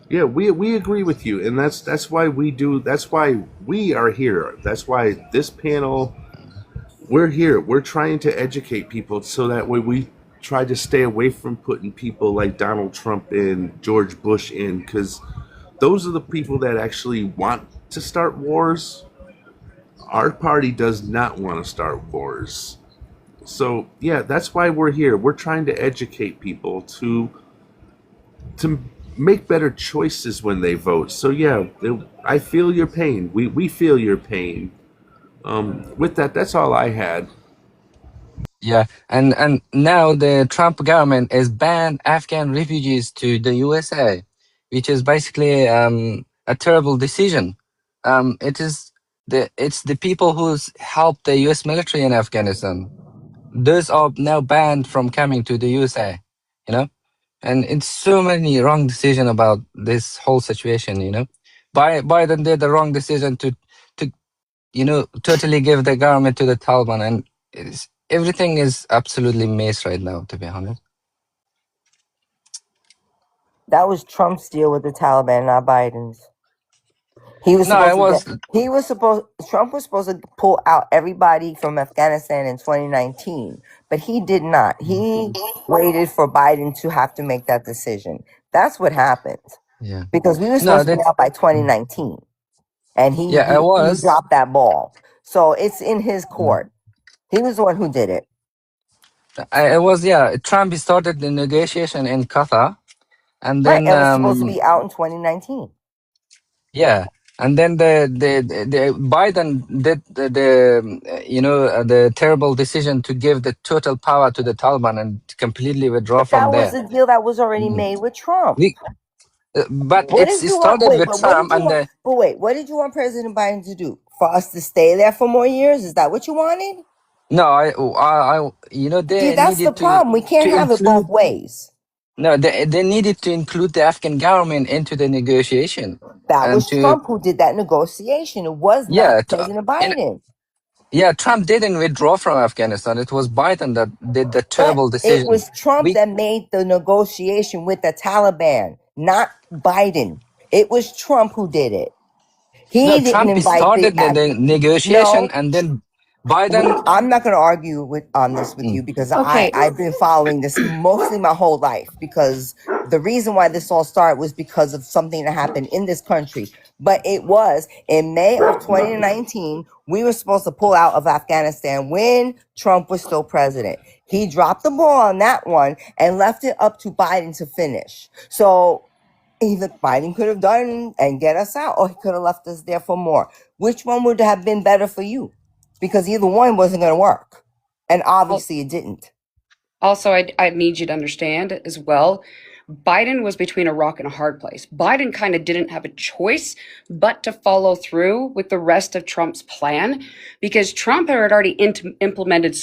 We agree with you, and that's why we are here. That's why this panel, we're here. We're trying to educate people so that way we try to stay away from putting people like Donald Trump in, George Bush in, because those are the people that actually want to start wars. Our party does not want to start wars. So yeah, that's why we're here. We're trying to educate people to make better choices when they vote. So yeah, I feel your pain. We feel your pain. With that, that's all I had. Yeah, and now the Trump government has banned Afghan refugees to the USA, which is basically a terrible decision. It's the people who's helped the US military in Afghanistan. Those are now banned from coming to the USA, and it's so many wrong decision about this whole situation. Biden did the wrong decision to totally give the government to the Taliban, and everything is absolutely mess right now, to be honest. That was Trump's deal with the Taliban, not Biden's. Trump was supposed to pull out everybody from Afghanistan in 2019, but he did not. He waited for Biden to have to make that decision. That's what happened. Yeah. Because we were supposed to be out by 2019, and he dropped that ball. So it's in his court. He was the one who did it. Trump started the negotiation in Qatar, and Right, then and it was supposed to be out in 2019. Yeah, and then the Biden did the terrible decision to give the total power to the Taliban and completely withdraw from there. That was a deal that was already made with Trump. But it started with Trump, and what did you want President Biden to do? For us to stay there for more years? Is that what you wanted? no, they that's the needed problem. We can't have it both ways. No, they needed to include the Afghan government into the negotiation. That was Trump who did that negotiation. It was not President Biden. Trump didn't withdraw from Afghanistan. It was Biden that did the terrible decision. It was Trump that made the negotiation with the Taliban, not Biden. It was Trump who did it. He didn't Trump invite started the negotiation, and then Biden. I'm not going to argue on this with you because Okay. I've been following this mostly my whole life, because the reason why this all started was because of something that happened in this country. But it was in May of 2019, we were supposed to pull out of Afghanistan when Trump was still president. He dropped the ball on that one and left it up to Biden to finish. So either Biden could have done and get us out, or he could have left us there for more. Which one would have been better for you? Because either one wasn't going to work. And obviously it didn't. Also, I need you to understand as well, Biden was between a rock and a hard place. Biden kind of didn't have a choice but to follow through with the rest of Trump's plan, because Trump had already implemented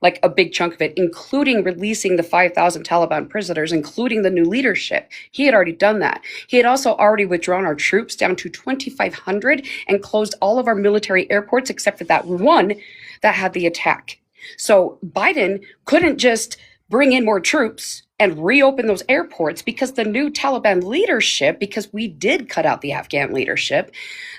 like a big chunk of it, including releasing the 5,000 Taliban prisoners, including the new leadership. He had already done that. He had also already withdrawn our troops down to 2,500 and closed all of our military airports except for that one that had the attack. So Biden couldn't just bring in more troops and reopen those airports, because the new Taliban leadership, because we did cut out the Afghan leadership,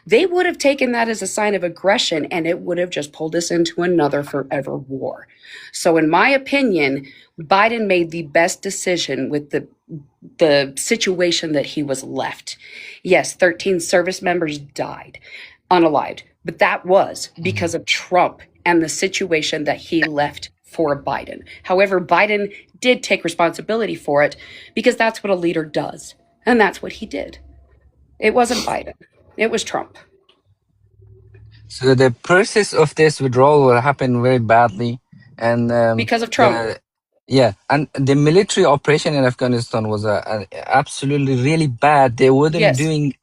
they would have taken that as a sign of aggression, and it would have just pulled us into another forever war. So in my opinion, Biden made the best decision with the situation that he was left. Yes, 13 service members died unalived, but that was because of Trump and the situation that he left for Biden. However, Biden did take responsibility for it, because that's what a leader does. And that's what he did. It wasn't Biden. It was Trump. So the process of this withdrawal will happen very badly. And because of Trump. And the military operation in Afghanistan was absolutely really bad. They wouldn't doing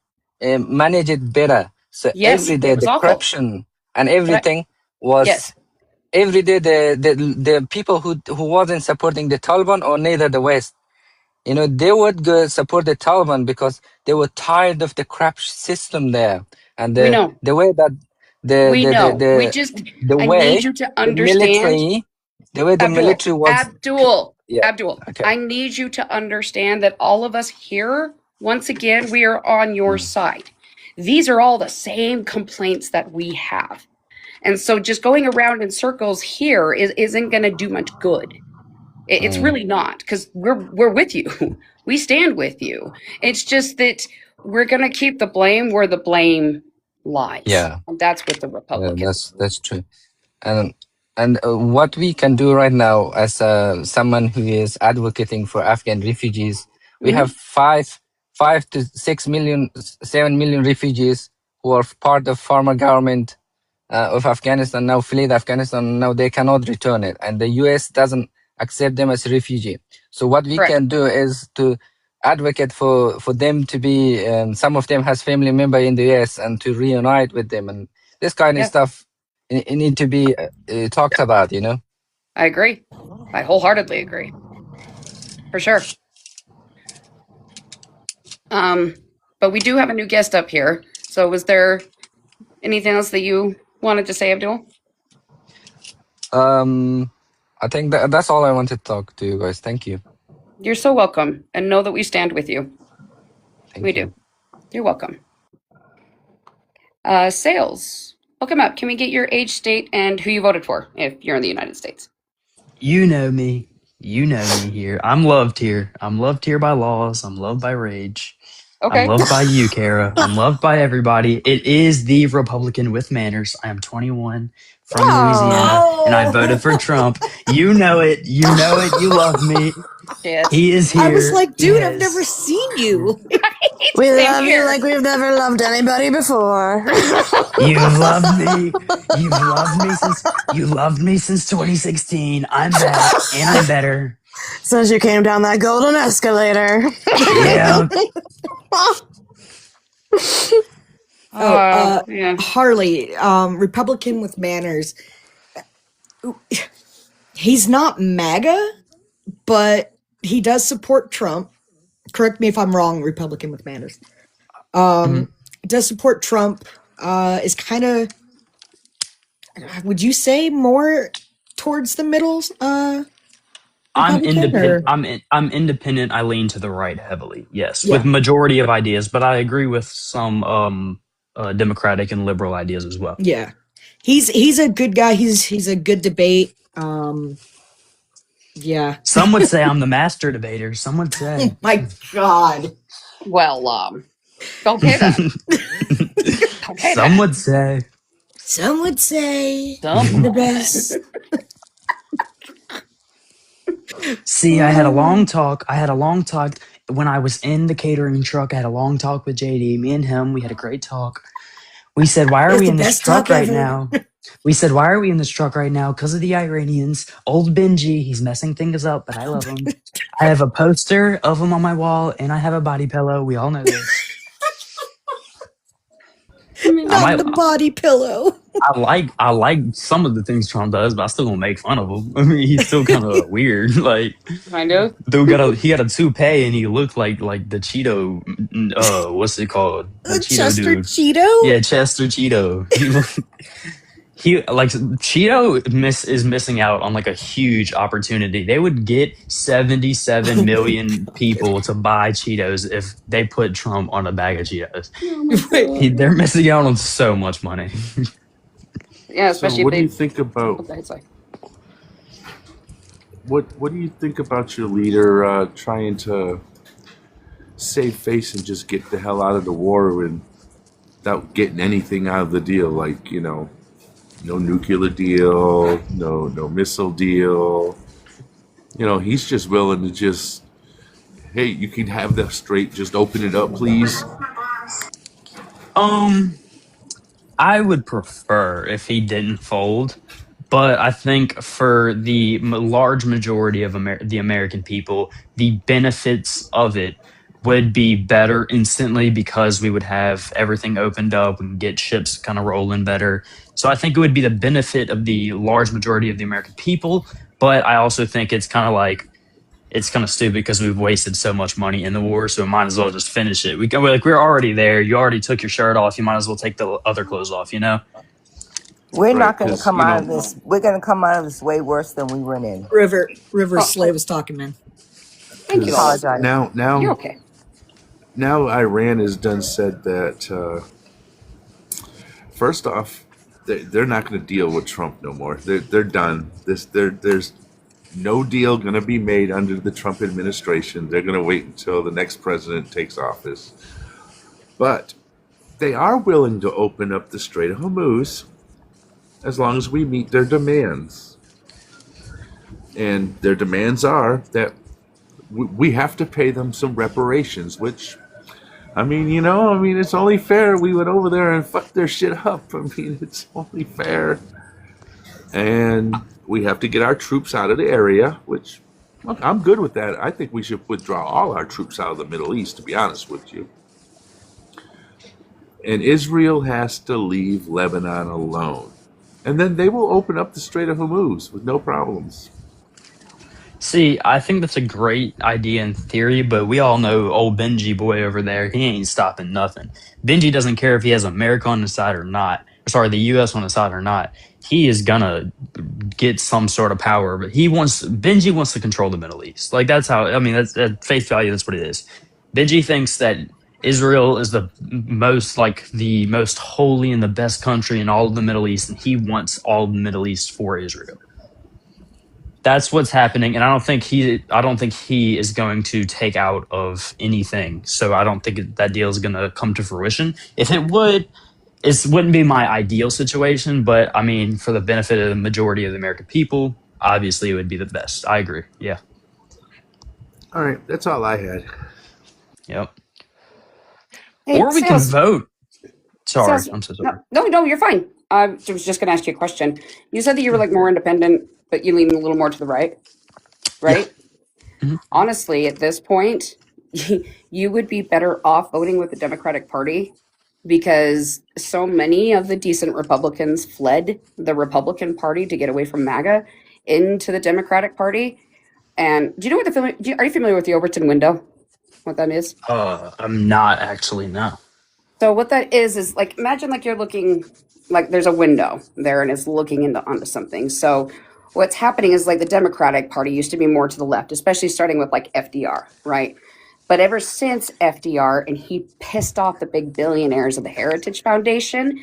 manage it better. So every day the corruption and everything was every day the people who wasn't supporting the Taliban or neither the West, they would go support the Taliban because they were tired of the crap system there, and the way that the military was. Abdul, I need you to understand that all of us here, once again, we are on your side. These are all the same complaints that we have. And so just going around in circles here isn't going to do much good. It's really not, because we're with you. We stand with you. It's just that we're going to keep the blame where the blame lies. Yeah. And that's with the Republicans. That's true. And what we can do right now, as someone who is advocating for Afghan refugees, we have 5 to 6 million, 7 million refugees who are part of former government of Afghanistan, now fled Afghanistan. Now they cannot return it, and the U.S. doesn't accept them as a refugee. So what we can do is to advocate for them to be. Some of them has family member in the U.S. and to reunite with them, and this kind of stuff it need to be talked about. I agree. I wholeheartedly agree. For sure. But we do have a new guest up here. So was there anything else that you wanted to say, Abdul? I think that's all I wanted to talk to you guys. Thank you. You're so welcome, and know that we stand with you. We do. You're welcome. Sales, welcome up. Can we get your age, state, and who you voted for if you're in the United States? You know me. You know me here. I'm loved here. I'm loved here by Laws. I'm loved by Rage. Okay. I'm loved by you, Kara. I'm loved by everybody. It is the Republican with manners. I am 21 from Louisiana, and I voted for Trump. You know it. You know it. You love me. Yes. He is here. I was like, dude, I've never seen you. We love you like we've never loved anybody before. You've loved me. You loved me since 2016. I'm back, and I'm better. Since you came down that golden escalator. Yeah. Harley, Republican with manners. He's not MAGA, but he does support Trump. Correct me if I'm wrong, Republican with manners. Does support Trump, is kind of, would you say more towards the middle? I'm independent. I'm independent. I lean to the right heavily. Yes, with majority of ideas, but I agree with some Democratic and liberal ideas as well. Yeah. He's a good guy. He's a good debate. Yeah. Some would say I'm the master debater. Some would say. Oh my God. Well, okay then. Okay Some then. would say. Some would say Some the best. See, I had a long talk. When I was in the catering truck. I had a long talk with JD. Me and him, we had a great talk. We said, why are It's we the in this best truck talk right ever. now? We said, why are we in this truck right now? Because of the Iranians. Old Benji, he's messing things up, but I love him. I have a poster of him on my wall, and I have a body pillow. We all know this. Not the body pillow. I like some of the things Trump does, but I still gonna make fun of him. I mean, he's still kind of weird. Like, kind of. dude he got a toupee and he looked like the Cheeto. What's it called? The Cheeto Chester dude. Cheeto? Yeah, Chester Cheeto. He like Cheeto is missing out on like a huge opportunity. They would get 77 million people to buy Cheetos if they put Trump on a bag of Cheetos. They're missing out on so much money. Yeah, especially so what if do you they. think about Okay, sorry. what do you think about your leader trying to save face and just get the hell out of the war without getting anything out of the deal, like, you know, no nuclear deal, no missile deal. You know, he's just willing to just, hey, you can have that straight, just open it up, please. I would prefer if he didn't fold, but I think for the large majority of the American people, the benefits of it would be better instantly because we would have everything opened up and get ships kind of rolling better. So I think it would be the benefit of the large majority of the American people, but I also think it's kind of stupid because we've wasted so much money in the war, so we might as well just finish it. We're already there. You already took your shirt off. You might as well take the other clothes off. You know. We're Right, not going to 'cause, come you out of know, this. We're going to come out of this way worse than we went in. River Slay was talking, man. Thank you, because Lola. now You're okay. now Iran has done said that first off, they're not going to deal with Trump no more. They're done. There's no deal going to be made under the Trump administration. They're going to wait until the next president takes office. But they are willing to open up the Strait of Hormuz as long as we meet their demands. And their demands are that we have to pay them some reparations, which, I mean, it's only fair. We went over there and fucked their shit up. I mean, it's only fair. And we have to get our troops out of the area, which, look, I'm good with that. I think we should withdraw all our troops out of the Middle East, to be honest with you. And Israel has to leave Lebanon alone. And then they will open up the Strait of Hormuz with no problems. See, I think that's a great idea in theory, but we all know old Benji boy over there. He ain't stopping nothing. Benji doesn't care if he has America on his side or not. Sorry, the U.S. on his side or not. He is gonna get some sort of power, but Benji wants to control the Middle East. Like that's how. I mean, that's at face value. That's what it is. Benji thinks that Israel is the most holy and the best country in all of the Middle East, and he wants all of the Middle East for Israel. That's what's happening, and I don't think he is going to take out of anything. So I don't think that deal is going to come to fruition. If it would, it wouldn't be my ideal situation, but I mean, for the benefit of the majority of the American people, obviously it would be the best. I agree. Yeah. All right, that's all I had. Yep. Hey, Or we can Sales. vote. Sorry, Sales, I'm so sorry. No, you're fine. I was just going to ask you a question. You said that you were like more independent, but you lean a little more to the right, right? Mm-hmm. Honestly, at this point, you would be better off voting with the Democratic Party because so many of the decent Republicans fled the Republican Party to get away from MAGA into the Democratic Party. And do you know what are you familiar with the Overton window? What that is? I'm not actually, no. So what that is like, imagine like you're looking, like there's a window there and it's looking onto something. So what's happening is like the Democratic Party used to be more to the left, especially starting with like FDR, right? But ever since FDR, and he pissed off the big billionaires of the Heritage Foundation,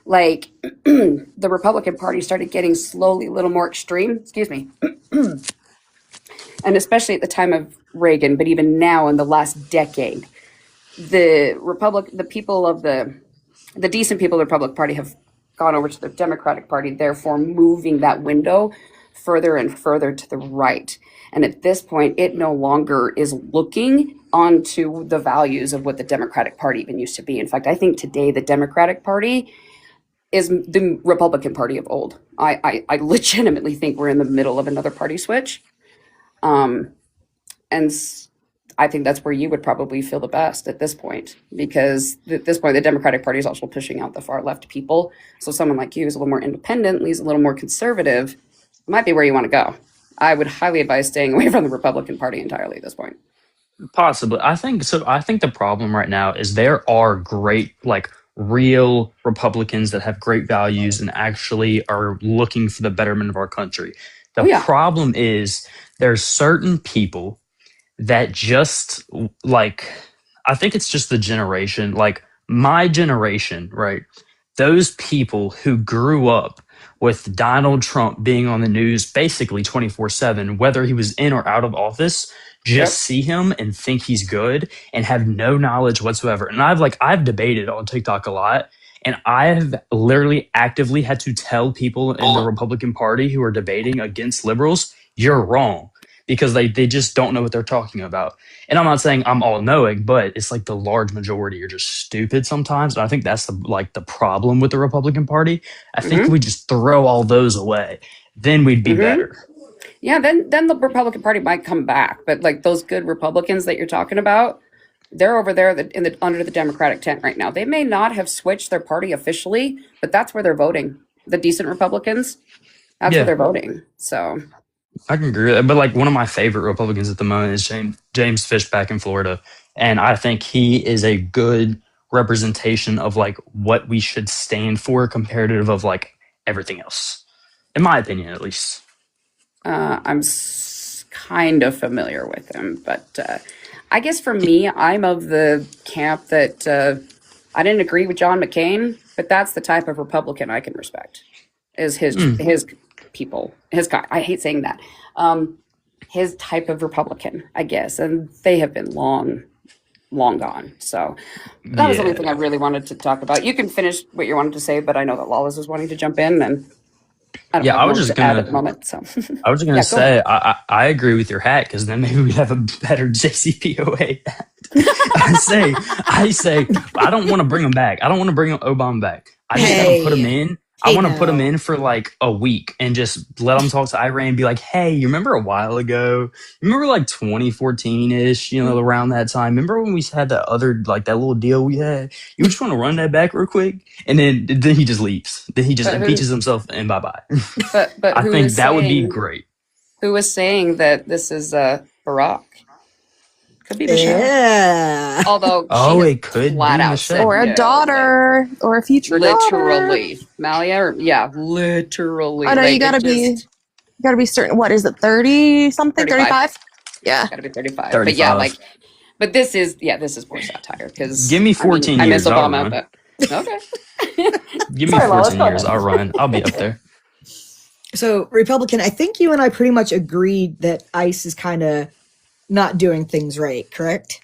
like the Republican Party started getting slowly a little more extreme. Excuse me. And especially at the time of Reagan, but even now in the last decade, the people of the decent people of the Republican Party have gone over to the Democratic Party, therefore moving that window further and further to the right. And at this point, it no longer is looking onto the values of what the Democratic Party even used to be. In fact, I think today the Democratic Party is the Republican Party of old. I legitimately think we're in the middle of another party switch. And I think that's where you would probably feel the best at this point, because at this point, the Democratic Party is also pushing out the far left people. So someone like you is a little more independent, leaves a little more conservative, might be where you want to go. I would highly advise staying away from the Republican Party entirely at this point. Possibly. I think so. I think the problem right now is there are great, like, real Republicans that have great values and actually are looking for the betterment of our country. The problem is there's certain people that just, like, I think it's just the generation, like my generation, right? Those people who grew up with Donald Trump being on the news basically 24/7, whether he was in or out of office, just see him and think he's good and have no knowledge whatsoever. And I've debated on TikTok a lot, and I have literally actively had to tell people in the Republican Party who are debating against liberals, you're wrong, because they just don't know what they're talking about. And I'm not saying I'm all knowing, but it's like the large majority are just stupid sometimes. And I think that's the problem with the Republican Party. I think if we just throw all those away, then we'd be better. Yeah, then the Republican Party might come back, but like those good Republicans that you're talking about, they're over there under the Democratic tent right now. They may not have switched their party officially, but that's where they're voting. The decent Republicans, that's where they're voting. So I can agree with that. But like one of my favorite Republicans at the moment is James Fish back in Florida. And I think he is a good representation of like what we should stand for comparative of like everything else. In my opinion, at least. I'm kind of familiar with him, but I guess for me, I'm of the camp that I didn't agree with John McCain, but that's the type of Republican I can respect. Is his people, his guy. I hate saying that. His type of Republican, I guess, and they have been long gone. So that was the only thing I really wanted to talk about. You can finish what you wanted to say, but I know that Lawless is wanting to jump in, and I don't have more to add at the moment. So I was just gonna say I agree with your hat, because then maybe we have a better JCPOA hat. I say I don't want to bring him back. I don't want to bring Obama back. I just want to put him in. I want to put him in for like a week and just let him talk to Iran and be like, hey, you remember a while ago? Remember like 2014-ish, around that time? Remember when we had that other, like that little deal we had? You just want to run that back real quick? And then he just leaves. Then he just impeaches himself and bye-bye. But I think that would be great. Who was saying that this is Barack? Could be Michelle. Yeah. Although it could flat be out Michelle. said Or a no. daughter, or a future Literally. daughter. Malia, literally. Oh no, Like, you gotta be certain. What is it, 30 something, 35? Yeah, gotta be 35. 35. But yeah, but this is more satire, because Give me 14 I years. miss I'll Obama, run. but okay. Give me 14 years. I'll run. I'll be up there. So, Republican, I think you and I pretty much agreed that ICE is kind of not doing things right, correct?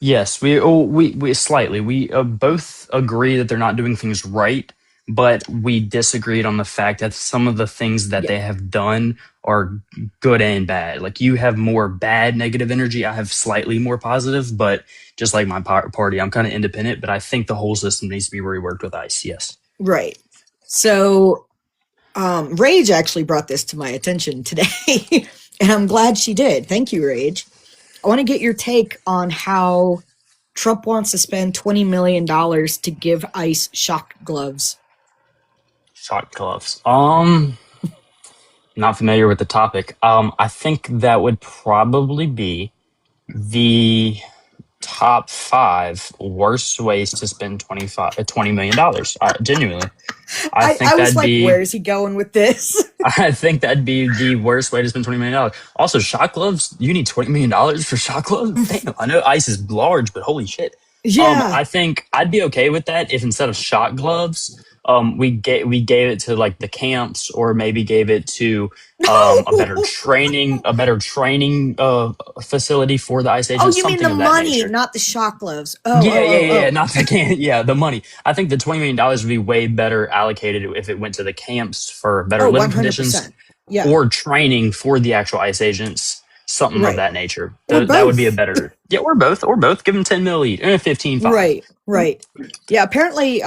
Yes, we slightly. We both agree that they're not doing things right, but we disagreed on the fact that some of the things that they have done are good and bad. Like you have more bad negative energy. I have slightly more positive, but just like my party, I'm kind of independent, but I think the whole system needs to be reworked with ICE. Yes. Right. So, Rage actually brought this to my attention today, and I'm glad she did. Thank you, Rage. I want to get your take on how Trump wants to spend $20 million to give ICE shock gloves. Shock gloves. Not familiar with the topic. I think that would probably be the top 5 worst ways to spend $20 million. Genuinely. I was like, where is he going with this? I think that'd be the worst way to spend $20 million. Also, shock gloves, you need $20 million for shock gloves? Damn, I know ICE is large, but holy shit. Yeah. I think I'd be okay with that if instead of shock gloves, we gave it to like the camps, or maybe gave it to a better training facility for the ICE Oh, agents, you mean the something of that money, nature. not the shock gloves. Yeah. Oh. Not the yeah, the money. I think the $20 million would be way better allocated if it went to the camps for better Oh, living conditions 100%. Yeah. or training for the actual ICE agents, something of Right. that nature. Or That would be a both. better, yeah, or both, Give them 10 mil each, 15, 5. Right. Yeah, apparently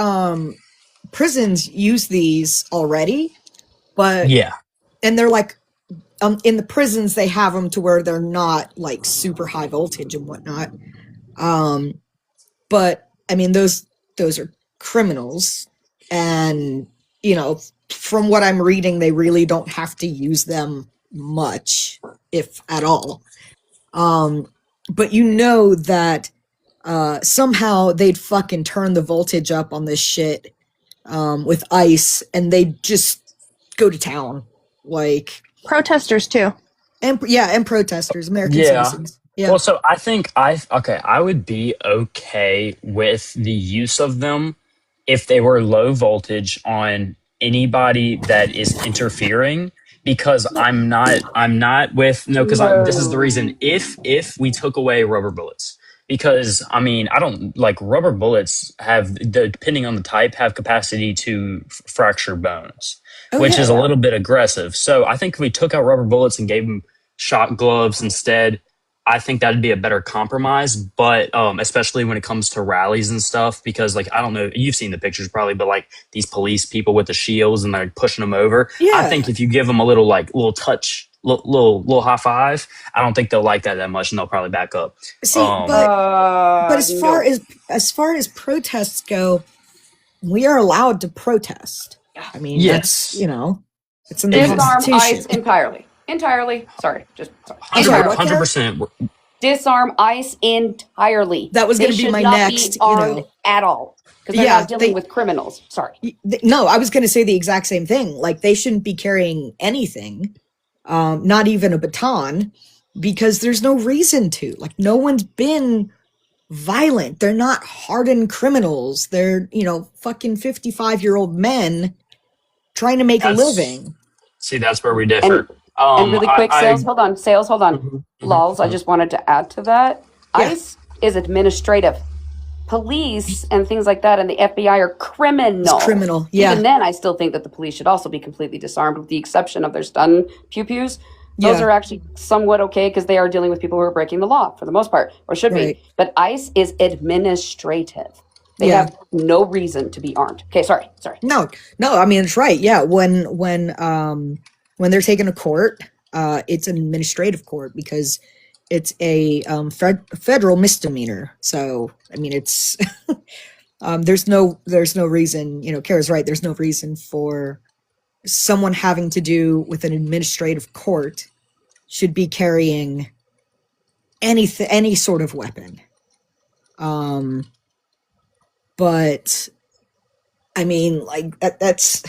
prisons use these already, but Yeah. and they're like in the prisons they have them to where they're not like super high voltage and whatnot. But I mean those are criminals, and from what I'm reading, they really don't have to use them much, if at all. But that somehow they'd fucking turn the voltage up on this shit with ICE, and they just go to town, like protesters too, and protesters, American Yeah. citizens. Yeah. Well, so I think I would be okay with the use of them if they were low voltage on anybody that is interfering, because I'm not with no, because this is the reason. If we took away rubber bullets, because I mean, I don't like rubber bullets have, depending on the type, have capacity to fracture bones, which is a little bit aggressive. So I think if we took out rubber bullets and gave them shock gloves instead, I think that'd be a better compromise. But especially when it comes to rallies and stuff, because like, I don't know, you've seen the pictures probably, but like these police people with the shields and they're pushing them over. I think if you give them a little touch, little high five, I don't think they'll like that much, and they'll probably back up. See, but as far as protests go, we are allowed to protest. I mean, yes, it's in the Constitution. ICE entirely. Sorry, 100%. Disarm ICE entirely. That was going to be my next. Be armed at all, because they're not dealing with criminals. Sorry. No, I was going to say the exact same thing. Like, they shouldn't be carrying anything, not even a baton, because there's no reason to. Like, no one's been violent. They're not hardened criminals. They're fucking 55-year-old men trying to make a living. See, that's where we differ. And really quick, Sales, hold on. Lols, I just wanted to add to that. ICE is administrative. Police and things like that and the FBI are criminal. It's criminal, yeah. Even then, I still think that the police should also be completely disarmed, with the exception of their stun pew-pews. Those are actually somewhat okay, because they are dealing with people who are breaking the law for the most part, or should be. But ICE is administrative. They have no reason to be armed. Okay, sorry. No, I mean, it's right. Yeah, when they're taken to court, it's an administrative court, because it's a federal misdemeanor. So, I mean, it's there's no reason. Kara's right. There's no reason for someone having to do with an administrative court should be carrying any sort of weapon. But I mean, like that's.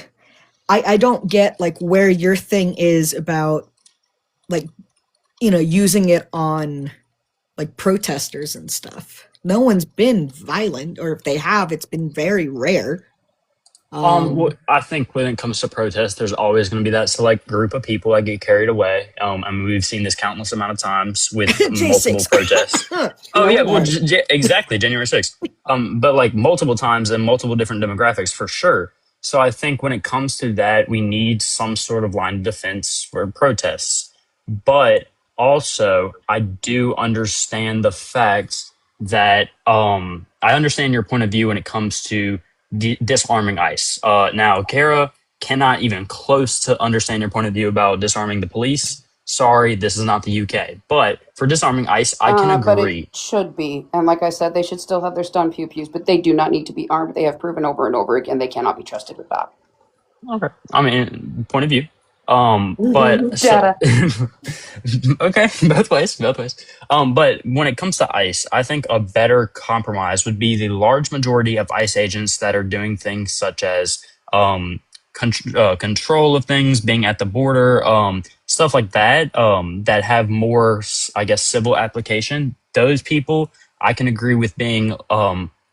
I don't get like where your thing is about like using it on like protesters and stuff. No one's been violent, or if they have, it's been very rare. Well, I think when it comes to protests, there's always going to be that select group of people that get carried away. I mean, we've seen this countless amount of times with multiple protests. Oh yeah, well, exactly, January 6th. But like multiple times and multiple different demographics for sure. So I think when it comes to that, we need some sort of line of defense for protests. But also, I do understand the fact that I understand your point of view when it comes to disarming ICE. Now, Kara cannot even close to understand your point of view about disarming the police. Sorry, this is not the UK. But for disarming ICE, I can agree. But it should be. And like I said, they should still have their stun pew-pews, but they do not need to be armed. They have proven over and over again they cannot be trusted with that. Okay. I mean, point of view. But so, okay, both ways. But when it comes to ICE, I think a better compromise would be the large majority of ICE agents that are doing things such as control of things, being at the border, stuff like that, that have more, I guess, civil application. Those people, I can agree with being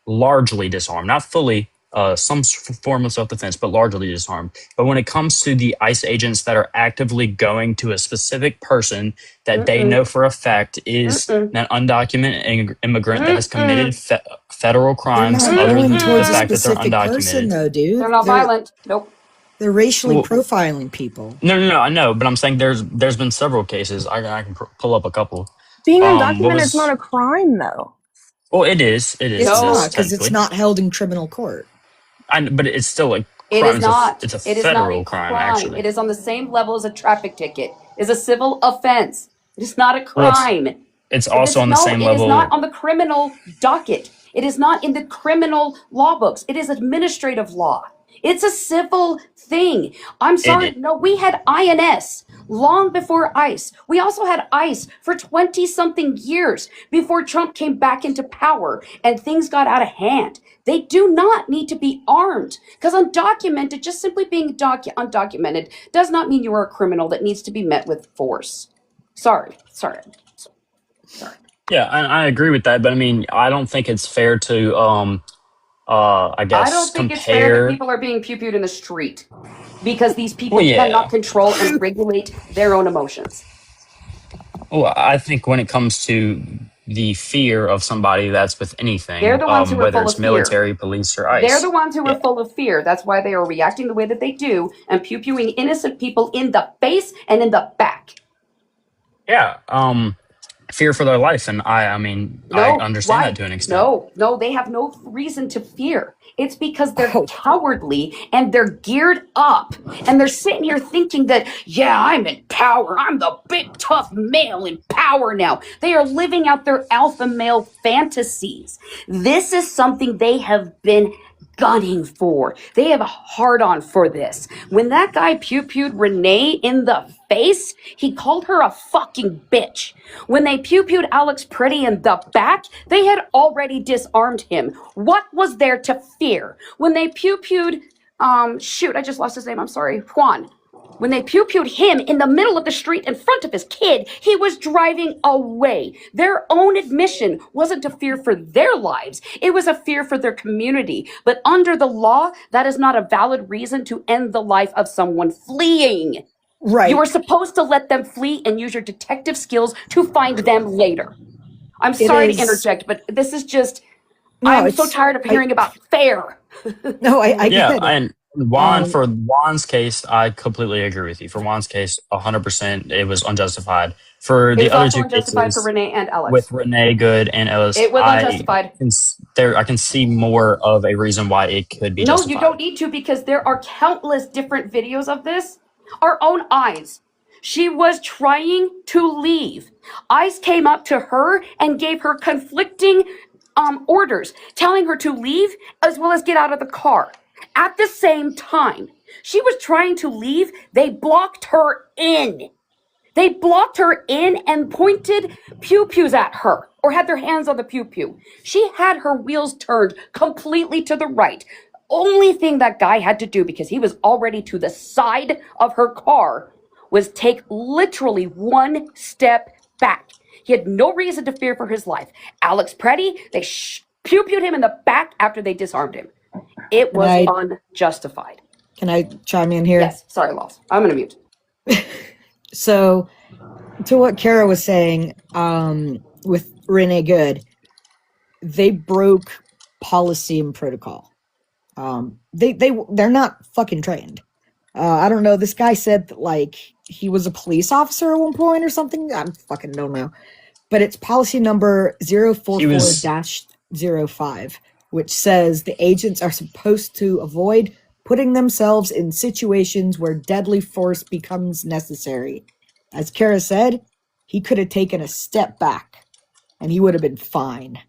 largely disarmed, not fully, some form of self-defense, but largely disarmed. But when it comes to the ICE agents that are actively going to a specific person that they know for a fact is an undocumented immigrant that has committed federal They're crimes not other going than the towards a fact that they're specific person, undocumented. though, dude. They're not violent. Nope. They're racially Well, profiling people. no, I know, but I'm saying there's been several cases. I can pull up a couple. Being What undocumented is was? not a crime, though. Well, it is. It's not, because it's Technically. not held in criminal court. But it's still a It crime. is not. It's a It is not a federal crime, crime. actually. It is on the same level as a traffic ticket. It is a civil offense. It is not a Well, crime. it's also on the same It is level. not on the criminal docket. It is not in the criminal law books. It is administrative law. It's a civil thing. I'm sorry. No, we had INS long before ICE. We also had ICE for 20 something years before Trump came back into power and things got out of hand. They do not need to be armed because undocumented, just simply being undocumented does not mean you are a criminal that needs to be met with force. Sorry. Yeah, I agree with that, but I mean, I don't think it's fair to, I guess, I don't think it's fair that compare. people are being pew-pewed in the street because these people Well, yeah. cannot control and regulate their own emotions. Well, I think when it comes to the fear of somebody that's with anything, They're the ones who are whether full it's of fear. military, police, or ICE. They're the ones who are full of fear. That's why they are reacting the way that they do and pew-pewing innocent people in the face and in the back. Yeah, fear for their life, and I mean, I understand that to an extent. No, they have no reason to fear. It's because they're cowardly and they're geared up and they're sitting here thinking that, yeah, I'm in power. I'm the big tough male in power now. They are living out their alpha male fantasies. This is something they have been gunning for. They have a hard on for this. When that guy pew-pewed Renee in the face, he called her a fucking bitch. When they pew-pewed Alex Pretty in the back, they had already disarmed him. What was there to fear? When they pew-pewed, shoot, I just lost his name, I'm sorry, Juan. When they pew-pewed him in the middle of the street in front of his kid, he was driving away. Their own admission wasn't a fear for their lives. It was a fear for their community. But under the law, that is not a valid reason to end the life of someone fleeing. Right. You are supposed to let them flee and use your detective skills to find them later. I'm sorry to interject, but this is just, I'm so tired of hearing about fair. No, I Yeah, get it. and Juan, for Juan's case, I completely agree with you. For Juan's case, 100%, it was unjustified. For It the was other also two unjustified cases, for Renee and Alex. with Renee Good and Ellis, It was unjustified. I can see more of a reason why it could be No, justified. you don't need to because there are countless different videos of this. Our own eyes. She was trying to leave. ICE came up to her and gave her conflicting orders, telling her to leave as well as get out of the car. At the same time, she was trying to leave. They blocked her in. They blocked her in and pointed pew-pews at her or had their hands on the pew-pew. She had her wheels turned completely to the right. Only thing that guy had to do, because he was already to the side of her car, was take literally one step back. He had no reason to fear for his life. Alex Pretty, they pew-pewed him in the back after they disarmed him. It was unjustified. Can I chime in here? Yes, sorry, Loss. I'm going to mute. So, to what Kara was saying, with Renee Good, they broke policy and protocol. They're not fucking trained. I don't know. This guy said that, like, he was a police officer at one point or something. I fucking don't know. But it's policy number 044-05, which says the agents are supposed to avoid putting themselves in situations where deadly force becomes necessary. As Kara said, he could have taken a step back and he would have been fine.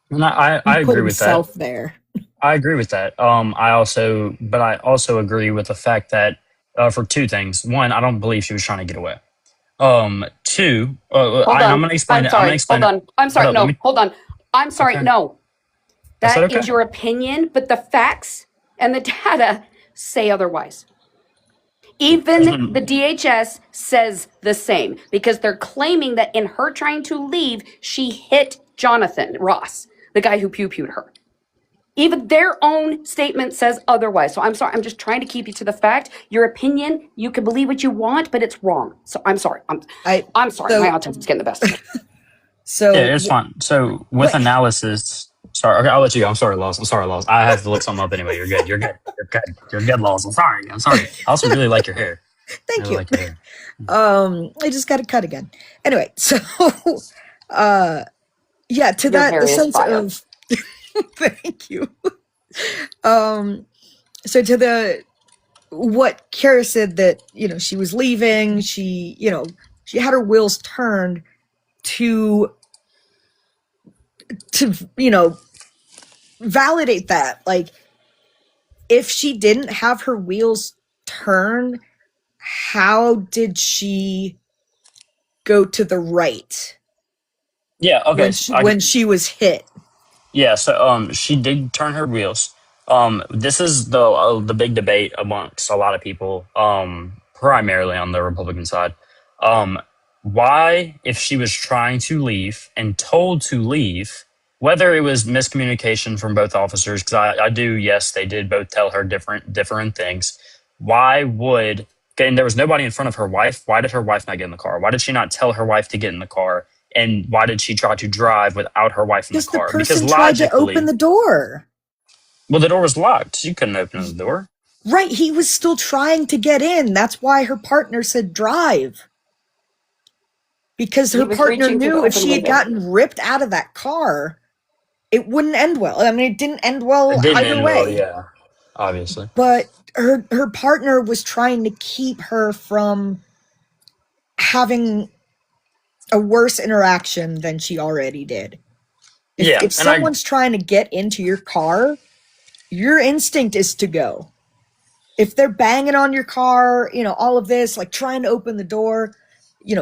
And I He put agree with that. himself there. I agree with that. I also agree with the fact that for two things. One, I don't believe she was trying to get away. Two, I'm going to explain it. I'm going to explain it. I'm sorry. Hold No, on, hold on. I'm sorry. Okay. No. I said That okay. is your opinion, but the facts and the data say otherwise. Even the DHS says the same because they're claiming that in her trying to leave, she hit Jonathan Ross, the guy who pew-pewed her. Even their own statement says otherwise. So I'm sorry. I'm just trying to keep you to the fact. Your opinion, you can believe what you want, but it's wrong. So I'm sorry. I'm sorry. So- My autism's getting the best of me. So Yeah, it's fine. So with analysis, sorry, okay, I'll let you go. I'm sorry, Laws. I have to look something up anyway. You're good. You're good, Laws. I'm sorry. I also really like your hair. Thank I you. like your hair. I just got to cut again. Anyway, so yeah, to Your that hair the is sense fire. of thank you. So to the what Kara said that, she was leaving, she had her wheels turned to validate that. Like, if she didn't have her wheels turn, how did she go to the right? Yeah. Okay. When she was hit. Yeah, so she did turn her wheels. This is the big debate amongst a lot of people, primarily on the Republican side. Why, if she was trying to leave and told to leave, whether it was miscommunication from both officers, because I do, yes, they did both tell her different things. Why would, and there was nobody in front of her wife. Why did her wife not get in the car? Why did she not tell her wife to get in the car? And why did she try to drive without her wife in the car? The person tried to open the door. Well, the door was locked. She couldn't open the door. Right, he was still trying to get in. That's why her partner said drive. Because her partner knew if she had gotten ripped out of that car, it wouldn't end well. I mean, it didn't end well It didn't either end way. well, yeah, obviously. But her partner was trying to keep her from having a worse interaction than she already did. If someone's trying to get into your car, your instinct is to go. If they're banging on your car, all of this, like trying to open the door,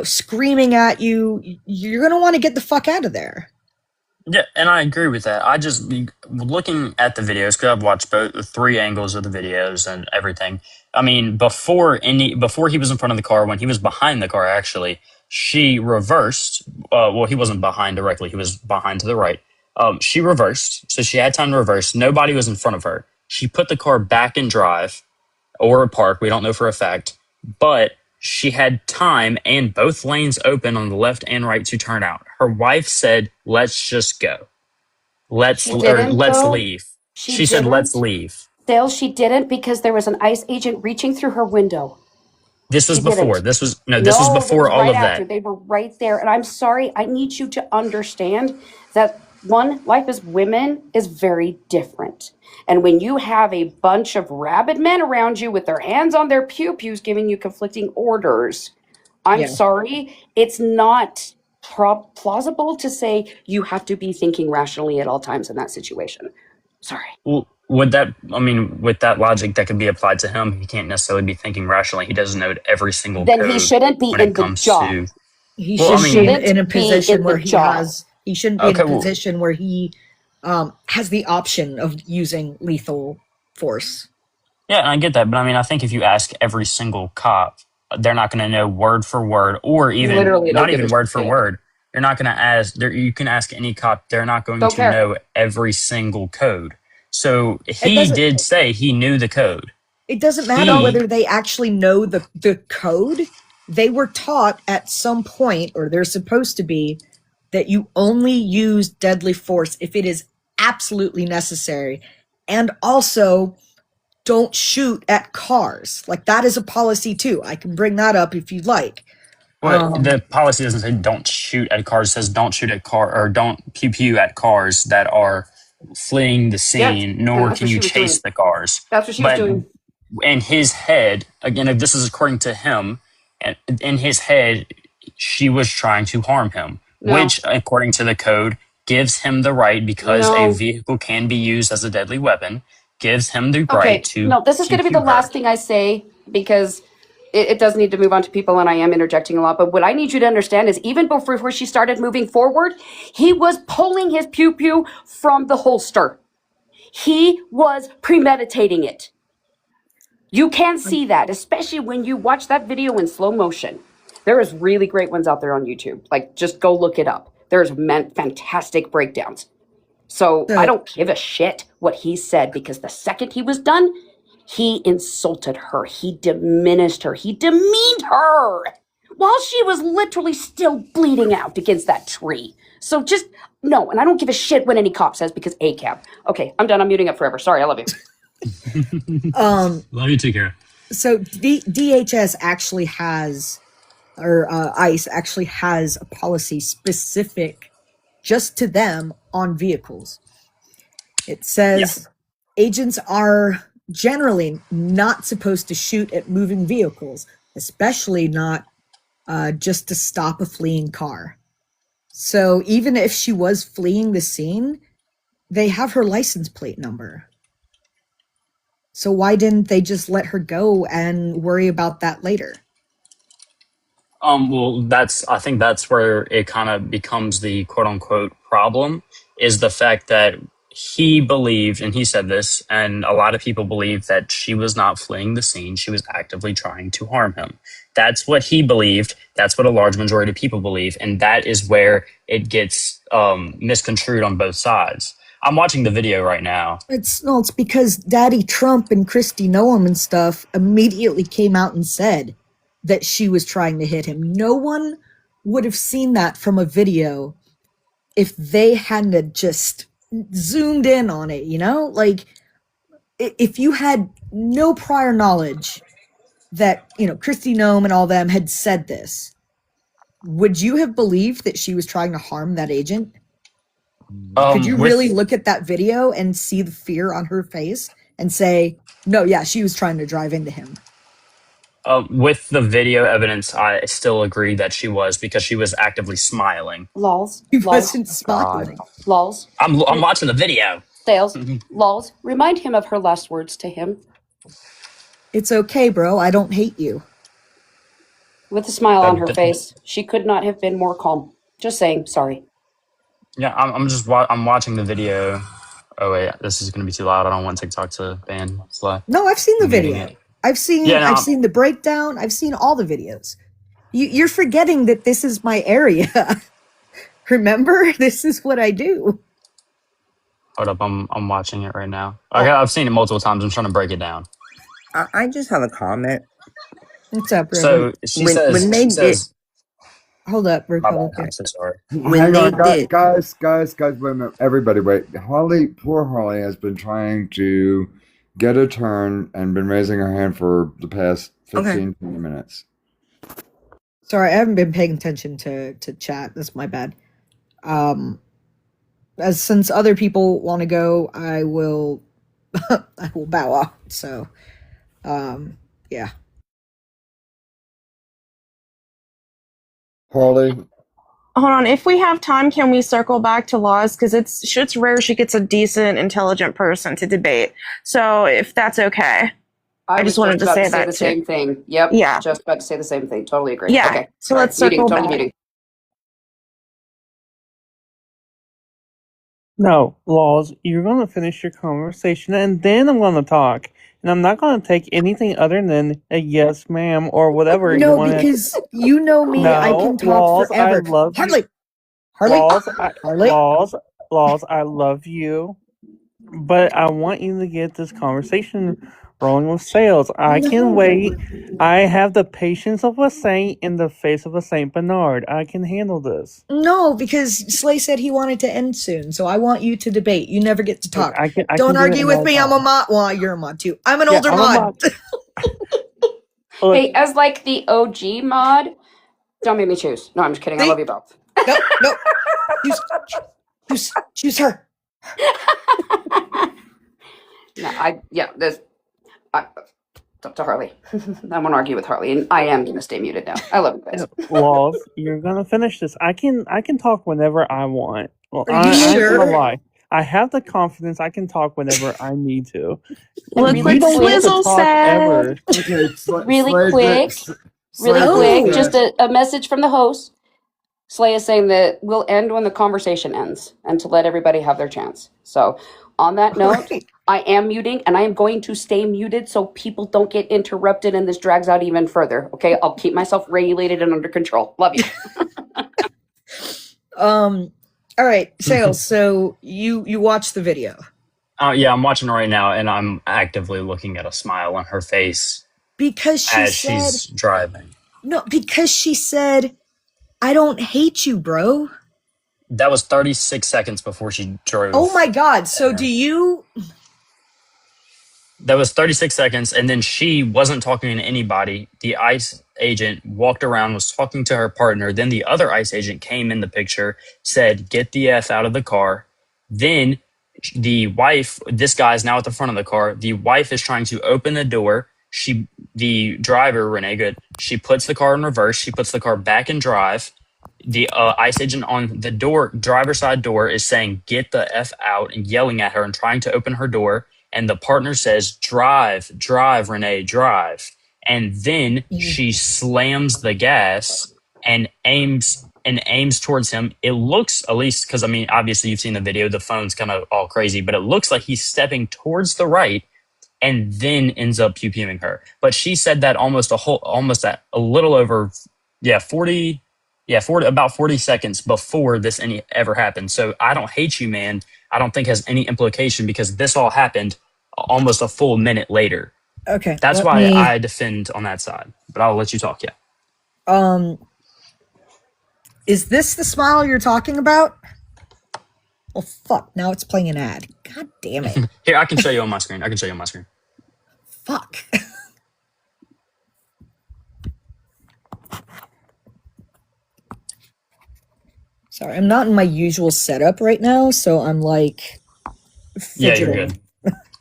screaming at you, you're going to want to get the fuck out of there. Yeah, and I agree with that. I just, looking at the videos, because I've watched both 3 angles of the videos and everything. I mean, before he was in front of the car, when he was behind the car, actually, she reversed. Well, he wasn't behind directly; he was behind to the right. She reversed, so she had time to reverse. Nobody was in front of her. She put the car back in drive or park. We don't know for a fact, but she had time and both lanes open on the left and right to turn out. Her wife said, "Let's just go. Let's leave." She said, "Let's leave." Dale, she didn't, because there was an ICE agent reaching through her window. This was before. Didn't. This was before all right of after. that. They were right there. And I'm sorry, I need you to understand that life as women is very different. And when you have a bunch of rabid men around you with their hands on their pew-pews giving you conflicting orders, I'm sorry, it's not plausible to say you have to be thinking rationally at all times in that situation. Sorry. Well, with that logic that could be applied to him, he can't necessarily be thinking rationally. He doesn't know every single Then code he shouldn't be when in it the comes job. to. He Well, shouldn't be in a position where he job. has. He shouldn't be in a position where he has the option of using lethal force. Yeah, and I get that, but I mean, I think if you ask every single cop, they're not going to know word for word, or even Literally not don't give even a word for shit. word. You're not going to ask. You can ask any cop; they're not going Don't to care. know every single code. So he doesn't- did say he knew the code. It doesn't matter whether they actually know the code. They were taught at some point, or they're supposed to be, that you only use deadly force if it is absolutely necessary. And also, don't shoot at cars. Like, that is a policy too. I can bring that up if you'd like. Well, the policy doesn't say don't shoot at cars. It says don't shoot at or don't pew pew at cars that are fleeing the scene, nor can you chase the cars. That's what she was doing. In his head, again, if this is according to him, in his head, she was trying to harm him, which, according to the code, gives him the right, because a vehicle can be used as a deadly weapon, gives him the right to. No, this is going to be the last thing I say, because it does need to move on to people, and I am interjecting a lot. But what I need you to understand is, even before she started moving forward, he was pulling his pew-pew from the holster. He was premeditating it. You can see that, especially when you watch that video in slow motion. There is really great ones out there on YouTube. Like, just go look it up. There's fantastic breakdowns. So I don't give a shit what he said, because the second he was done, he insulted her. He diminished her. He demeaned her while she was literally still bleeding out against that tree. So just, no, and I don't give a shit what any cop says, because ACAB. Okay, I'm done. I'm muting up forever. Sorry, I love you. Love you too, Kara. So DHS actually has, or ICE actually has a policy specific just to them on vehicles. It says agents are generally not supposed to shoot at moving vehicles, especially not just to stop a fleeing car. So even if she was fleeing the scene, they have her license plate number. So why didn't they just let her go and worry about that later? Well, I think that's where it kind of becomes the quote unquote problem, is the fact that he believed, and he said this, and a lot of people believe, that she was not fleeing the scene. She was actively trying to harm him. That's what he believed. That's what a large majority of people believe. And that is where it gets misconstrued on both sides. I'm watching the video right now. It's because Daddy Trump and Kristi Noem and stuff immediately came out and said that she was trying to hit him. No one would have seen that from a video if they hadn't just zoomed in on it, you know? Like, if you had no prior knowledge that, Kristi Noem and all them had said this, would you have believed that she was trying to harm that agent? Could you really look at that video and see the fear on her face and say, no, yeah, she was trying to drive into him? With the video evidence, I still agree that she was, because she was actively smiling. Lols. She wasn't smiling. Lols. I'm watching the video. Sales. Lols. Remind him of her last words to him. It's okay, bro. I don't hate you. With a smile on her face. She could not have been more calm. Just saying, sorry. Yeah, I'm watching the video. Oh wait, this is gonna be too loud. I don't want TikTok to ban Sly. No, I've seen the I'm muting video. it. I've seen the breakdown. I've seen all the videos. You're forgetting that this is my area. Remember, this is what I do. Hold up, I'm watching it right now. Okay, I've seen it multiple times. I'm trying to break it down. I just have a comment. What's up, Rick? So she says, hold up, Rick. I'm so sorry. Hang on, guys, wait a minute. Everybody, wait. Poor Harley has been trying to get a turn and been raising her hand for the past 15, 20 minutes. Sorry, I haven't been paying attention to chat. That's my bad. Since other people want to go, I will I will bow out. So, yeah. Harley? Hold on. If we have time, can we circle back to laws? Because it's rare she gets a decent, intelligent person to debate. So if that's okay. I just wanted to say that the too. same thing. Yep. Yeah. Just about to say the same thing. Totally agree. Yeah. Okay. So let's circle back. Muting. No, Laws, you're going to finish your conversation and then I'm going to talk. And I'm not going to take anything other than a yes, ma'am, or whatever you want. No, because you know me, No, I can talk Laws, forever. I love Harley! you. Harley! Laws, I love you. But I want you to get this conversation rolling with sales. I can wait. I have the patience of a saint in the face of a Saint Bernard. I can handle this. No, because Slay said he wanted to end soon, so I want you to debate. You never get to talk. I can Don't do argue it with all me. the I'm a mod. Well, you're a mod too. I'm an older I'm a mod. Hey, as like the OG mod, don't make me choose. No, I'm just kidding. I love you both. No. Choose her. No, up to Harley. I won't argue with Harley, and I am gonna stay muted now. I love you guys. Laws, you're gonna finish this. I can talk whenever I want. Well, Are you sure? I'm gonna lie. I have the confidence. I can talk whenever I need to. Look You what don't get to Swizzle talk said. ever. Really quick, just a message from the host. Slay is saying that we'll end when the conversation ends, and to let everybody have their chance. So, on that note, I am muting, and I am going to stay muted so people don't get interrupted and this drags out even further. Okay, I'll keep myself regulated and under control. Love you. All right, Sales. So you watch the video Yeah, I'm watching it right now, and I'm actively looking at a smile on her face because she as said she's driving. no. Because she said, "I don't hate you, bro." That was 36 seconds before she drove. Oh my God! So do you? That was 36 seconds, and then she wasn't talking to anybody. The ICE agent walked around, was talking to her partner. Then the other ICE agent came in the picture, said, "Get the F out of the car." Then the wife, this guy's now at the front of the car. The wife is trying to open the door. The driver, Renee Good, she puts the car in reverse. She puts the car back in drive. The ICE agent on the driver's side door is saying, "Get the F out," and yelling at her and trying to open her door. And the partner says, "Drive, drive, Renee, drive." And then she slams the gas and aims towards him. It looks, at least, because I mean, obviously you've seen the video, the phone's kind of all crazy, but it looks like he's stepping towards the right and then ends up pew-pewing her. But she said that almost at a little over, 40, about 40 seconds before this ever happened. So "I don't hate you, man," I don't think has any implication because this all happened almost a full minute later. Okay, That's why I defend on that side. But I'll let you talk. Yeah. Is this the smile you're talking about? Well, fuck. Now it's playing an ad. God damn it. Here, I can show you on my screen. Fuck. Sorry, I'm not in my usual setup right now, so I'm like Yeah, fidgeting. you're good.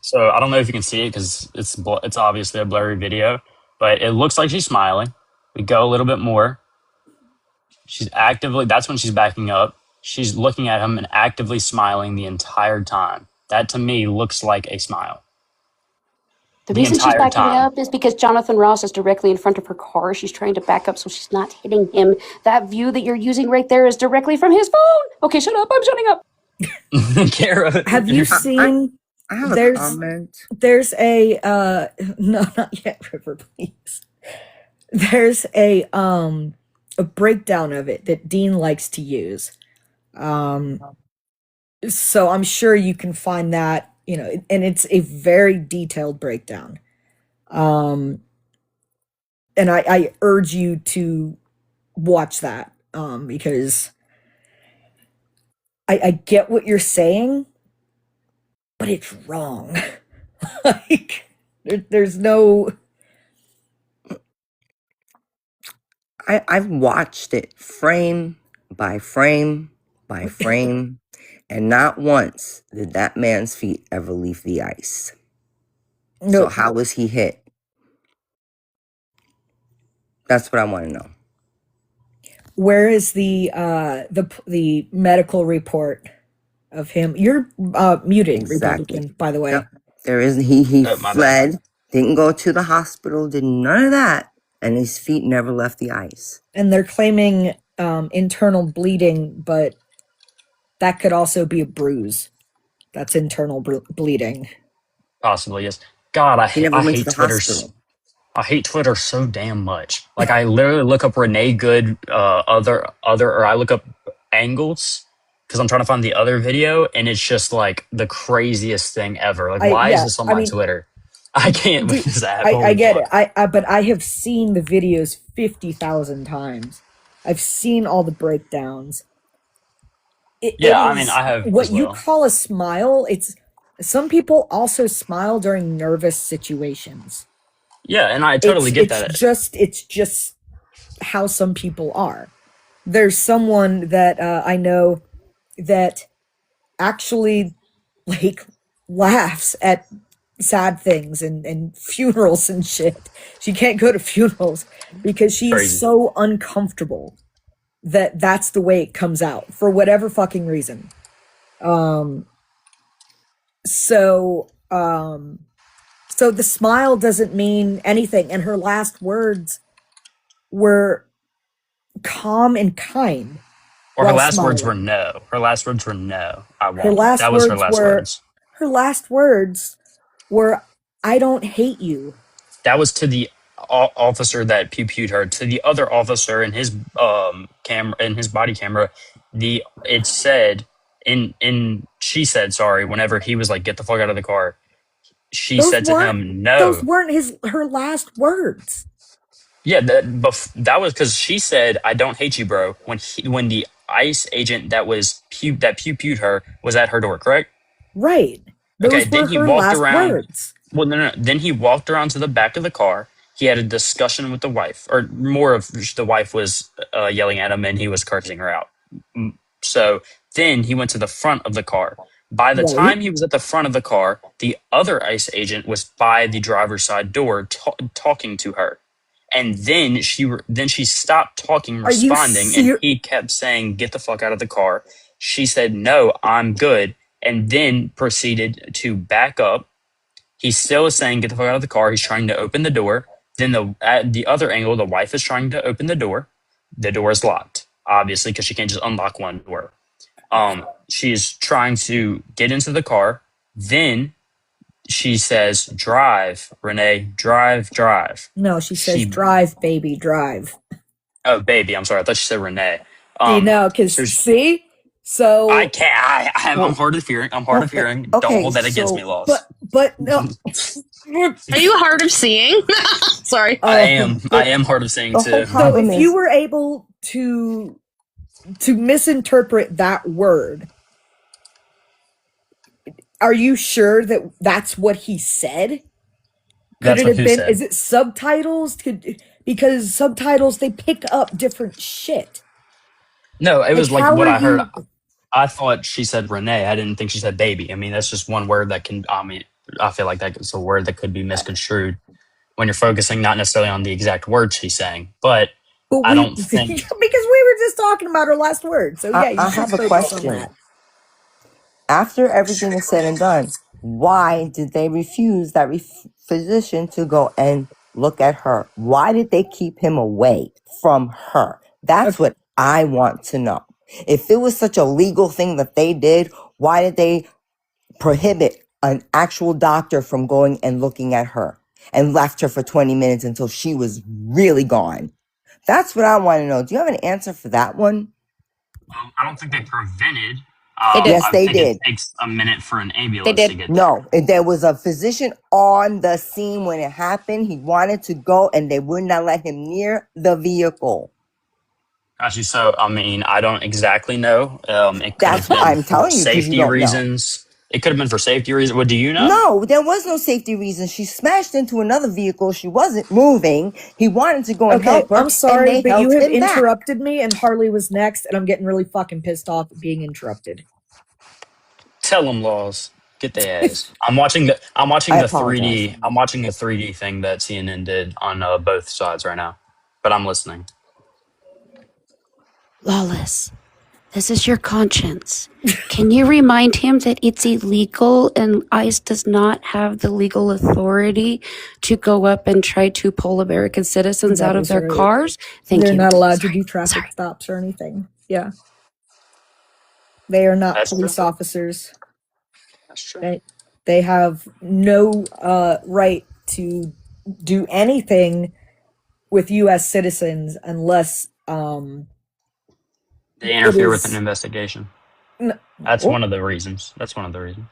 So I don't know if you can see it because it's obviously a blurry video, but it looks like she's smiling. We go a little bit more. She's actively, that's when she's backing up. She's looking at him and actively smiling the entire time. That to me looks like a smile. The reason she's backing up is because Jonathan Ross is directly in front of her car. She's trying to back up so she's not hitting him. That view that you're using right there is directly from his phone. Okay, shut up. I'm shutting up. Kara, have you seen? I have a comment. There's a no, not yet, River, please. There's a breakdown of it that Dean likes to use. So I'm sure you can find that, and it's a very detailed breakdown. And I urge you to watch that because I get what you're saying, but it's wrong. Like there's no. I've watched it frame by frame by frame, and not once did that man's feet ever leave the ice. No. So how was he hit? That's what I want to know. Where is the medical report of him? You're muted, Exactly. Republican, by the way. Yep. There is he fled, didn't go to the hospital, did none of that, and his feet never left the ice. And they're claiming internal bleeding, but that could also be a bruise. That's internal bleeding. Possibly, yes. God, I hate Twitter. Hospital. I hate Twitter so damn much. Like I literally look up Renee Good, or I look up angles because I'm trying to find the other video, and it's just like the craziest thing ever. Like, why is this on my Twitter? I can't with this app. I get it. But I have seen the videos 50,000 times. I've seen all the breakdowns. I mean, I have what you call a smile. It's some people also smile during nervous situations. Yeah, and I totally get that. It's just how some people are. There's someone that I know that actually like laughs at sad things and funerals and shit. She can't go to funerals because she's so uncomfortable that that's the way it comes out for whatever fucking reason. So the smile doesn't mean anything, and her last words were calm and kind. Or her last words were no. Her last words were no. I won't. That was her last words. Her last words were, "I don't hate you." That was to the officer that pew-pewed her. To the other officer in his camera, in his body camera, it said she said sorry whenever he was like, get the fuck out of the car. She Those said to weren't him, those no. weren't her last words. Yeah, that was because she said, "I don't hate you, bro." When the ICE agent that pew-pewed her was at her door, correct? Right. Okay. Those Then were he her walked last around. words. Well, no. Then he walked around to the back of the car. He had a discussion with the wife, or more of the wife was yelling at him, and he was cursing her out. So then he went to the front of the car. By the Right. time he was at the front of the car, the other ICE agent was by the driver's side door talking to her. And then she stopped talking, Are you responding, and he kept saying, "Get the fuck out of the car." She said, "No, I'm good," and then proceeded to back up. He still is saying, "Get the fuck out of the car." He's trying to open the door. Then at the other angle, the wife is trying to open the door. The door is locked, obviously, because she can't just unlock one door. She's trying to get into the car. Then she says, "Drive, Renee, drive, drive." No, she says, "Drive, baby, drive." Oh, baby, I'm sorry. I thought she said Renee. See, no, because so I can't. I'm hard of hearing. I'm hard of hearing. Don't okay, hold that against me, so Loss. but no. Are you hard of seeing? Sorry. I am. I am hard of seeing too. So if you were able to misinterpret that word, are you sure that that's what he said? Could That's it what have who been? said? Is it subtitles? Because subtitles, they pick up different shit. No, it was like how what are I heard. you- I thought she said Renee. I didn't think she said baby. I mean, that's just one word that can. I mean, I feel like that's a word that could be misconstrued when you're focusing not necessarily on the exact words she's saying. But I don't think. because we were just talking about her last word. So yeah, you I should have a focus on question. that. After everything is said and done, why did they refuse that physician to go and look at her? Why did they keep him away from her? That's what I want to know. If it was such a legal thing that they did, why did they prohibit an actual doctor from going and looking at her and left her for 20 minutes until she was really gone? That's what I want to know. Do you have an answer for that one? I don't think they prevented. Yes, I they think did. it takes a minute for an ambulance to get there. No, there was a physician on the scene when it happened. He wanted to go and they would not let him near the vehicle. Actually, so I mean, I don't exactly know. It could That's have what been I'm for telling you, 'cause you safety don't know. reasons. It could have been for safety reasons. What do you know? No, there was no safety reason. She smashed into another vehicle. She wasn't moving. He wanted to go and Okay, help her. I'm sorry, and they but you held have him back. interrupted me, and Harley was next, and I'm getting really fucking pissed off at being interrupted. Tell them, Laws. Get their ass. I'm watching the I 3D. I'm watching the 3D thing that CNN did on both sides right now, but I'm listening. Lawless, this is your conscience. Can you remind him that it's illegal and ICE does not have the legal authority to go up and try to pull American citizens That out of is their right. cars? Thank They're you. not allowed to do traffic stops or anything. Yeah. They are not That's police true. officers. That's true. They have no right to do anything with U.S. citizens unless They interfere with an is- investigation. No. That's one of the reasons. That's one of the reasons.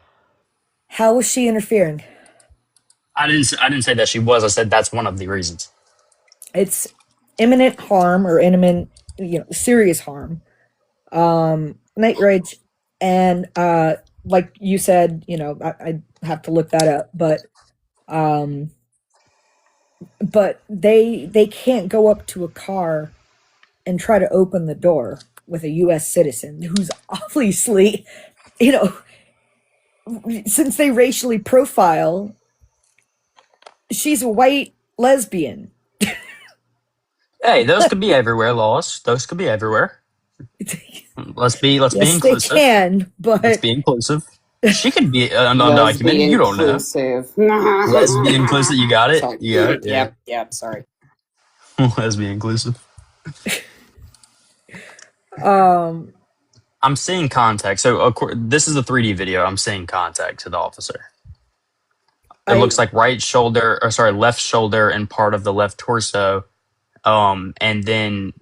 How was she interfering? I didn't say that she was. I said that's one of the reasons. It's imminent harm or imminent, serious harm. Night rage, and like you said, I have to look that up, but they can't go up to a car and try to open the door with a U.S. citizen who's obviously, since they racially profile, she's a white lesbian. Hey, those could be everywhere, Laws. Those could be everywhere. Let's be Yes, inclusive. they can, but let's be inclusive. She could be Let's undocumented. be You don't know. inclusive. Let's be inclusive. You got it. Sorry. You got it. Yeah. Yep. Sorry. Let's be inclusive. Um, I'm seeing contact. So, of course, this is a 3D video. I'm seeing contact to the officer. It looks like left shoulder and part of the left torso. And then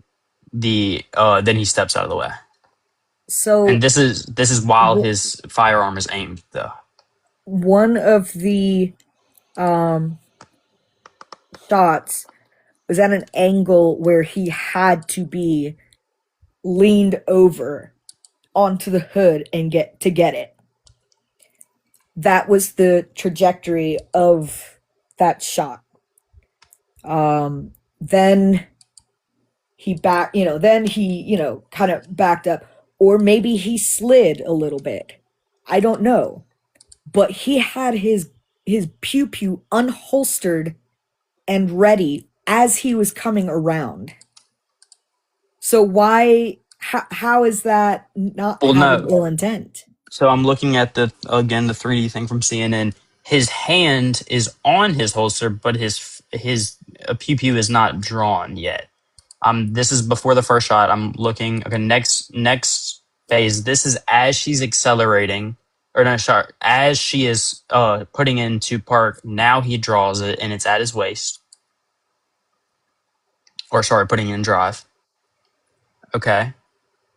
then he steps out of the way. So And this is while his firearm is aimed, though. one of the shots was at an angle where he had to be leaned over onto the hood and get it. That was the trajectory of that shot. Then he kind of backed up, or maybe he slid a little bit. I don't know. But he had his pew pew unholstered and ready as he was coming around. So how is that not Well, having no. ill intent? So I'm looking at the 3D thing from CNN. His hand is on his holster, but his pew pew is not drawn yet. This is before the first shot. I'm looking. Okay, next phase. This is as she's accelerating, or not shot as she is putting into park. Now he draws it, and it's at his waist. Or sorry, putting in drive. Okay.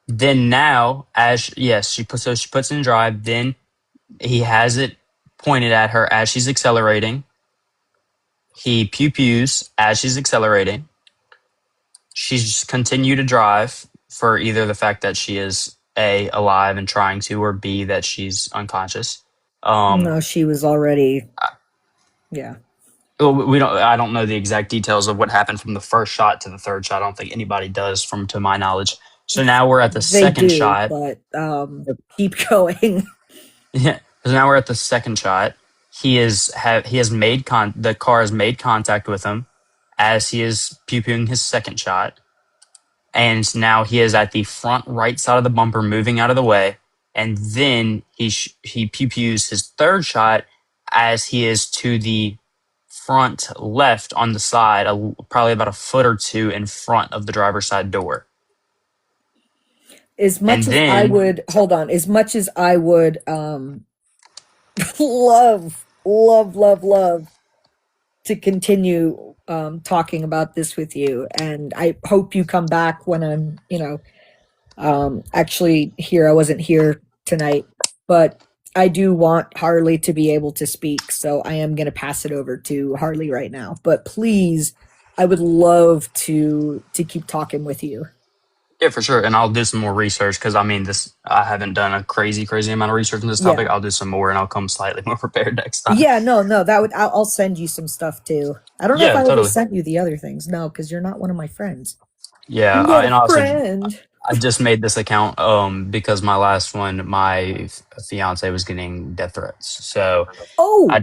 Then now, she puts it in drive. Then he has it pointed at her as she's accelerating. He pew pews as she's accelerating. She's continued to drive for either the fact that she is A, alive and trying to, or B, that she's unconscious. No, she was already. Yeah. I don't know the exact details of what happened from the first shot to the third shot. I don't think anybody does, to my knowledge. So now we're at the They second do, shot. but keep going. Yeah. So now we're at the second shot. The car has made contact with him as he is pew-pewing his second shot. And now he is at the front right side of the bumper, moving out of the way. And then he pew-pews his third shot as he is to the front left on the side, probably about a foot or two in front of the driver's side door. As much as I would love to continue talking about this with you, and I hope you come back when I'm actually here. I wasn't here tonight, but I do want Harley to be able to speak, so I am going to pass it over to Harley right now. But please, I would love to keep talking with you. Yeah, for sure. And I'll do some more research because I haven't done a crazy amount of research on this topic. Yeah. I'll do some more and I'll come slightly more prepared next time. Yeah, no, I'll send you some stuff too. I don't know if I ever sent you the other things. No, because you're not one of my friends. Yeah, Not and a also friend. I just made this account because my last one, my fiance was getting death threats. So I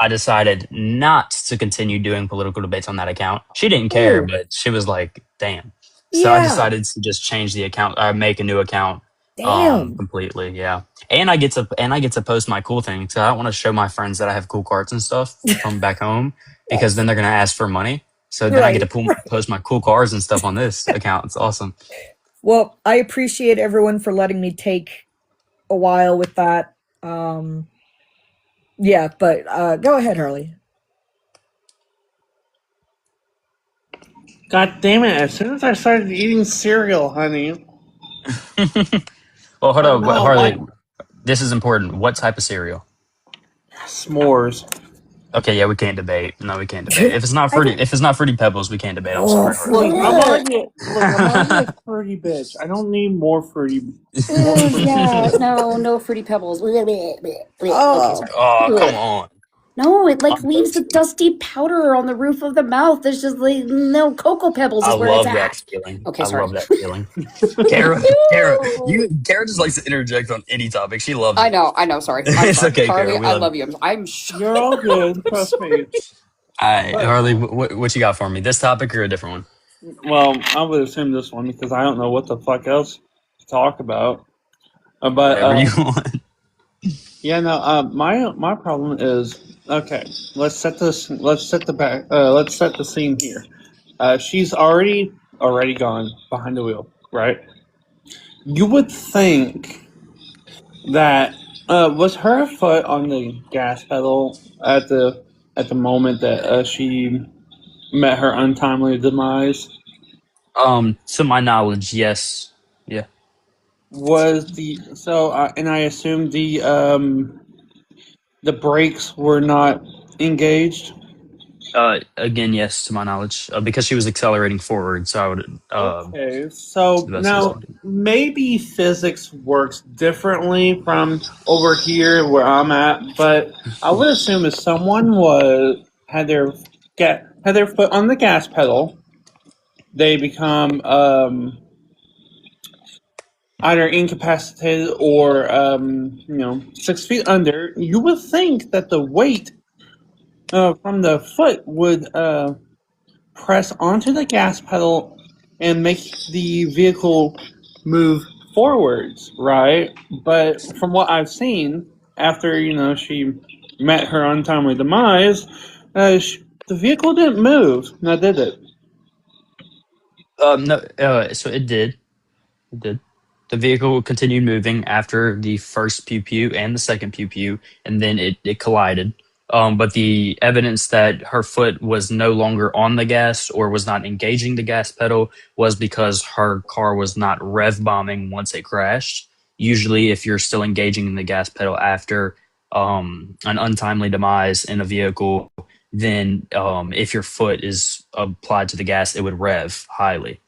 decided not to continue doing political debates on that account. She didn't care, but she was like, "Damn." So I decided to just change the account, make a new account, Damn. completely. Yeah, and I get to post my cool things. So I don't want to show my friends that I have cool cards and stuff from back home because then they're gonna ask for money. So then I get to post my cool cards and stuff on this account. It's awesome. Well, I appreciate everyone for letting me take a while with that. Yeah, but go ahead, Harley. God damn it, as soon as I started eating cereal, honey. Well, hold on, Harley. This is important. What type of cereal? S'mores. Okay, yeah, we can't debate. No, we can't debate. If it's not fruity Pebbles, we can't debate. I'm sorry, Harley. Look, I'm already a fruity bitch. I don't need more fruity. Yeah, no fruity pebbles. Okay, sorry. Oh, come on. No, it leaves the dusty powder on the roof of the mouth. There's just no cocoa pebbles is where it's at. That feeling. Okay, sorry. I love that feeling. Kara just likes to interject on any topic. She loves it. I know. Sorry. It's sorry. okay, Harley, Kara. I love you. I'm You're all good. Trust me. All right, Harley, what you got for me? This topic or a different one? Well, I would assume this one because I don't know what the fuck else to talk about. But whatever you want. Yeah, no. My problem is okay. Let's set the scene here. She's already gone behind the wheel, right? You would think that was her foot on the gas pedal at the moment that she met her untimely demise. To my knowledge, yes. Yeah. was and I assume the brakes were not engaged. Again, yes, to my knowledge, because she was accelerating forward. So I would. Okay, To so the best of now his ability. maybe physics works differently from over here where I'm at, but I would assume if someone had their foot on the gas pedal, they become either incapacitated or 6 feet under. You would think that the weight from the foot would press onto the gas pedal and make the vehicle move forwards, right? But from what I've seen, after she met her untimely demise, the vehicle didn't move. Now did it? No. So it did. It did. The vehicle continued moving after the first pew pew and the second pew pew, and then it collided. But the evidence that her foot was no longer on the gas or was not engaging the gas pedal was because her car was not rev bombing once it crashed. Usually, if you're still engaging in the gas pedal after an untimely demise in a vehicle, then if your foot is applied to the gas, it would rev highly.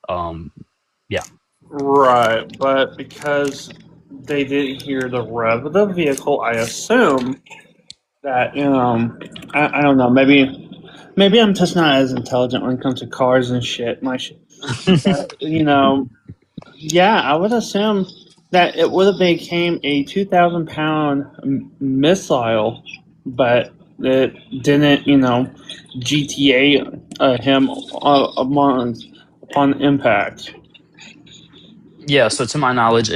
Yeah. Right, but because they didn't hear the rev of the vehicle, I assume that I don't know, maybe I'm just not as intelligent when it comes to cars and shit. But yeah, I would assume that it would have became a 2,000 pound missile, but it didn't, GTA him upon impact. Yeah, so to my knowledge,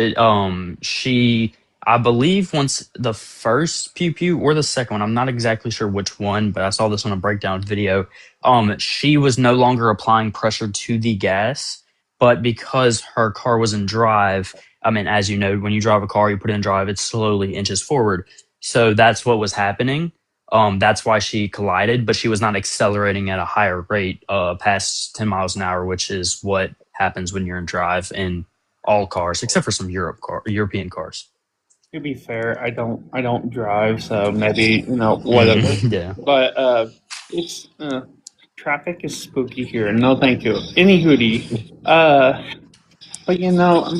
she, I believe, once the first pew pew or the second one, I'm not exactly sure which one, but I saw this on a breakdown video. She was no longer applying pressure to the gas, but because her car was in drive, I mean, as you know, when you drive a car, you put it in drive, it slowly inches forward. So that's what was happening. That's why she collided, but she was not accelerating at a higher rate, past 10 miles an hour, which is what happens when you're in drive. And all cars except for some European cars. To be fair, I don't drive, so maybe whatever. Yeah. But it's traffic is spooky here. No, thank you. Any hootie. But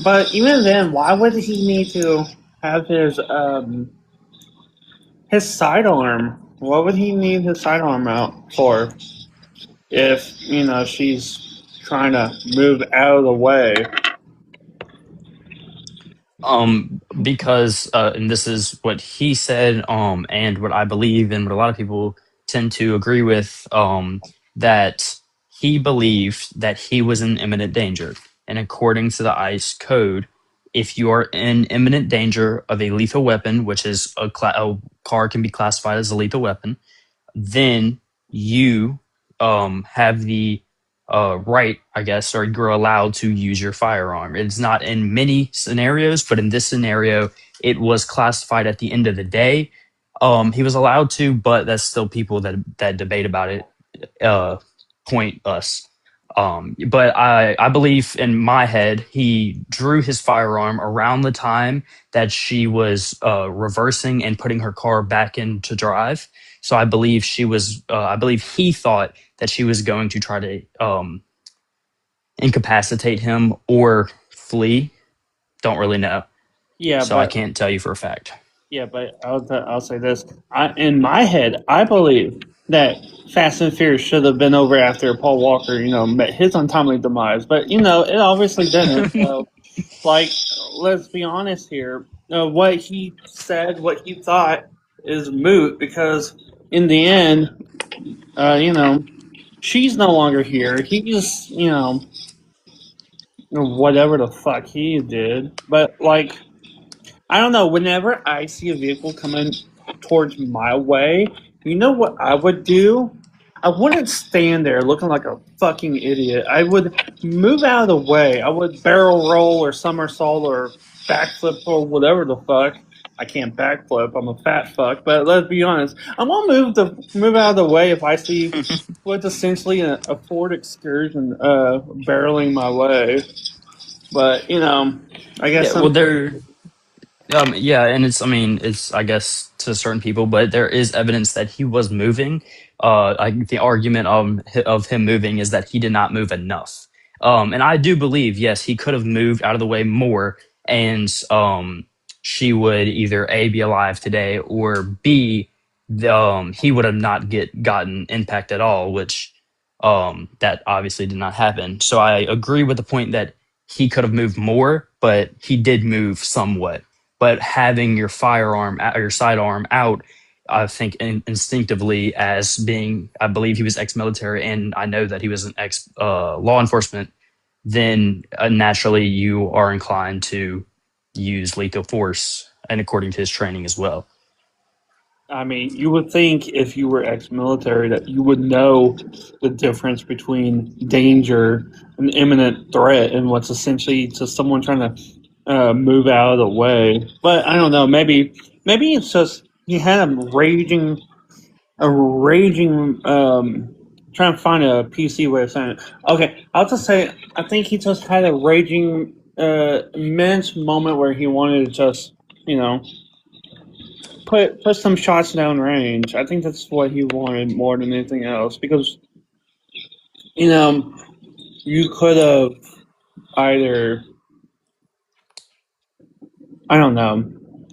but even then, why would he need to have his sidearm? What would he need his sidearm out for? If she's trying to move out of the way. Because and this is what he said, and what I believe, and what a lot of people tend to agree with, that he believed that he was in imminent danger. And according to the ICE code, if you are in imminent danger of a lethal weapon, which is a car can be classified as a lethal weapon, then you have the right, I guess, or you're allowed to use your firearm. It's not in many scenarios, but in this scenario, it was classified at the end of the day. He was allowed to, but that's still people that debate about it. Point us. But I believe in my head, he drew his firearm around the time that she was reversing and putting her car back into drive. So I believe I believe he thought that she was going to try to incapacitate him or flee. Don't really know. Yeah, So I but can't tell you for a fact. Yeah, but I'll say this. In my head, I believe that Fast and Furious should have been over after Paul Walker, met his untimely demise. But it obviously didn't. So, let's be honest here. What he said, what he thought, is moot because in the end, she's no longer here. He just, whatever the fuck he did. But I don't know. Whenever I see a vehicle coming towards my way, you know what I would do? I wouldn't stand there looking like a fucking idiot. I would move out of the way. I would barrel roll or somersault or backflip or whatever the fuck. I can't backflip. I'm a fat fuck. But let's be honest. I'm gonna move out of the way if I see what's essentially a Ford Excursion barreling my way. But I guess Yeah, well, yeah, and it's I guess to certain people, but there is evidence that he was moving. The argument of him moving is that he did not move enough. And I do believe, yes, he could have moved out of the way more, and she would either A, be alive today, or B, he would have not gotten impact at all, which that obviously did not happen. So I agree with the point that he could have moved more, but he did move somewhat. But having your firearm or your sidearm out, I think instinctively, as being, I believe he was ex-military, and I know that he was an ex law enforcement, then naturally you are inclined to use lethal force, and according to his training as well. I mean, you would think if you were ex-military that you would know the difference between danger and imminent threat and what's essentially just someone trying to move out of the way. But I don't know. Maybe it's just he had a raging. Trying to find a PC way of saying it. Okay, I'll just say I think he just had a raging, immense moment where he wanted to just, put some shots down range. I think that's what he wanted more than anything else because you could have either I don't know.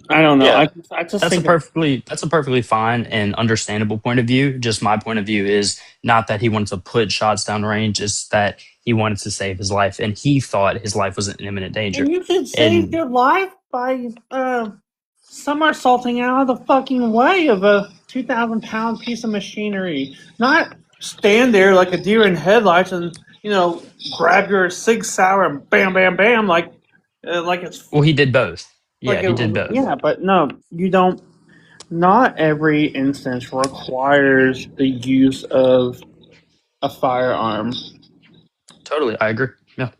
Yeah, I just that's a think perfectly fine and understandable point of view. Just my point of view is not that he wanted to put shots down range; it's that he wanted to save his life, and he thought his life was in imminent danger. and you could save And your life by somersaulting out of the fucking way of a 2,000-pound piece of machinery. Not stand there like a deer in headlights and grab your Sig Sauer and bam, bam, bam like it's well, he did both. Yeah, like he did both. yeah. But no, you don't. Not every instance requires the use of a firearm. Totally, I agree. Yeah.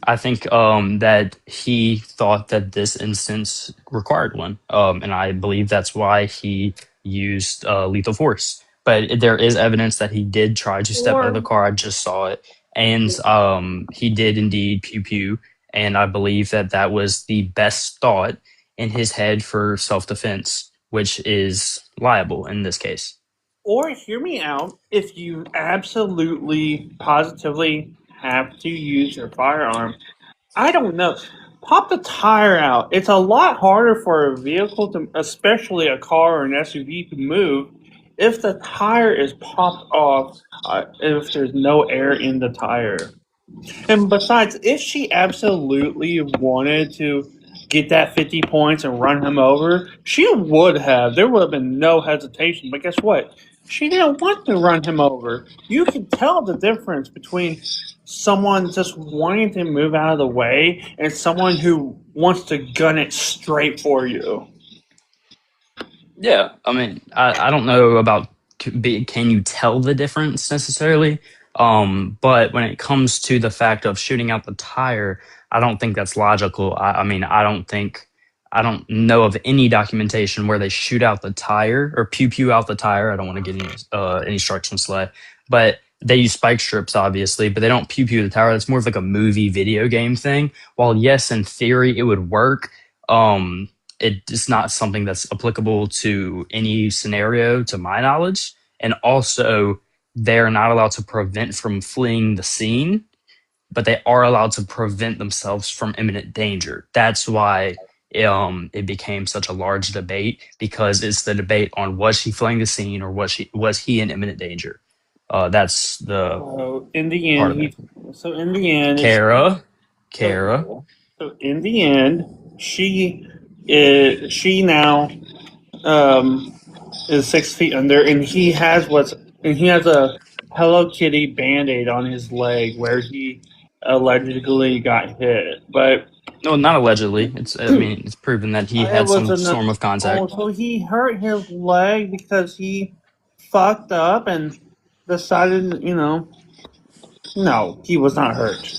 I think that he thought that this instance required one, and I believe that's why he used lethal force. But there is evidence that he did try to step out of the Or car. I just saw it, and he did indeed pew pew. And I believe that that was the best thought in his head for self defense, which is liable in this case. Or hear me out, if you absolutely, positively have to use your firearm, I don't know. Pop the tire out. It's a lot harder for a vehicle to, especially a car or an SUV, to move if the tire is popped off, if there's no air in the tire. And besides, if she absolutely wanted to get that 50 points and run him over, she would have. There would have been no hesitation. But guess what? She didn't want to run him over. You can tell the difference between someone just wanting to move out of the way and someone who wants to gun it straight for you. Yeah, I mean, I don't know about can you tell the difference necessarily, but when it comes to the fact of shooting out the tire, I don't think that's logical. I mean, I don't know of any documentation where they shoot out the tire or pew pew out the tire. I don't want to get any strikes from Slay, but they use spike strips obviously, but they don't pew pew the tire. That's more of like a movie video game thing. While yes, in theory it would work. It's not something that's applicable to any scenario, to my knowledge. And also, they're not allowed to prevent from fleeing the scene, but they are allowed to prevent themselves from imminent danger. That's why it became such a large debate because it's the debate on was she fleeing the scene or was he in imminent danger. That's the So in the part end, of it. it's Kara. so in the end, she now is 6 feet under, and he has a Hello Kitty Band-Aid on his leg where he allegedly got hit. But No, not allegedly. I mean, it's proven that he it had was some form of contact. so he hurt his leg because he fucked up and decided, no, he was not hurt.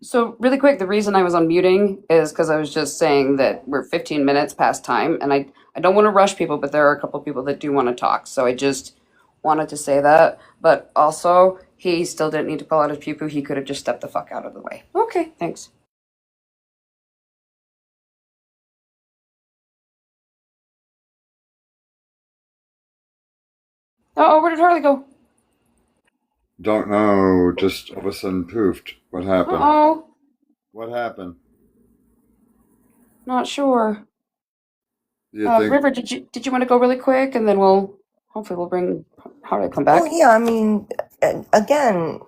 So really quick, the reason I was unmuting is because I was just saying that we're 15 minutes past time, and I don't want to rush people, but there are a couple people that do want to talk. So I just wanted to say that. But also, he still didn't need to pull out his pew-pew. He could have just stepped the fuck out of the way. Okay, thanks. Uh-oh, where did Harley go? Don't know. Just all of a sudden poofed. What happened? Uh-oh. What happened? Not sure. You think? River, did you want to go really quick, and then hopefully we'll bring Harley come back. Well, yeah, I mean, again,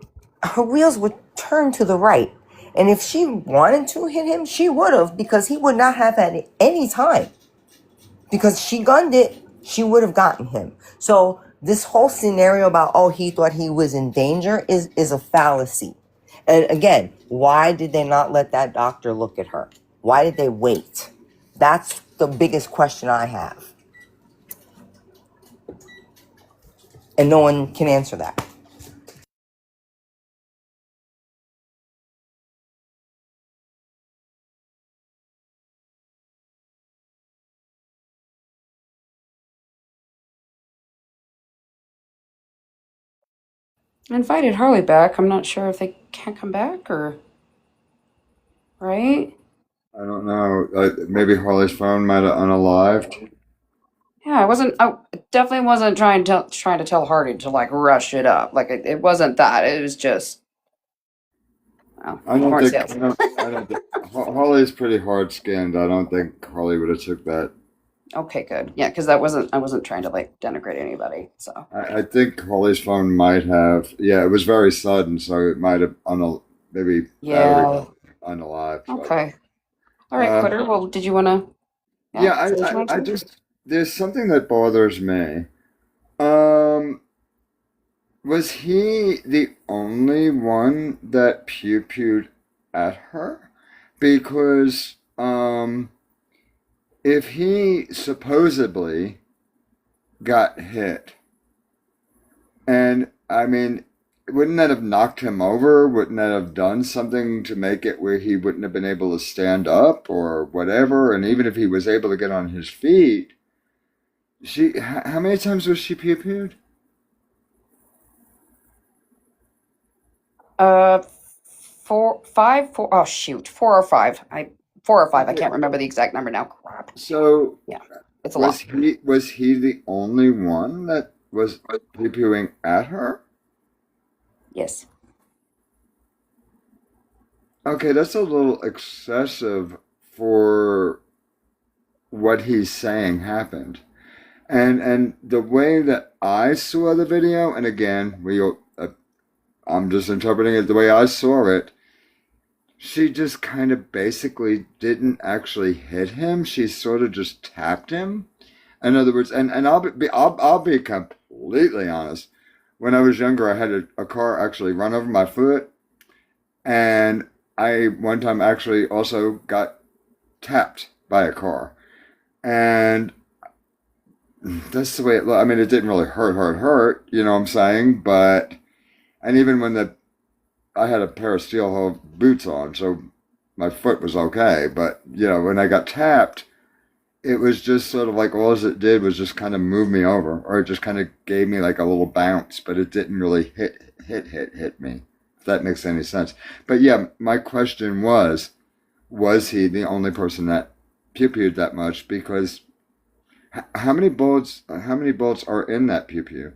her wheels would turn to the right. And if she wanted to hit him, she would have, because he would not have had any time. Because she gunned it, she would have gotten him. So this whole scenario about, oh, he thought he was in danger is a fallacy. And again, why did they not let that doctor look at her? Why did they wait? That's the biggest question I have. And no one can answer that. I invited Harley back. I'm not sure if they can't come back or... Right? I don't know. Maybe Harley's phone might have unalived. Yeah, I definitely wasn't trying to tell Hardy to like rush it up. Like it wasn't that. It was just I don't more think. sales. I don't think Harley's pretty hard skinned. I don't think Harley would have took that. Okay, good. Yeah, because I wasn't trying to like denigrate anybody. So I think Harley's phone might have. Yeah, it was very sudden, so it might have maybe yeah. unalived. Okay. All right, Quitter. Well, did you want to? Yeah, I just there's something that bothers me. Was he the only one that pew-pewed at her? Because if he supposedly got hit, and I mean, wouldn't that have knocked him over? Wouldn't that have done something to make it where he wouldn't have been able to stand up or whatever? And even if he was able to get on his feet, how many times was she pew-pewed? 4 or 5. 4 or 5. I can't remember the exact number now. Crap. So yeah, it's a lot. Was he the only one that was pew-pewing at her? Yes. Okay, that's a little excessive for what he's saying happened. And the way that I saw the video, and again, I'm just interpreting it the way I saw it. She just kind of basically didn't actually hit him. She sort of just tapped him. In other words, and I'll be completely honest. When I was younger, I had a car actually run over my foot, and I one time actually also got tapped by a car, and that's the way it looked. I mean, it didn't really hurt, you know what I'm saying? But, and even when I had a pair of steel-toe boots on, so my foot was okay. But, you know, when I got tapped, it was just sort of like all it did was just kind of move me over, or it just kind of gave me like a little bounce, but it didn't really hit me, if that makes any sense. But yeah, my question was he the only person that pew-pewed that much? Because how many bullets are in that pew-pew?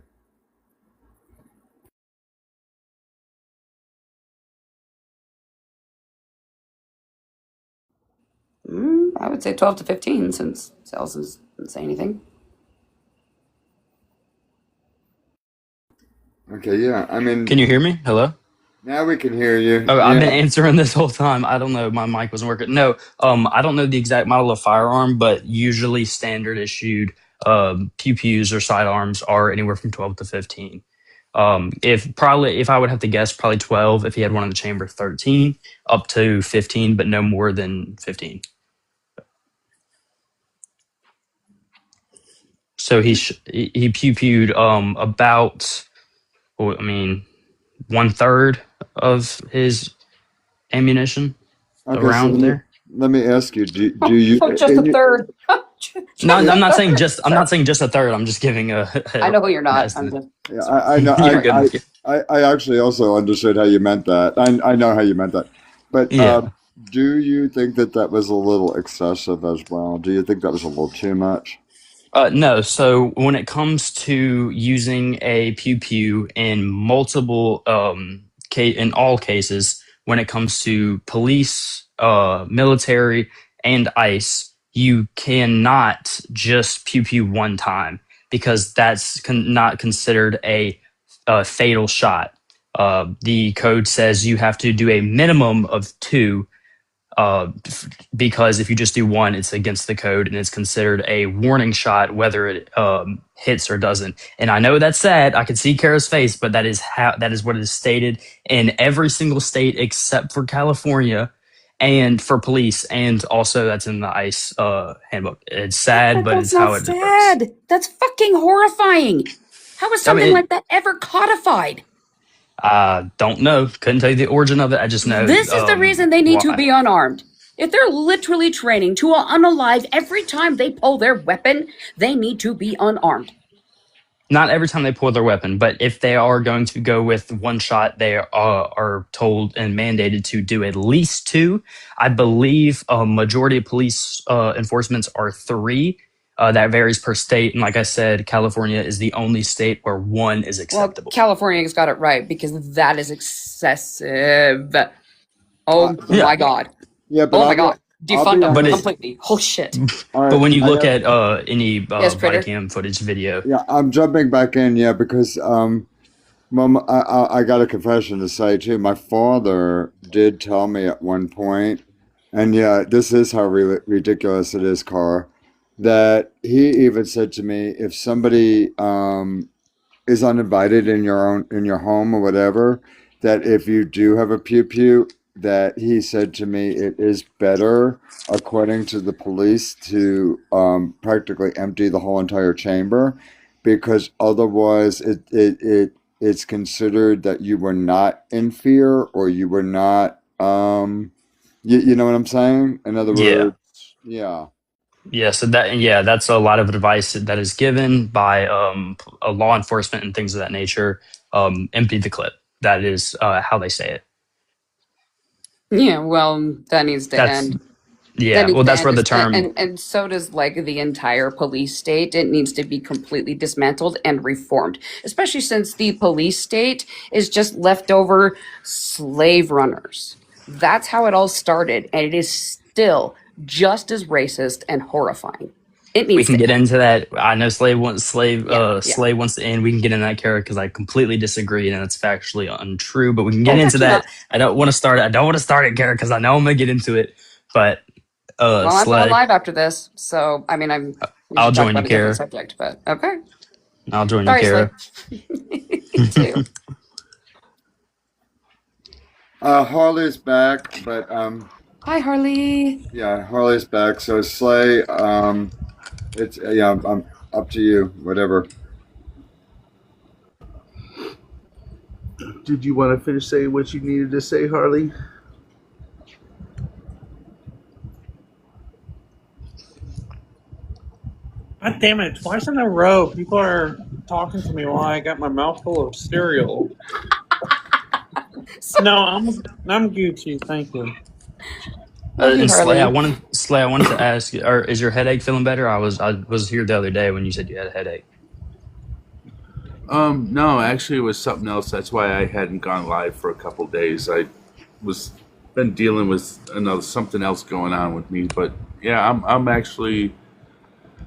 I would say 12 to 15 since Sales doesn't say anything. Okay, yeah. I mean, Can you hear me? Hello? Now we can hear you. Oh, Yeah. I've been answering this whole time. I don't know. My mic wasn't working. No, I don't know the exact model of firearm, but usually standard issued pew-pews or sidearms are anywhere from 12 to 15. If I would have to guess, probably 12. If he had one in the chamber, 13, up to 15, but no more than 15. So he pew-pewed about, well, I mean, 1/3 of his ammunition Okay, around so there. let me ask you: Do you just a third? No, I'm not saying just. I'm not saying just a third. I'm just giving a. I know who you're not. I'm estimate. just. Yeah, I know. You're good. I actually also understood how you meant that. I know how you meant that. But Yeah. do you think that that was a little excessive as well? Do you think that was a little too much? No. So when it comes to using a pew pew in multiple in all cases, when it comes to police, military, and ICE, you cannot just pew pew one time because that's not considered a fatal shot. The code says you have to do a minimum of two because if you just do one, it's against the code and it's considered a warning shot, whether it hits or doesn't. And I know that's sad. I can see Kara's face, but that is what it is stated in every single state except for California, and for police, and also that's in the ICE handbook. It's sad, but That's it's how not it sad. That's fucking horrifying. How is something like that ever codified? Don't know. Couldn't tell you the origin of it. I just know This is the reason they need to why. be unarmed. If they're literally training to unalive every time they pull their weapon, they need to be unarmed. Not every time they pull their weapon, but if they are going to go with one shot, they are told and mandated to do at least two. I believe a majority of police enforcements are three. That varies per state. And like I said, California is the only state where one is acceptable. Well, California's got it right because that is excessive. Oh my God. Yeah, but oh my God. Defund them But completely. Oh shit. But when you look at any Yes, body Critter? cam footage video, Yeah, I'm jumping back in. Yeah, because Mom, I got a confession to say too. My father did tell me at one point, and yeah, this is how ridiculous it is, Car, that he even said to me, if somebody is uninvited in your home or whatever, that if you do have a pew pew, that he said to me it is better, according to the police, to practically empty the whole entire chamber, because otherwise it's considered that you were not in fear or you were not you know what I'm saying? In other Yeah. words, yeah. So that's a lot of advice that is given by a law enforcement and things of that nature. Empty the clip. That is how they say it. Yeah, well, that needs to That's end. yeah. Well, that's where the term. And so does like the entire police state. It needs to be completely dismantled and reformed, especially since the police state is just leftover slave runners. That's how it all started, and it is still just as racist and horrifying. It needs We can to get end. into that. I know slave wants slave Yeah. slave wants to end. We can get in that, Kara, because I completely disagree and it's factually untrue. But we can get Oh, into actually that. not. I don't want to start it, Kara, because I know I'm gonna get into it. But Well, I'm Slay, going live after this, so I mean, we I'll should talk join you, about a different Kara. subject, but okay. I'll join you, Sorry, Kara. Me too. Harley's back, but Hi, Harley. yeah, Harley's back. So Slay, it's yeah, I'm up to you. Whatever. Did you want to finish saying what you needed to say, Harley? God damn it, twice in a row, people are talking to me while I got my mouth full of cereal. No, I'm Gucci, thank you. And Slay, I wanted to ask, is your headache feeling better? I was here the other day when you said you had a headache. No, actually, it was something else. That's why I hadn't gone live for a couple days. I was been dealing with something else going on with me. But yeah, I'm actually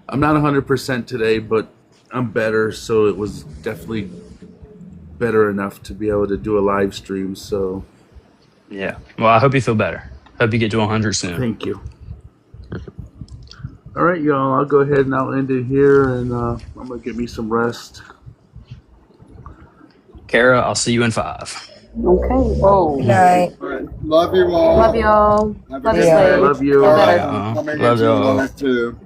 I'm not 100% today, but I'm better. So it was definitely better enough to be able to do a live stream. So yeah, well, I hope you feel better. Hope you get to 100 soon. Thank you. All right, y'all. I'll go ahead and I'll end it here, and I'm gonna get me some rest. Kara, I'll see you in 5. Okay. Whoa. Good night. All right. Love you all. Love y'all. Have a Love good you, night. Slade. Love you. Feel better. Coming Love into y'all. live too.